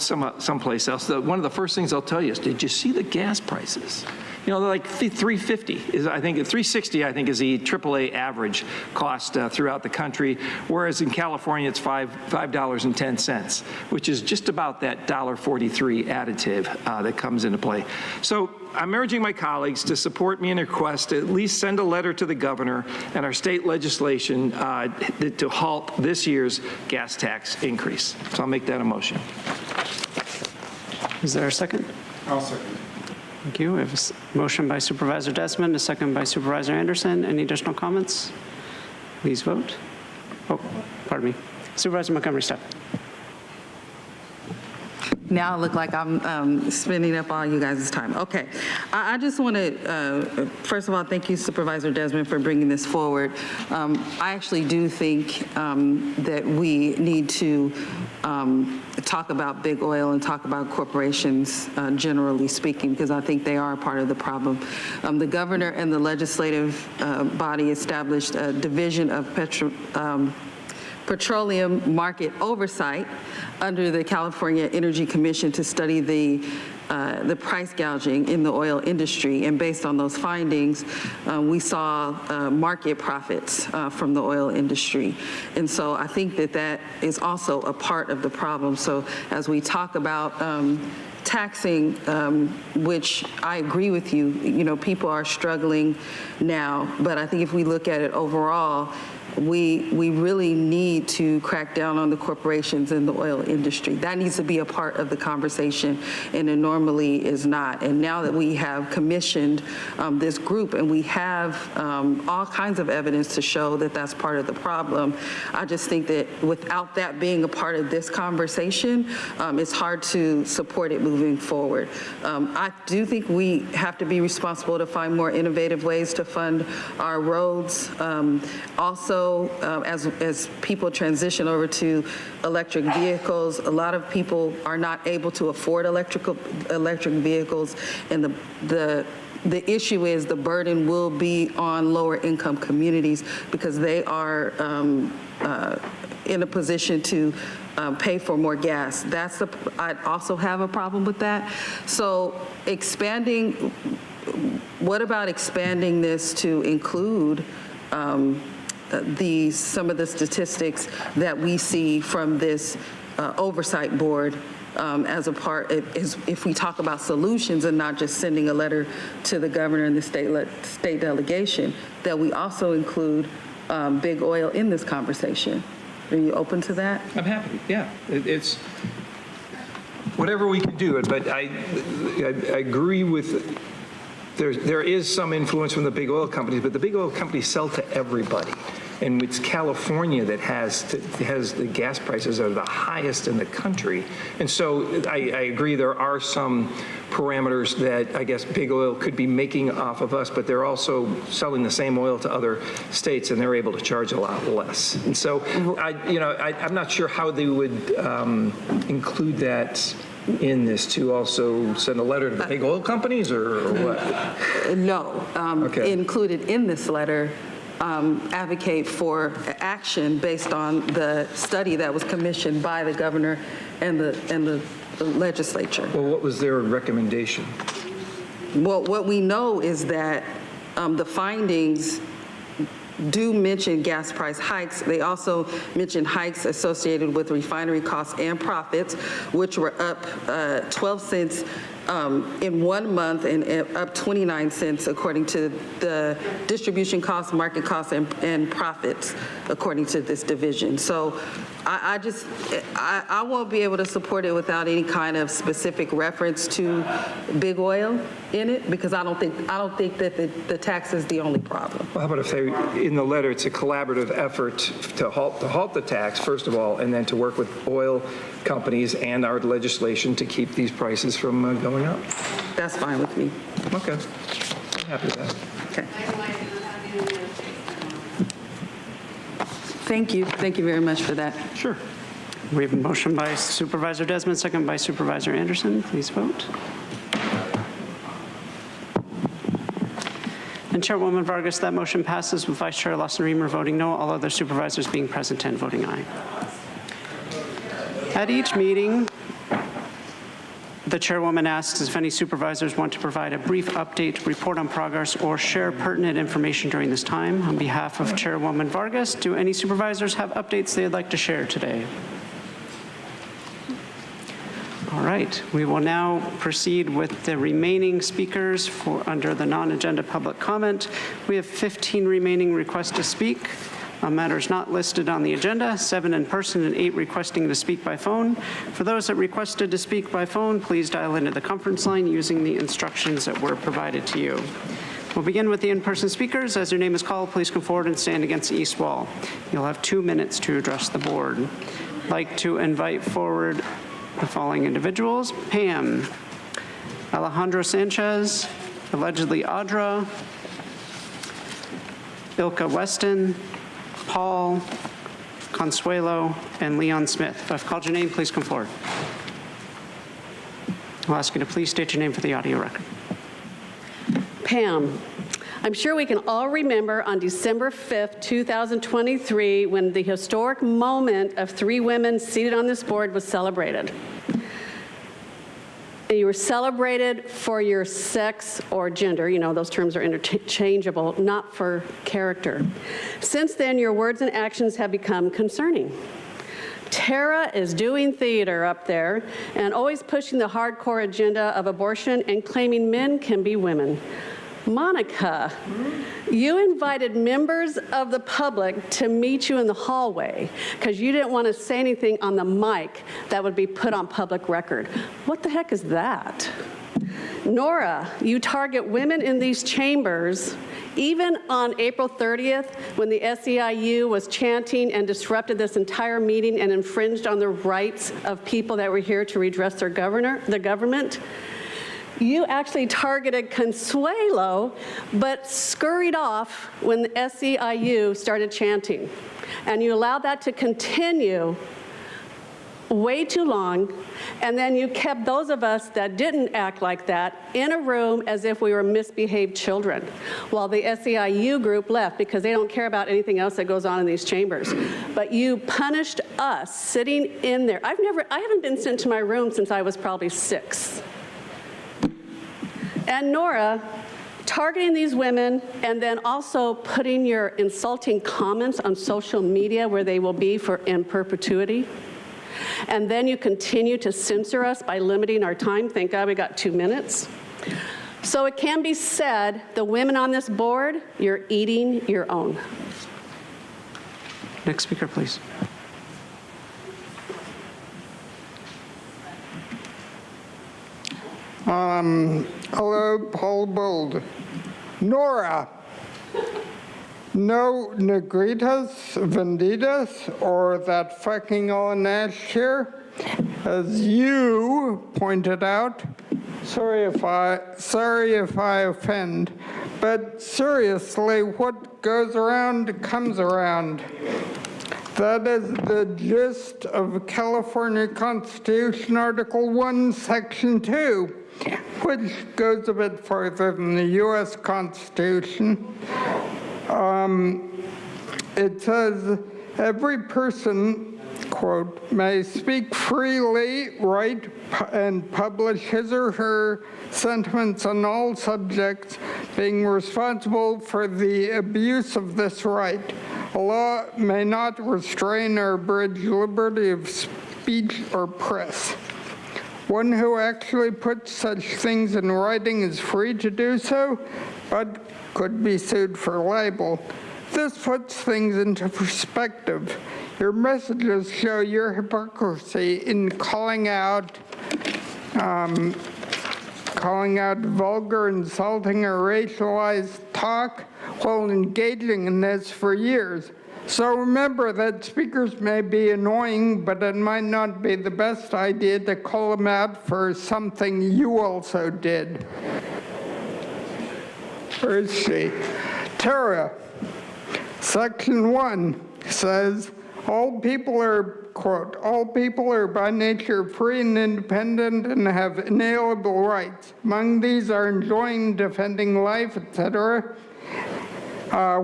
someplace else, one of the first things they'll tell you is, did you see the gas prices? They're like $3.50 is, I think, $3.60 I think is the AAA average cost throughout the country, whereas in California it's $5.10, which is just about that $1.43 additive that comes into play. So I'm urging my colleagues to support me in a request to at least send a letter to the governor and our state legislation to halt this year's gas tax increase. So I'll make that a motion. Is there a second? I'll second. Thank you. We have a motion by Supervisor Desmond, a second by Supervisor Anderson. Any additional comments? Please vote. Oh, pardon me. Supervisor Montgomery-Stepp. Now I look like I'm spending up all you guys' time. Okay. I just want to, first of all, thank you, Supervisor Desmond, for bringing this forward. I actually do think that we need to talk about big oil and talk about corporations, generally speaking, because I think they are a part of the problem. The governor and the legislative body established a division of petroleum market oversight under the California Energy Commission to study the price gouging in the oil industry. And based on those findings, we saw market profits from the oil industry. And so I think that that is also a part of the problem. So as we talk about taxing, which I agree with you, people are struggling now, but I think if we look at it overall, we really need to crack down on the corporations in the oil industry. That needs to be a part of the conversation, and it normally is not. And now that we have commissioned this group and we have all kinds of evidence to show that that's part of the problem, I just think that without that being a part of this conversation, it's hard to support it moving forward. I do think we have to be responsible to find more innovative ways to fund our roads. Also, know, as people transition over to electric vehicles, a lot of people are not able to afford electric vehicles, and the issue is the burden will be on lower income communities because they are in a position to pay for more gas. I also have a problem with that. So what about expanding this to include some of the statistics that we see from this oversight board as a part, if we talk about solutions and not just sending a letter to the governor and the state delegation, that we also include big oil in this conversation. Are you open to that? I'm happy, yeah. It's whatever we can do, but I agree with, there is some influence from the big oil companies, but the big oil companies sell to everybody. And it's California that has the gas prices that are the highest in the country. And so I agree there are some parameters that I guess big oil could be making off of us, but they're also selling the same oil to other states, and they're able to charge a lot less. And so I'm not sure how they would include that in this, to also send a letter to the big oil companies, or what? No. Okay. Included in this letter, advocate for action based on the study that was commissioned by the governor and the legislature. Well, what was their recommendation? Well, what we know is that the findings do mention gas price hikes. They also mention hikes associated with refinery costs and profits, which were up 12 cents in 1 month and up 29 cents according to the distribution costs, market costs, and profits according to this division. So I won't be able to support it without any kind of specific reference to big oil in it, because I don't think that the tax is the only problem. Well, how about if they, in the letter, it's a collaborative effort to halt the tax, first of all, and then to work with oil companies and our legislation to keep these prices from going up? That's fine with me. Okay. I'm happy with that. Okay. Thank you. Thank you very much for that. Sure. We have a motion by Supervisor Desmond, second by Supervisor Anderson. Please vote. And Chairwoman Vargas, that motion passes with Vice Chair Lawson-Remer voting no, all other supervisors being present and voting aye. At each meeting, the chairwoman asks if any supervisors want to provide a brief update, report on progress, or share pertinent information during this time. On behalf of Chairwoman Vargas, do any supervisors have updates they'd like to share today? All right, we will now proceed with the remaining speakers under the non-agenda public comment. We have 15 remaining requests to speak on matters not listed on the agenda, 7 in person and 8 requesting to speak by phone. For those that requested to speak by phone, please dial into the conference line using the instructions that were provided to you. We'll begin with the in-person speakers. As your name is called, please come forward and stand against the east wall. You'll have 2 minutes to address the board. I'd like to invite forward the following individuals: Pam, Alejandro Sanchez, allegedly Audra, Ilka Weston, Paul, Consuelo, and Leon Smith. If I've called your name, please come forward. I'll ask you to please state your name for the audio record. Pam, I'm sure we can all remember on December 5th, 2023, when the historic moment of 3 women seated on this board was celebrated. And you were celebrated for your sex or gender. You know, those terms are interchangeable, not for character. Since then, your words and actions have become concerning. Tara is doing theater up there and always pushing the hardcore agenda of abortion and claiming men can be women. Monica, you invited members of the public to meet you in the hallway because you didn't want to say anything on the mic that would be put on public record. What the heck is that? Nora, you target women in these chambers. Even on April 30th, when the SEIU was chanting and disrupted this entire meeting and infringed on the rights of people that were here to redress the government, You actually targeted Consuelo, but scurried off when the SEIU started chanting. And you allowed that to continue way too long, and then you kept those of us that didn't act like that in a room as if we were misbehaved children, while the SEIU group left because they don't care about anything else that goes on in these chambers. But you punished us sitting in there. I haven't been sent to my room since I was probably 6. And Nora, targeting these women and then also putting your insulting comments on social media where they will be in perpetuity. And then you continue to censor us by limiting our time. Thank God we got 2 minutes. So it can be said, the women on this board, you're eating your own. Next speaker, please. Hello, Paul Bold. Nora, no negritas, venditas, or that fucking on ash here. As you pointed out, sorry if I offend, but seriously, what goes around comes around. That is the gist of California Constitution, Article 1, Section 2, which goes a bit further than the U.S. Constitution. It says, every person, quote, may speak freely, write, and publish his or her sentiments on all subjects, being responsible for the abuse of this right. A law may not restrain or abridge liberty of speech or press. One who actually puts such things in writing is free to do so, but could be sued for libel. This puts things into perspective. Your messages show your hypocrisy in calling out vulgar, insulting, or racialized talk while engaging in this for years. So remember that speakers may be annoying, but it might not be the best idea to call them out for something you also did. Where is she? Tara, Section 1 says, all people are, quote, all people are by nature free and independent and have inalienable rights. Among these are enjoying, defending life, etc.,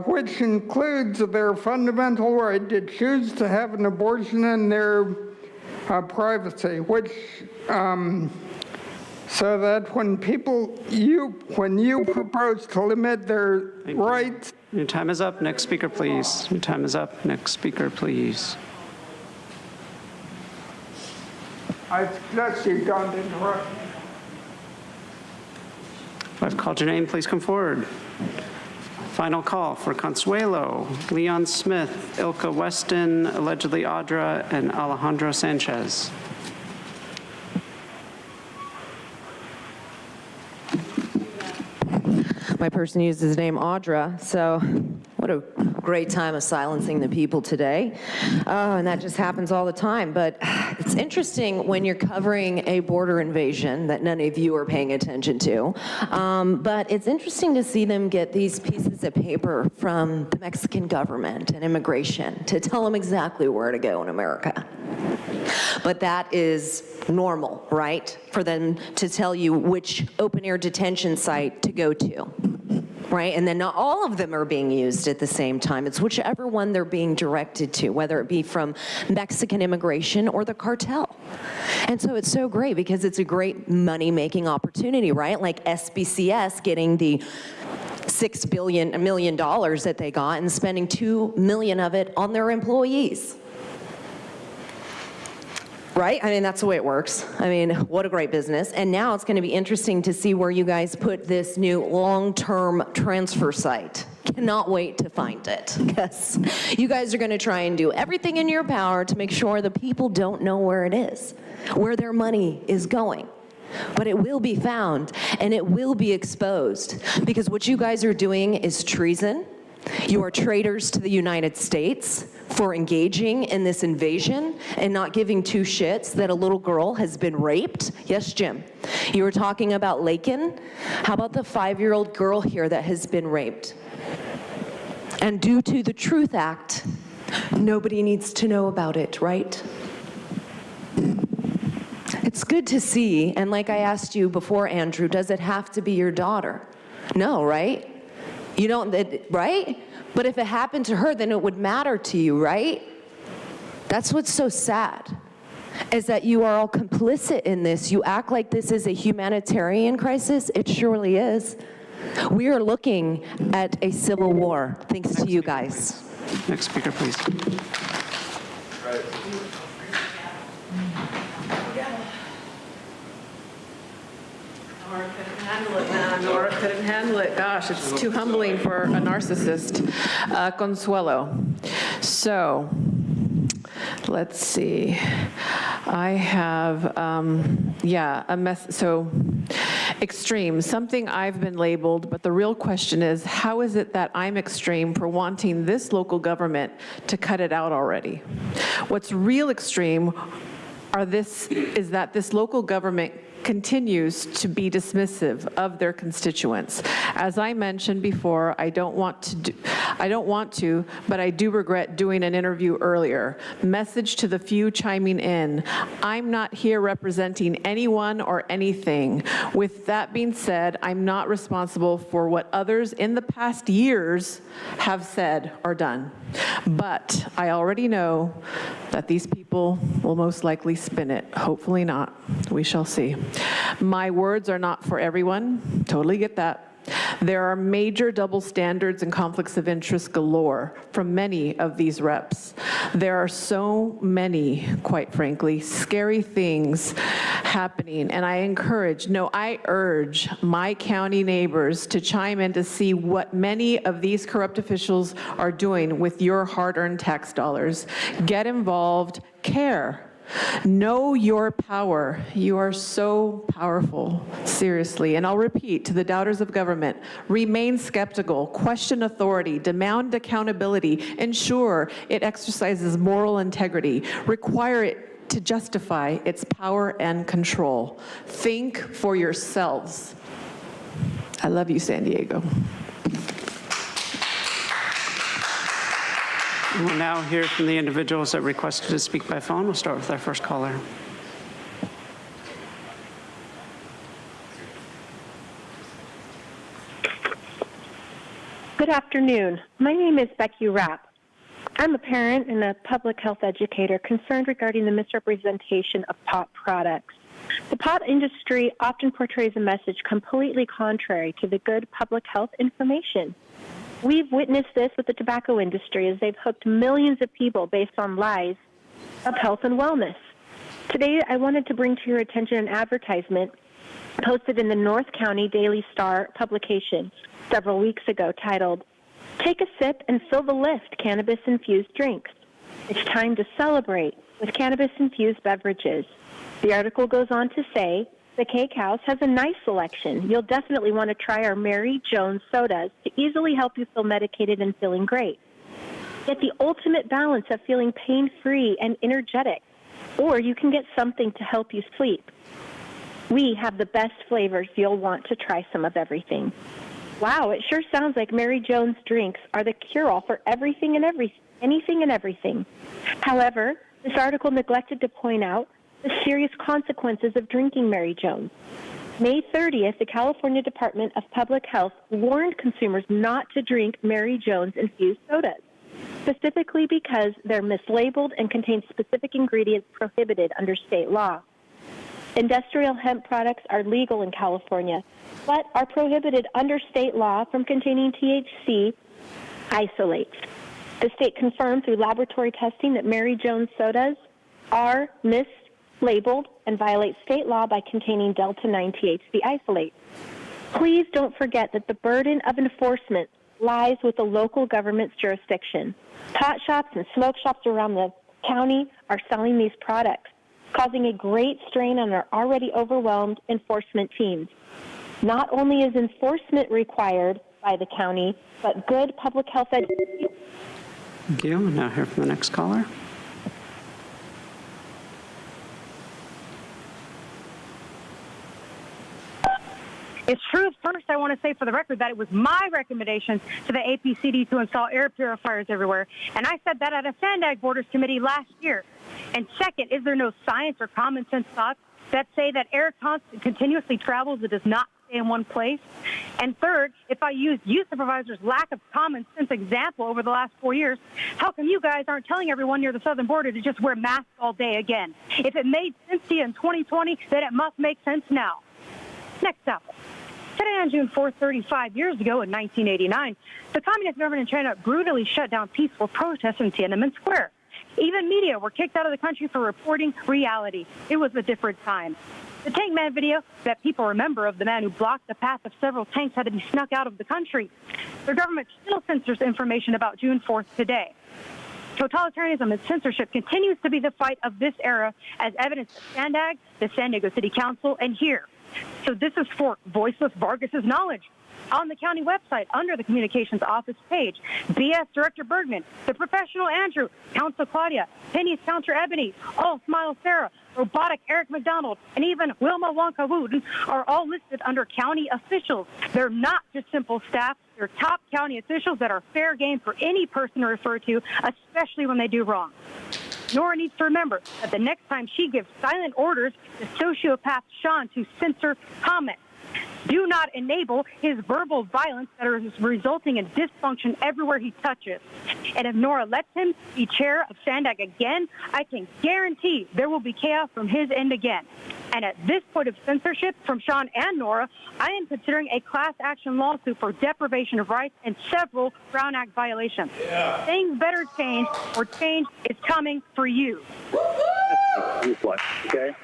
which includes their fundamental right to choose to have an abortion in their privacy, which so that when you propose to limit their rights. Your time is up. Next speaker, please. Your time is up. Next speaker, please. I suggest you don't interrupt me. If I've called your name, please come forward. Final call for Consuelo, Leon Smith, Ilka Weston, allegedly Audra, and Alejandro Sanchez. My person used his name Audra, so what a great time of silencing the people today. And that just happens all the time. But it's interesting when you're covering a border invasion that none of you are paying attention to. But it's interesting to see them get these pieces of paper from the Mexican government and immigration to tell them exactly where to go in America. But that is normal, right? For them to tell you which open-air detention site to go to, right? And then not all of them are being used at the same time. It's whichever one they're being directed to, whether it be from Mexican immigration or the cartel. And so it's so great because it's a great money-making opportunity, right? Like SBCS getting the $6 million that they got and spending $2 million of it on their employees. Right? I mean, that's the way it works. I mean, what a great business. And now it's going to be interesting to see where you guys put this new long-term transfer site. Cannot wait to find it, because you guys are going to try and do everything in your power to make sure the people don't know where it is, where their money is going. But it will be found, and it will be exposed, because what you guys are doing is treason. You are traitors to the United States, for engaging in this invasion and not giving two shits that a little girl has been raped? Yes, Jim. You were talking about Lakin. How about the 5-year-old girl here that has been raped? And due to the Truth Act, nobody needs to know about it, right? It's good to see, and like I asked you before, Andrew, does it have to be your daughter? No, right? You don't, right? But if it happened to her, then it would matter to you, right? That's what's so sad, is that you are all complicit in this. You act like this is a humanitarian crisis. It surely is. We are looking at a civil war, thanks to you guys. Next speaker, please. Nora couldn't handle it, man. Nora couldn't handle it. Gosh, it's too humbling for a narcissist. Consuelo. So, let's see. I have, so extreme, something I've been labeled, but the real question is, how is it that I'm extreme for wanting this local government to cut it out already? What's real extreme is that this local government continues to be dismissive of their constituents. As I mentioned before, I don't want to, but I do regret doing an interview earlier. Message to the few chiming in. I'm not here representing anyone or anything. With that being said, I'm not responsible for what others in the past years have said or done. But I already know that these people will most likely spin it. Hopefully not. We shall see. My words are not for everyone. Totally get that. There are major double standards and conflicts of interest galore from many of these reps. There are so many, quite frankly, scary things happening, and I urge my county neighbors to chime in to see what many of these corrupt officials are doing with your hard-earned tax dollars. Get involved, care. Know your power. You are so powerful, seriously. And I'll repeat to the doubters of government, remain skeptical, question authority, demand accountability, ensure it exercises moral integrity, require it to justify its power and control. Think for yourselves. I love you, San Diego. We'll now hear from the individuals that requested to speak by phone. We'll start with our first caller. Good afternoon. My name is Becky Rapp. I'm a parent and a public health educator concerned regarding the misrepresentation of pot products. The pot industry often portrays a message completely contrary to the good public health information. We've witnessed this with the tobacco industry as they've hooked millions of people based on lies of health and wellness. Today, I wanted to bring to your attention an advertisement posted in the North County Daily Star publication several weeks ago titled, "Take a sip and fill the lift, cannabis-infused drinks. It's time to celebrate with cannabis-infused beverages." The article goes on to say, the Cake House has a nice selection. You'll definitely want to try our Mary Jones sodas to easily help you feel medicated and feeling great. Get the ultimate balance of feeling pain-free and energetic, or you can get something to help you sleep. We have the best flavors. You'll want to try some of everything. Wow, it sure sounds like Mary Jones drinks are the cure-all for anything and everything. However, this article neglected to point out the serious consequences of drinking Mary Jones. May 30th, the California Department of Public Health warned consumers not to drink Mary Jones infused sodas, specifically because they're mislabeled and contain specific ingredients prohibited under state law. Industrial hemp products are legal in California, but are prohibited under state law from containing THC isolates. The state confirmed through laboratory testing that Mary Jones sodas are mislabeled and violate state law by containing Delta-9 THC isolate. Please don't forget that the burden of enforcement lies with the local government's jurisdiction. Pot shops and smoke shops around the county are selling these products, causing a great strain on our already overwhelmed enforcement teams. Not only is enforcement required by the county, but good public health education Thank you. We'll now hear from the next caller. It's true. First, I want to say for the record that it was my recommendation to the APCD to install air purifiers everywhere. And I said that at a Sandag Borders Committee last year. And second, is there no science or common sense thoughts that say that air continuously travels, it does not stay in one place? And third, if I used you supervisors' lack of common sense example over the last 4 years, how come you guys aren't telling everyone near the southern border to just wear masks all day again? If it made sense to you in 2020, then it must make sense now. Next up. Today on June 4th, 35 years ago in 1989, the communist government in China brutally shut down peaceful protests in Tiananmen Square. Even media were kicked out of the country for reporting reality. It was a different time. The Tank Man video that people remember of the man who blocked the path of several tanks had to be snuck out of the country. The government still censors information about June 4th today. Totalitarianism and censorship continues to be the fight of this era, as evidenced at Sandag, the San Diego City Council, and here. So this is for Voiceless Vargas's knowledge. On the county website, under the Communications Office page, BS Director Bergman, the Professional Andrew, Council Claudia, Penny's Counter Ebony, All Smile Sarah, Robotic Eric McDonald, and even Wilma Wonka Wooten are all listed under county officials. They're not just simple staff. They're top county officials that are fair game for any person to refer to, especially when they do wrong. Nora needs to remember that the next time she gives silent orders to sociopath Sean to censor comments, do not enable his verbal violence that is resulting in dysfunction everywhere he touches. And if Nora lets him be chair of Sandag again, I can guarantee there will be chaos from his end again. And at this point of censorship from Sean and Nora, I am considering a class action lawsuit for deprivation of rights and several Brown Act violations. Yeah. Things better change, or change is coming for you. Okay?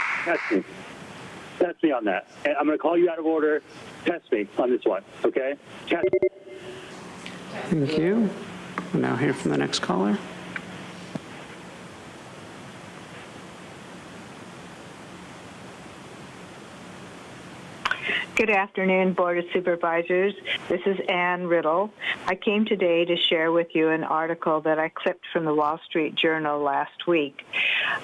Test me on that. And I'm going to call you out of order. Test me on this one, okay? Test me. Thank you. We'll now hear from the next caller. Good afternoon, Board of Supervisors. This is Ann Riddle. I came today to share with you an article that I clipped from the Wall Street Journal last week.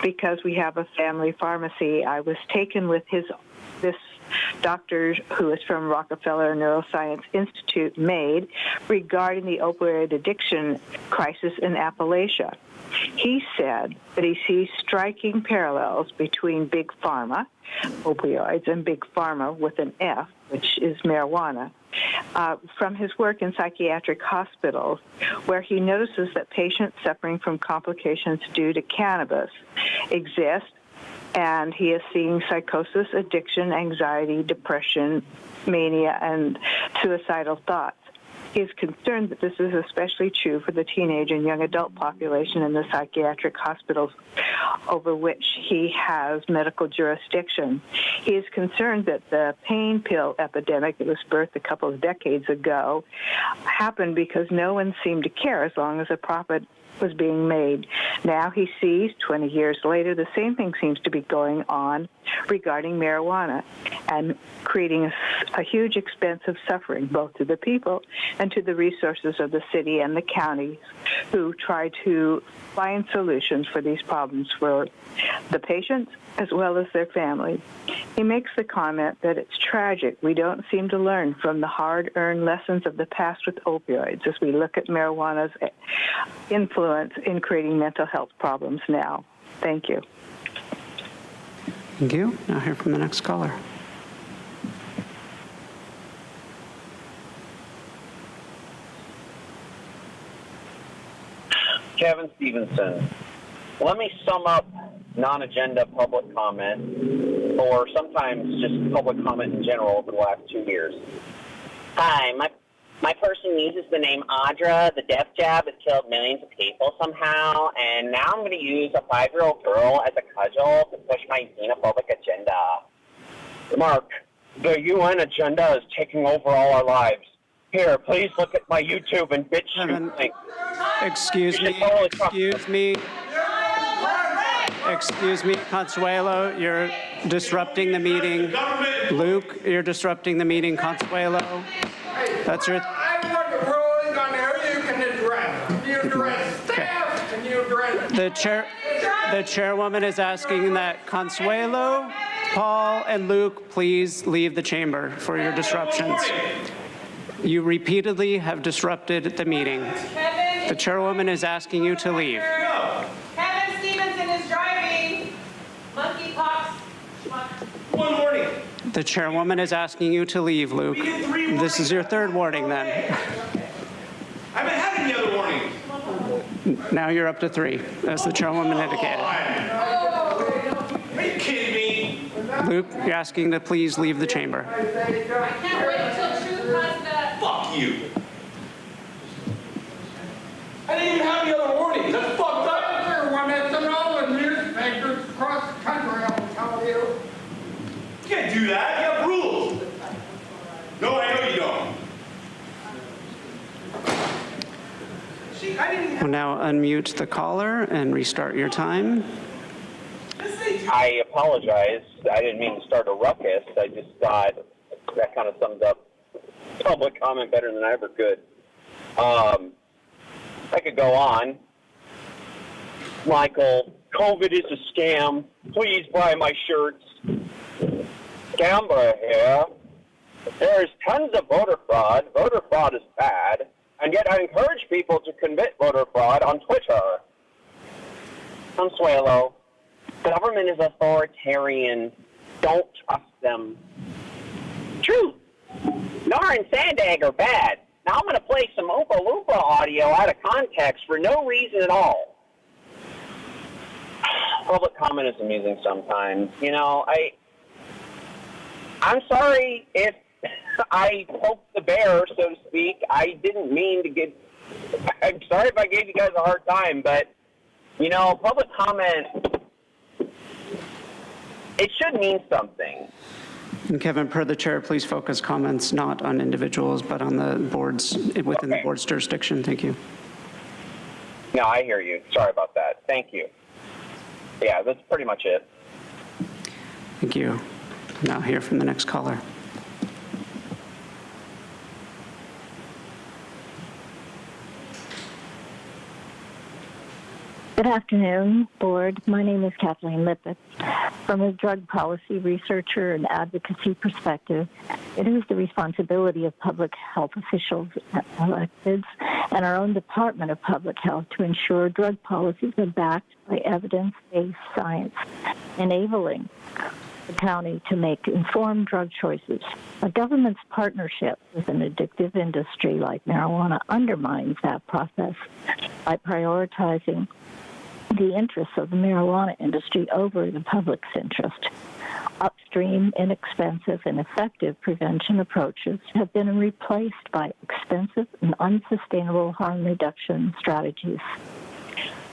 Because we have a family pharmacy, I was taken with this doctor who is from Rockefeller Neuroscience Institute, MAID, regarding the opioid addiction crisis in Appalachia. He said that he sees striking parallels between big pharma, opioids, and big pharma with an F, which is marijuana, from his work in psychiatric hospitals, where he notices that patients suffering from complications due to cannabis exist, and he is seeing psychosis, addiction, anxiety, depression, mania, and suicidal thoughts. He is concerned that this is especially true for the teenage and young adult population in the psychiatric hospitals over which he has medical jurisdiction. He is concerned that the pain pill epidemic that was birthed a couple of decades ago happened because no one seemed to care as long as a profit was being made. Now he sees, 20 years later, the same thing seems to be going on regarding marijuana and creating a huge expense of suffering, both to the people and to the resources of the city and the counties who try to find solutions for these problems for the patients as well as their families. He makes the comment that it's tragic we don't seem to learn from the hard-earned lessons of the past with opioids as we look at marijuana's influence in creating mental health problems now. Thank you. Thank you. Now hear from the next caller. Kevin Stevenson. Let me sum up non-agenda public comment, or sometimes just public comment in general over the last 2 years. Hi, my person uses the name Audra. The death jab has killed millions of people somehow, and now I'm going to use a 5-year-old girl as a cudgel to push my xenophobic agenda. Mark, the UN agenda is taking over all our lives. Here, please look at my YouTube and BitChute link. Excuse me, Consuelo, you're disrupting the meeting. Luke, you're disrupting the meeting. Consuelo, that's your... I want the ruling on how you can address. You address that. The chairwoman is asking that Consuelo, Paul, and Luke please leave the chamber for your disruptions. You repeatedly have disrupted the meeting. The chairwoman is asking you to leave. Kevin Stevenson is driving. Monkeypox. One warning. The chairwoman is asking you to leave, Luke. This is your third warning then. I haven't had any other warnings. Now you're up to 3, as the chairwoman indicated. Are you kidding me? Luke, you're asking to please leave the chamber. I can't wait till truth comes to... Fuck you. I didn't even have any other warnings. That's fucked up. When it's in all the newspapers across the country, I'll tell you. You can't do that. You have rules. No, I know you don't. See, I didn't We'll now unmute the caller and restart your time. I apologize. I didn't mean to start a ruckus. I just thought that kind of sums up public comment better than I ever could. I could go on. Michael, COVID is a scam. Please buy my shirts. Gambler here. There's tons of voter fraud. Voter fraud is bad. And yet I encourage people to commit voter fraud on Twitter. Consuelo, government is authoritarian. Don't trust them. Truth. Nora and Sandag are bad. Now I'm going to play some Oompa Loompa audio out of context for no reason at all. Public comment is amusing sometimes. You know, I'm sorry if I poked the bear, so to speak. I didn't mean to get... I'm sorry if I gave you guys a hard time, but, you know, public comment, it should mean something. And Kevin, per the chair, please focus comments not on individuals, but on the boards, within the board's jurisdiction. Thank you. No, I hear you. Sorry about that. Thank you. Yeah, that's pretty much it. Thank you. Now hear from the next caller. Good afternoon, Board. My name is Kathleen Lippitt. From a drug policy researcher and advocacy perspective, it is the responsibility of public health officials, electeds, and our own Department of Public Health to ensure drug policies are backed by evidence-based science, enabling the county to make informed drug choices. A government's partnership with an addictive industry like marijuana undermines that process by prioritizing the interests of the marijuana industry over the public's interest. Upstream, inexpensive, and effective prevention approaches have been replaced by expensive and unsustainable harm reduction strategies.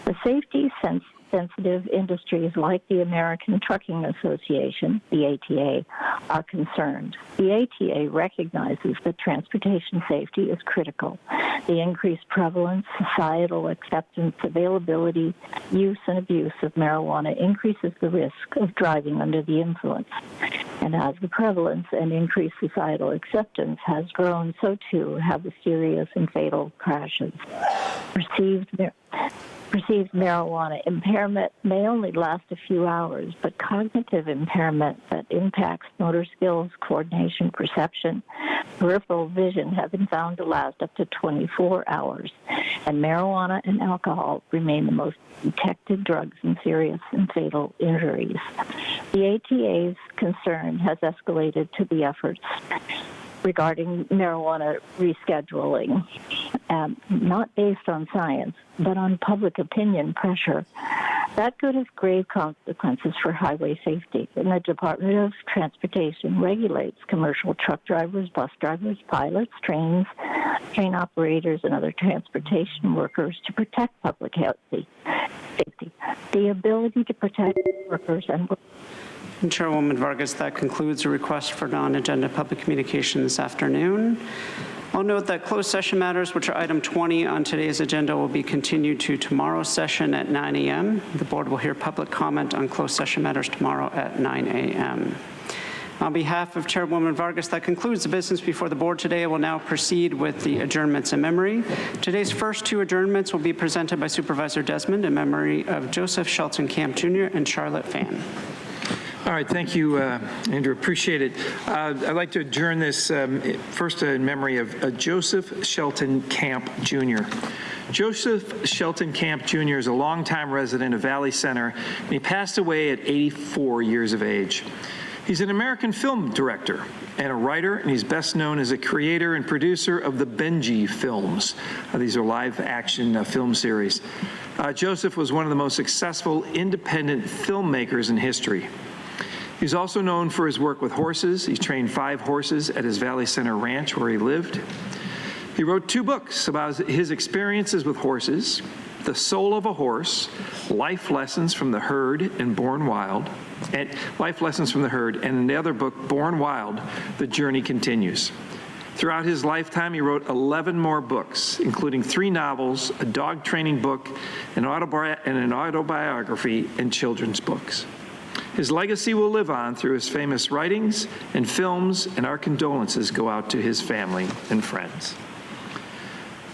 The safety-sensitive industries like the American Trucking Association, the ATA, are concerned. The ATA recognizes that transportation safety is critical. The increased prevalence, societal acceptance, availability, use, and abuse of marijuana increases the risk of driving under the influence. And as the prevalence and increased societal acceptance has grown, so too have the serious and fatal crashes. Perceived marijuana impairment may only last a few hours, but cognitive impairment that impacts motor skills, coordination, perception, peripheral vision have been found to last up to 24 hours. And marijuana and alcohol remain the most detected drugs in serious and fatal injuries. The ATA's concern has escalated to the efforts regarding marijuana rescheduling, not based on science, but on public opinion pressure. That could have grave consequences for highway safety. And the Department of Transportation regulates commercial truck drivers, bus drivers, pilots, train operators, and other transportation workers to protect public health safety. The ability to protect workers and Chairwoman Vargas, that concludes a request for non-agenda public communication this afternoon. I'll note that closed session matters, which are item 20 on today's agenda, will be continued to tomorrow's session at 9 a.m. The board will hear public comment on closed session matters tomorrow at 9 a.m. On behalf of Chairwoman Vargas, that concludes the business before the board today. I will now proceed with the adjournments in memory. Today's first two adjournments will be presented by Supervisor Desmond in memory of Joseph Shelton Camp Jr. and Charlotte Fan. All right, thank you, Andrew. Appreciate it. I'd like to adjourn this first in memory of Joseph Shelton Camp Jr. Joseph Shelton Camp Jr. is a longtime resident of Valley Center, and he passed away at 84 years of age. He's an American film director and a writer, and he's best known as a creator and producer of the Benji films. These are live-action film series. Joseph was one of the most successful independent filmmakers in history. He's also known for his work with horses. He's trained 5 horses at his Valley Center ranch where he lived. He wrote 2 books about his experiences with horses, The Soul of a Horse, Life Lessons from the Herd and Born Wild, and Life Lessons from the Herd, and in the other book, Born Wild, The Journey Continues. Throughout his lifetime, he wrote 11 more books, including 3 novels, a dog training book, an autobiography, and children's books. His legacy will live on through his famous writings and films, and our condolences go out to his family and friends.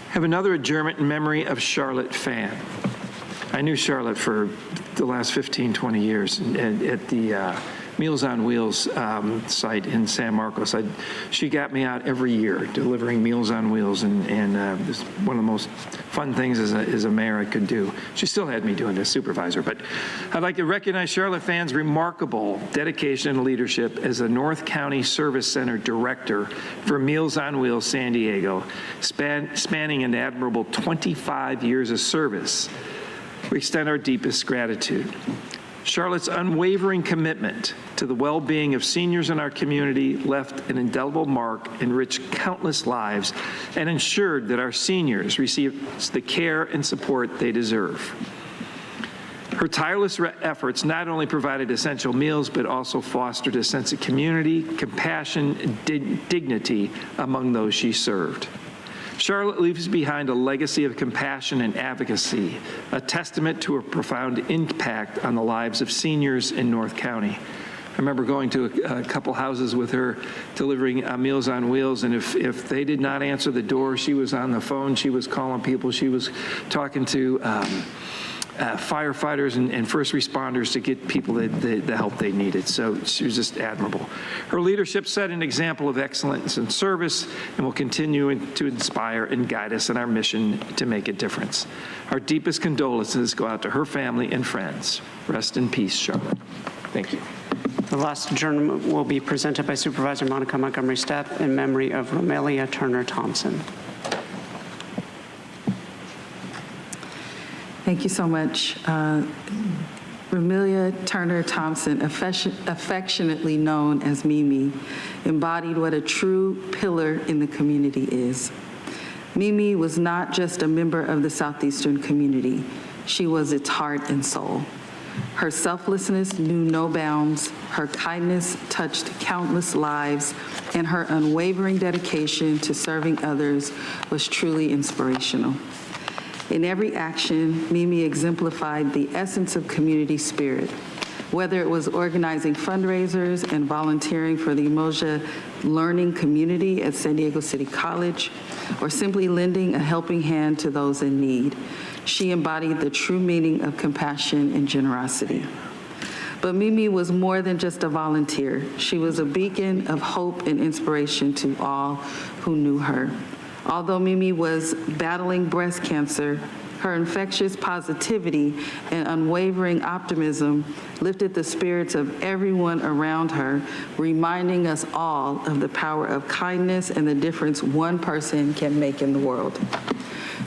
I have another adjournment in memory of Charlotte Fan. I knew Charlotte for the last 15, 20 years at the Meals on Wheels site in San Marcos. She got me out every year delivering Meals on Wheels, and it's one of the most fun things as a mayor I could do. She still had me doing this, supervisor. But I'd like to recognize Charlotte Fan's remarkable dedication and leadership as the North County Service Center Director for Meals on Wheels San Diego, spanning an admirable 25 years of service. We extend our deepest gratitude. Charlotte's unwavering commitment to the well-being of seniors in our community left an indelible mark, enriched countless lives, and ensured that our seniors receive the care and support they deserve. Her tireless efforts not only provided essential meals, but also fostered a sense of community, compassion, and dignity among those she served. Charlotte leaves behind a legacy of compassion and advocacy, a testament to her profound impact on the lives of seniors in North County. I remember going to a couple houses with her delivering Meals on Wheels, and if they did not answer the door, she was on the phone, she was calling people, she was talking to firefighters and first responders to get people the help they needed. So she was just admirable. Her leadership set an example of excellence and service and will continue to inspire and guide us in our mission to make a difference. Our deepest condolences go out to her family and friends. Rest in peace, Charlotte. Thank you. The last adjournment will be presented by Supervisor Monica Montgomery Stepp in memory of Romelia Turner Thompson. Thank you so much. Romelia Turner Thompson, affectionately known as Mimi, embodied what a true pillar in the community is. Mimi was not just a member of the Southeastern community. She was its heart and soul. Her selflessness knew no bounds, her kindness touched countless lives, and her unwavering dedication to serving others was truly inspirational. In every action, Mimi exemplified the essence of community spirit, whether it was organizing fundraisers and volunteering for the Umoja learning community at San Diego City College, or simply lending a helping hand to those in need. She embodied the true meaning of compassion and generosity. But Mimi was more than just a volunteer. She was a beacon of hope and inspiration to all who knew her. Although Mimi was battling breast cancer, her infectious positivity and unwavering optimism lifted the spirits of everyone around her, reminding us all of the power of kindness and the difference one person can make in the world.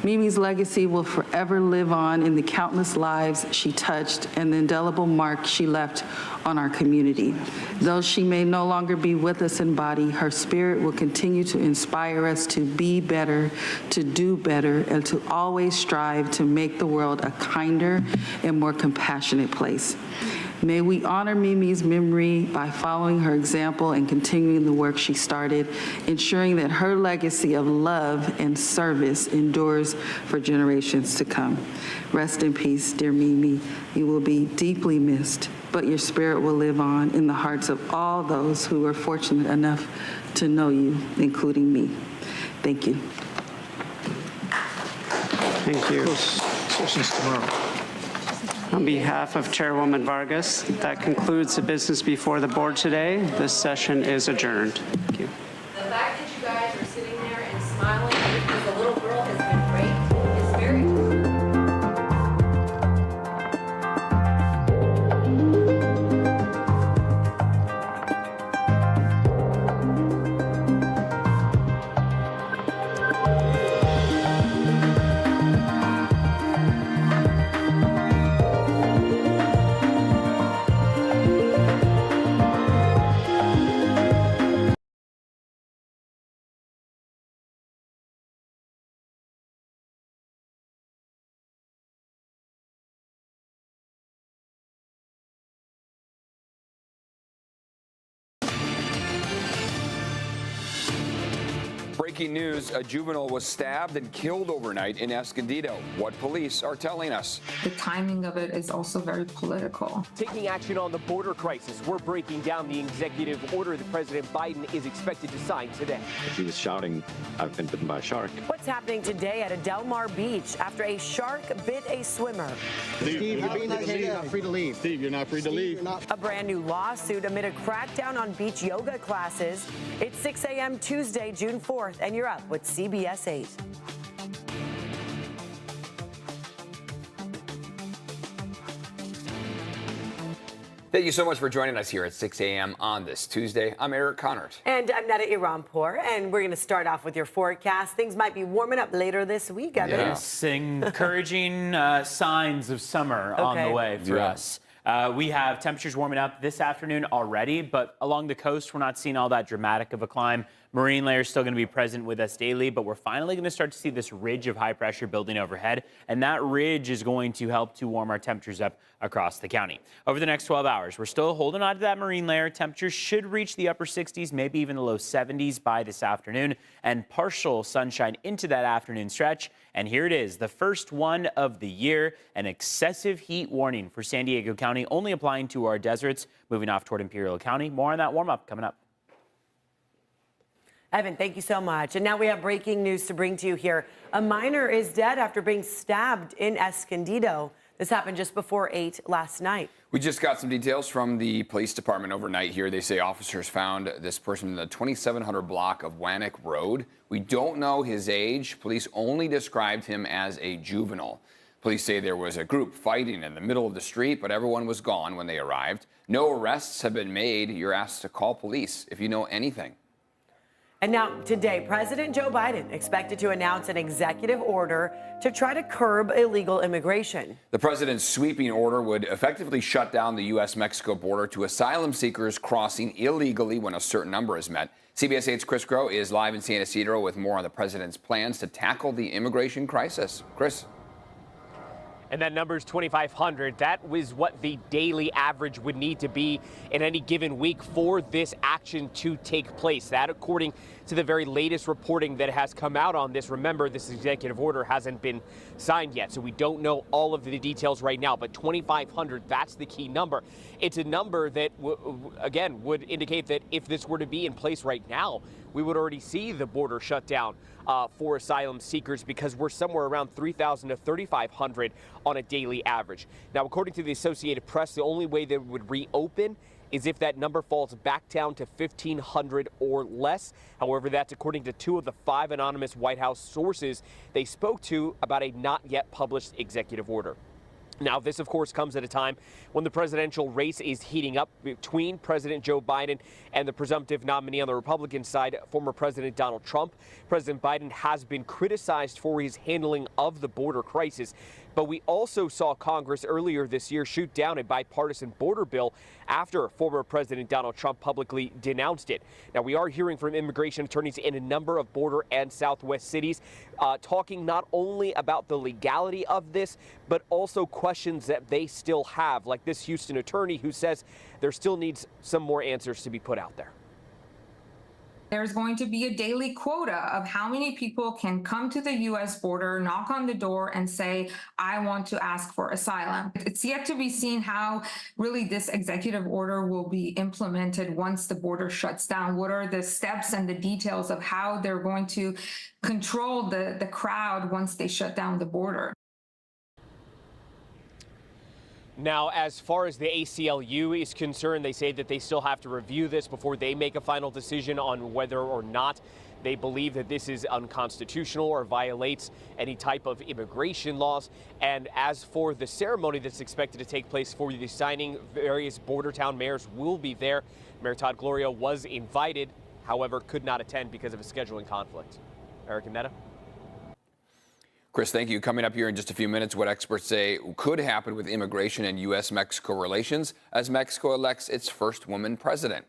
Mimi's legacy will forever live on in the countless lives she touched and the indelible mark she left on our community. Though she may no longer be with us in body, her spirit will continue to inspire us to be better, to do better, and to always strive to make the world a kinder and more compassionate place. May we honor Mimi's memory by following her example and continuing the work she started, ensuring that her legacy of love and service endures for generations to come. Rest in peace, dear Mimi. You will be deeply missed, but your spirit will live on in the hearts of all those who were fortunate enough to know you, including me. Thank you. Thank you. Sessions tomorrow. On behalf of Chairwoman Vargas, that concludes the business before the board today. This session is adjourned. Thank you. The fact that you guys are sitting there and smiling because the little girl has been raped is very Breaking news, a juvenile was stabbed and killed overnight in Escondido. What police are telling us. The timing of it is also very political. Taking action on the border crisis, we're breaking down the executive order that President Biden is expected to sign today. She was shouting, "I've been bitten by a shark." What's happening today at a Del Mar beach after a shark bit a swimmer? Steve, you're not free to leave. Steve, you're not free to leave. A brand new lawsuit amid a crackdown on beach yoga classes. It's 6 a.m. Tuesday, June 4th, and you're up with CBS 8. Thank you so much for joining us here at 6 a.m. on this Tuesday. I'm Eric Connard. And I'm Nada Irampour, and we're going to start off with your forecast. Things might be warming up later this week, Evan. Yes, encouraging signs of summer on the way for us. We have temperatures warming up this afternoon already, but along the coast, we're not seeing all that dramatic of a climb. Marine layer is still going to be present with us daily, but we're finally going to start to see this ridge of high pressure building overhead, and that ridge is going to help to warm our temperatures up across the county. Over the next 12 hours, we're still holding on to that marine layer. Temperatures should reach the upper 60s, maybe even the low 70s by this afternoon, and partial sunshine into that afternoon stretch. And here it is, the first one of the year, an excessive heat warning for San Diego County, only applying to our deserts, moving off toward Imperial County. More on that warm-up coming up. Evan, thank you so much. And now we have breaking news to bring to you here. A minor is dead after being stabbed in Escondido. This happened just before 8 last night. We just got some details from the police department overnight here. They say officers found this person in the 2700 block of Wannock Road. We don't know his age. Police only described him as a juvenile. Police say there was a group fighting in the middle of the street, but everyone was gone when they arrived. No arrests have been made. You're asked to call police if you know anything. And now, today, President Joe Biden expected to announce an executive order to try to curb illegal immigration. The president's sweeping order would effectively shut down the U.S.-Mexico border to asylum seekers crossing illegally when a certain number is met. CBS 8's Chris Groh is live in San Ysidro with more on the president's plans to tackle the immigration crisis. Chris. And that number is 2,500. That was what the daily average would need to be in any given week for this action to take place. That, according to the very latest reporting that has come out on this. Remember, this executive order hasn't been signed yet, so we don't know all of the details right now. But 2,500, that's the key number. It's a number that, again, would indicate that if this were to be in place right now, we would already see the border shut down for asylum seekers, because we're somewhere around 3,000 to 3,500 on a daily average. Now, according to the Associated Press, the only way they would reopen is if that number falls back down to 1,500 or less. However, that's according to 2 of the 5 anonymous White House sources they spoke to about a not yet published executive order. Now, this, of course, comes at a time when the presidential race is heating up between President Joe Biden and the presumptive nominee on the Republican side, former President Donald Trump. President Biden has been criticized for his handling of the border crisis, But we also saw Congress earlier this year shoot down a bipartisan border bill after former President Donald Trump publicly denounced it. Now, we are hearing from immigration attorneys in a number of border and Southwest cities talking not only about the legality of this, but also questions that they still have, like this Houston attorney who says there still needs some more answers to be put out there. There's going to be a daily quota of how many people can come to the U.S. border, knock on the door, and say, I want to ask for asylum. It's yet to be seen how really this executive order will be implemented once the border shuts down. What are the steps and the details of how they're going to control the crowd once they shut down the border? Now, as far as the ACLU is concerned, they say that they still have to review this before they make a final decision on whether or not they believe that this is unconstitutional or violates any type of immigration laws. And as for the ceremony that's expected to take place for the signing, various border town mayors will be there. Mayor Todd Gloria was invited, however, could not attend because of a scheduling conflict. Eric and Netta. Chris, thank you. Coming up here in just a few minutes, what experts say could happen with immigration and U.S.-Mexico relations as Mexico elects its first woman president.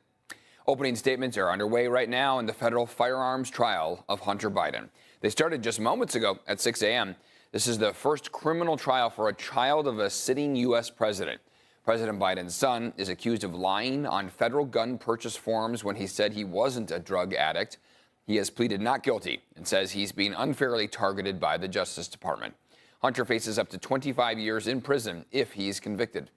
Opening statements are underway right now in the federal firearms trial of Hunter Biden. They started just moments ago at 6 a.m. This is the first criminal trial for a child of a sitting U.S. president. President Biden's son is accused of lying on federal gun purchase forms when he said he wasn't a drug addict. He has pleaded not guilty and says he's being unfairly targeted by the Justice Department. Hunter faces up to 25 years in prison if he's convicted.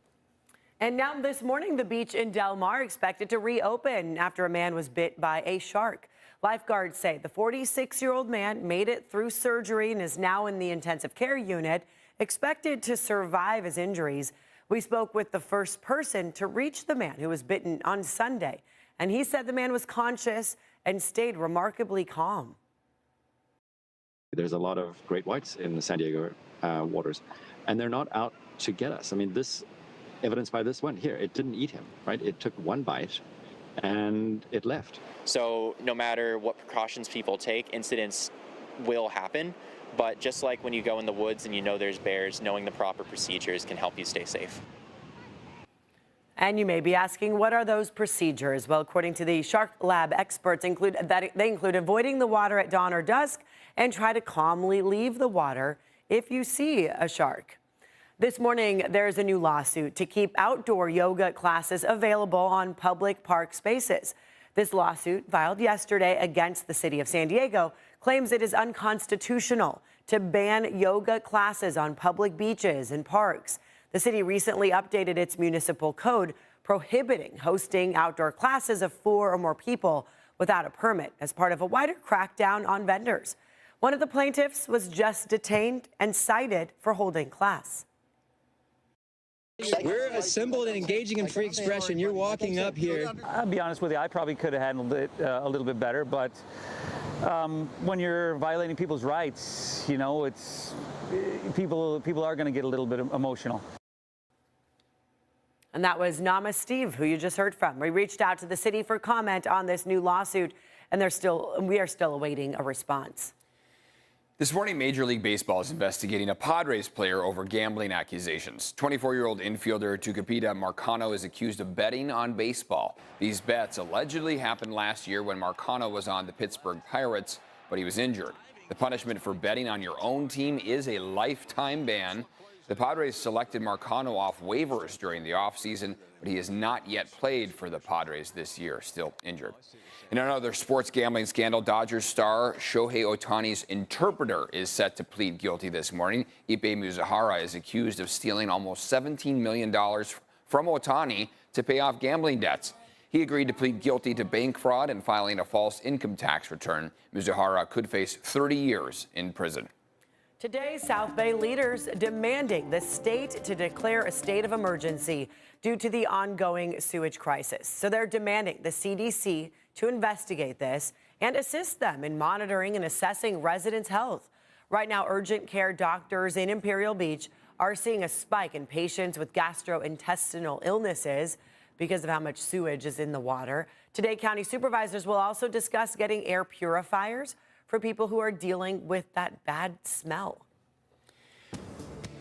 And now this morning, the beach in Del Mar expected to reopen after a man was bit by a shark. Lifeguards say the 46-year-old man made it through surgery and is now in the intensive care unit, expected to survive his injuries. We spoke with the first person to reach the man who was bitten on Sunday, and he said the man was conscious and stayed remarkably calm. There's a lot of great whites in the San Diego waters, and they're not out to get us. I mean, this evidenced by this one here, it didn't eat him, right? It took one bite and it left. So no matter what precautions people take, incidents will happen. But just like when you go in the woods and you know there's bears, knowing the proper procedures can help you stay safe. And you may be asking, what are those procedures? Well, according to the Shark Lab experts, they include avoiding the water at dawn or dusk and try to calmly leave the water if you see a shark. This morning, there's a new lawsuit to keep outdoor yoga classes available on public park spaces. This lawsuit, filed yesterday against the city of San Diego, claims it is unconstitutional to ban yoga classes on public beaches and parks. The city recently updated its municipal code prohibiting hosting outdoor classes of 4 or more people without a permit as part of a wider crackdown on vendors. One of the plaintiffs was just detained and cited for holding class. We're assembled and engaging in free expression. You're walking up here. I'll be honest with you, I probably could have handled it a little bit better, but when you're violating people's rights, you know, it's people are going to get a little bit emotional. And that was Nama Steve, who you just heard from. We reached out to the city for comment on this new lawsuit, and we are still awaiting a response. This morning, Major League Baseball is investigating a Padres player over gambling accusations. 24-year-old infielder Tucupita Marcano is accused of betting on baseball. These bets allegedly happened last year when Marcano was on the Pittsburgh Pirates, but he was injured. The punishment for betting on your own team is a lifetime ban. The Padres selected Marcano off waivers during the offseason, but he has not yet played for the Padres this year, still injured. In another sports gambling scandal, Dodgers star Shohei Ohtani's interpreter is set to plead guilty this morning. Ipe Mizuhara is accused of stealing almost $17 million from Ohtani to pay off gambling debts. He agreed to plead guilty to bank fraud and filing a false income tax return. Mizuhara could face 30 years in prison. Today, South Bay leaders demanding the state to declare a state of emergency due to the ongoing sewage crisis. So they're demanding the CDC to investigate this and assist them in monitoring and assessing residents' health. Right now, urgent care doctors in Imperial Beach are seeing a spike in patients with gastrointestinal illnesses because of how much sewage is in the water. Today, county supervisors will also discuss getting air purifiers for people who are dealing with that bad smell.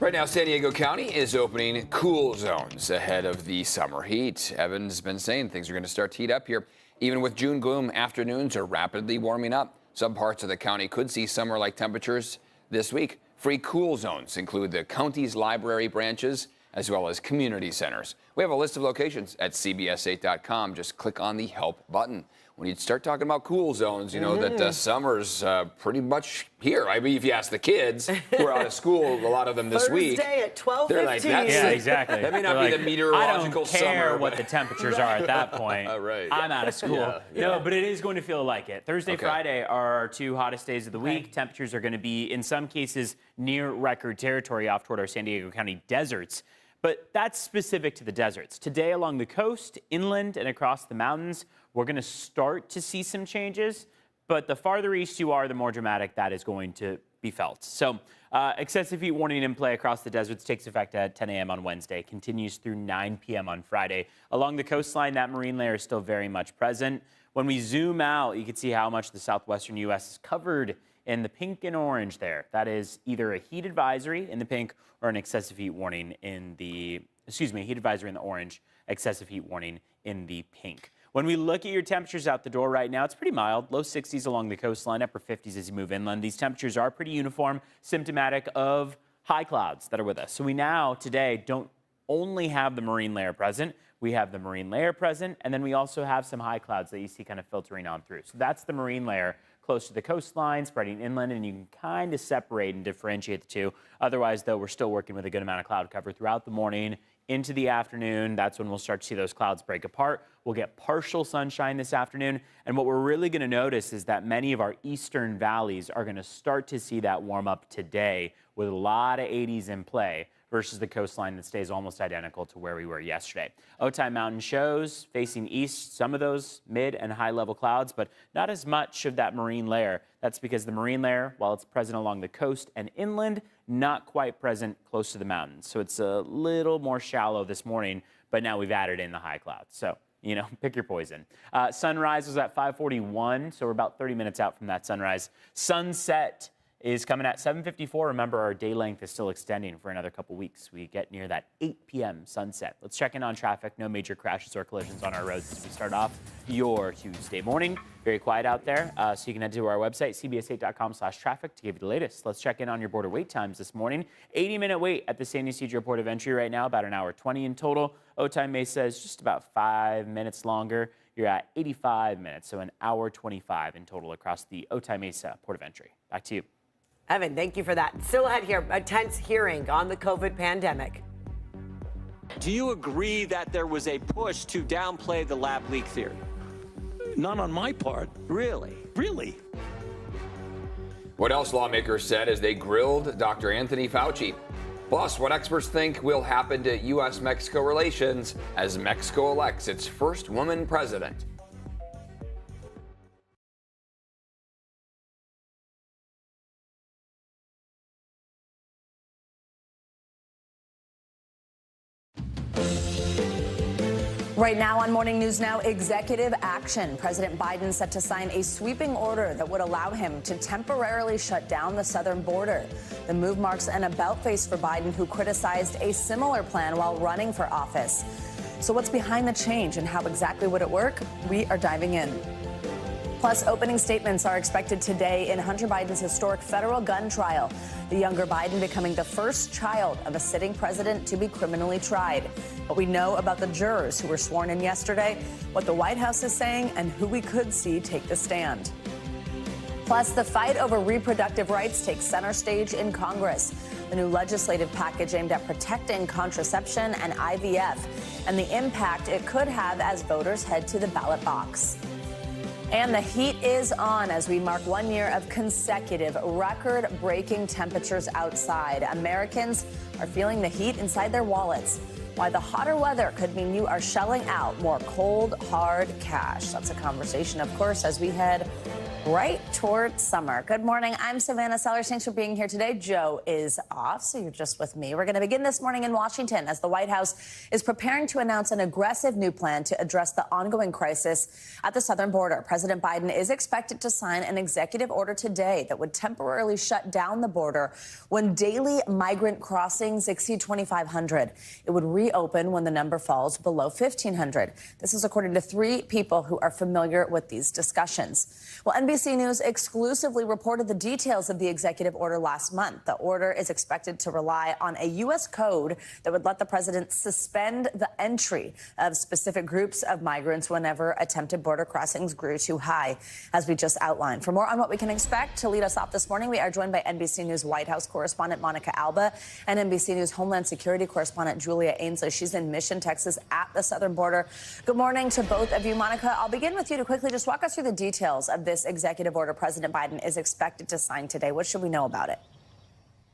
Right now, San Diego County is opening cool zones ahead of the summer heat. Evan's been saying things are going to start to heat up here. Even with June gloom, afternoons are rapidly warming up. Some parts of the county could see summer-like temperatures this week. Free cool zones include the county's library branches as well as community centers. We have a list of locations at CBS8.com. Just click on the Help button. When you start talking about cool zones, you know that summer's pretty much here. I mean, if you ask the kids who are out of school, a lot of them this week, Thursday at 12:15. they're like, Yeah, exactly. That may not They're be like, the meteorological I don't care summer, what but- the temperatures are at that point. Right. I'm out of school. Yeah. No, but it is going to feel like it. Thursday, Okay. Friday are our two hottest days of the week. Temperatures are going to be, in some cases, near record territory off toward our San Diego County deserts. But that's specific to the deserts. Today, along the coast, inland, and across the mountains, we're going to start to see some changes. But the farther east you are, the more dramatic that is going to be felt. So excessive heat warning in play across the deserts takes effect at 10 a.m. on Wednesday, continues through 9 p.m. on Friday. Along the coastline, that marine layer is still very much present. When we zoom out, you can see how much the southwestern U.S. is covered in the pink and orange there. That is either a heat advisory in the pink or an excessive heat warning in the, heat advisory in the orange, excessive heat warning in the pink. When we look at your temperatures out the door right now, it's pretty mild. Low 60s along the coastline, upper 50s as you move inland. These temperatures are pretty uniform, symptomatic of high clouds that are with us. So we now, today, don't only have the marine layer present. We have the marine layer present, and then we also have some high clouds that you see kind of filtering on through. So that's the marine layer close to the coastline, spreading inland, and you can kind of separate and differentiate the two. Otherwise, though, we're still working with a good amount of cloud cover throughout the morning into the afternoon. That's when we'll start to see those clouds break apart. We'll get partial sunshine this afternoon, and what we're really going to notice is that many of our eastern valleys are going to start to see that warm up today with a lot of 80s in play versus the coastline that stays almost identical to where we were yesterday. Otay Mountain shows facing east some of those mid and high level clouds, but not as much of that marine layer. That's because the marine layer, while it's present along the coast and inland, not quite present close to the mountains. So it's a little more shallow this morning, but now we've added in the high clouds. So, you know, pick your poison. Sunrise was at 5:41, so we're about 30 minutes out from that sunrise. Sunset is coming at 7:54. Remember, our day length is still extending for another couple weeks. We get near that 8 p.m. sunset. Let's check in on traffic. No major crashes or collisions on our roads as we start off your Tuesday morning. Very quiet out there, so you can head to our website, cbs8.com/traffic, to give you the latest. Let's check in on your border wait times this morning. 80-minute wait at the San Ysidro Port of Entry right now, about an hour 20 in total. Otay Mesa is just about 5 minutes longer. You're at 85 minutes, so an hour 25 in total across the Otay Mesa Port of Entry. Back to you. Evan, thank you for that. Still ahead here, a tense hearing on the COVID pandemic. Do you agree that there was a push to downplay the lab leak theory? Not on my part. Really? Really? What else lawmakers said as they grilled Dr. Anthony Fauci. Plus, what experts think will happen to U.S.-Mexico relations as Mexico elects its first woman president. Right now on Morning News Now, executive action. President Biden set to sign a sweeping order that would allow him to temporarily shut down the southern border. The move marks an about-face for Biden, who criticized a similar plan while running for office. So what's behind the change and how exactly would it work? We are diving in. Plus, opening statements are expected today in Hunter Biden's historic federal gun trial. The younger Biden becoming the first child of a sitting president to be criminally tried. What we know about the jurors who were sworn in yesterday, what the White House is saying, and who we could see take the stand. Plus, the fight over reproductive rights takes center stage in Congress. The new legislative package aimed at protecting contraception and IVF, and the impact it could have as voters head to the ballot box. And the heat is on as we mark 1 year of consecutive record-breaking temperatures outside. Americans are feeling the heat inside their wallets. why the hotter weather could mean you are shelling out more cold, hard cash. That's a conversation, of course, as we head right toward summer. Good morning. I'm Savannah Sellers. Thanks for being here today. Joe is off, so you're just with me. We're going to begin this morning in Washington as the White House is preparing to announce an aggressive new plan to address the ongoing crisis at the southern border. President Biden is expected to sign an executive order today that would temporarily shut down the border when daily migrant crossings exceed 2,500. It would reopen when the number falls below 1,500. This is according to 3 people who are familiar with these discussions. Well, NBC News exclusively reported the details of the executive order last month. The order is expected to rely on a U.S. code that would let the president suspend the entry of specific groups of migrants whenever attempted border crossings grew too high, as we just outlined. For more on what we can expect, to lead us off this morning, we are joined by NBC News White House correspondent Monica Alba and NBC News Homeland Security correspondent Julia Ainsley. She's in Mission, Texas, at the southern border. Good morning to both of you. Monica, I'll begin with you to quickly just walk us through the details of this executive order President Biden is expected to sign today. What should we know about it?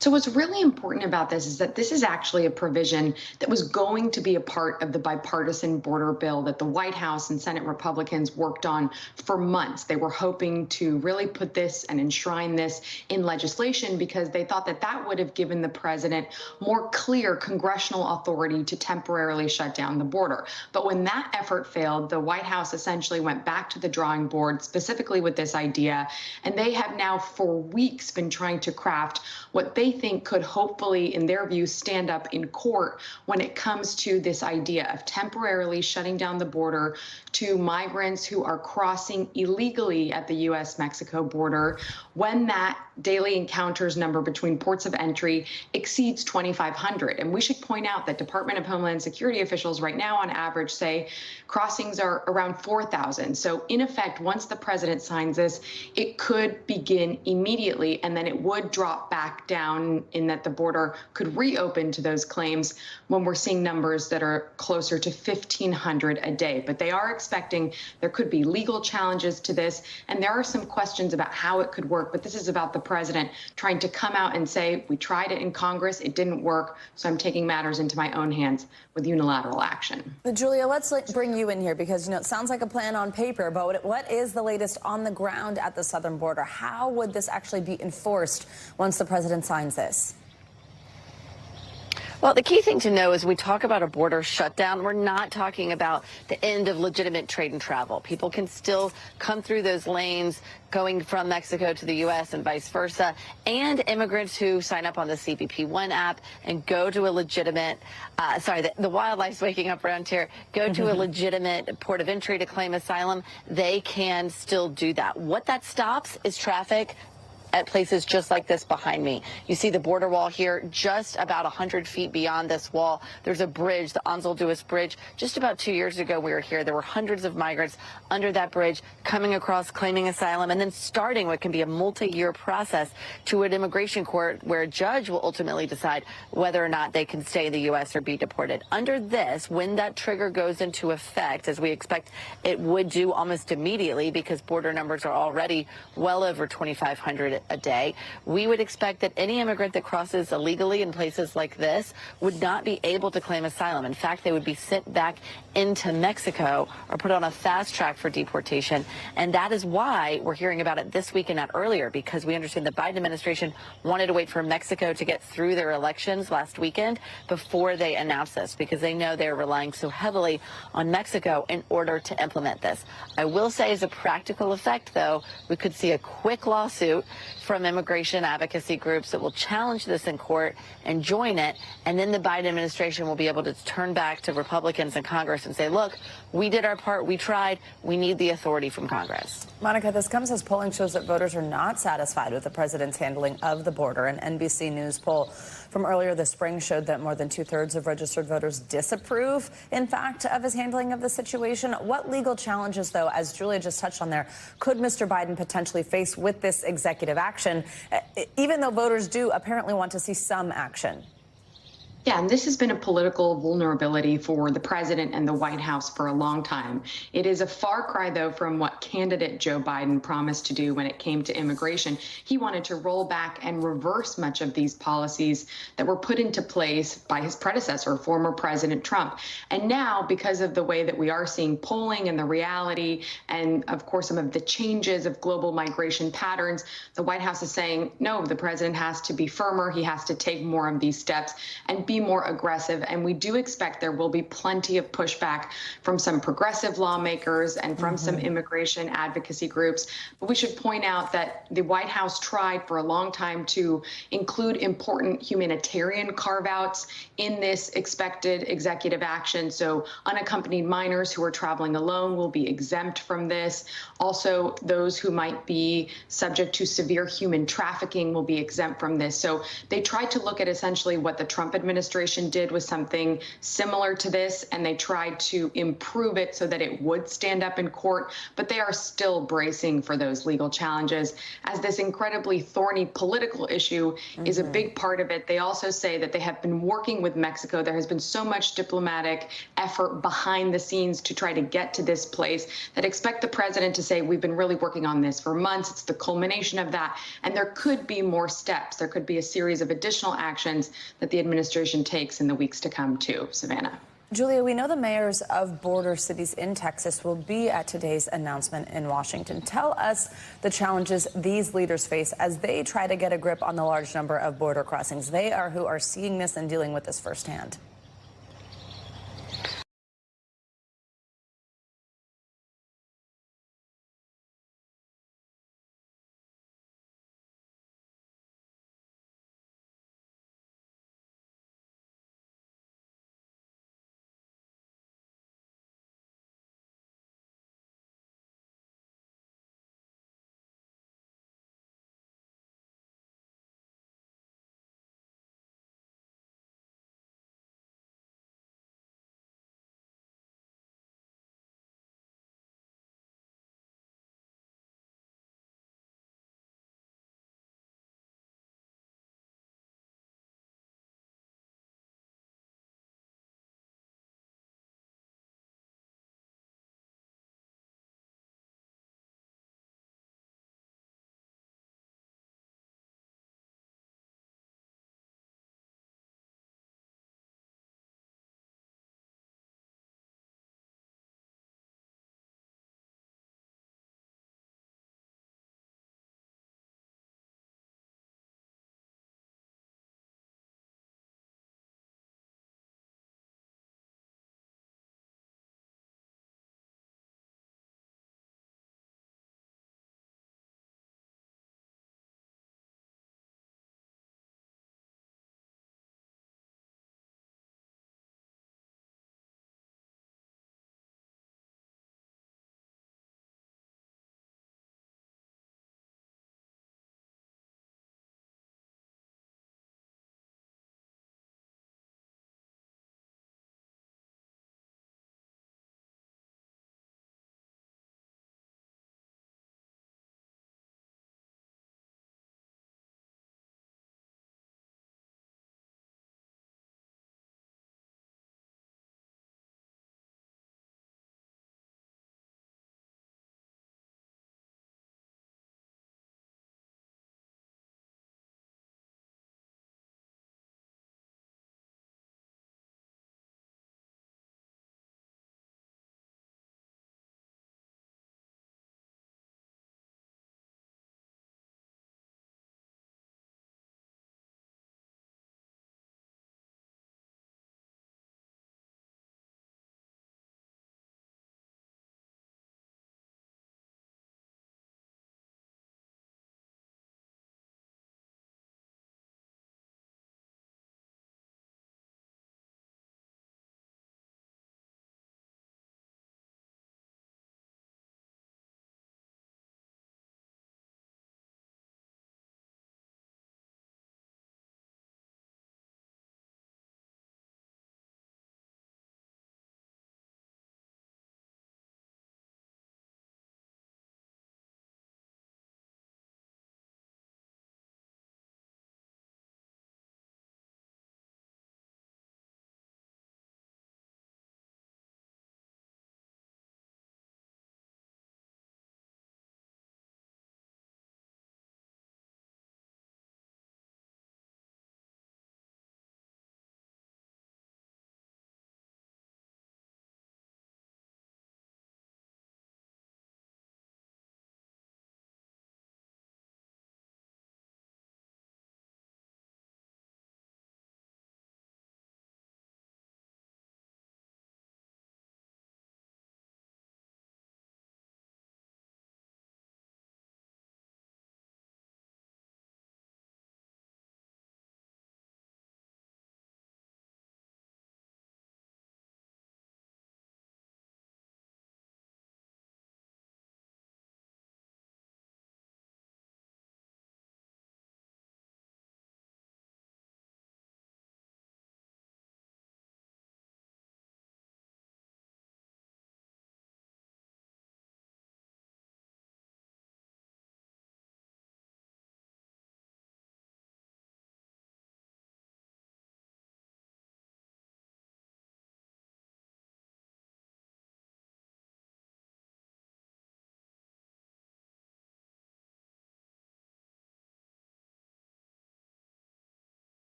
So what's really important about this is that this is actually a provision that was going to be a part of the bipartisan border bill that the White House and Senate Republicans worked on for months. They were hoping to really put this and enshrine this in legislation because they thought that that would have given the president more clear congressional authority to temporarily shut down the border. But when that effort failed, the White House essentially went back to the drawing board, specifically with this idea, and they have now for weeks been trying to craft what they think could hopefully, in their view, stand up in court when it comes to this idea of temporarily shutting down the border to migrants who are crossing illegally at the U.S.-Mexico border when that daily encounters number between ports of entry exceeds 2,500. And we should point out that Department of Homeland Security officials right now on average say crossings are around 4,000. So in effect, once the president signs this, it could begin immediately, and then it would drop back down in that the border could reopen to those claims when we're seeing numbers that are closer to 1,500 a day. But they are expecting there could be legal challenges to this, and there are some questions about how it could work. But this is about the president trying to come out and say, we tried it in Congress, it didn't work, so I'm taking matters into my own hands with unilateral action. But Julia, let's bring you in here because, it sounds like a plan on paper, but what is the latest on the ground at the southern border? How would this actually be enforced once the president signs this? Well, the key thing to know is we talk about a border shutdown. We're not talking about the end of legitimate trade and travel. People can still come through those lanes going from Mexico to the U.S. and vice versa. And immigrants who sign up on the CBP1 app and go to a legitimate, the wildlife's waking up around here, go to a legitimate port of entry to claim asylum, they can still do that. What that stops is traffic at places just like this behind me. You see the border wall here, just about 100 feet beyond this wall. There's a bridge, the Anzalduas Bridge. Just about 2 years ago, we were here. There were hundreds of migrants under that bridge coming across, claiming asylum, and then starting what can be a multi-year process to an immigration court where a judge will ultimately decide whether or not they can stay in the U.S. or be deported. Under this, when that trigger goes into effect, as we expect it would do almost immediately because border numbers are already well over 2,500 a day, we would expect that any immigrant that crosses illegally in places like this would not be able to claim asylum. In fact, they would be sent back into Mexico or put on a fast track for deportation. And that is why we're hearing about it this week and not earlier, because we understand the Biden administration wanted to wait for Mexico to get through their elections last weekend before they announced this, because they know they're relying so heavily on Mexico in order to implement this. I will say, as a practical effect, though, we could see a quick lawsuit from immigration advocacy groups that will challenge this in court and join it, and then the Biden administration will be able to turn back to Republicans in Congress and say, look, we did our part, we tried, we need the authority from Congress. Monica, this comes as polling shows that voters are not satisfied with the president's handling of the border. An NBC News poll from earlier this spring showed that more than 2/3 of registered voters disapprove, in fact, of his handling of the situation. What legal challenges, though, as Julia just touched on there, could Mr. Biden potentially face with this executive action, even though voters do apparently want to see some action? Yeah, and this has been a political vulnerability for the president and the White House for a long time. It is a far cry, though, from what candidate Joe Biden promised to do when it came to immigration. He wanted to roll back and reverse much of these policies that were put into place by his predecessor, former President Trump. And now, because of the way that we are seeing polling and the reality, and of course, some of the changes of global migration patterns, the White House is saying, no, the president has to be firmer. He has to take more of these steps and be more aggressive. And we do expect there will be plenty of pushback from some progressive lawmakers and from some immigration advocacy groups. But we should point out that the White House tried for a long time to include important humanitarian carve-outs in this expected executive action. So unaccompanied minors who are traveling alone will be exempt from this. Also, those who might be subject to severe human trafficking will be exempt from this. So they tried to look at essentially what the Trump administration did was something similar to this, and they tried to improve it so that it would stand up in court, but they are still bracing for those legal challenges, as this incredibly thorny political issue is a big part of it. They also say that they have been working with Mexico. There has been so much diplomatic effort behind the scenes to try to get to this place that expect the president to say, we've been really working on this for months. It's the culmination of that, and there could be more steps. There could be a series of additional actions that the administration takes in the weeks to come, too. Savannah. Julia, we know the mayors of border cities in Texas will be at today's announcement in Washington. Tell us the challenges these leaders face as they try to get a grip on the large number of border crossings. They are who are seeing this and dealing with this firsthand.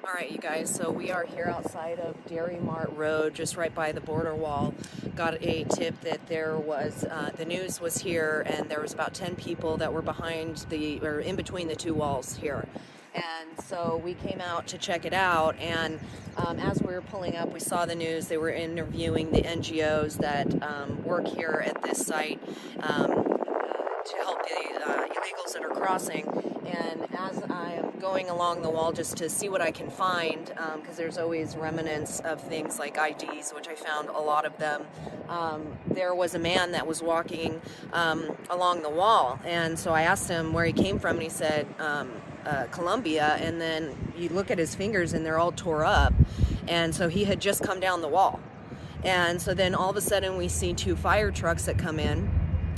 All right, you guys, so we are here outside of Dairy Mart Road, just right by the border wall. Got a tip that there was, the news was here, and there was about 10 people that were in between the two walls here. And so we came out to check it out, and as we were pulling up, we saw the news. They were interviewing the NGOs that work here at this site to help the illegals that are crossing. And as I am going along the wall just to see what I can find, because there's always remnants of things like IDs, which I found a lot of them, there was a man that was walking along the wall. And so I asked him where he came from, and he said, Colombia. And then you look at his fingers and they're all tore up. And so he had just come down the wall. And so then all of a sudden we see two fire trucks that come in,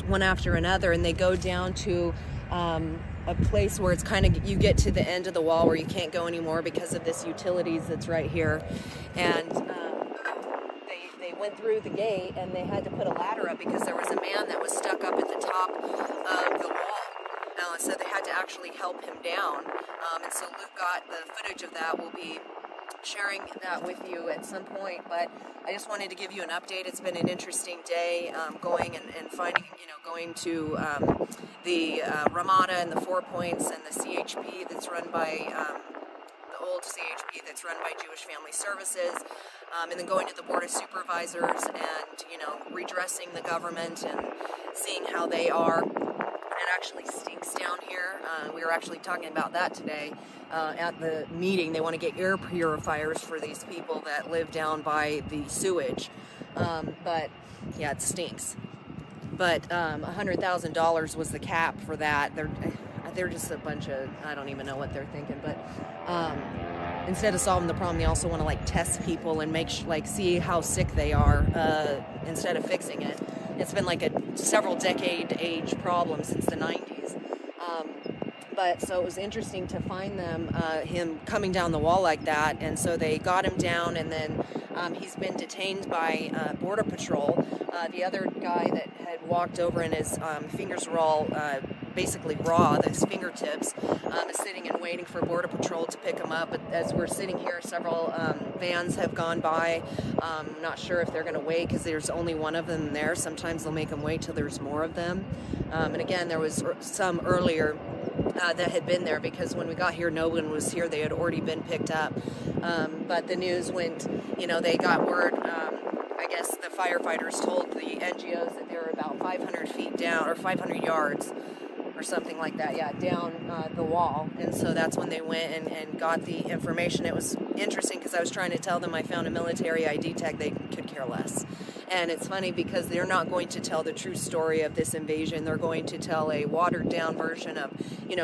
one after another, and they go down to a place where it's kind of, you get to the end of the wall where you can't go anymore because of this utilities that's right here. And they went through the gate, and they had to put a ladder up because there was a man that was stuck up at the top of the wall. So they had to actually help him down. And so Luke got the footage of that. We'll be sharing that with you at some point, but I just wanted to give you an update. It's been an interesting day going and finding, going to the Ramada and the 4 Points and the CHP that's run by, the old CHP that's run by Jewish Family Services, and then going to the Board of Supervisors and, redressing the government and seeing how they are. It actually stinks down here. We were actually talking about that today at the meeting. They want to get air purifiers for these people that live down by the sewage. But yeah, it stinks. But $100,000 was the cap for that. They're just a bunch of, I don't even know what they're thinking. But instead of solving the problem, they also want to test people and see how sick they are instead of fixing it. It's been like a several decade age problem since the 90s. But so it was interesting to find him coming down the wall like that. And so they got him down, and then he's been detained by Border Patrol. The other guy that had walked over and his fingers were all basically raw, his fingertips, is sitting and waiting for Border Patrol to pick him up. But as we're sitting here, several vans have gone by. I'm not sure if they're going to wait because there's only one of them there. Sometimes they'll make them wait till there's more of them. And again, there was some earlier that had been there because when we got here, no one was here. They had already been picked up. But the news went, they got word. I guess the firefighters told the NGOs that they were about 500 feet down, or 500 yards, or something like that, down the wall. And so that's when they went and got the information. It was interesting because I was trying to tell them I found a military ID tag. They could care less. And it's funny because they're not going to tell the true story of this invasion. They're going to tell a watered-down version of,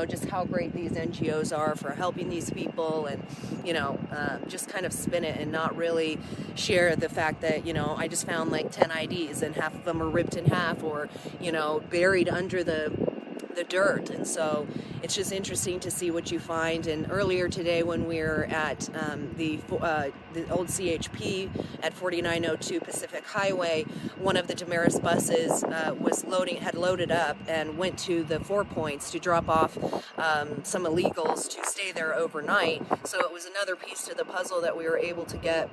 just how great these NGOs are for helping these people and, just kind of spin it and not really share the fact that, I just found 10 IDs and half of them are ripped in half or, buried under the dirt. And so it's just interesting to see what you find. And earlier today when we were at the old CHP at 4902 Pacific Highway, one of the Damaris buses had loaded up and went to the 4 Points to drop off some illegals to stay there overnight. So it was another piece to the puzzle that we were able to get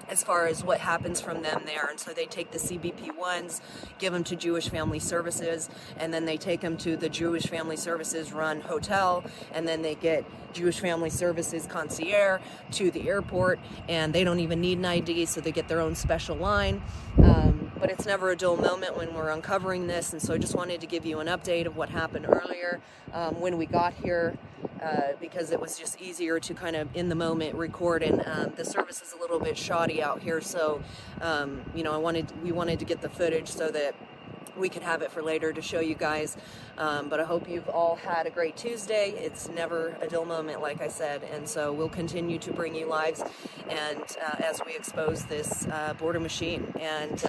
as far as what happens from them there. And so they take the CBP-1s, give them to Jewish Family Services, and then they take them to the Jewish Family Services run hotel, and then they get Jewish Family Services concierge to the airport, and they don't even need an ID, so they get their own special line. But it's never a dull moment when we're uncovering this, and so I just wanted to give you an update of what happened earlier when we got here, because it was just easier to kind of in the moment record, and the service is a little bit shoddy out here, so we wanted to get the footage so that we could have it for later to show you guys. But I hope you've all had a great Tuesday. It's never a dull moment, like I said, and so we'll continue to bring you lives and as we expose this border machine. And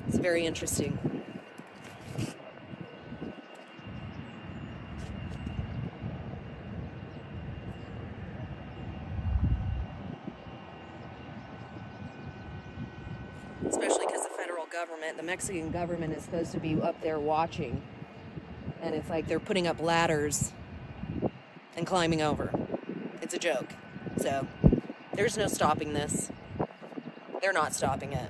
it's very interesting. Especially because the federal government, the Mexican government is supposed to be up there watching. And it's like they're putting up ladders and climbing over. it's a joke. So there's no stopping this. They're not stopping it.